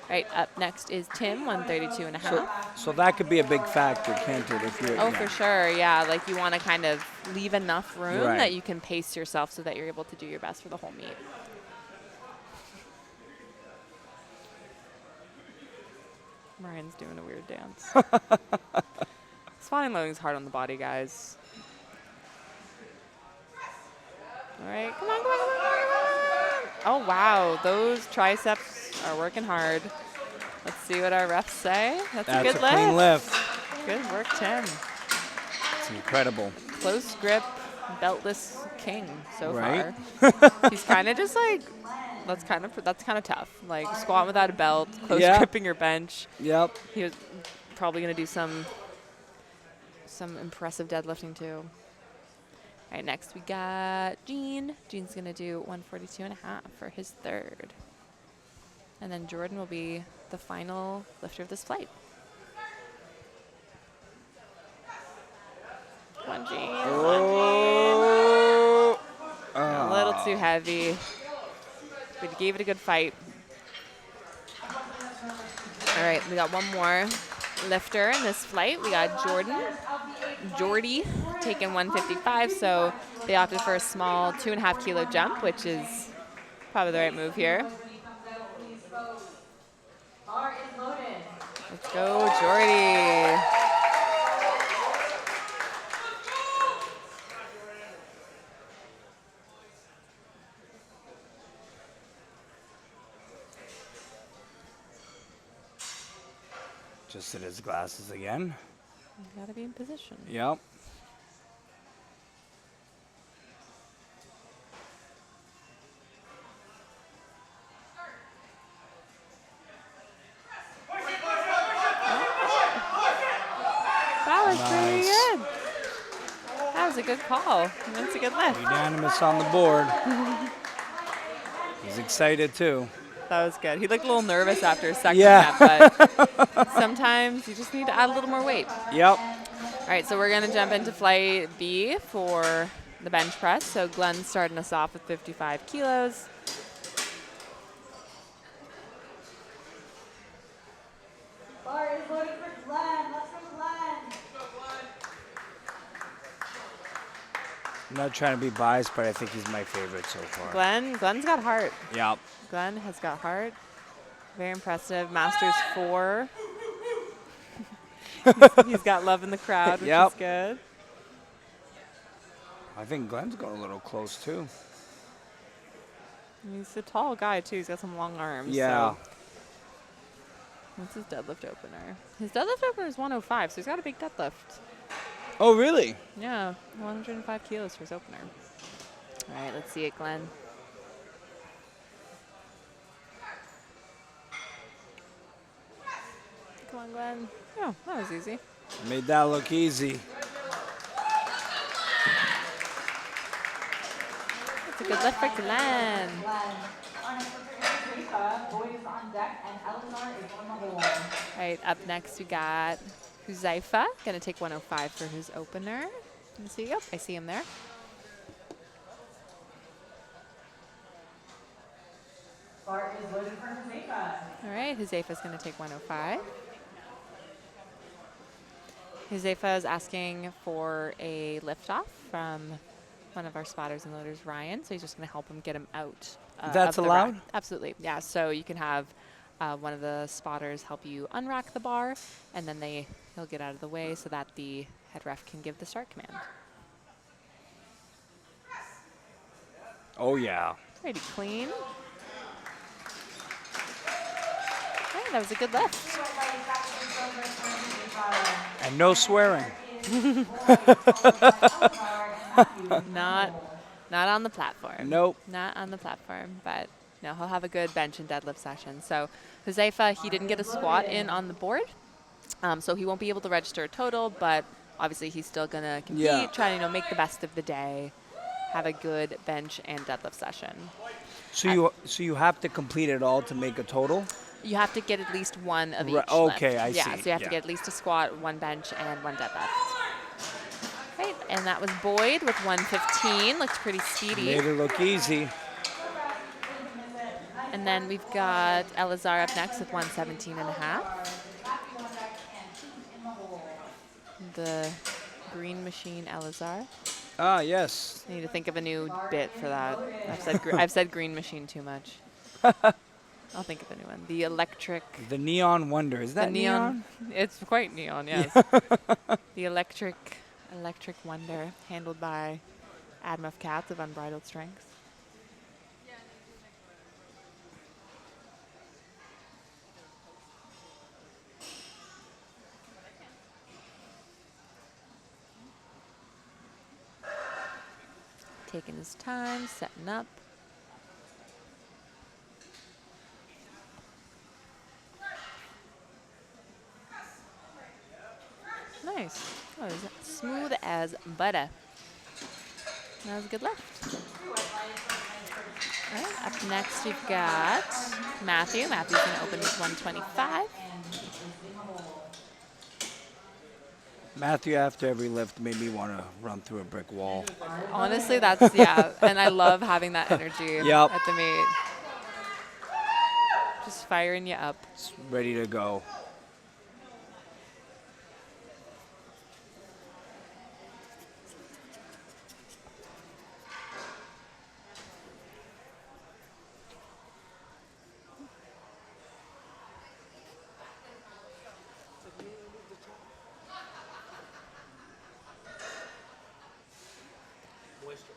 Right, up next is Tim, 132.5. So that could be a big factor, can't it? If you're, Oh, yeah. for sure, yeah. Like you want to kind of leave enough room Right. that you can pace yourself so that you're able to do your best for the whole meet. Ryan's doing a weird dance. Spotting loading is hard on the body, guys. All right, come on, come on, come on, come on, come on. Oh, wow, those triceps are working hard. Let's see what our refs say. That's a good lift. clean lift. Good work, Tim. It's incredible. Close grip, beltless king so Right. far. He's kind of just like, that's kind of tough. Like squat without a belt, close Yeah. gripping your bench. Yep. He was probably gonna do some impressive deadlifting too. All right, next we got Gene. Gene's gonna do 142.5 for his third. And then Jordan will be the final lifter of this flight. Come on, Gene. Oh. A little too heavy, but he gave it a good fight. All right, we got one more lifter in this flight. We got Jordy taking 155, so they opted for a small 2.5 kilo jump, which is probably the right move here. Let's go, Jordy. Just in his glasses again. You gotta be in position. Yep. a good call. That's a good lift. Unanimous on the board. He's excited too. That was good. He looked a little nervous after a second Yeah. but sometimes you just need to add a little more weight. Yep. All right, so we're going to jump into flight B for the bench press. So Glenn's starting us off with 55 kilos. Bar is loaded for Glenn. Let's go, Glenn. I'm not trying to be biased, but I think he's my favorite so far. Glenn's got heart. Yep. Glenn has got heart. Very impressive. Masters 4. He's got love in the crowd, which Yep. is good. I think Glenn's got a little close too. He's a tall guy, too. He's got some long arms. Yeah. So. What's his deadlift opener? His deadlift opener is 105, so he's got a big deadlift. Oh, really? Yeah, 105 kilos for his opener. All right, let's see it, Glenn. Come on, Glenn. Oh, that was easy. Made that look easy. That's a good lift for Glenn. Glenn. Our next lifter is Huzaifa. Boyd is on deck, and Eleanor is on the hole. All right, up next we got Huzaifa. Gonna take 105 for his opener. Let's see. Yep, I see him there. Bar is loaded for Huzaifa. All right, Huzaifa's gonna take 105. Huzaifa is asking for a liftoff from one of our spotters and loaders, Ryan. So he's just going to help him get him out. That's of the rack. allowed? Absolutely. Yeah. So you can have one of the spotters help you unrack the bar, and then he'll get out of the way so that the head ref can give the start command. Oh, yeah. Pretty clean. Okay, that was a good lift. And no swearing. Not on the platform. Nope. Not on the platform, but no, he'll have a good bench and deadlift session. So Huzaifa, he didn't get a squat in on the board, so he won't be able to register a total, but obviously he's still going to compete, try to make the best of the day, have a good bench and deadlift session. So you have to complete it all to make a total? You have to get at least one of each okay, lift. I Yeah, see. so you have to get at least a squat, one bench, and one deadlift. Right, and that was Boyd with 115. Looks pretty speedy. Made it look easy. And then we've got Elazar up next with 117 and a half. The green machine Elazar. Ah, yes. I need to think of a new bit for that. I've said green machine too much. I'll think of a new one. The electric. The Neon Wonder. Is that The neon? It's quite neon, yes. The electric wonder, handled by Admuff Katz of Unbridled Strength. Taking his time, setting up. Nice. Oh, it was smooth as butter. That was a good lift. All right, up next we've got Matthew. Matthew's going to open with 125. Matthew, after every lift, made me want to run through a brick wall. Honestly, that's, yeah, and I love having that energy at the meet. Just firing you up. It's ready to go.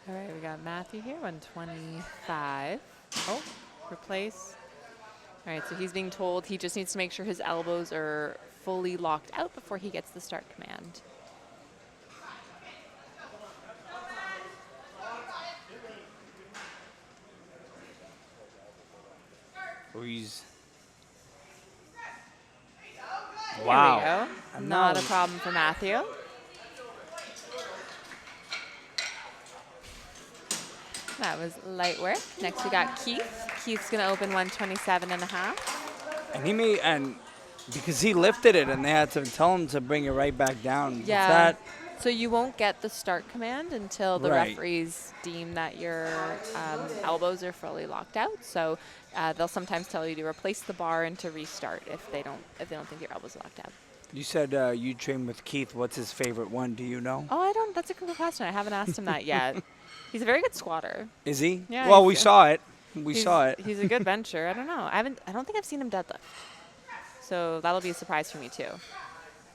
All right, we got Matthew here, 125. Oh, replace. All right, so he's being told he just needs to make sure his elbows are fully locked out before he gets the start command. He's There we go. Not a problem for Matthew. That was light work. Next we got Keith. Keith's gonna open 127.5. And he made, and because he lifted it and they had to tell him to bring it right back down. Yeah. That, So you won't get the start command until the Right. referees deem that your elbows are fully locked out. So they'll sometimes tell you to replace the bar and to restart if they don't think your elbows are locked out. you said you train with Keith. What's his favorite one? Do you know? Oh, I don't. That's a good question. I haven't asked him that yet. He's a very good squatter. Is he? Yeah, Well, he's we good. saw it. We He's- saw it. He's a good bencher. I don't know. I don't think I've seen him deadlift. So that'll be a surprise for me too.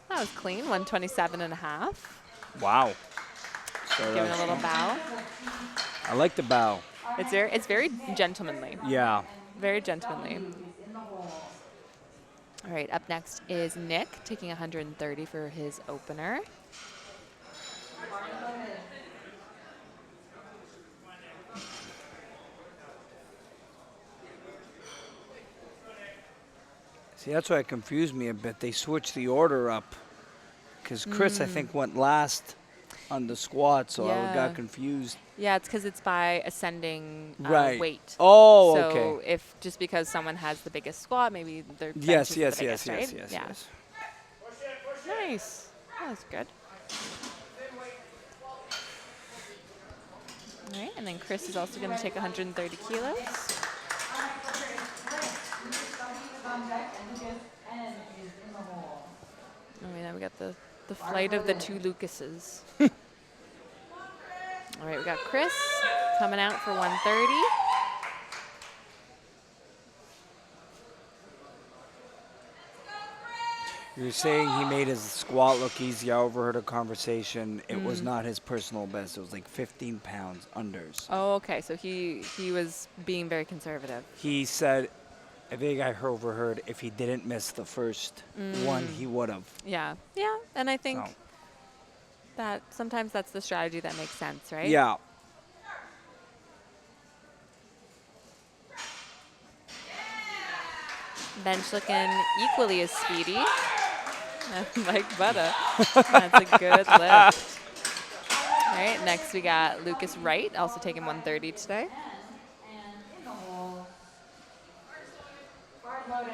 That was clean. 127.5. Wow. Giving a little bow. I like the bow. It's very gentlemanly. Yeah. Very gentlemanly. All right, up next is Nick, taking 130 for his opener. See, that's why it confused me a bit. They switched the order up. Because Chris, I think, went last on the squat, so I Yeah. got confused. Yeah, it's because it's by ascending Right. weight. Oh, so okay. if just because someone has the biggest squat, maybe their bench Yes, is yes, the biggest, yes, right? yes, yes, Yeah. yes. Nice. That's good. All right, and then Chris is also going to take 130 kilos. Oh, yeah, we got the flight of the two Lucases. All right, we got Chris coming out for 130. You're saying he made his squat look easy. I overheard a conversation. It was not his personal best. It was like 15 pounds unders. Oh, okay, so he was being very conservative. He said, I think I overheard, if he didn't miss the first one, he would have. Yeah, yeah, and I think So. that sometimes that's the strategy that makes sense, right? Yeah. Bench looking equally as speedy. Like butter. That's a good lift. All right, next we got Lucas Wright, also taking 130 today. And in the hole. Bar loaded.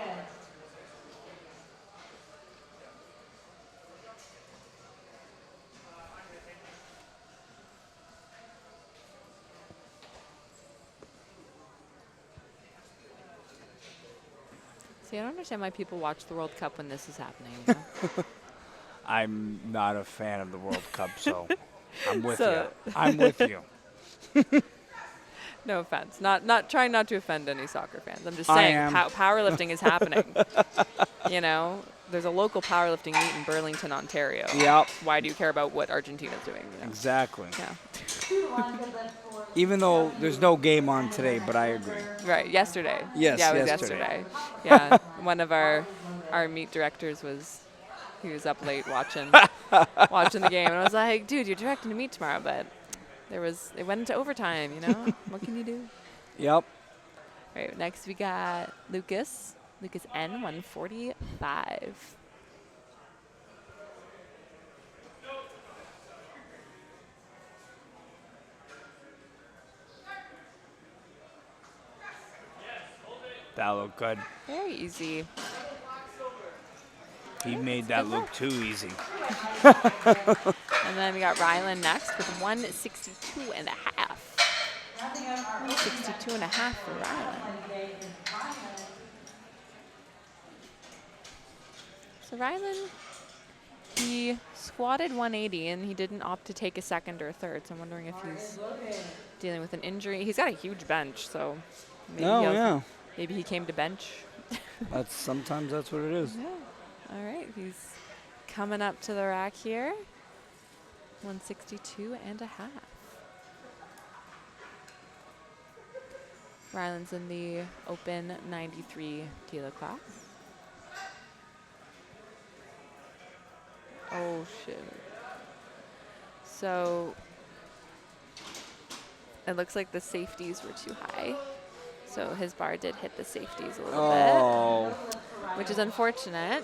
See, I don't understand why people watch the World Cup when this is happening. You know? I'm not a fan of the World Cup, so I'm with So- you. I'm with you. No offense. Not trying not to offend any soccer fans. I'm just I saying am. powerlifting is happening. You know, there's a local powerlifting meet in Burlington, Ontario. Yep, Why do you care about what Argentina's doing? You know? exactly. Yeah. Even though there's no game on today, but I agree. Right. Yesterday. Yes, Yeah, it was yesterday. yesterday. Yeah. One of our meet directors was up late watching the game, and I was like, dude, you're directing a meet tomorrow, but it went into overtime. You know, what can you do? Yep. All right. Next we got Lucas N 145. That looked good. Very easy. He made that look too easy. And then we got Rylan next with 162 and a half. 162 and a half for Rylan. So Rylan, he squatted 180 and he didn't opt to take a second or a third. So I'm wondering if he's dealing with an injury. He's got a huge bench, so maybe he came to bench. Sometimes that's what it is. Yeah. All right, he's coming up to the rack here. 162 and a half. Rylan's in the open 93 kilo class. Oh, shoot. So it looks like the safeties were too high. So his bar did hit the safeties a little bit, which is unfortunate.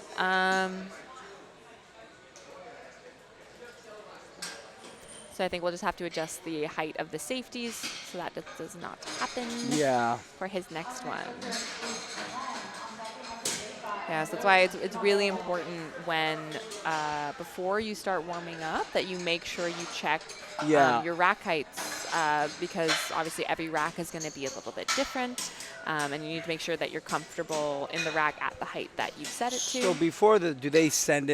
So I think we'll just have to adjust the height of the safeties so that does not happen Yeah. for his next one. Yeah, so that's why it's really important when, before you start warming up, that you make sure you check Yeah. your rack heights, because obviously every rack is going to be a little bit different, and you need to make sure that you're comfortable in the rack at the height that you've set it to. So before do they send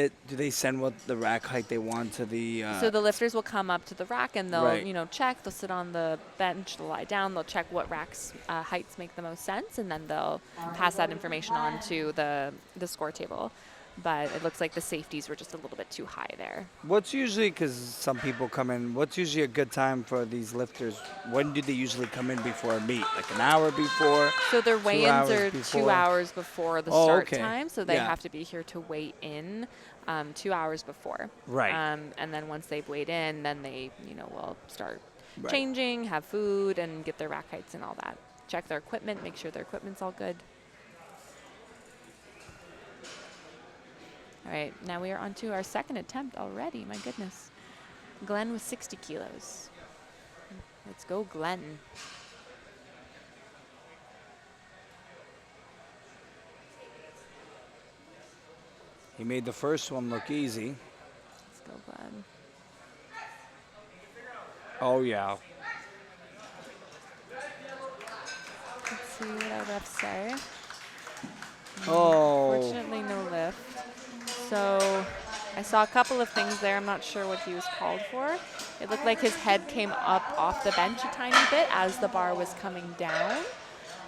what the rack height they want to the? So the lifters will come up to the rack and they'll, Right. check. They'll sit on the bench, they'll lie down, they'll check what racks heights make the most sense, and then they'll pass that information on to the score table. But it looks like the safeties were just a little bit too high there. What's usually, because some people come in, what's usually a good time for these lifters? When do they usually come in before a meet? Like an hour before? So their 2 weigh-ins hours are before? 2 hours before the Oh, start okay. time, so they Yeah. have to be here to weigh in 2 hours before. Right. And then once they've weighed in, then they, will start Right. changing, have food, and get their rack heights and all that. Check their equipment, make sure their equipment's all good. All right, now we are on to our second attempt already. My goodness. Glenn with 60 kilos. Let's go, Glenn. He made the first one look easy. Let's go, Glenn. Oh, yeah. Let's see what our refs say. Oh. Fortunately, no lift. So I saw a couple of things there. I'm not sure what he was called for. It looked like his head came up off the bench a tiny bit as the bar was coming down.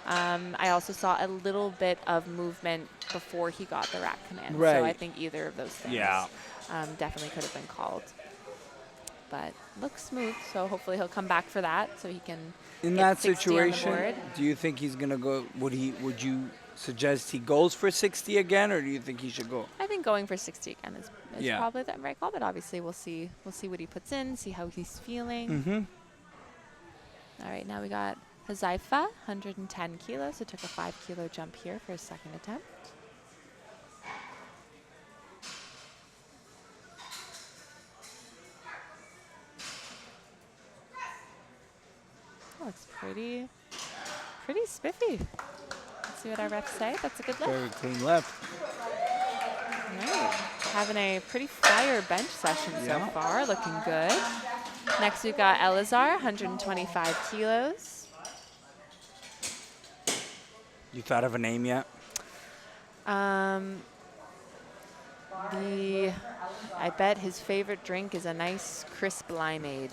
I also saw a little bit of movement before he got the rack command. So I Right. think either of those things Yeah. definitely could have been called. But looks smooth, so hopefully he'll come back for that so he can In get that 60 on the situation, board. do you think he's going to go, would you suggest he goes for 60 again, or do you think he should go? I think going for 60 again is Yeah. probably the right call, but obviously we'll see what he puts in, see how he's feeling. Mm-hmm. All right, now we got Hazaifa, 110 kilos, so took a 5-kilo jump here for his second attempt. Looks pretty spiffy. Let's see what our refs say. That's a good lift. Very clean left. All right. Having a pretty fire bench session so Yeah. far, looking good. Next we've got Elazar, 125 kilos. You thought of a name yet? I bet his favorite drink is a nice crisp limeade.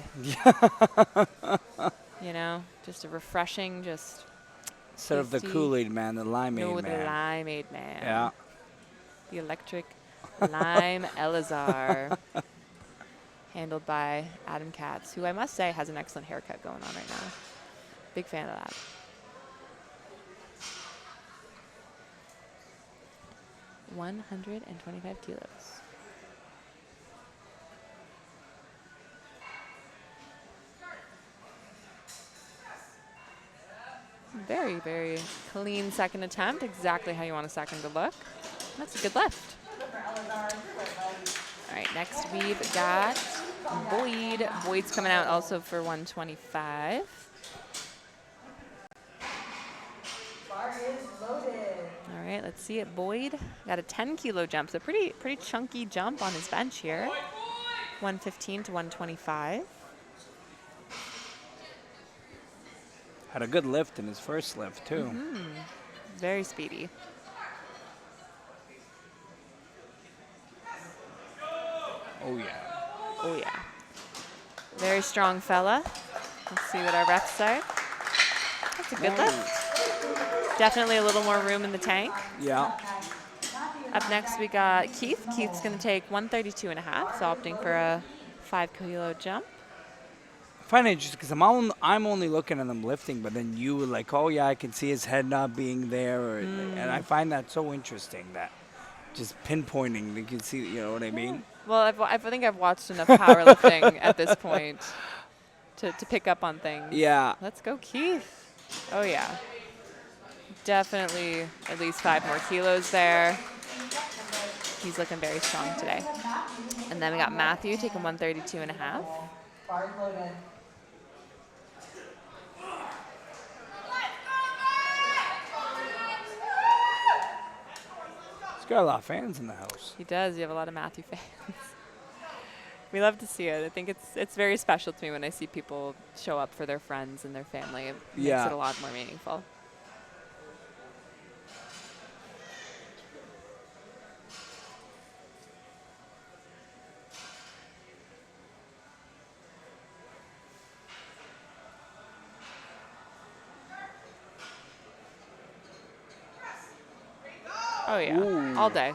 Just a refreshing, just Instead of the tasty. Kool-Aid man, the limeade no, the man. limeade man. Yeah. The electric lime Elazar. Handled by Adam Katz, who I must say has an excellent haircut going on right now. Big fan of that. $125 kilos. Very, very clean second attempt. Exactly how you want a second to look. That's a good lift. All right, next we've got Boyd. Boyd's coming out also for 125. Bar is loaded. All right, let's see it. Boyd got a 10-kilo jump, so pretty chunky jump on his bench here. 115 to 125. Had a good lift in his first lift, too. Very speedy. Oh, yeah. Oh, yeah. Very strong fella. Let's see what our refs say. That's a good lift. Definitely a little more room in the tank. Yeah. Up next, we got Keith. Keith's going to take 132 and a half, so opting for a 5-kilo jump. I find it interesting because I'm only looking at them lifting, but then you were like, oh, yeah, I can see his head not being there. And I find that so interesting, that just pinpointing, you can see, you know what I mean? Well, I think I've watched enough powerlifting at this point to pick up on things. Yeah. Let's go, Keith. Oh, yeah. Definitely at least 5 more kilos there. He's looking very strong today. And then we got Matthew taking 132 and a half. Bars loaded. He's got a lot of fans in the house. He does. You have a lot of Matthew fans. We love to see it. I think it's very special to me when I see people show up for their friends and their family. It makes Yeah. it a lot more meaningful. Oh yeah, Ooh. all day.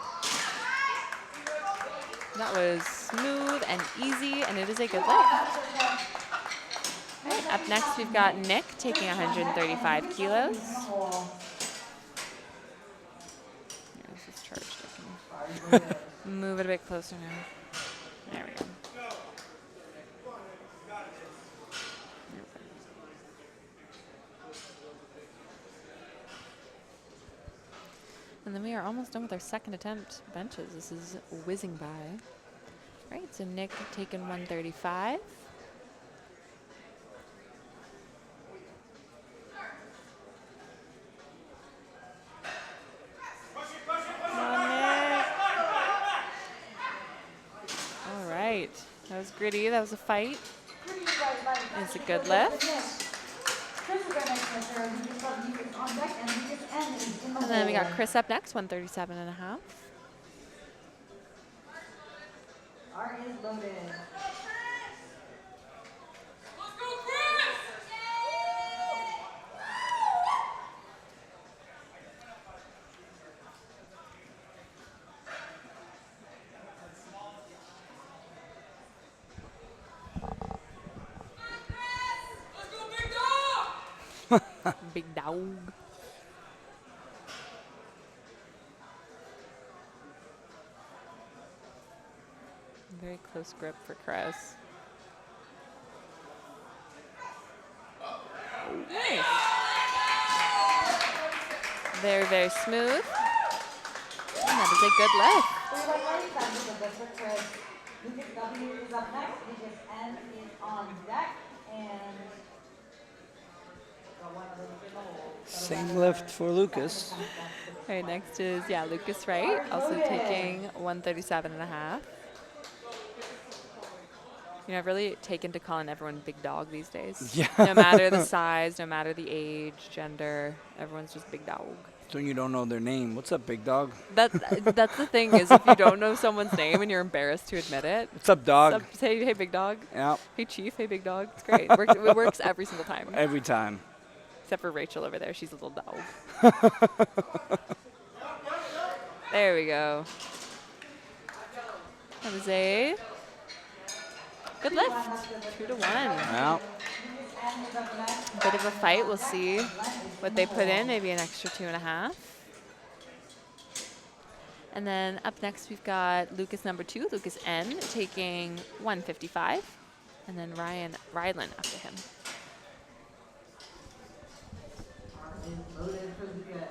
That was smooth and easy, and it is a good lift. Right, up next, we've got Nick taking 135 kilos. Yeah, this is charged. I can move it a bit closer now. There we go. And then we are almost done with our second attempt benches. This is whizzing by. Right, so Nick taking 135. All right, that was gritty. That was a fight. It's a good lift. And then we got Chris up next, 137 and a half. Bar is loaded. Big dog. Very close grip for Chris. Nice. Very, very smooth. And that is a good lift. Lucas W is up next. Lucas N is on deck. And Same lift for Lucas. All right, next is, Lucas Wright, also taking 137 and a half. You know, I've really taken to calling everyone big dog these days. Yeah. No matter the size, no matter the age, gender, everyone's just big dog. So you don't know their name. What's up, big dog? That's the thing is, if you don't know someone's name and you're embarrassed to admit it, What's up, dog? say, hey, big dog. Yeah, Hey, chief. Hey, big dog. It's great. It works every single time. every time. Except for Rachel over there. She's a little dog. There we go. That was a good lift. 2 to 1. Yeah. Bit of a fight. We'll see what they put in. Maybe an extra 2.5. And then up next, we've got Lucas number 2, Lucas N, taking 155. And then Rylan after him. loaded for Lucas.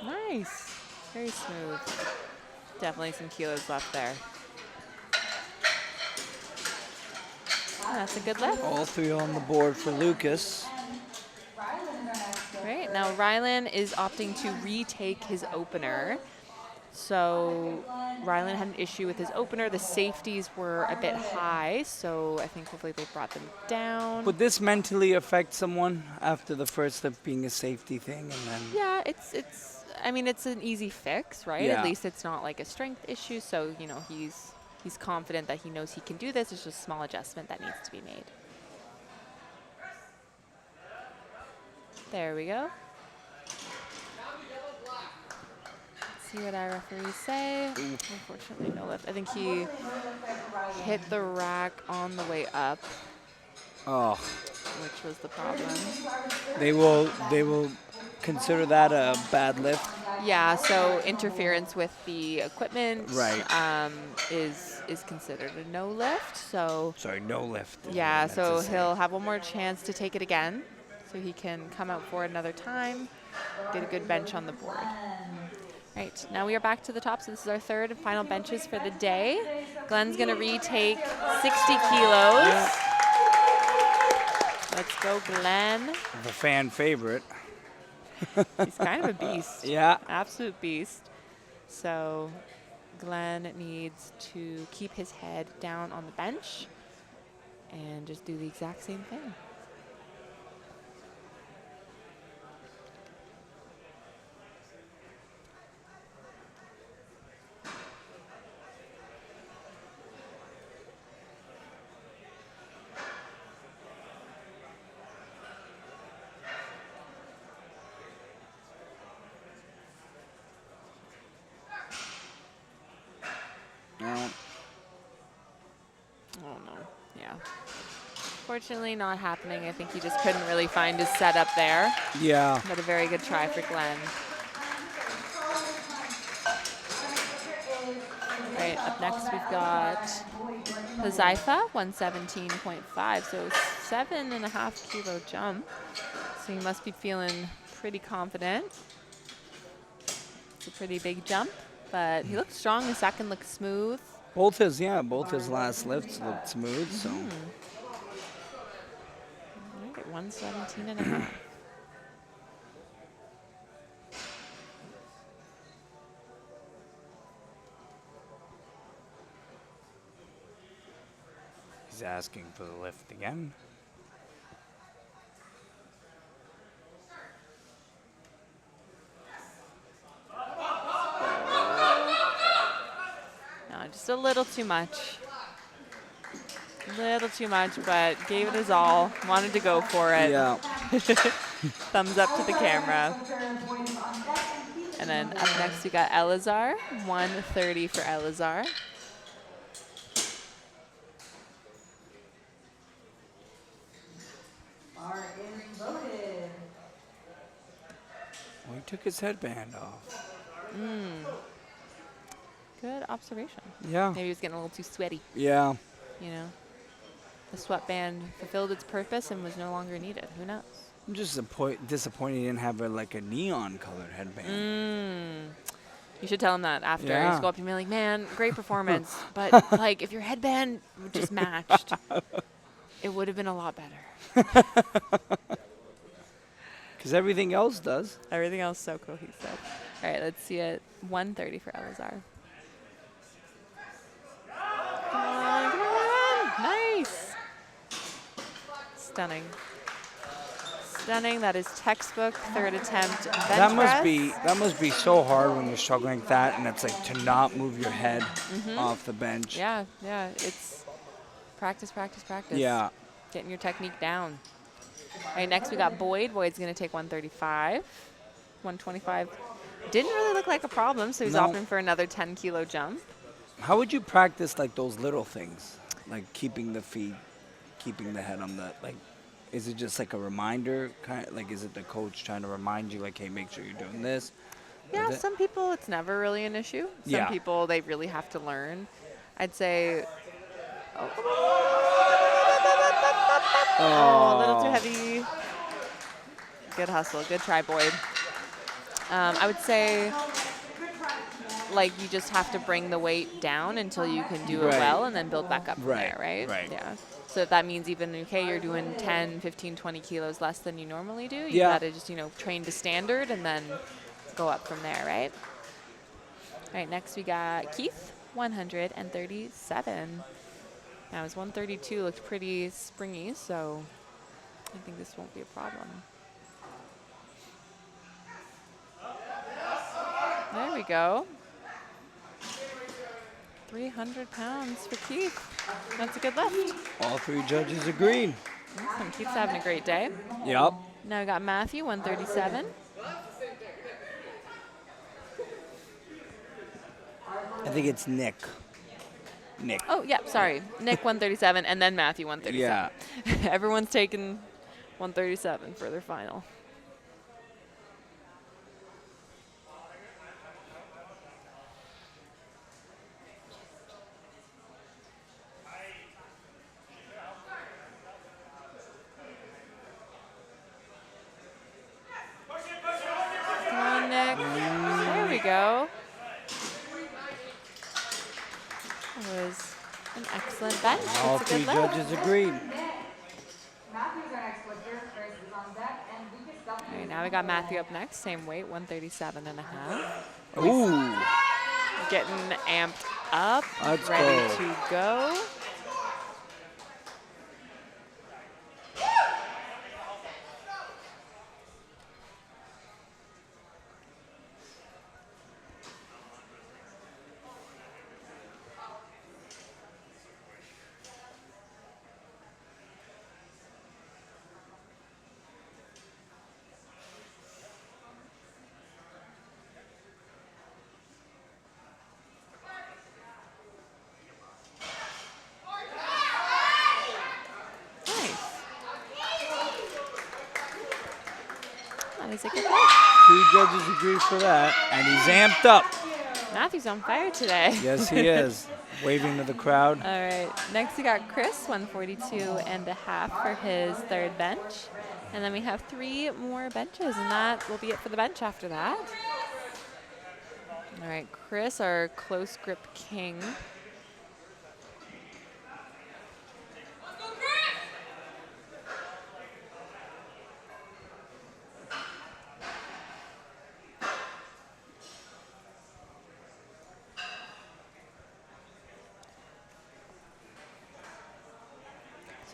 Nice. Very smooth. Definitely some kilos left there. Oh, that's a good lift. All three on the board for Lucas. Right, now Rylan is opting to retake his opener. So Rylan had an issue with his opener. The safeties were a bit high, so I think hopefully they brought them down. Would this mentally affect someone after the first of being a safety thing and then? Yeah, I mean, it's an easy fix, right? Yeah. At least it's not like a strength issue. So, you know, he's confident that he knows he can do this. It's just a small adjustment that needs to be made. There we go. Let's see what our referees say. Unfortunately, no lift. I think he hit the rack on the way up, Oh, which was the problem. they will consider that a bad lift? Yeah, so interference with the equipment Right. is considered a no lift. So Sorry, no lift. is what I yeah, meant to so say. he'll have one more chance to take it again. So he can come out for it another time, get a good bench on the board. Right, now we are back to the top. So this is our third and final benches for the day. Glenn's going to retake 60 kilos. Yeah. Let's go, Glenn. The fan favorite. He's kind of a beast. Yeah. Absolute beast. So Glenn needs to keep his head down on the bench and just do the exact same thing. No. Oh no, yeah. Fortunately not happening. I think he just couldn't really find his setup there. Yeah. But a very good try for Glenn. All right, up next we've got Huzaifa, 117.5, so 7.5 kilo jump. So he must be feeling pretty confident. It's a pretty big jump, but he looked strong. The second looked smooth. Both his last lifts looked smooth, so. All right, 117.5. He's asking for the lift again. No, just a little too much. A little too much, but gave it his all. Wanted to go for it. Yeah. Thumbs up to the camera. And then up next we got Elazar, 130 for Elazar. Well, he took his headband off. Good observation. Yeah. Maybe he was getting a little too sweaty, Yeah. you know. The sweatband fulfilled its purpose and was no longer needed. Who knows? I'm just disappointed he didn't have like a neon colored headband. You should tell him that after. Yeah. Just go up to him and be like, man, great performance. But like if your headband just matched, it would have been a lot better. Because everything else does. Everything else so cohesive. All right, let's see it. 130 for Elazar. Come on, come on. Nice. Stunning. Stunning. That is textbook third attempt bench That must be so hard when you're struggling like that, and it's like to not move your head off the bench. Yeah, yeah. It's practice, practice, practice. Yeah. Getting your technique down. All right, next we got Boyd. Boyd's going to take 135. 125 didn't really look like a problem, so he's No. opting for another 10 kilo jump. How would you practice like those little things, like keeping the feet, keeping the head on the like? Is it just like a reminder, kind of, like is it the coach trying to remind you, like, hey, make sure you're doing this? Yeah, Is it- some people it's never really an issue. Some Yeah. people they really have to learn. I'd say, a little too heavy. Good hustle, good try, Boyd. I would say, like, you just have to bring the weight down until you can do it Right. well and then build back up from Right, there, right? right. Yeah. So if that means even, okay, you're doing 10, 15, 20 kilos less than you normally do, you Yeah. gotta just, train to standard and then go up from there, right? All right, next we got Keith, 137. Now his 132 looked pretty springy, so I think this won't be a problem. There we go. 300 pounds for Keith. That's a good lift. All three judges agreed. Awesome. Keith's having a great day. Yep. Now we got Matthew, 137. I think it's Nick. Nick. Oh, yeah, sorry. Nick, 137, and then Matthew, 137. Yeah. Everyone's taking 137 for their final. Excellent bench. All That's a three good lift. judges agreed. Matthew's our next lifter. Chris is on deck, and Lucas All right, now we got Matthew up next. Same weight, 137.5. Ooh. Getting amped up, Let's ready go. to go. Nice. That is a good lift. Two judges agreed for that, and he's amped up. Matthew's on fire today. Yes, he is. Waving to the crowd. All right, next we got Chris, 142.5 for his third bench. And then we have 3 more benches, and that will be it for the bench after that. All right, Chris, our close grip king.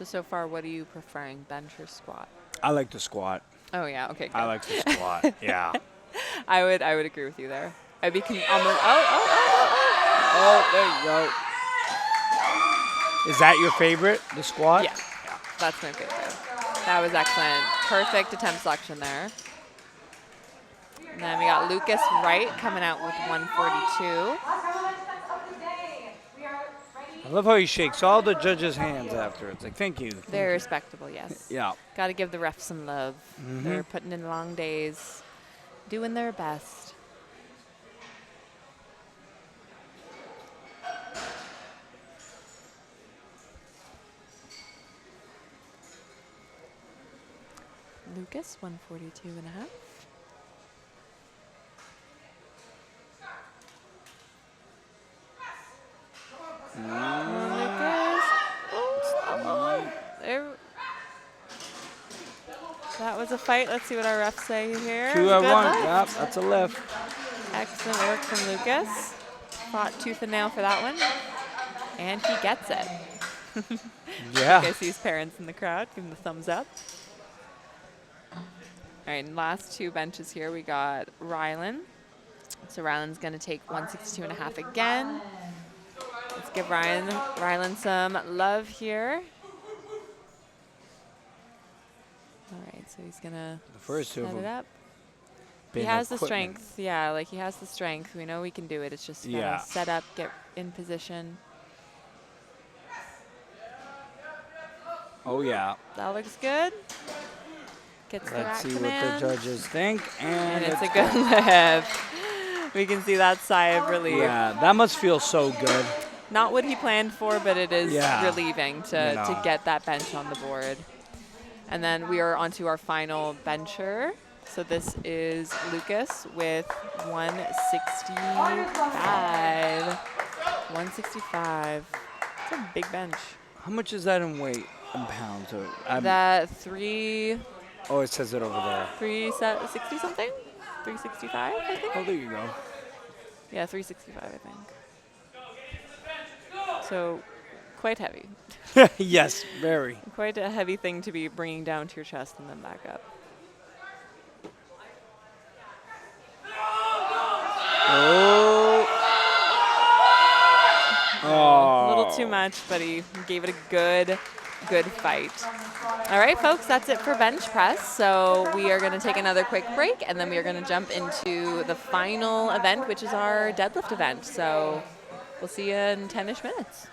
So far, what are you preferring, bench or squat? I like to squat. Oh yeah, okay, good. I like to squat. Yeah. I would agree with you there. I'd be almost. Oh, there you go. Is that your favorite, the squat? Yeah, that's my favorite. That was excellent. Perfect attempt selection there. And then we got Lucas Wright coming out with 142. I love how he shakes all the judges' hands after. It's like, thank you. Very respectable, yes. Yeah. Got to give the refs some love. They're putting in long days, doing their best. Lucas, 142.5. Lucas. Oh, there. That was a fight. Let's see what our refs say here. 2 at Good 1. lift. Yep, that's a lift. Excellent work from Lucas. Fought tooth and nail for that one. And he gets it. Yeah. I see his parents in the crowd. Give him the thumbs up. All right, and last 2 benches here, we got Rylan. So Rylan's going to take 162.5 again. Let's give Rylan some love here. All right, so he's going to The first 2 set of it them. up. been He has the equipment. strength. Yeah, like he has the strength. We know we can do it. It's just gotta Yeah. set up, get in position. Oh, yeah. That looks good. Gets the Let's rack see what command. the judges think. And And it's a good lift. We can see that sigh of relief. Yeah, that must feel so good. Not what he planned for, but it is Yeah. relieving to know. get that bench on the board. And then we are onto our final bencher. So this is Lucas with 165. 165. It's a big bench. How much is that in weight, in pounds? Or, That 360 oh, it says it over there. something? 365, I think? Oh, there you go. Yeah, 365, I think. So quite heavy. Yes, very. Quite a heavy thing to be bringing down to your chest and then back up. Oh. A little too much, but he gave it a good fight. All right, folks, that's it for bench press. So we are going to take another quick break, and then we are going to jump into the final event, which is our deadlift event. So we'll see you in 10-ish minutes.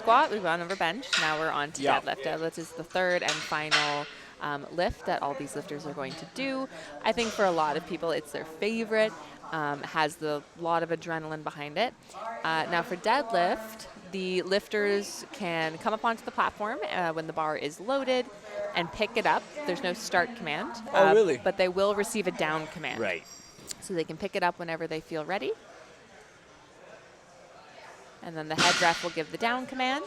squat, we've gone over bench. Now we're on to Yeah. deadlift. Deadlift is the third and final lift that all these lifters are going to do. I think for a lot of people, it's their favorite. Has a lot of adrenaline behind it. Now for deadlift, the lifters can come up onto the platform when the bar is loaded and pick it up. There's no start command. Oh, really? But they will receive a down command. Right. So they can pick it up whenever they feel ready. And then the head ref will give the down command.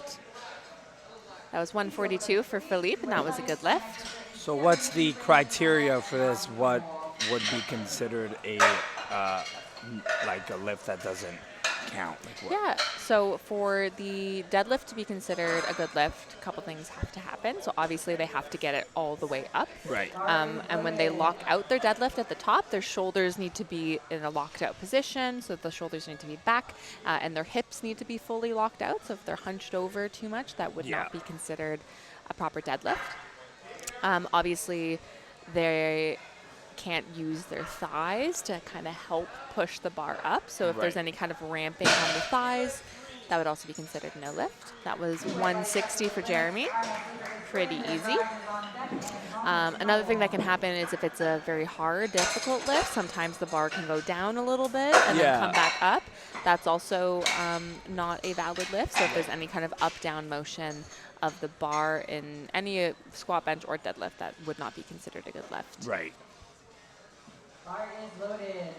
That was 142 for Philippe, and that was a good lift. So what's the criteria for this? What would be considered a like a lift that doesn't count? Like what? Yeah, so for the deadlift to be considered a good lift, a couple things have to happen. So obviously they have to get it all the way up. Right. And when they lock out their deadlift at the top, their shoulders need to be in a locked out position. So the shoulders need to be back and their hips need to be fully locked out. So if they're hunched over too much, that would not be considered a proper deadlift. Obviously, they can't use their thighs to kind of help push the bar up. So if there's any kind of ramping on the thighs, that would also be considered no lift. That was 160 for Jeremy. Pretty easy. Another thing that can happen is if it's a very hard, difficult lift, sometimes the bar can go down a little bit and then come back up. That's also not a valid lift. So if there's any kind of up-down motion of the bar in any squat, bench, or deadlift, that would not be considered a good lift. Right. Bar is loaded.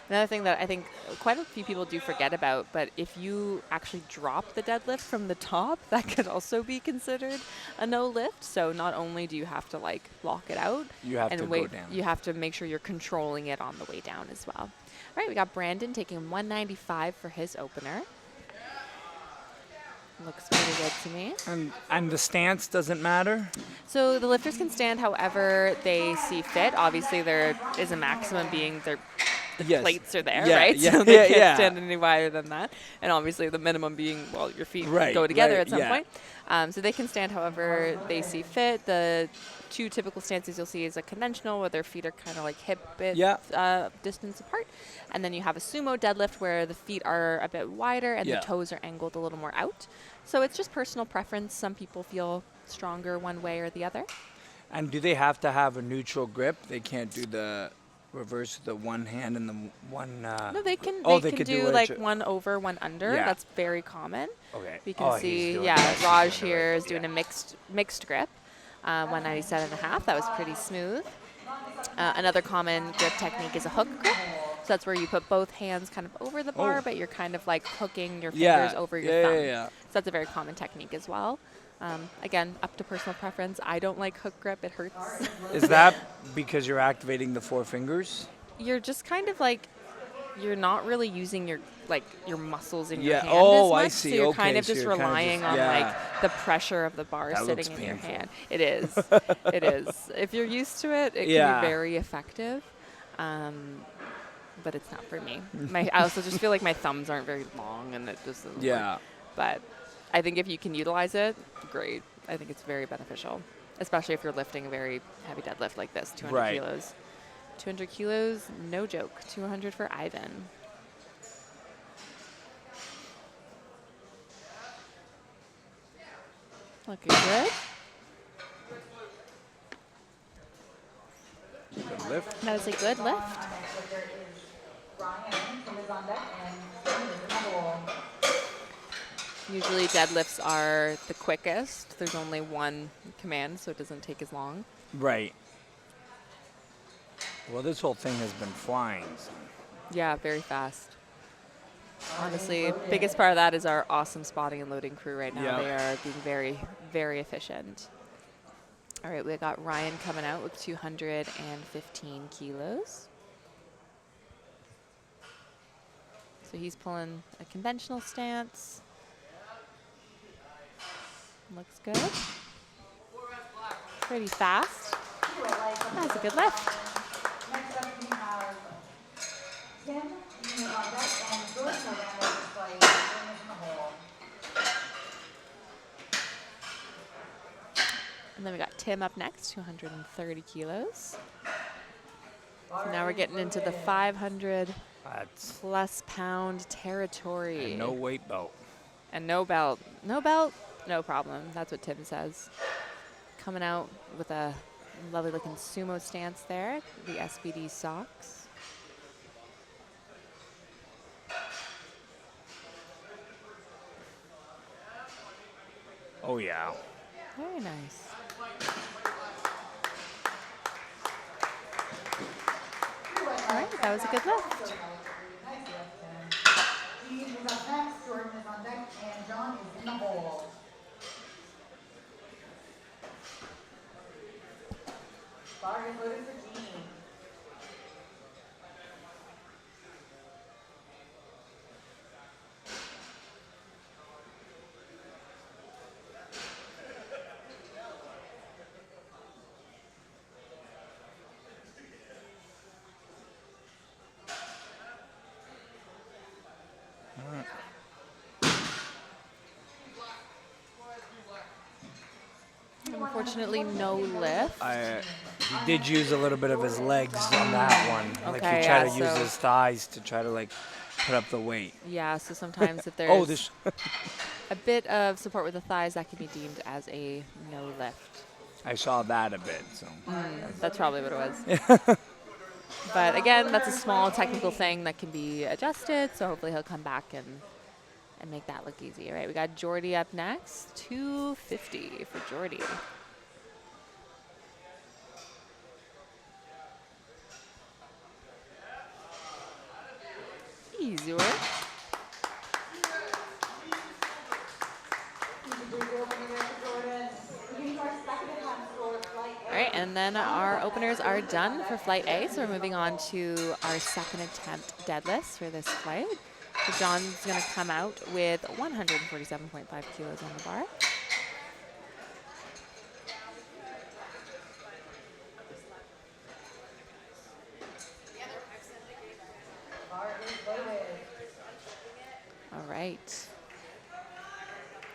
Another thing that I think quite a few people do forget about, but if you actually drop the deadlift from the top, that could also be considered a no lift. So not only do you have to like lock it out, You have and to wait, go down. you have to make sure you're controlling it on the way down as well. All right, we got Brandon taking 195 for his opener. Looks pretty good to me. And the stance doesn't matter? So the lifters can stand however they see fit. Obviously, there is a maximum being the plates are there, right? So they can't stand any wider than that. And obviously, the minimum being, well, your feet go together at some point. So they can stand however they see fit. The two typical stances you'll see is a conventional, where their feet are kind of like hip width distance apart. And then you have a sumo deadlift, where the feet are a bit wider and the toes are angled a little more out. So it's just personal preference. Some people feel stronger one way or the other. And do they have to have a neutral grip? They can't do the reverse with the one hand and the one. No, they can. They can could do like one over, one under. Yeah. That's very common. Okay. We can see, Raj here is doing a mixed grip, 197.5. That was pretty smooth. Another common grip technique is a hook grip. So that's where you put both hands kind of over the bar, but you're kind of like hooking your fingers over your thumb. So that's a very common technique as well. Again, up to personal preference. I don't like hook grip. It hurts. Is that because you're activating the four fingers? You're just kind of like, you're not really using your muscles in your hand as Oh, much. I see. So you're Okay, kind of so just you're kind of relying just- on yeah. like the pressure of the bar That sitting looks in your painful. hand. It is. It is. If you're used to it, it can be very effective. But it's not for me. I also just feel like my thumbs aren't very long, and it just doesn't work. But I think if you can utilize it, great. I think it's very beneficial, especially if you're lifting a very heavy deadlift like this, 200 kilos. 200 kilos, no joke. 200 for Ivan. Looking good. Good lift. That was a good lift. Next lifter is Ryan, who is on deck, and Sam is in the hole. Usually deadlifts are the quickest. There's only one command, so it doesn't take as long. Right. Well, this whole thing has been flying. So. Yeah, very fast. Honestly, biggest part of that is our awesome spotting and loading crew right now. They are being very, very efficient. All right, we got Ryan coming out with 215 kilos. So he's pulling a conventional stance. Looks good. Pretty fast. That's a good lift. Next up, we have Tim, who is on deck, and George November display. Tim is in the hole. And then we got Tim up next, 230 kilos. So now we're getting into the 500 That's plus pound territory. no weight belt. And no belt. No belt, no problem. That's what Tim says. Coming out with a lovely looking sumo stance there. The SBD socks. Oh, yeah. Very nice. All right, that was a good lift. Nice lift, Tim. Dean is up next, Jordan is on deck, and John is in the hole. Bar is loaded for Dean. Unfortunately, no lift. He did use a little bit of his legs on that one. Like Okay, he tried yeah, to use so- his thighs to try to like put up the weight. Yeah, so sometimes if there's Oh, this. a bit of support with the thighs, that can be deemed as a no lift. I saw that a bit. So. That's probably what it was. But again, that's a small technical thing that can be adjusted, so hopefully he'll come back and make that look easy. All right, we got Jordy up next. 250 for Jordy. Easy work. All right, and then our openers are done for flight A, so we're moving on to our second attempt deadlifts for this flight. So John's going to come out with 147.5 kilos on the bar. All right.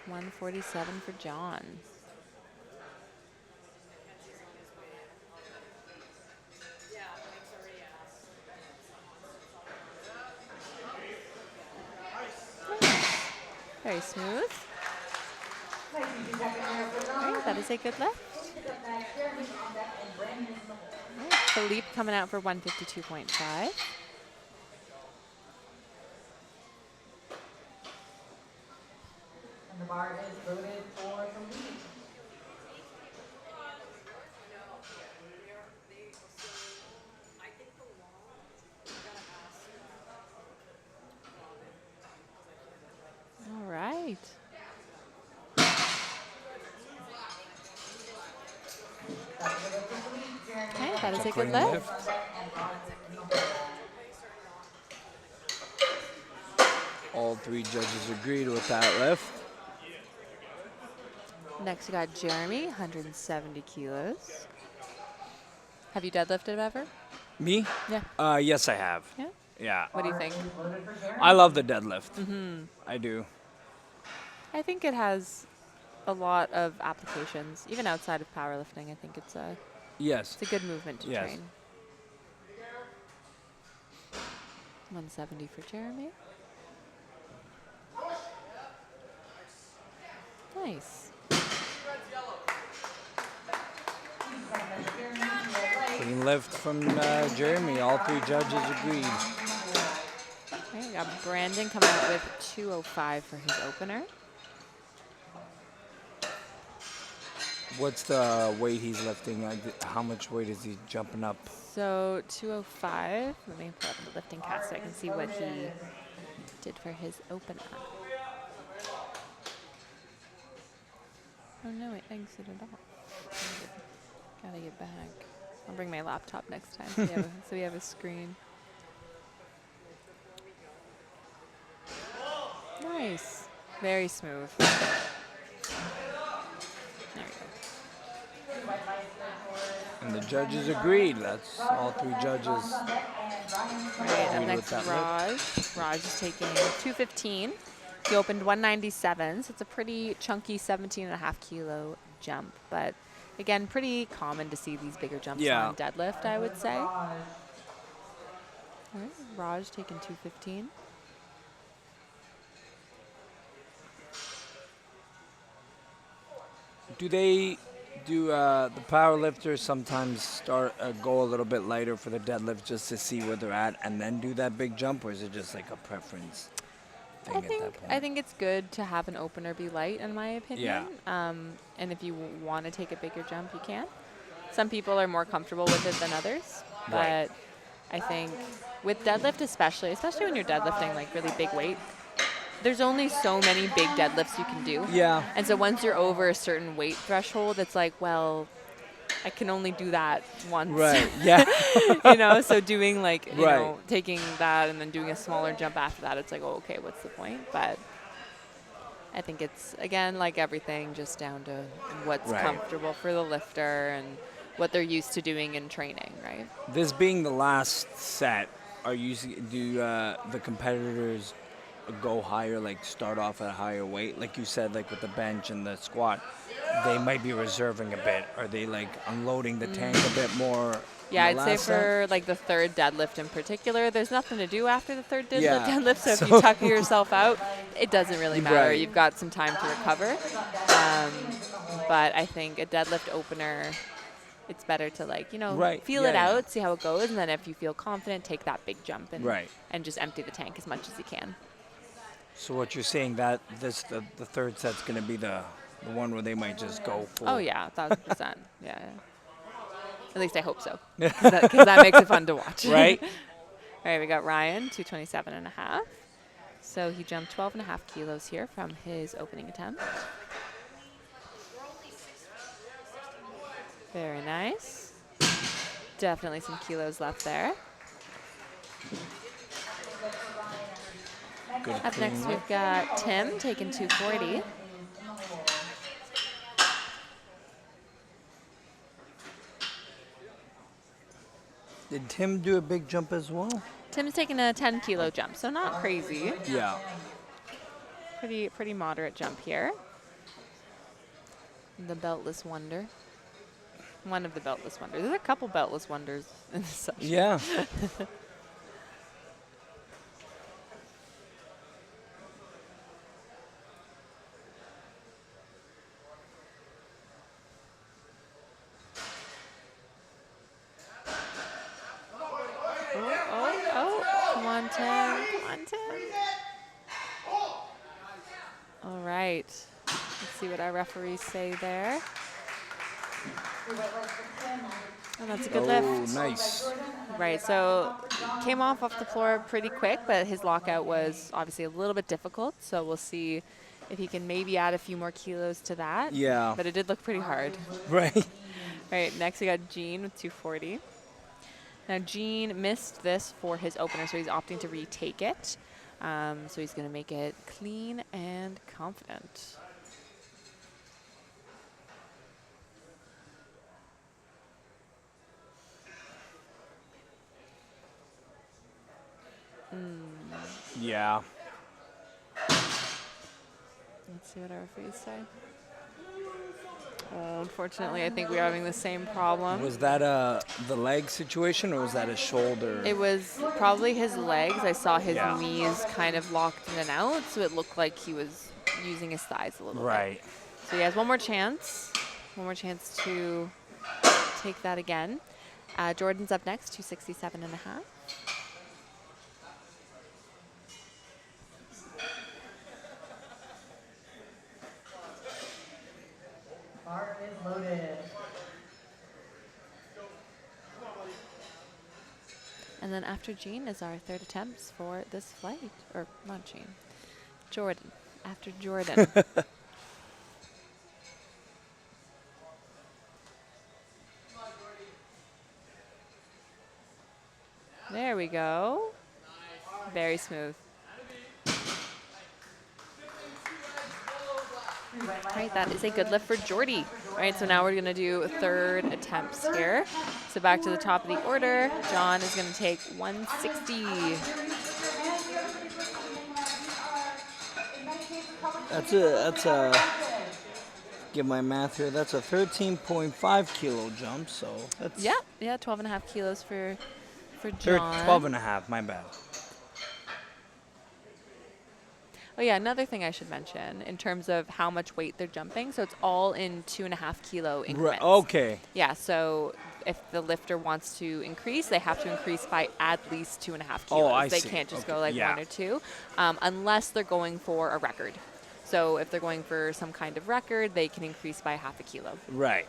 147 for John. Very smooth. All right, that is a good lift. All right, Philippe coming out for 152.5. And the bar is loaded for the lead. All right. Okay, that is a good Clean lift. All three judges agreed with that lift. Next, we got Jeremy, 170 kilos. Have you deadlifted ever? Me? Yeah. Yes, I have. Yeah? Yeah. What do you think? I love the deadlift. I do. I think it has a lot of applications, even outside of powerlifting. I think it's a Yes. good movement to Yes. train. 170 for Jeremy. Nice. Clean lift from Jeremy. All three judges agreed. Okay, we got Brandon coming out with 205 for his opener. What's the weight he's lifting? How much weight is he jumping up? So 205. Let me pull up the lifting cast so I can see what he did for his opener. Oh no, it exited off. Gotta get back. I'll bring my laptop next time so we have a screen. Nice. Very smooth. There we go. And the judges agreed. That's all three judges. Right, up next with that Raj. Raj is taking 215. He opened 197, so it's a pretty chunky 17.5 kilo jump. But again, pretty common to see these bigger jumps Yeah. on deadlift, I would say. All right, Raj taking 215. The power lifters sometimes go a little bit lighter for the deadlift just to see where they're at and then do that big jump, or is it just like a preference thing at that point? I think it's good to have an opener be light, in my opinion. And if you want to take a bigger jump, you can. Some people are more comfortable with it than others, Right. but I think with deadlift especially when you're deadlifting like really big weight, there's only so many big deadlifts you can do. Yeah. And so once you're over a certain weight threshold, it's like, well, I can only do that once. Right. Yeah. So doing like, Right. taking that and then doing a smaller jump after that, it's like, oh, okay, what's the point? But I think it's, again, like everything, just down to what's Right. comfortable for the lifter and what they're used to doing in training, right? This being the last set, do the competitors go higher, like start off at a higher weight? Like you said, like with the bench and the squat, they might be reserving a bit. Are they like unloading the tank a bit more? Yeah, in the I'd say last set? for like the third deadlift in particular, there's nothing to do after the third Yeah. deadlift. So if So- you tuck yourself out, it doesn't really matter. Right. You've got some time to recover. But I think a deadlift opener, it's better to Right. feel Yeah, it yeah. out, see how it goes, and then if you feel confident, take that big jump and Right. and just empty the tank as much as you can. So what you're saying that the third set's going to be the one where they might just go full. Oh yeah, 1,000%. Yeah. At least I hope so, because that makes it fun to watch. Right. All right, we got Ryan, 227.5. So he jumped 12.5 kilos here from his opening attempt. Very nice. Definitely some kilos left there. Good Up next, clean. we've got Tim taking 240. Did Tim do a big jump as well? Tim's taking a 10-kilo jump, so not crazy. Yeah. Pretty moderate jump here. The beltless wonder. One of the beltless wonders. There's a couple beltless wonders in this session. Yeah. Oh, come on, Tim. Come on, Tim. All right. Let's see what our referees say there. And that's a good Oh, lift. nice. Right, so came off the floor pretty quick, but his lockout was obviously a little bit difficult, so we'll see if he can maybe add a few more kilos to that. Yeah. But it did look pretty hard. Right. All right, next we got Gene with 240. Now Gene missed this for his opener, so he's opting to retake it. So he's going to make it clean and confident. Yeah. Let's see what our referees say. Oh, unfortunately, I think we're having the same problem. Was that the leg situation or was that a shoulder? It was probably his legs. I saw his Yeah. knees kind of locked in and out, so it looked like he was using his thighs a little bit. Right. So he has one more chance. One more chance to take that again. Jordan's up next, 267.5. Bar is loaded. And then after Gene is our third attempts for this flight. Or not Gene. Jordan. After Jordan. There we go. Very smooth. All right, that is a good lift for Jordy. All right, so now we're going to do third attempts here. So back to the top of the order. John is going to take 160. That's a give my math here. That's a 13.5 kilo jump, so that's Yeah, 12.5 kilos for Or John. 12 and a half, my bad. Oh yeah, another thing I should mention in terms of how much weight they're jumping. So it's all in 2.5 kilo increments. Okay. Yeah, so if the lifter wants to increase, they have to increase by at least 2.5 kilos. Oh, I they see. can't just Okay, go like yeah. 1 or 2, unless they're going for a record. So if they're going for some kind of record, they can increase by half a kilo. Right.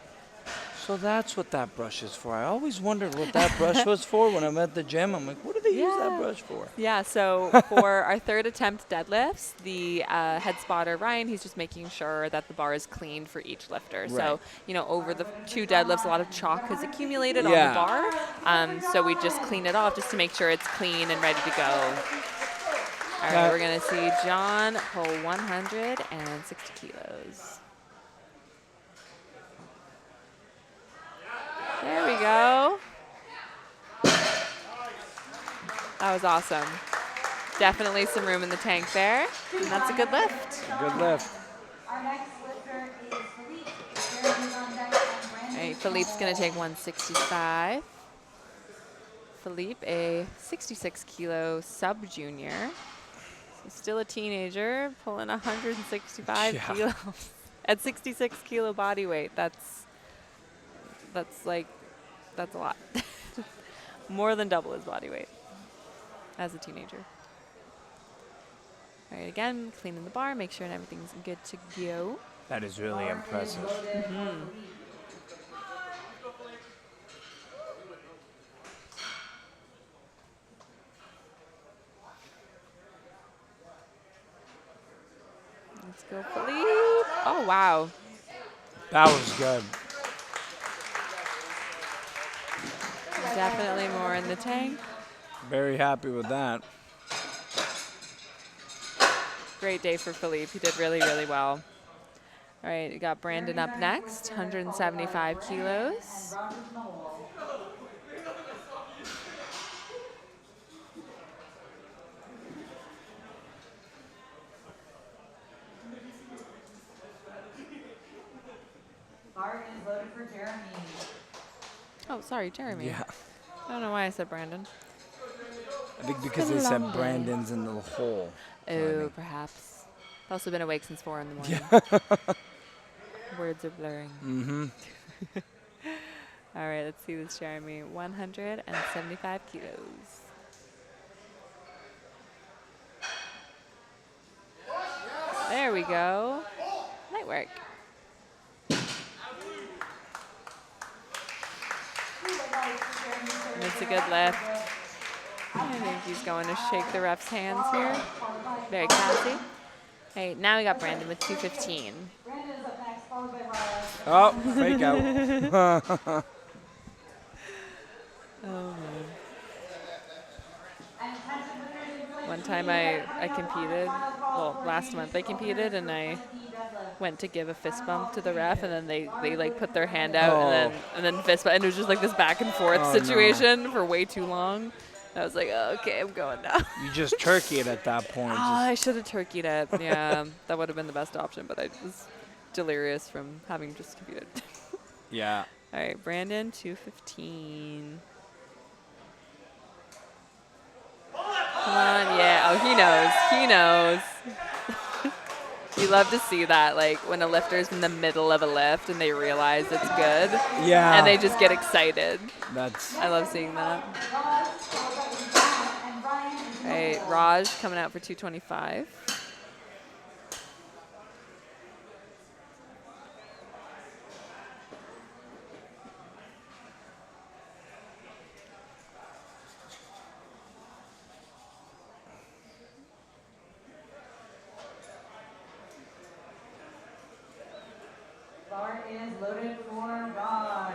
So that's what that brush is for. I always wondered what that brush was for when I'm at the gym. I'm like, what do they use that brush for? Yeah, so for our third attempt deadlifts, the head spotter, Ryan, he's just making sure that the bar is cleaned for each lifter. Right. So, you know, over the 2 deadlifts, a lot of chalk has accumulated on Yeah. the bar. So we just clean it off just to make sure it's clean and ready to go. All right, we're going to see John pull 160 kilos. There we go. That was awesome. Definitely some room in the tank there. And that's a good lift. Good lift. Our next lifter is Philippe. Jeremy's on deck and Brandon. All right, Philippe's going to take 165. Philippe, a 66 kilo sub junior. So still a teenager, pulling 165 Yeah. kilos at 66 kilo body weight. That's a lot. More than double his body weight as a teenager. All right, again, cleaning the bar, make sure everything's good to go. That is really impressive. Let's go, Philippe. Oh, wow. That was good. Definitely more in the tank. Very happy with that. Great day for Philippe. He did really, really well. All right, we got Brandon up next, 175 kilos. Bar is loaded for Jeremy. Oh, sorry, Jeremy. Yeah. I don't know why I said Brandon. I think because been they a said long day. Brandon's in the hole. Oh, perhaps. I've also been awake since 4 in the morning. Words are blurring. Mm-hmm. All right, let's see this, Jeremy. 175 kilos. There we go. Night work. And it's a good lift. I think he's going to shake the ref's hands here. Very classy. Hey, now we got Brandon with 215. Brandon is up next, followed by Raj. Oh, fake out. Oh, man. And attention lifters in place. One time I competed, well, last month I competed, and I went to give a fist bump to the ref, and then they like put their hand out, and then fist bump, and it was just like this back and forth Oh, situation for way too long. I was like, oh, okay, I'm going now. You just turkey it at that point. Oh, I should have turkeyed it. Yeah, that would have been the best option, but I was delirious from having just competed. Yeah. All right, Brandon, 215. Come on, yeah. Oh, he knows. He knows. You love to see that, like when a lifter's in the middle of a lift and they realize it's good, Yeah. and they just get excited. That's. I love seeing that. Raj, followed by Ryan, and Ryan is All right, Raj coming out for 225. Bar is loaded for Raj.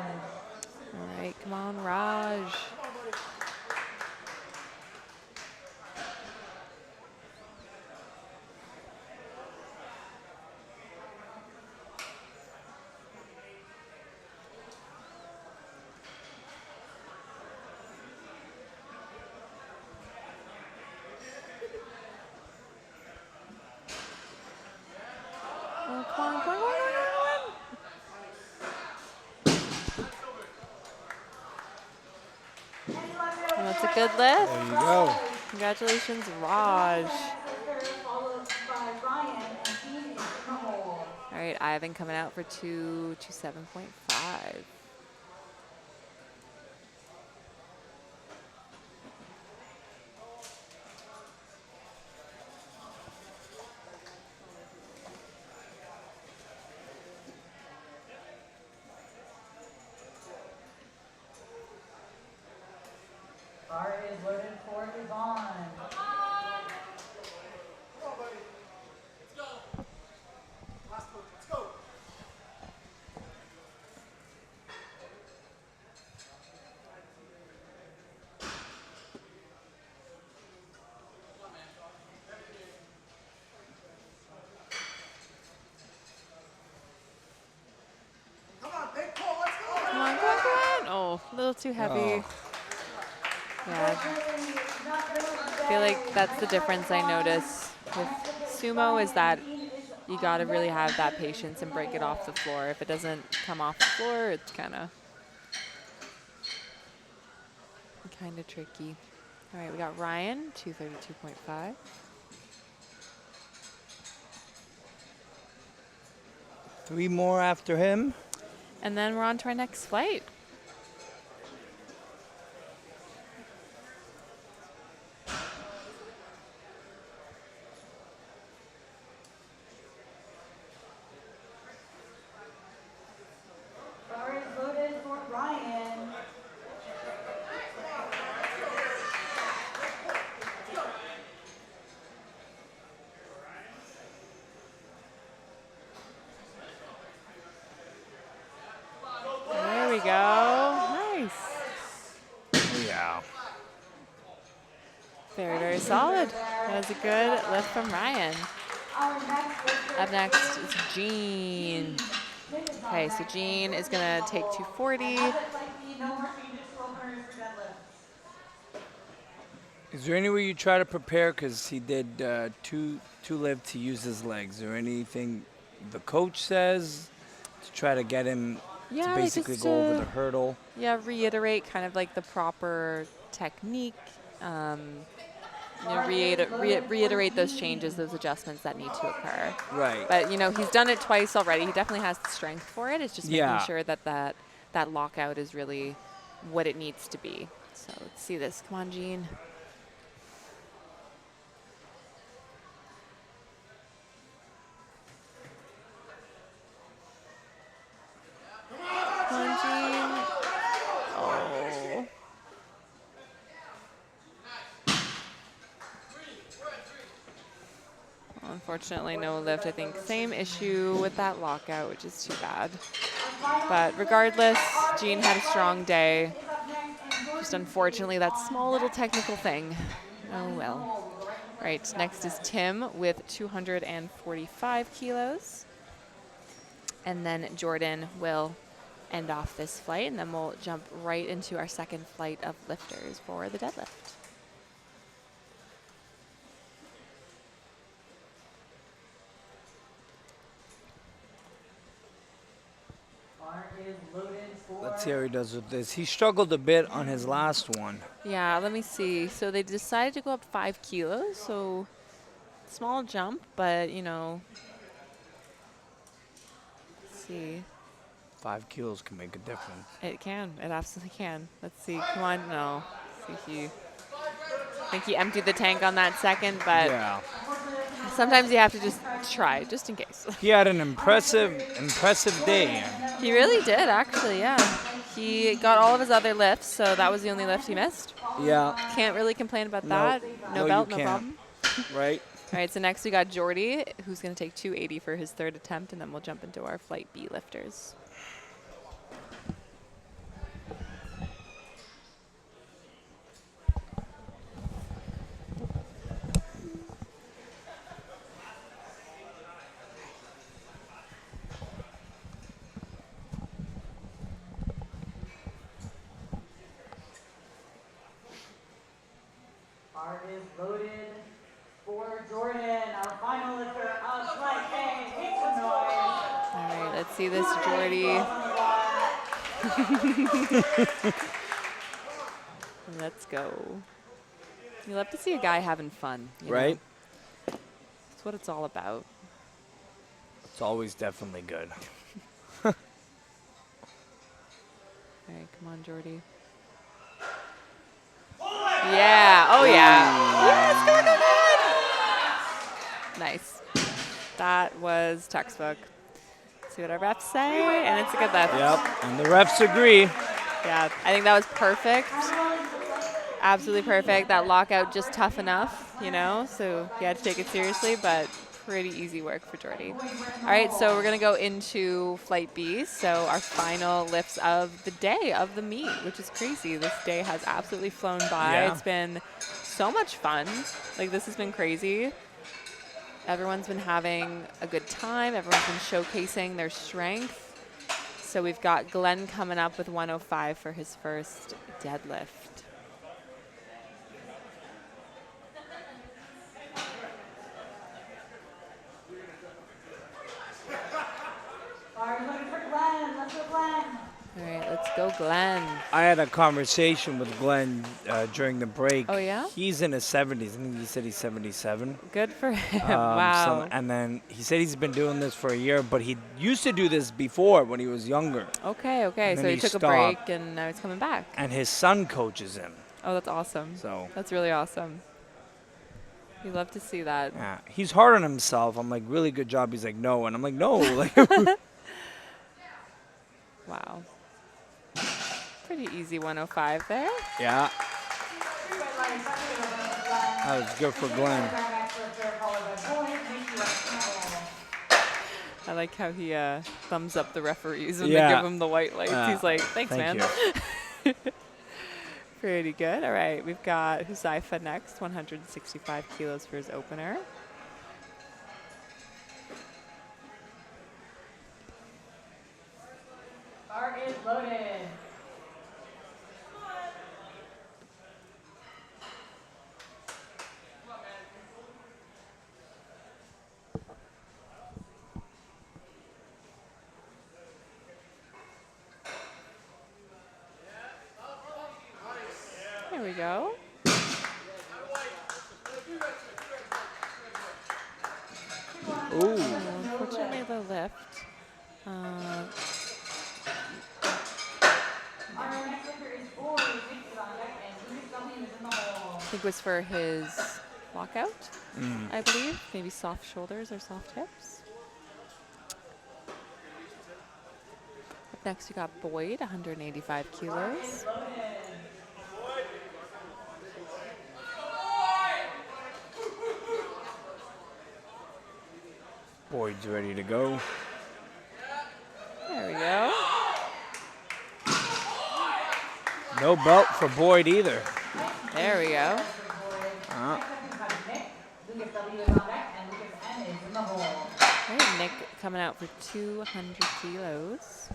All right, come on, Raj. Oh, come on, come on, come on, come on, come on. Oh, that's a good lift. There you go. Congratulations, Raj. Followed by right, Ivan coming out for 227.5. Bar is loaded for Yvonne. Come on, come on, come on. Oh, a little too heavy. Oh. Yeah. I feel like that's the difference I notice with sumo is that you got to really have that patience and break it off the floor. If it doesn't come off the floor, it's kind of tricky. All right, we got Ryan, 232.5. Three more after him. And then we're on to our next flight. Bar is loaded for Ryan. There we go. Nice. Oh, yeah. Very, very solid. That was a good lift from Ryan. Our next lifter Up next is Jean. Okay, so Jean is going to take 240. has it like the no more changes to openers for deadlift. Is there any way you try to prepare? Because he did two lift to use his legs. Is there anything the coach says to try to get him Yeah, to basically just, go over the hurdle? Yeah, reiterate kind of like the proper technique. Reiterate those changes, those adjustments that need to occur. Right. But, you know, he's done it twice already. He definitely has the strength for it. It's just making sure that lockout is really what it needs to be. So let's see this. Come on, Jean. Come on, Jean. Oh. Unfortunately, no lift. I think same issue with that lockout, which is too bad. But regardless, Jean had a strong day. Just unfortunately, that small little technical thing. Oh well. All right, next is Tim with 245 kilos. And then Jordan will end off this flight, and then we'll jump right into our second flight of lifters for the deadlift. Bar is loaded for Let's see how he does with this. He struggled a bit on his last one. Yeah, let me see. So they decided to go up 5 kilos, so small jump, but, you know, let's see. 5 kilos can make a difference. It can. It absolutely can. Let's see. Come on. No. Let's see. I think he emptied the tank on that second, but Yeah. sometimes you have to just try, just in case. He had an impressive day. He really did, actually, yeah. He got all of his other lifts, so that was the only lift he missed. Yeah. Can't really complain about No. that. No, No belt, you no can't. problem. Right? All right, so next we got Jordy, who's going to take 280 for his third attempt, and then we'll jump into our Flight B lifters. Bar is loaded for Jordan, our final lifter of Flight A. Make some noise. All right, let's see this Jordy. Let's go. You love to see a guy having fun. You know? Right? That's what it's all about. It's always definitely good. All right, come on, Jordy. Yeah. Oh, yeah. Yes, go, go, go. Nice. That was textbook. See what our refs say, and it's a good lift. Yep, and the refs agree. Yeah, I think that was perfect. Absolutely perfect. That lockout just tough enough, you know, so you had to take it seriously, but pretty easy work for Jordy. All right, so we're going to go into Flight B, so our final lifts of the day, of the meet, which is crazy. This day has absolutely flown by. Yeah. It's been so much fun. Like, this has been crazy. Everyone's been having a good time. Everyone's been showcasing their strength. So we've got Glenn coming up with 105 for his first deadlift. Bars loaded for Glenn. Let's go, Glenn. All right, let's go, Glenn. I had a conversation with Glenn during the break. Oh, yeah? He's in his 70s. I think he said he's 77. Good for him. Wow. And then he said he's been doing this for a year, but he used to do this before when he was younger. Okay. And So then he he took a stopped. break, and now he's coming back. And his son coaches him. Oh, that's awesome. So That's really awesome. We love to see that. yeah, he's hard on himself. I'm like, really good job. He's like, no. And I'm like, no. Like, Wow. Pretty easy 105 there. yeah, that was good for Glenn. I like how he thumbs up the referees when Yeah. they give him the white lights. He's like, thanks, Thank man. you. Pretty good. All right, we've got Huzaifa next, 165 kilos for his opener. Bar is loaded. There we go. Ooh. Unfortunately, the lift. Our next lifter is 4. Mix it on deck, and Lucas W is in the hole. I think was for his walkout, I believe. Maybe soft shoulders or soft hips. Up next, we got Boyd, 185 kilos. Boyd's ready to go. There we go. No belt for Boyd either. There we go. Lucas W is on deck, and Lucas N is in the hole. All right, Nick coming out for 200 kilos.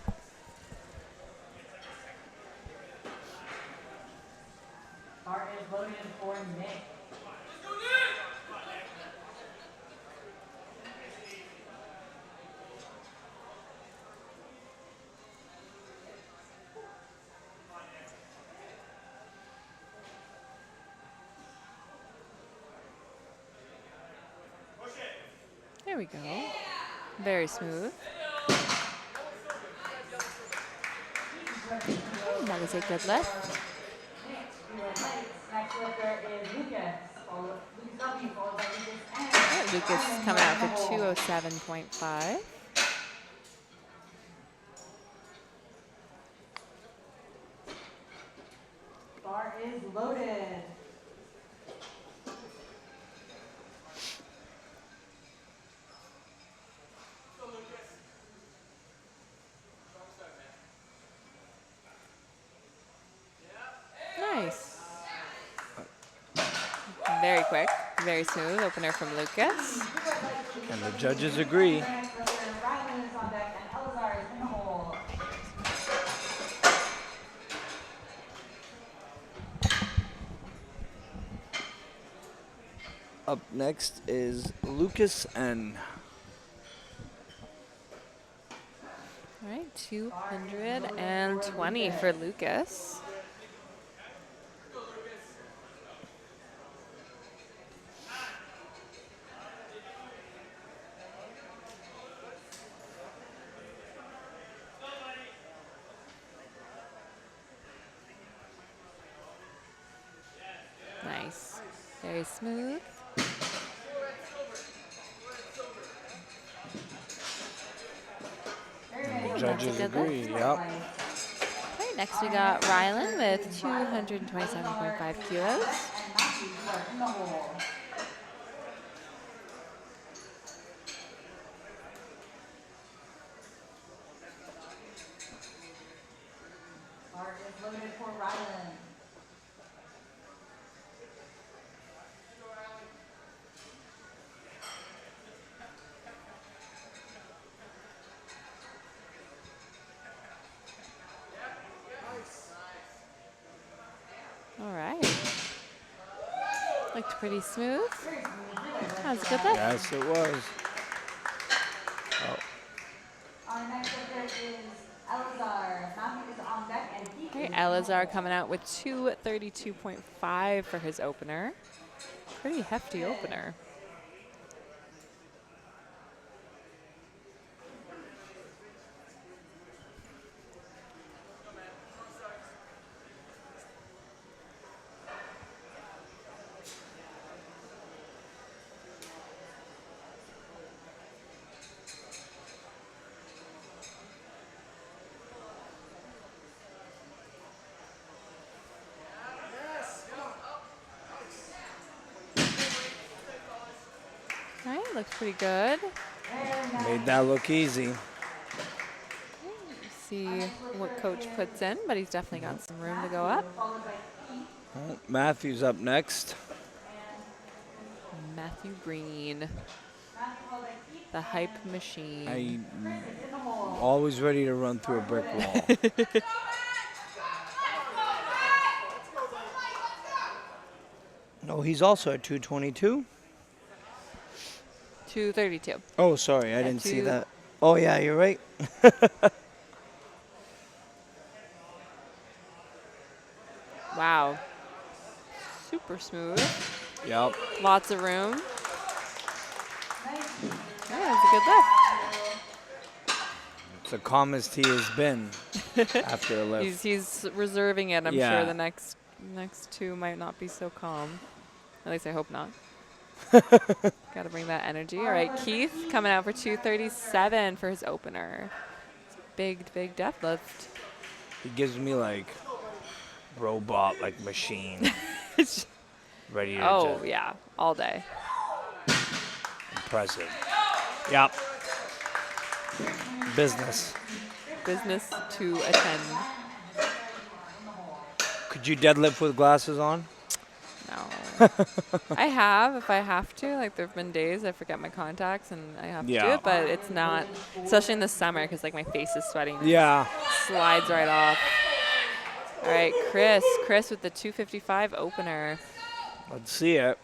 Bar is loaded for Nick. There we go. Very smooth. That was a good lift. Next lifter is Lucas. Lucas W followed by Lucas N. All right, Lucas coming out for 207.5. Bar is loaded. Nice. Very quick, very smooth opener from Lucas. And the judges agree. Next lifter, Rylan is on deck, and Elazar is in the hole. Up next is Lucas N. All right, 220 for Lucas. Very smooth. Judges good agree. lift. Yep. All right, next we got Rylan with 227.5 kilos. And Matthews were in the hole. Bar is loaded for Rylan. All right. Looked pretty smooth. That was a good lift. Yes, it was. Our next lifter is Elazar. Matthew is on deck and he All right, is Elazar coming out with 232.5 for his opener. Pretty hefty opener. All right, looks pretty good. Made that look easy. See what coach puts in, but he's definitely got some room to go up. Well, Matthew's up next. Matthew Green, the hype machine. I'm always ready to run through a brick wall. No, he's also at 222. 232. Oh, sorry, I At didn't see two- that. Oh, yeah, you're right. Wow. Super smooth. Yep. Lots of room. Yeah, it's a good lift. It's the calmest he has been after a lift. He's reserving it. I'm Yeah. sure the next two might not be so calm. At least I hope not. Got to bring that energy. All right, Keith coming out for 237 for his opener. It's a big deadlift. He gives me like robot, like machine, ready to Oh just yeah, all day. impressive. Yep. Business. Business to attend. Could you deadlift with glasses on? No. I have if I have to. Like there have been days I forget my contacts and I have to do Yeah. it, but it's not, especially in the summer because like my face is sweating. It Yeah. slides right off. All right, Chris with the 255 opener. Let's see it.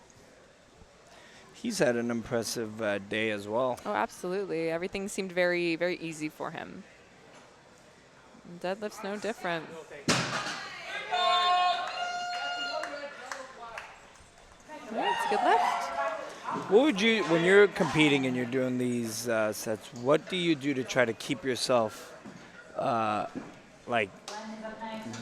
He's had an impressive day as well. Oh, absolutely. Everything seemed very easy for him. Deadlift's no different. All right, it's a good lift. What would you, when you're competing and you're doing these sets, what do you do to try to keep yourself like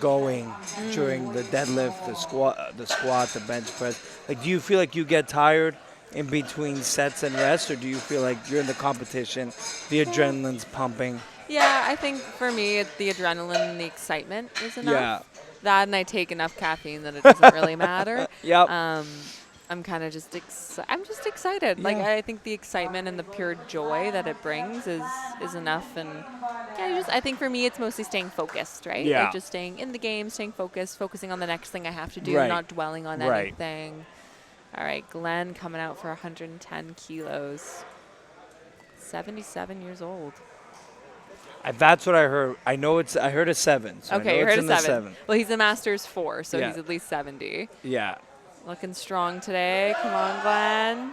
going during the deadlift, the squat, the bench press? Like, do you feel like you get tired in between sets and rest, or do you feel like you're in the competition, the adrenaline's pumping? Yeah, I think for me, the adrenaline and the excitement is enough. Yeah. That and I take enough caffeine that it doesn't really matter. Yep. I'm kind of just I'm just excited. Like Yeah. I think the excitement and the pure joy that it brings is enough. And yeah, I think for me it's mostly staying focused, right? Yeah. Like just staying in the game, staying focused, focusing on the next thing I have to do, Right. not dwelling on Right. anything. All right, Glenn coming out for 110 kilos. 77 years old. That's what I heard. I know it's. I heard a 7. So I Okay, know you it's heard in a the 7. Well, he's a Masters 4, so Yeah. he's at least 70. Yeah. Looking strong today. Come on, Glenn.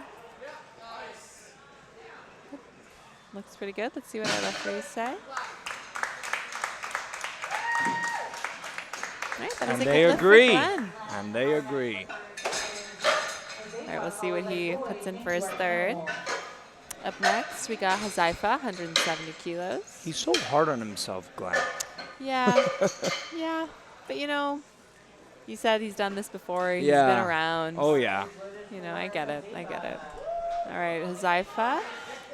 Looks pretty good. Let's see what our referees say. All right, that is And a they good lift for agree. Glenn. And they agree. All right, we'll see what he puts in for his third. Up next, we got Hazaifa, 170 kilos. He's so hard on himself, Glenn. Yeah, yeah, but you know, You said he's done this before. He's Yeah. been around. Oh, yeah. You know, I get it. I get it. All right, Huzaifa.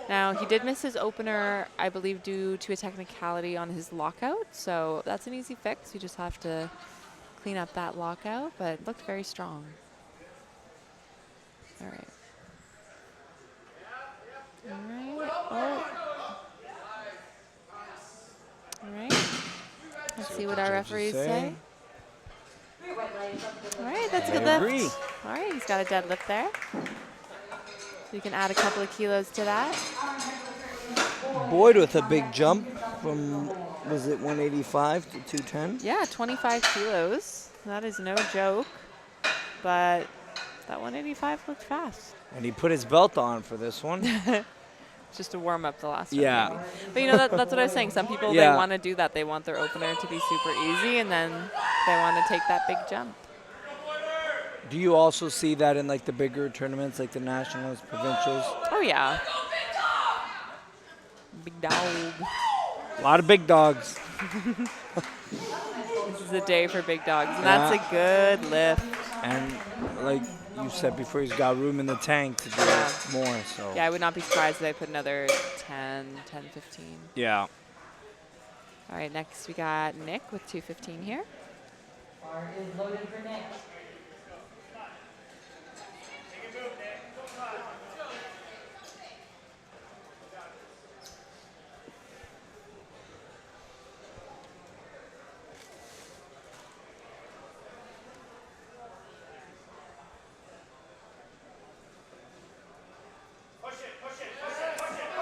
Now, he did miss his opener, I believe, due to a technicality on his lockout. So that's an easy fix. You just have to clean up that lockout, but it looked very strong. All right. All right. Oh. All right. Let's see what our referees say. All right, that's a good lift. agree. All right, he's got a deadlift there. You can add a couple of kilos to that. Boyd with a big jump from, was it 185 to 210? Yeah, 25 kilos. That is no joke. But that 185 looked fast. And he put his belt on for this one. Just to warm up the last one. Yeah. Maybe. But you know, that's what I was saying. Some people, Yeah. they want to do that. They want their opener to be super easy, and then they want to take that big jump. Do you also see that in like the bigger tournaments, like the nationals, provincials? Oh, yeah. Big dog. A lot of big dogs. This is a day for big dogs, and that's a good lift. And like you said before, he's got room in the tank to do more. So Yeah, I would not be surprised if they put another 10, 15. yeah. All right, next we got Nick with 215 here. Bar is loaded for Nick.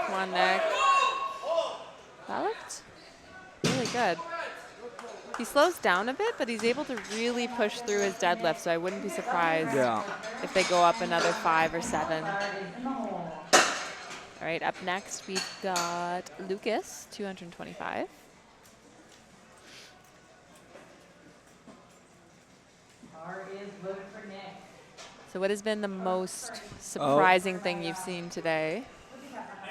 Come on, Nick. That looked really good. He slows down a bit, but he's able to really push through his deadlift, so I wouldn't be surprised Yeah. if they go up another 5 or 7. All right, up next we've got Lucas, 225. Bar is loaded for Nick. So what has been the most surprising thing you've seen today?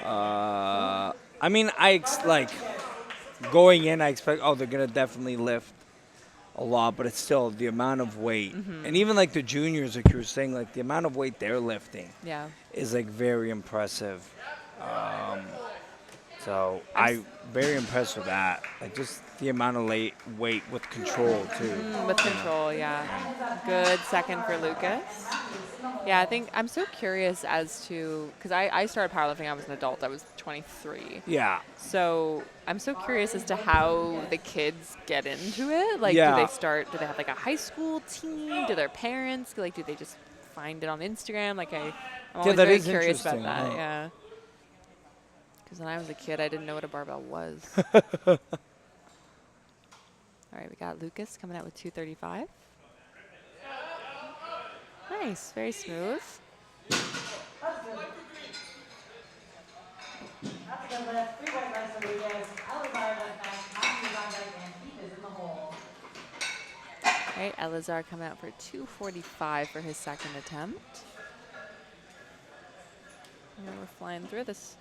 I mean, like going in, I expect they're gonna definitely lift a lot, but it's still the amount of weight, and even like the juniors, like you were saying, like the amount of weight they're lifting Yeah. is like very impressive. So I'm very impressed with that. Like just the amount of weight with control too. With control, yeah. Good second for Lucas. Yeah, I think I'm so curious as to, because I started powerlifting, I was an adult, I was 23. Yeah. So I'm so curious as to how the kids get into it. Like, Yeah. do they have like a high school team? Do their parents, like, do they just find it on Instagram? Like, I'm always that very is curious about interesting, that, huh? yeah. Because when I was a kid, I didn't know what a barbell was. All right, we got Lucas coming out with 235. Nice, very smooth. That's good. That's a good lift. 3 white rice for Lucas. Elizar does next. Matthew's on deck, and Keith is in the hole. All right, Elizar coming out for 245 for his second attempt. And we're flying through this.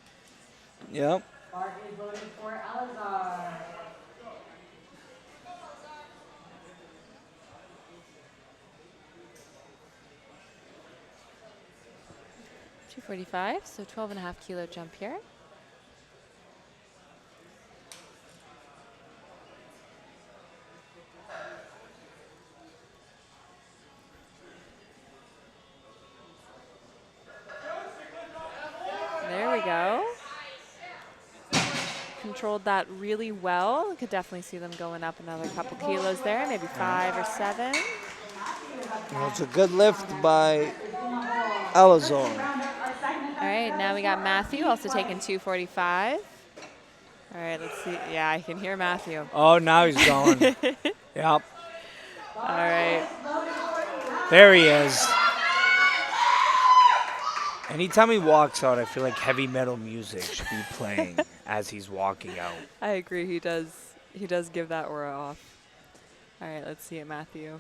Yep. Bar is loaded for Elizar. 245, so 12.5 kilo jump here. There we go. Controlled that really well. Could definitely see them going up another couple kilos there, maybe 5 or 7. Well, it's a good lift by Alazar. All right, now we got Matthew also taking 245. All right, let's see. Yeah, I can hear Matthew. Oh, now he's going. Yep. All right. There he is. Anytime he walks out, I feel like heavy metal music should be playing as he's walking out. I agree. He does give that aura off. All right, let's see it, Matthew.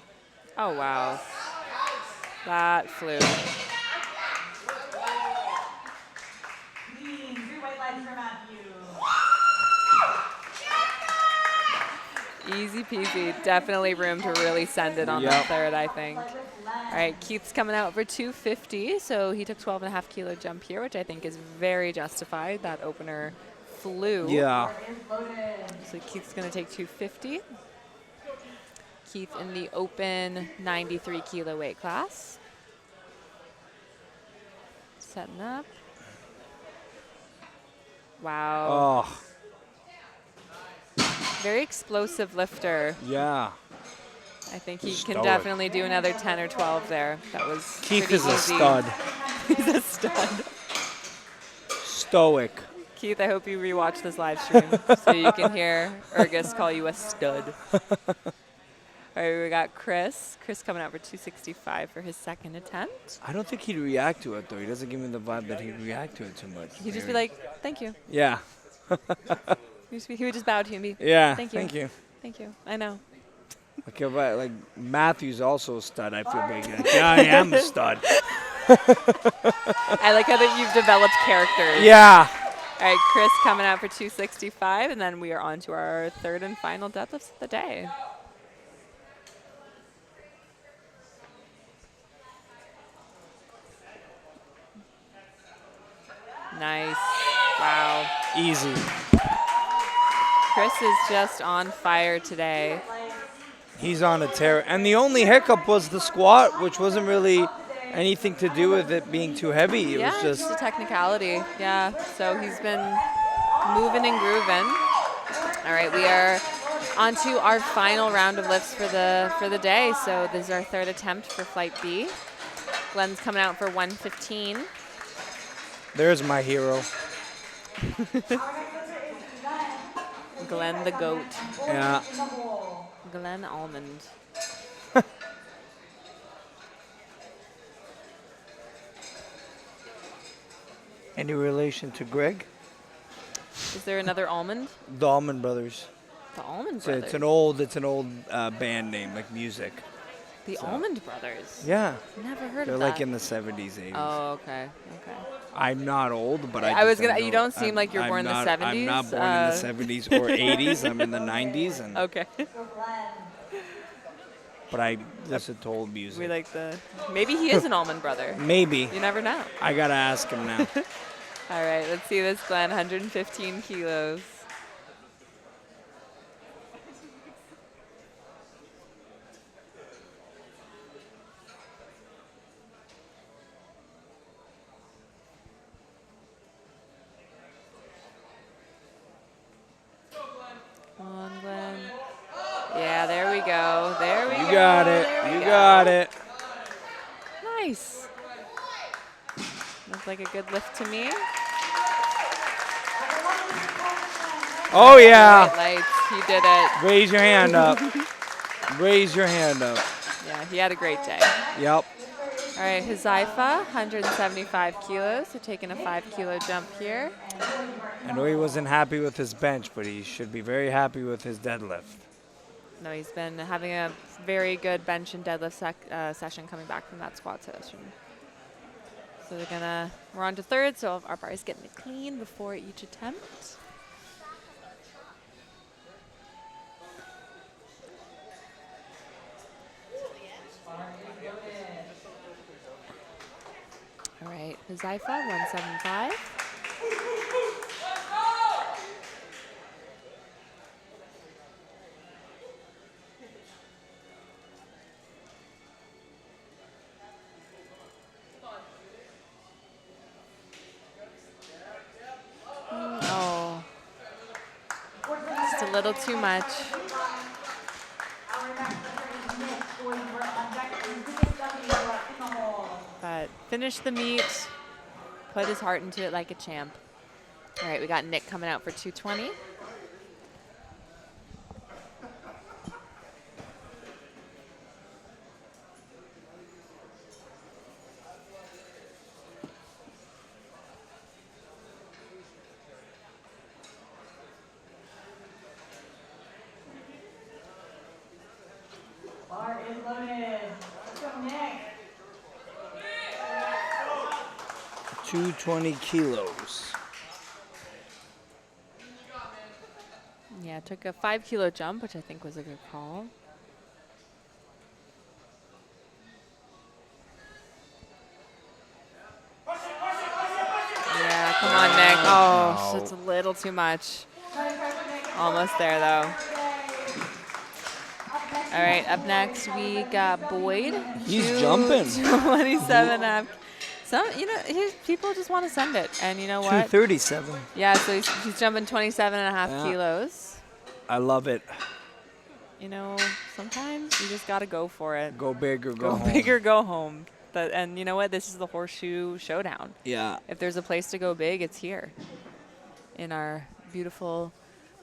Oh, wow. That flew. Clean. 3 white legs for Matthew. Easy peasy. Definitely room to really send it on the Yep. third, I think. All right, Keith's coming out for 250, so he took 12.5 kilo jump here, which I think is very justified. That opener flew. Yeah. So Keith's going to take 250. Keith in the open 93 kilo weight class. Setting up. Wow. Oh, Very explosive lifter. yeah. I think he can Stoic. definitely do another 10 or 12 there. That was Keith pretty is a easy. stud. He's a stud. Stoic. Keith, I hope you rewatch this live stream so you can hear Urgus call you a stud. All right, we got Chris. Chris coming out for 265 for his second attempt. I don't think he'd react to it, though. He doesn't give me the vibe that he'd react to it too much. He'd just be like, thank you. Yeah. He would just bow to you and be, Yeah. thank you. Thank you. Thank you. I know. Okay, but like Matthew's also a stud. I feel big. Like, yeah, I am a stud. I like how that you've developed characters. Yeah. All right, Chris coming out for 265, and then we are on to our third and final deadlifts of the day. Nice. Wow. Easy. Chris is just on fire today. He's on a tear. And the only hiccup was the squat, which wasn't really anything to do with it being too heavy. It Yeah, was just just a technicality. Yeah, so he's been moving and grooving. All right, we are on to our final round of lifts for the day. So this is our third attempt for Flight B. Glenn's coming out for 115. there's my hero. Glenn the goat. Yeah. Glenn Almond. Any relation to Greg? Is there another almond? The Allman Brothers. The Almond It's, Brothers. it's an old band name, like music. The Almond Brothers. Yeah. Never heard They're of like that. in the 70s, 80s. Oh, okay. Okay. I'm not old, but I was just gonna. don't You know. don't seem like you're I'm born in the not- 70s. I'm not born in the 70s or 80s. I'm in the 90s, and Okay. but I listen to old music. We like the. Maybe he is an almond brother. Maybe. You never know. I gotta ask him now. All right, let's see this, Glenn. 115 kilos. Come on, Glenn. Yeah, there we go. There we go. You got it. There we You go. got it. Nice. Looks like a good lift to me. Oh yeah. Bright lights. He did it. Raise your hand up. Raise your hand up. Yeah, he had a great day. Yep. All right, Huzaifa, 175 kilos, so taking a 5 kilo jump here. I know he wasn't happy with his bench, but he should be very happy with his deadlift. No, he's been having a very good bench and deadlift session coming back from that squat session. So we're on to third, so our bar is getting it clean before each attempt. All right, Huzaifa, 175. Oh, just a little too much. But finished the meet, put his heart into it like a champ. All right, we got Nick coming out for 220. Bar is loaded. Let's go, Nick. 220 kilos. Yeah, took a 5-kilo jump, which I think was a good call. Yeah, come on, Nick. Oh, No. it's a little too much. Almost there, though. All right, up next we got Boyd. He's jumping. 27 Some, people just want to send it, and you know what? 237. Yeah, so he's jumping 27.5 Yeah. kilos. I love it. Sometimes you just got to go for it. Go big or go home. big or go home. And you know what? This is the Horseshoe Showdown. Yeah. If there's a place to go big, it's here in our beautiful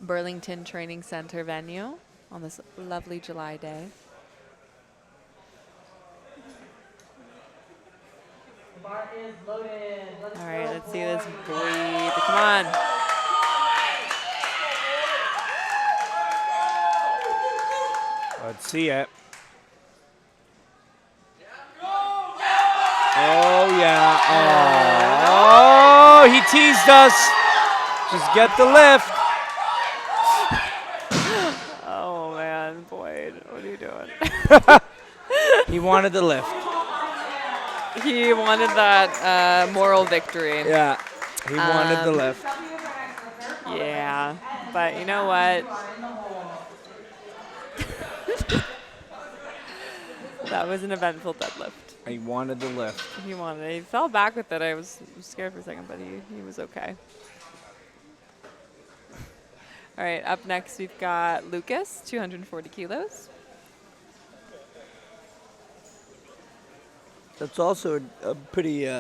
Burlington Training Center venue on this lovely July day. The bar is loaded. Let's All right, go, let's see this boys. Boyd. Come on. Let's see it. Oh, yeah. Oh, he teased us. Just get the lift. Oh, man, Boyd, what are you doing? He wanted the lift. He wanted that moral victory. Yeah, he wanted the lift. Yeah, but you know what? That was an eventful deadlift. He wanted the lift. He fell back with it. I was scared for a second, but he was okay. All right, up next we've got Lucas, 240 kilos. That's also a pretty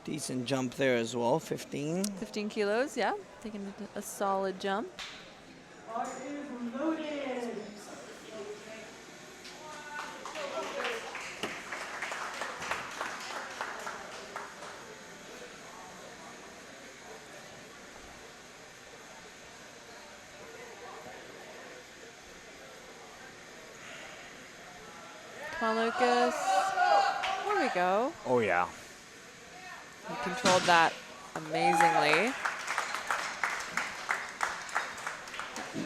decent jump there as well. 15. 15 kilos, yeah. Taking a solid jump. Bar is loaded. Come on, Lucas. There we go. Oh, yeah. He controlled that amazingly.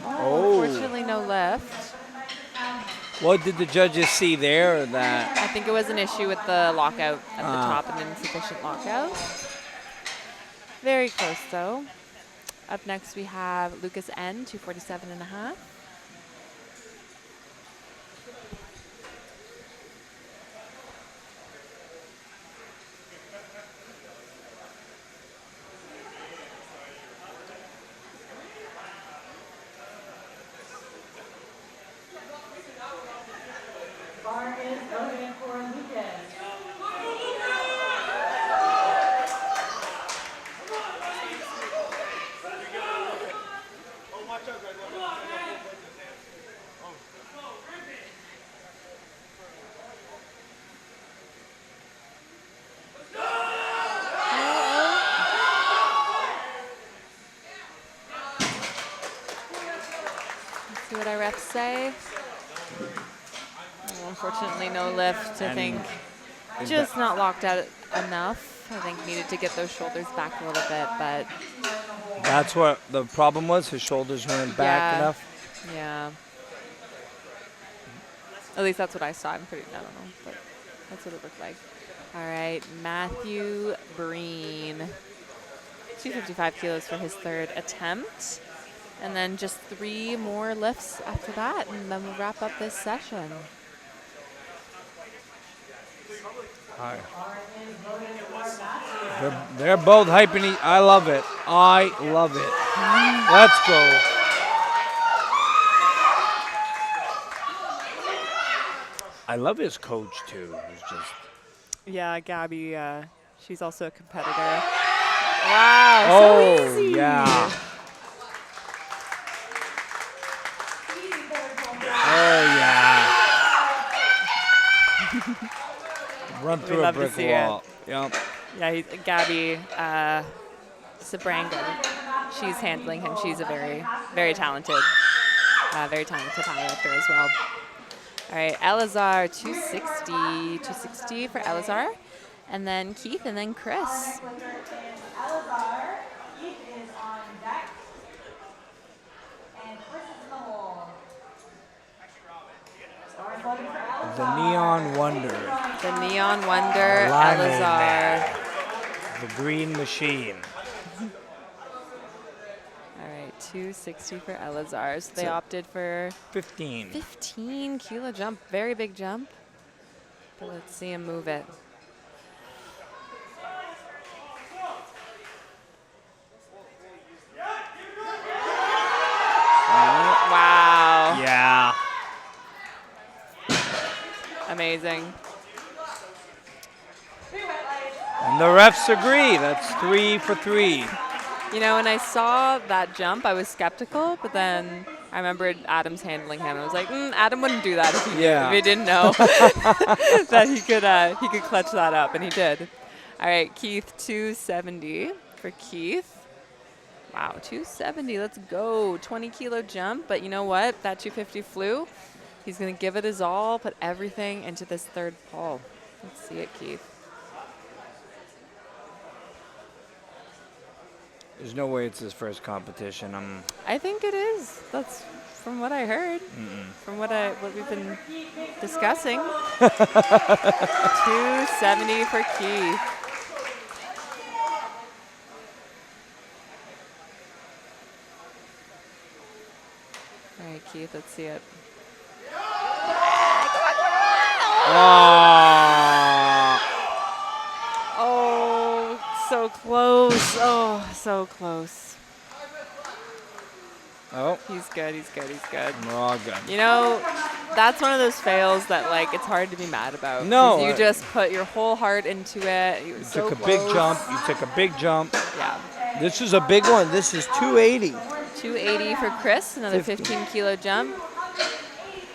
Oh. Unfortunately, no lift. What did the judges see there? Or that? I think it was an issue with the lockout at the top and insufficient lockout. Very close, though. Up next, we have Lucas N, 247.5. Bar is loaded for Lucas. Let's see what our refs say. Oh, unfortunately, no lift. I think just not locked out enough. I think needed to get those shoulders back a little bit, but That's what the problem was. His shoulders weren't back Yeah. enough. yeah. At least that's what I saw. I don't know, but that's what it looked like. All right, Matthew Breen. 255 kilos for his third attempt. And then just 3 more lifts after that, and then we'll wrap up this session. Hi. They're both hyping. I love it. I love it. Let's go. I love his coach too. He's just Yeah, Gabby, she's also a competitor. Wow, oh so easy. yeah. Oh yeah. Run through a love to brick see it. wall. Yep. Yeah, Gabby Sabrango, she's handling him. She's a very, very talented powerlifter as well. All right, Elazar, 260 for Elazar. And then Keith, and then Chris. Alazar, Keith is on deck. And Chris The Neon Wonder. The Neon Wonder, Lime Elazar. Man. The Green Machine. All right, 260 for Elazar. So they opted for 15. 15 kilo jump. Very big jump. But let's see him move it. Wow. Yeah. Amazing. And the refs agree. That's 3 for 3. You know, when I saw that jump, I was skeptical, but then I remembered Adam's handling him. I was like, Adam wouldn't do that if he didn't know that he could clutch that up, and he did. All right, Keith, 270 for Keith. Wow, 270, let's go. 20 kilo jump, but you know what? That 250 flew. He's going to give it his all, put everything into this third pull. Let's see it, Keith. There's no way it's his first competition. I think it is. That's from what I heard. From what we've been discussing. 270 for Keith. All right, Keith, let's see it. Oh, so close. Oh, so close. Oh, He's good, he's good, he's good. we're all good. You know, that's one of those fails that, like, it's hard to be mad about. No, 'Cause you just put your whole heart into it. You were so Took a big close. jump. You took a big jump. Yeah. This is a big one. This is 280. 280 for Chris, another 15 kilo jump.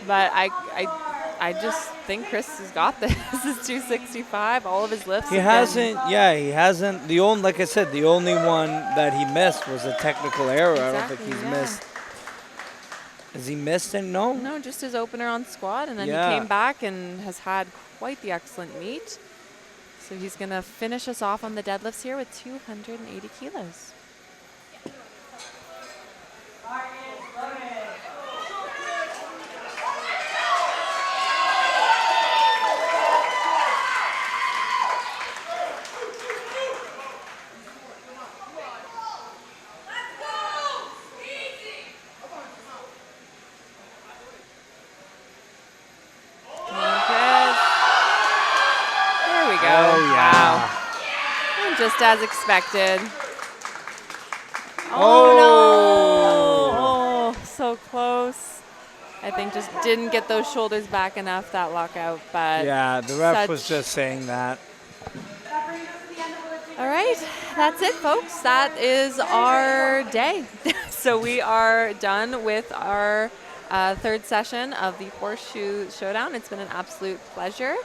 But I just think Chris has got this. This is 265. All of his lifts. He have been- hasn't. Yeah, he hasn't. The only, like I said, the only one that he missed was a technical error. I don't think Exactly, he's yeah. missed. Has he missed it? No. No, just his opener on squat, and then Yeah. he came back and has had quite the excellent meet. So he's going to finish us off on the deadlifts here with 280 kilos. There we go. Oh, yeah. Wow. And just as expected. Oh. No. Oh, so close. I think just didn't get those shoulders back enough, that lockout. But Yeah, the ref was such- just saying that. All right, that's it, folks. That is our day. So we are done with our third session of the Horseshoe Showdown. It's been an absolute pleasure.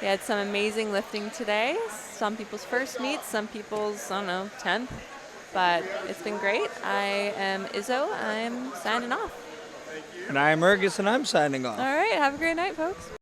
We had some amazing lifting today. Some people's first meets, some people's, I don't know, 10th. But it's been great. I am Izzo. I'm signing off. And I am Ergus, and I'm signing off. All right, have a great night, folks.